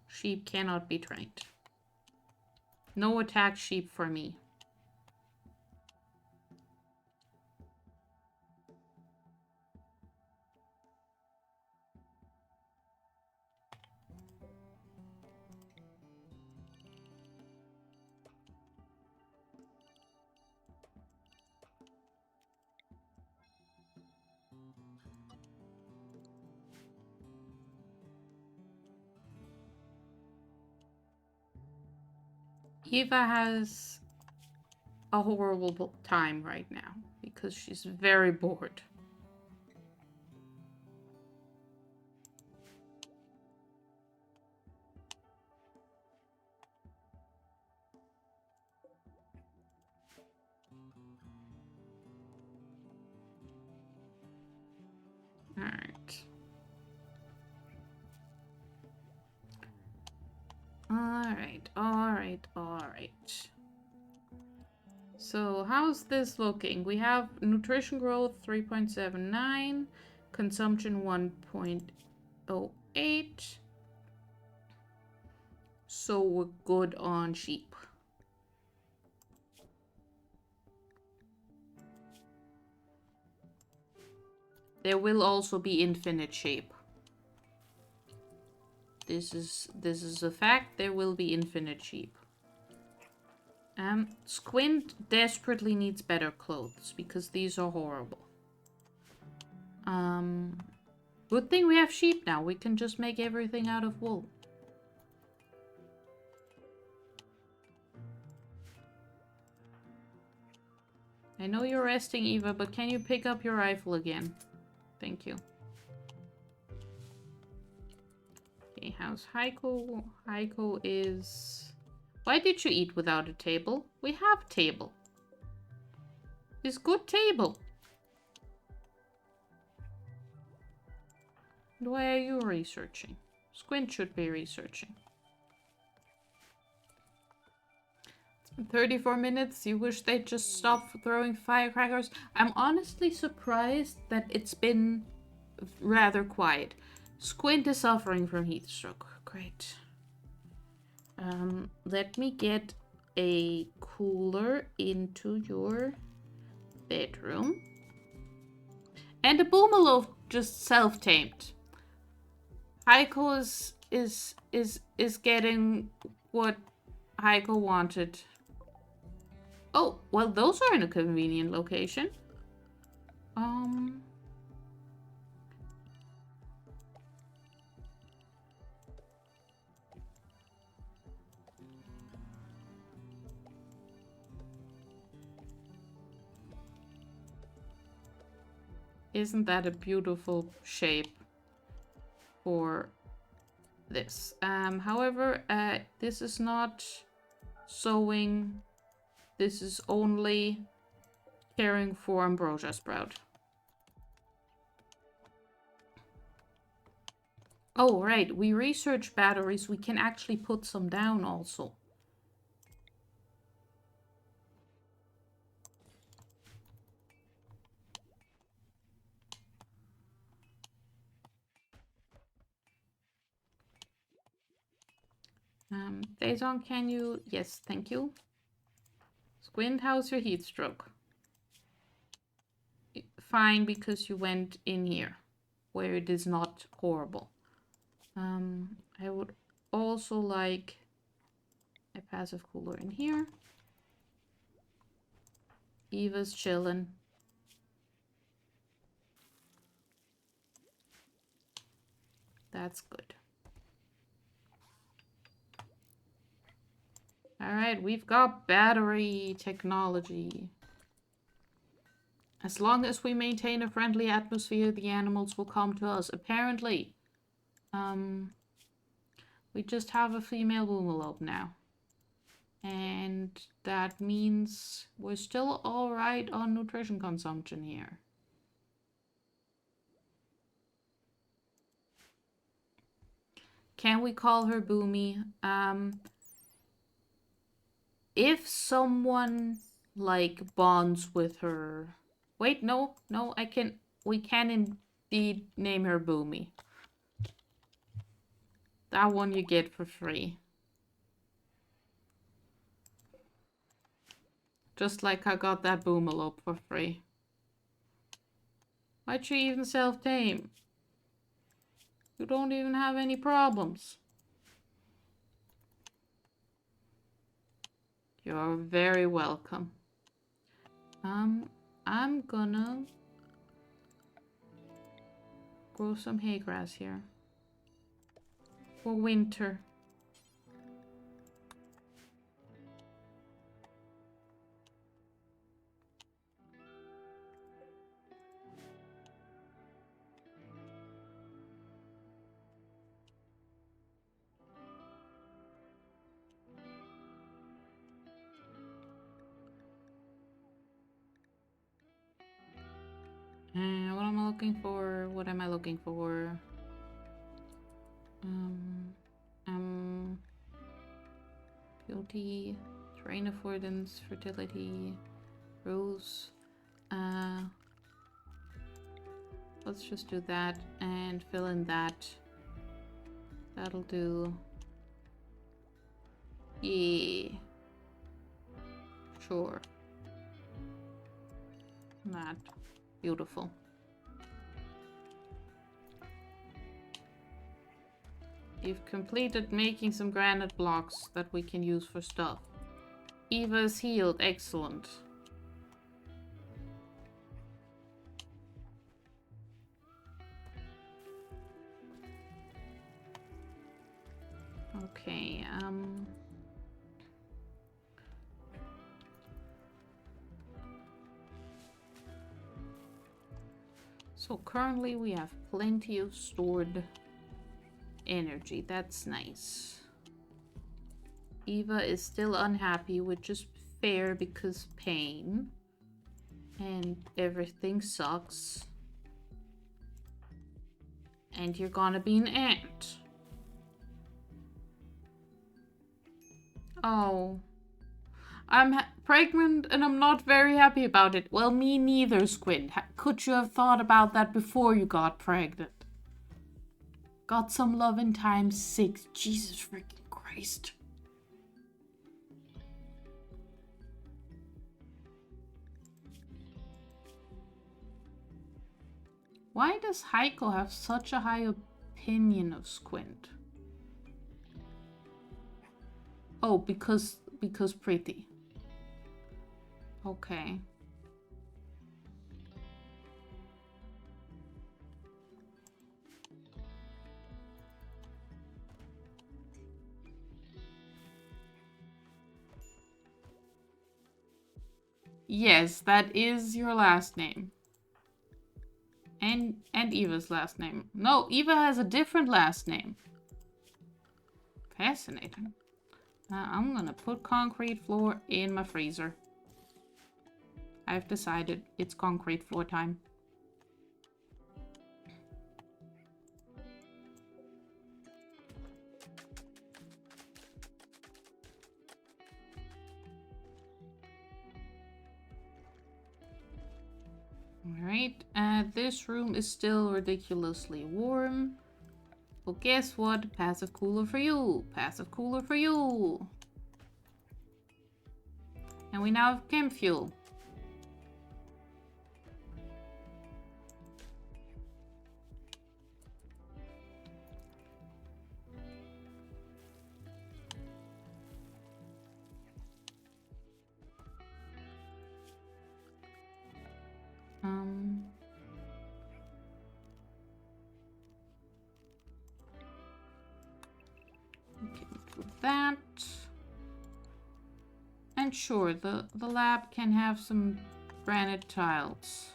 Sheep cannot be trained. No attack sheep for me. Eva has a horrible time right now because she's very bored. Alright. Alright. So, how's this looking? We have nutrition growth 3.79, consumption 1.08. So, we're good on sheep. There will also be infinite sheep. This is a fact. There will be infinite sheep. Squint desperately needs better clothes because these are horrible. Good thing we have sheep now. We can just make everything out of wool. I know you're resting, Eva, but can you pick up your rifle again? Thank you. Okay, how's Heiko? Heiko is... Why did you eat without a table? We have table. It's good table. Why are you researching? Squint should be researching. It's been 34 minutes. You wish they'd just stop throwing firecrackers? I'm honestly surprised that it's been rather quiet. Squint is suffering from heat stroke. Great. Let me get a cooler into your bedroom. And a boomaloo just self-tamed. Heiko is getting what Heiko wanted. Oh, well, those are in a convenient location. Isn't that a beautiful shape for this? However, this is not sewing. This is only caring for ambrosia sprout. Oh, right. We researched batteries. We can actually put some down also. Daison, can you... Yes, thank you. Squint, how's your heat stroke? Fine, because you went in here, where it is not horrible. I would also like a passive cooler in here. Eva's chillin'. That's good. Alright, we've got battery technology. As long as we maintain a friendly atmosphere, the animals will come to us. Apparently. We just have a female boomalope now. And that means we're still alright on nutrition consumption here. Can we call her Boomy? If someone, like, bonds with her... Wait, no, we can indeed name her Boomy. That one you get for free. Just like I got that boomalope for free. Why'd you even self-tame? You don't even have any problems. You're very welcome. I'm gonna grow some hay grass here. For winter. What am I looking for? What am I looking for? Beauty, terrain affordance, fertility, rose. Let's just do that and fill in that. That'll do. Yeah. Sure. That. Beautiful. You've completed making some granite blocks that we can use for stuff. Eva's healed. Excellent. Okay, so currently we have plenty of stored energy. That's nice. Eva is still unhappy, which is fair because pain. And everything sucks. And you're gonna be an ant. Oh. I'm pregnant and I'm not very happy about it. Well, me neither, Squid. Could you have thought about that before you got pregnant? Got some love in times 6. Jesus freaking Christ. Why does Heiko have such a high opinion of Squint? Oh, because pretty. Okay. Yes, that is your last name. and Eva's last name. No, Eva has a different last name. Fascinating. I'm gonna put concrete floor in my freezer. I've decided it's concrete floor time. Alright, this room is still ridiculously warm. Well, guess what? Passive cooler for you. Passive cooler for you. And we now have chem fuel. Okay, do that. And sure, the lab can have some granite tiles.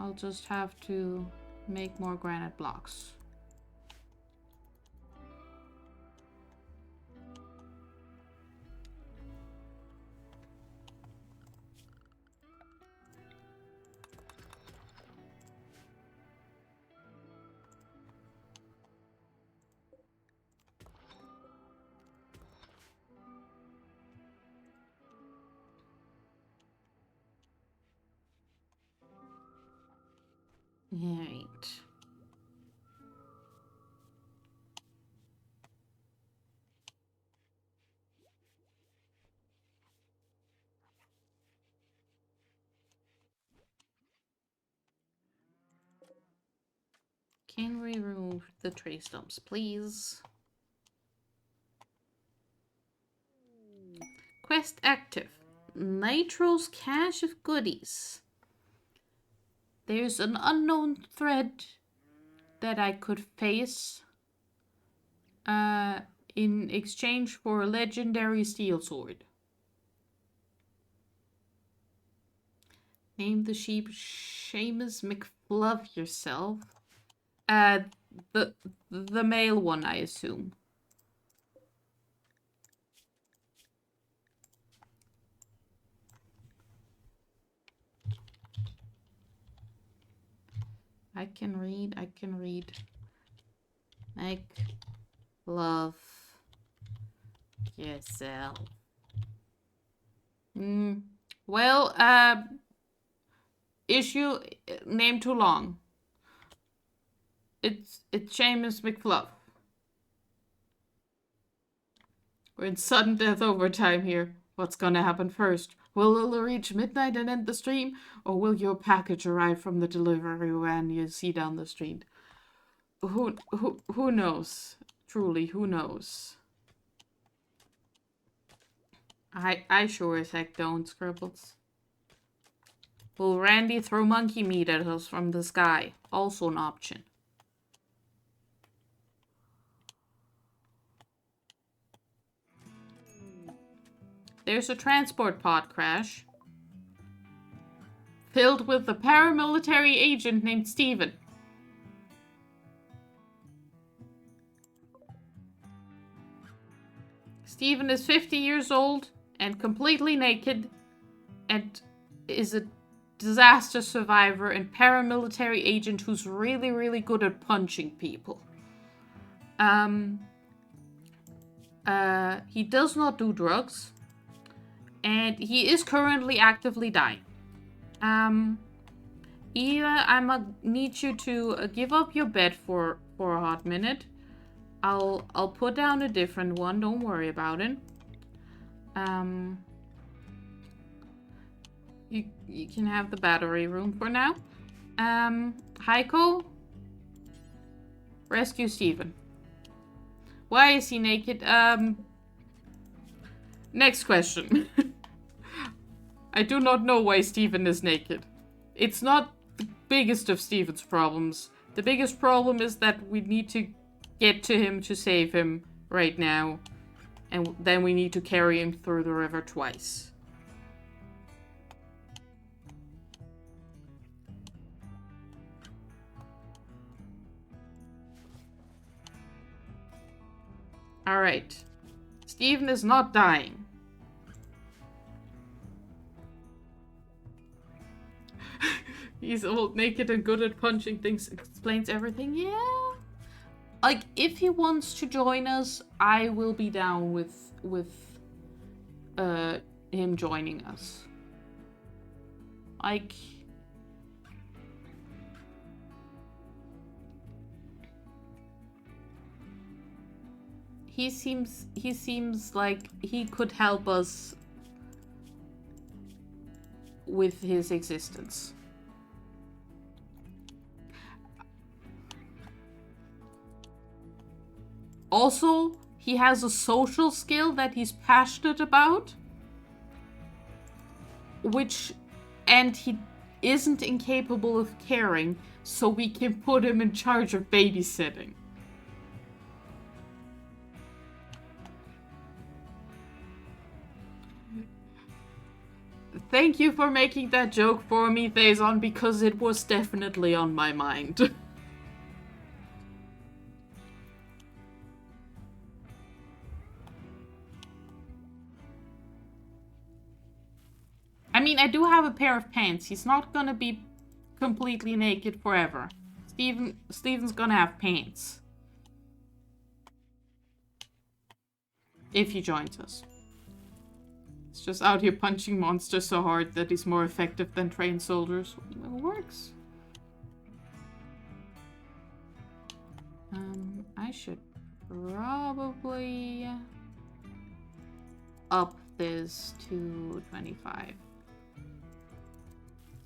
I'll just have to make more granite blocks. Right. Can we remove the trace dumps, please? Quest active. Nitro's cache of goodies. There's an unknown threat that I could face in exchange for a legendary steel sword. Name the sheep Seamus McFluff yourself. The male one, I assume. I can read. Make love yourself. Well, issue name too long. It's Seamus McFluff. We're in sudden death overtime here. What's gonna happen first? Will it reach midnight and end the stream? Or will your package arrive from the delivery van you see down the street? Who knows? Truly, who knows? I sure as heck don't, Scribbles. Will Randy throw monkey meat at us from the sky? Also an option. There's a transport pod crash. Filled with a paramilitary agent named Steven. Steven is 50 years old and completely naked and is a disaster survivor and paramilitary agent who's really, really good at punching people. He does not do drugs. And he is currently actively dying. Eva, I might need you to give up your bed for a hot minute. I'll put down a different one. Don't worry about it. You can have the battery room for now. Heiko, rescue Steven. Why is he naked? Next question. I do not know why Steven is naked. It's not the biggest of Steven's problems. The biggest problem is that we need to get to him to save him right now. And then we need to carry him through the river twice. Alright. Steven is not dying. He's old, naked, and good at punching things. Explains everything. Yeah. Like, if he wants to join us, I will be down with him joining us. Like, he seems like he could help us with his existence. Also, he has a social skill that he's passionate about, and he isn't incapable of caring, so we can put him in charge of babysitting. Thank you for making that joke for me, Thazon, because it was definitely on my mind. I mean, I do have a pair of pants. He's not gonna be completely naked forever. Steven's gonna have pants. If he joins us. He's just out here punching monsters so hard that he's more effective than trained soldiers. It works. I should probably up this to 25.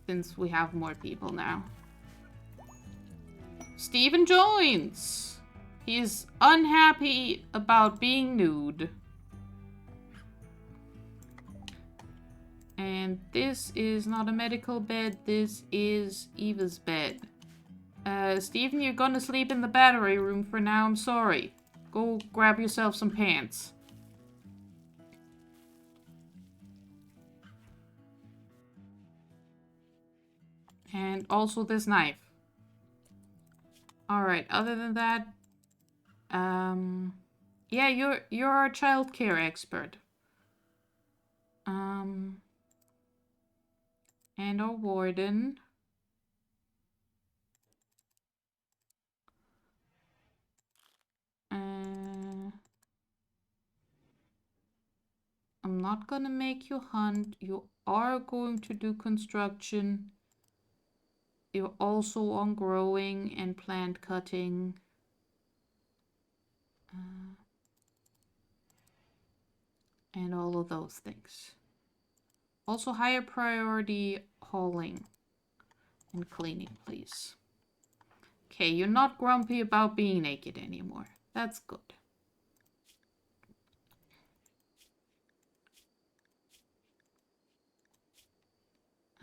Since we have more people now. Steven joins! He's unhappy about being nude. And this is not a medical bed, this is Eva's bed. Steven, you're gonna sleep in the battery room for now, I'm sorry. Go grab yourself some pants. And also this knife. Alright, other than that, yeah, you're our childcare expert. And our warden. I'm not gonna make you hunt. You are going to do construction. You're also on growing and plant cutting. And all of those things. Also higher priority hauling and cleaning, please. Okay, you're not grumpy about being naked anymore. That's good.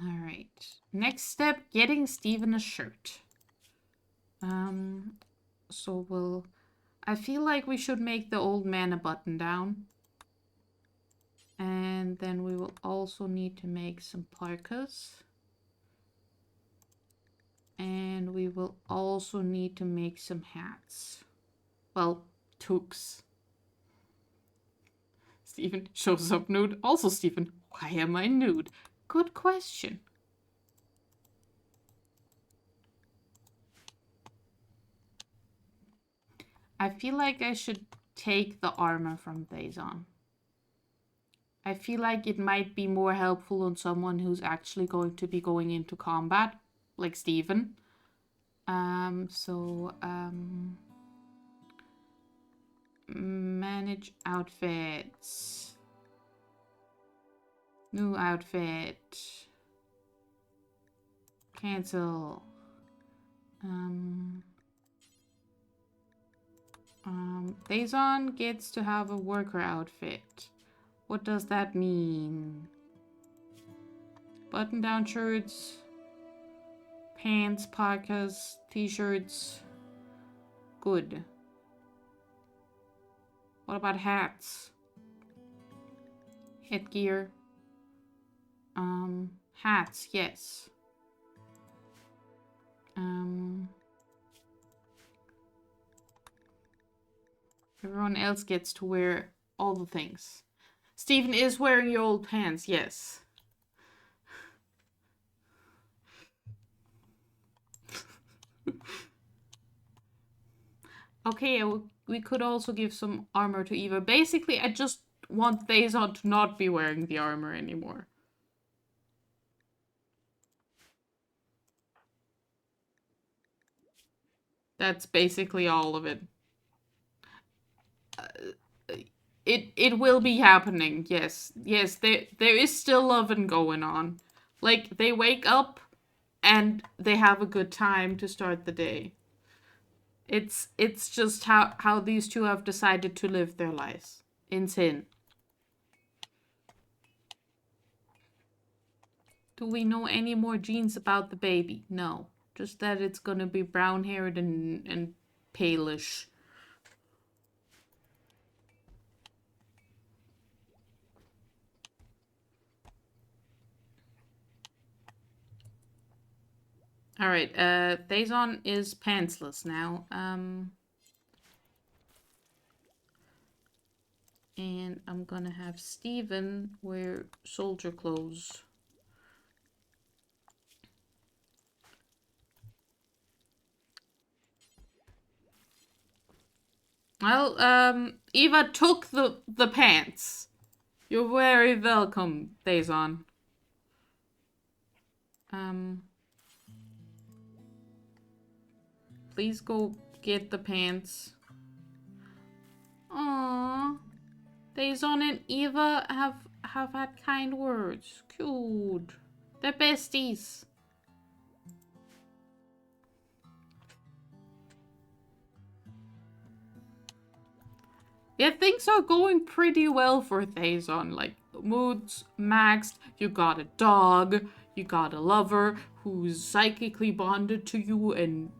Alright. Next step, getting Steven a shirt. So I feel like we should make the old man a button down. And then we will also need to make some parkas. And we will also need to make some hats. Well, toques. Steven shows up nude. Also, Steven, why am I nude? Good question. I feel like I should take the armor from Thazon. I feel like it might be more helpful on someone who's actually going to be going into combat, like Steven. Manage outfits. New outfit. Cancel. Thazon gets to have a worker outfit. What does that mean? Button-down shirts, pants, parkas, t-shirts. Good. What about hats? Headgear. Hats, yes. Everyone else gets to wear all the things. Stephen is wearing your old pants, yes. Okay, we could also give some armor to Eva. Basically, I just want Thazon to not be wearing the armor anymore. That's basically all of it. It will be happening, yes. Yes, there is still loving going on. Like, they wake up and they have a good time to start the day. It's just how these two have decided to live their lives. In sin. Do we know any more genes about the baby? No. Just that it's gonna be brown-haired and palish. Alright, Thazon is pantsless now. And I'm gonna have Steven wear soldier clothes. Well, Eva took the pants. You're very welcome, Thazon. Please go get the pants. Aww. Thazon and Eva have had kind words. Cute. They're besties. Yeah, things are going pretty well for Thazon. Like, mood's maxed, you got a dog, you got a lover who's psychically bonded to you and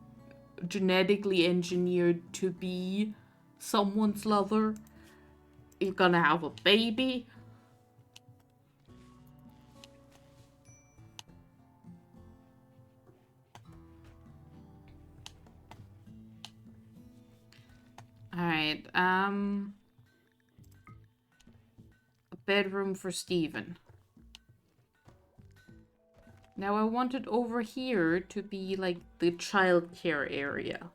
genetically engineered to be someone's lover. You're gonna have a baby. Alright, a bedroom for Steven. Now I want it over here to be like the childcare area.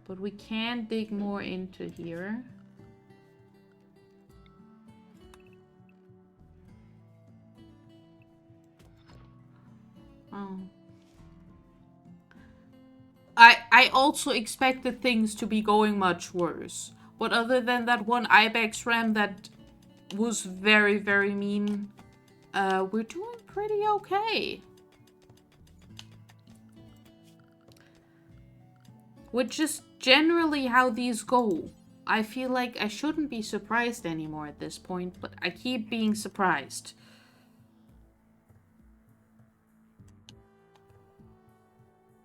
But we can dig more into here. Oh. I also expected things to be going much worse. But other than that one Ibex ram that was very, very mean, we're doing pretty okay. Which is generally how these go. I feel like I shouldn't be surprised anymore at this point, but I keep being surprised.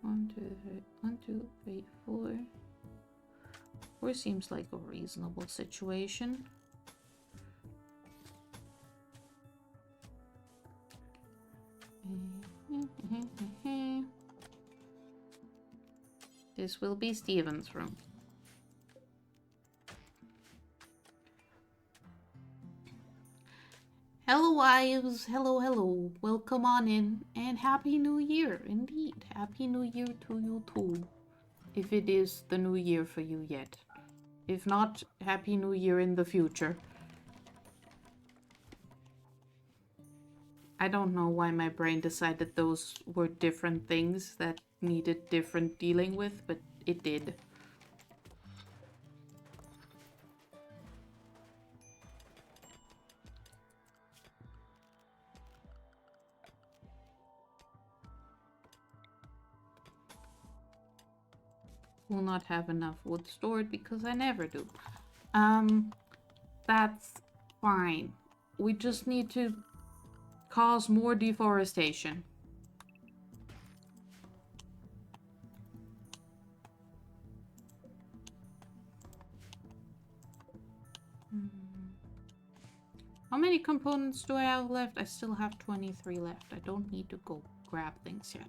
One, two, three, four. 4 seems like a reasonable situation. This will be Steven's room. Hello, wives. Hello, hello. Welcome on in. And Happy New Year, indeed. Happy New Year to you too. If it is the new year for you yet. If not, Happy New Year in the future. I don't know why my brain decided those were different things that needed different dealing with, but it did. Will not have enough wood stored because I never do. That's fine. We just need to cause more deforestation. How many components do I have left? I still have 23 left. I don't need to go grab things yet.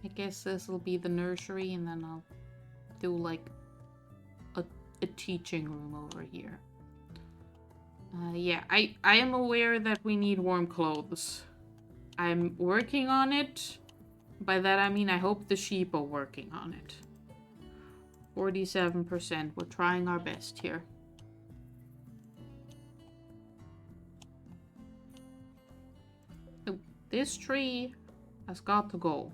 I guess this will be the nursery, and then I'll do like a teaching room over here. Yeah, I am aware that we need warm clothes. I'm working on it. By that I mean I hope the sheep are working on it. 47%. We're trying our best here. Oh, this tree has got to go.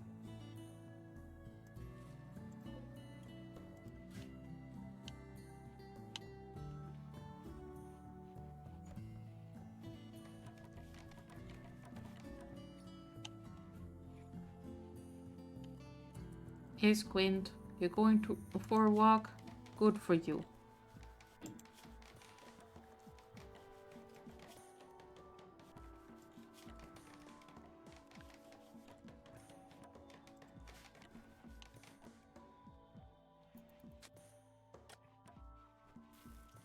Hey Squint, you're going for a walk? Good for you.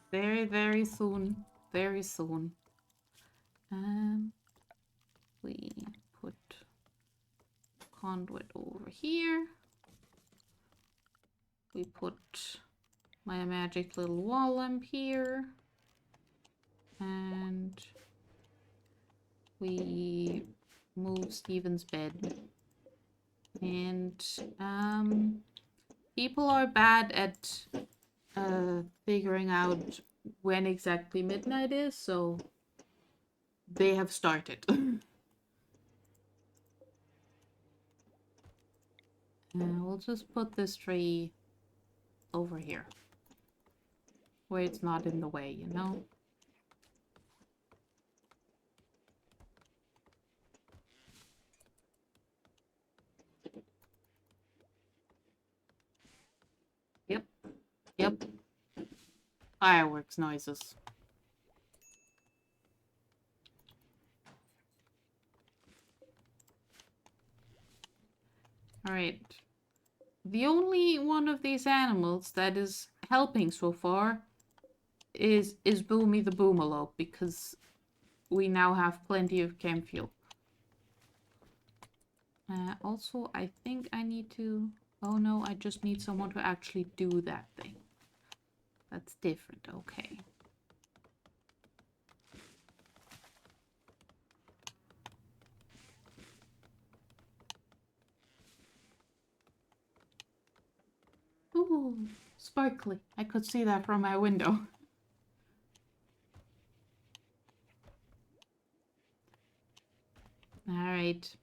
Very, very soon. Very soon. We put conduit over here. We put my magic little wall lamp here. And we move Steven's bed. And people are bad at figuring out when exactly midnight is, so they have started. We'll just put this tree over here, where it's not in the way, you know? Yep. Yep. Fireworks noises. Alright. The only one of these animals that is helping so far is Boomy the Boomalope, because we now have plenty of chem fuel. Also, I think I need to... Oh no, I just need someone to actually do that thing. That's different, okay. Ooh, sparkly. I could see that from my window. Alright.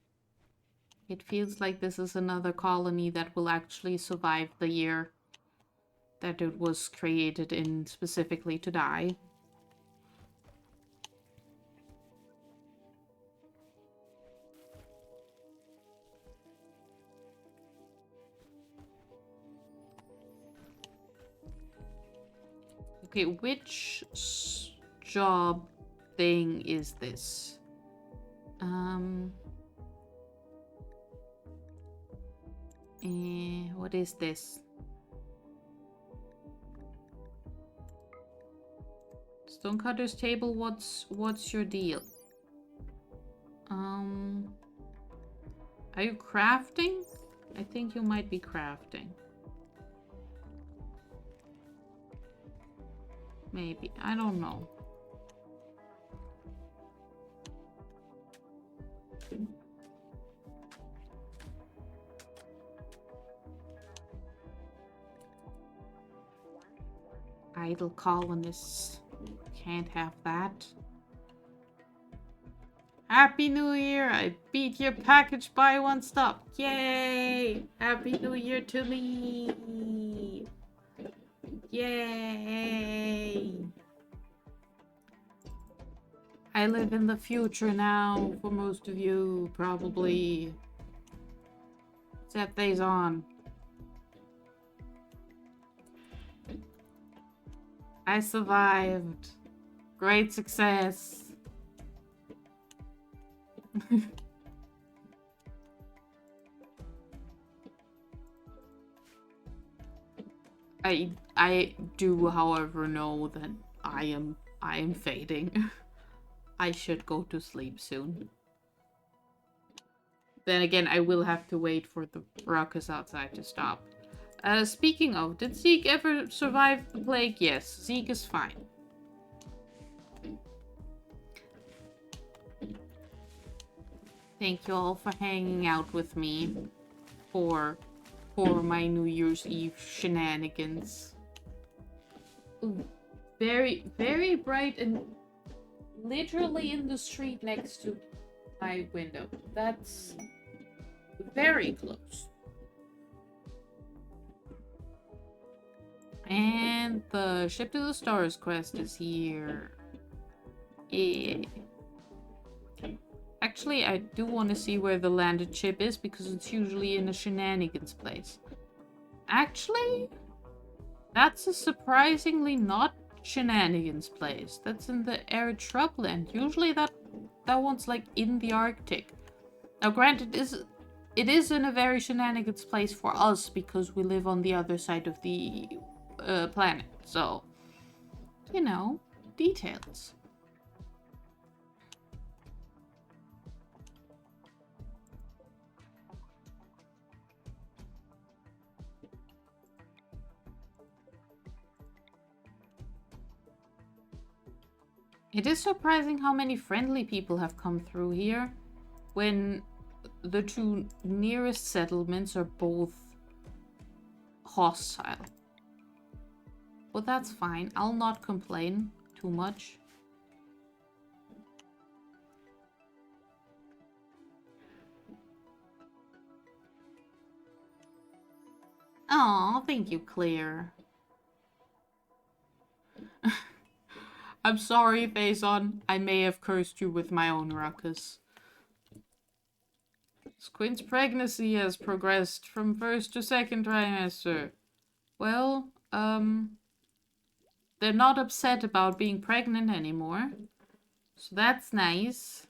It feels like this is another colony that will actually survive the year that it was created in specifically to die. Okay, which job thing is this? What is this? Stonecutter's table, what's your deal? Are you crafting? I think you might be crafting. Maybe, I don't know. Idle colonists. Can't have that. Happy New Year! I beat your package by one stop. Yay! Happy New Year to me! Yay! I live in the future now, for most of you, probably. Set these on. I survived. Great success. I do, however, know that I am fading. I should go to sleep soon. then again, I will have to wait for the ruckus outside to stop. Speaking of, did Zeke ever survive the plague? Yes, Zeke is fine. Thank you all for hanging out with me for my New Year's Eve shenanigans. Ooh, very, very bright and literally in the street next to my window. That's very close. And the Ship to the Stars quest is here. Yeah. Actually, I do want to see where the landed ship is because it's usually in a shenanigans place. Actually, that's a surprisingly not shenanigans place. That's in the arid shrubland. Usually that one's like in the Arctic. Now granted, it is in a very shenanigans place for us because we live on the other side of the planet. So, you know, details. It is surprising how many friendly people have come through here when the two nearest settlements are both hostile. But that's fine. I'll not complain too much. Oh, thank you, Claire. I'm sorry, Faison. I may have cursed you with my own ruckus. Squint's pregnancy has progressed from first to second trimester. Well, they're not upset about being pregnant anymore. So that's nice.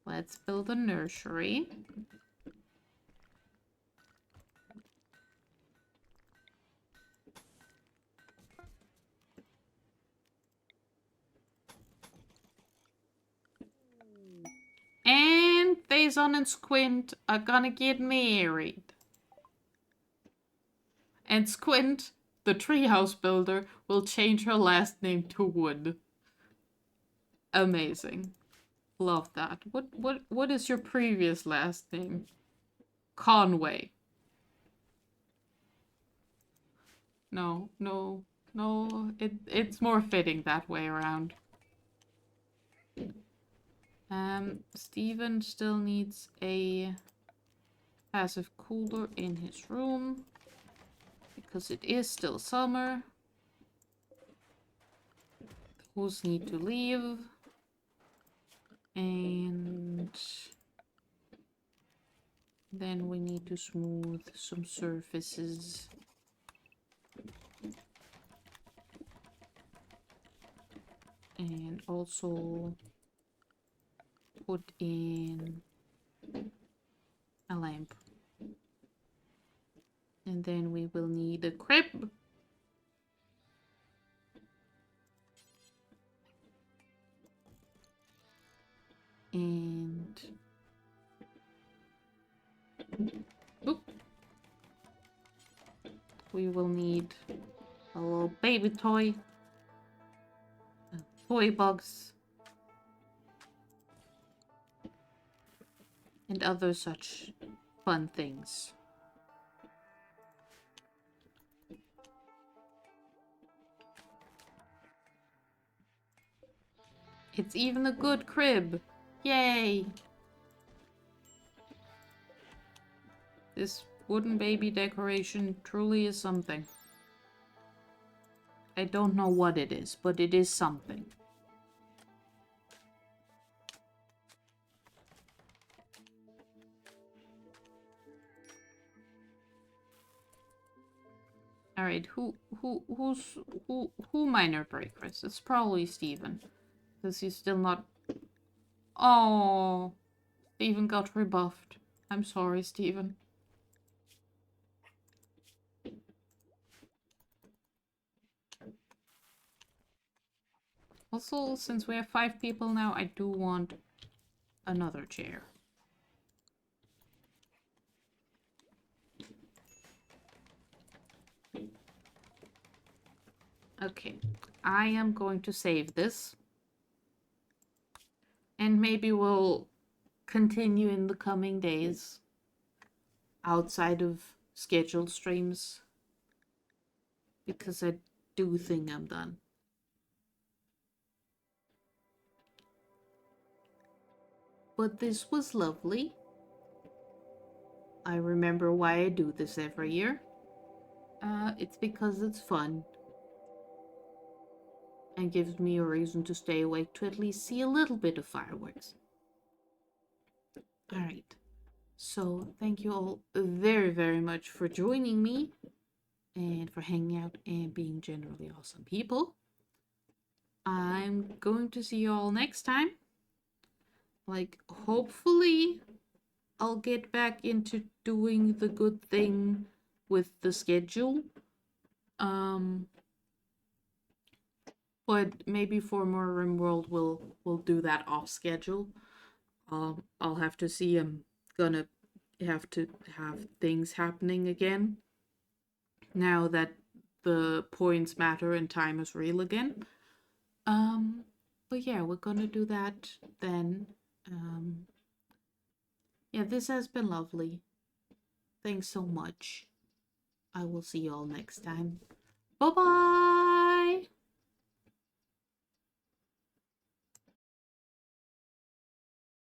Let's build a nursery. And Faison and Squint are gonna get married. And Squint, the treehouse builder, will change her last name to Wood. Amazing. Love that. What is your previous last name? Conway. No. It's more fitting that way around. Steven still needs a passive cooler in his room because it is still summer. Those need to leave. And then we need to smooth some surfaces. And also put in a lamp. And then we will need a crib. And oop. We will need a little baby toy, a toy box, and other such fun things. It's even a good crib. Yay! This wooden baby decoration truly is something. I don't know what it is, but it is something. All right, who minor breakers? It's probably Steven, because he's still not. Oh, Steven got rebuffed. I'm sorry, Steven. Also, since we have 5 people now, I do want another chair. Okay, I am going to save this. And maybe we'll continue in the coming days outside of scheduled streams. Because I do think I'm done. But this was lovely. I remember why I do this every year. It's because it's fun. And gives me a reason to stay awake to at least see a little bit of fireworks. Alright. So, thank you all very, very much for joining me. And for hanging out and being generally awesome people. I'm going to see you all next time. Like, hopefully I'll get back into doing the good thing with the schedule. But maybe for more Rimworld we'll do that off schedule. I'll have to see. I'm gonna have to have things happening again. Now that the points matter and time is real again. But yeah, we're gonna do that then. Yeah, this has been lovely. Thanks so much. I will see you all next time. Bye bye!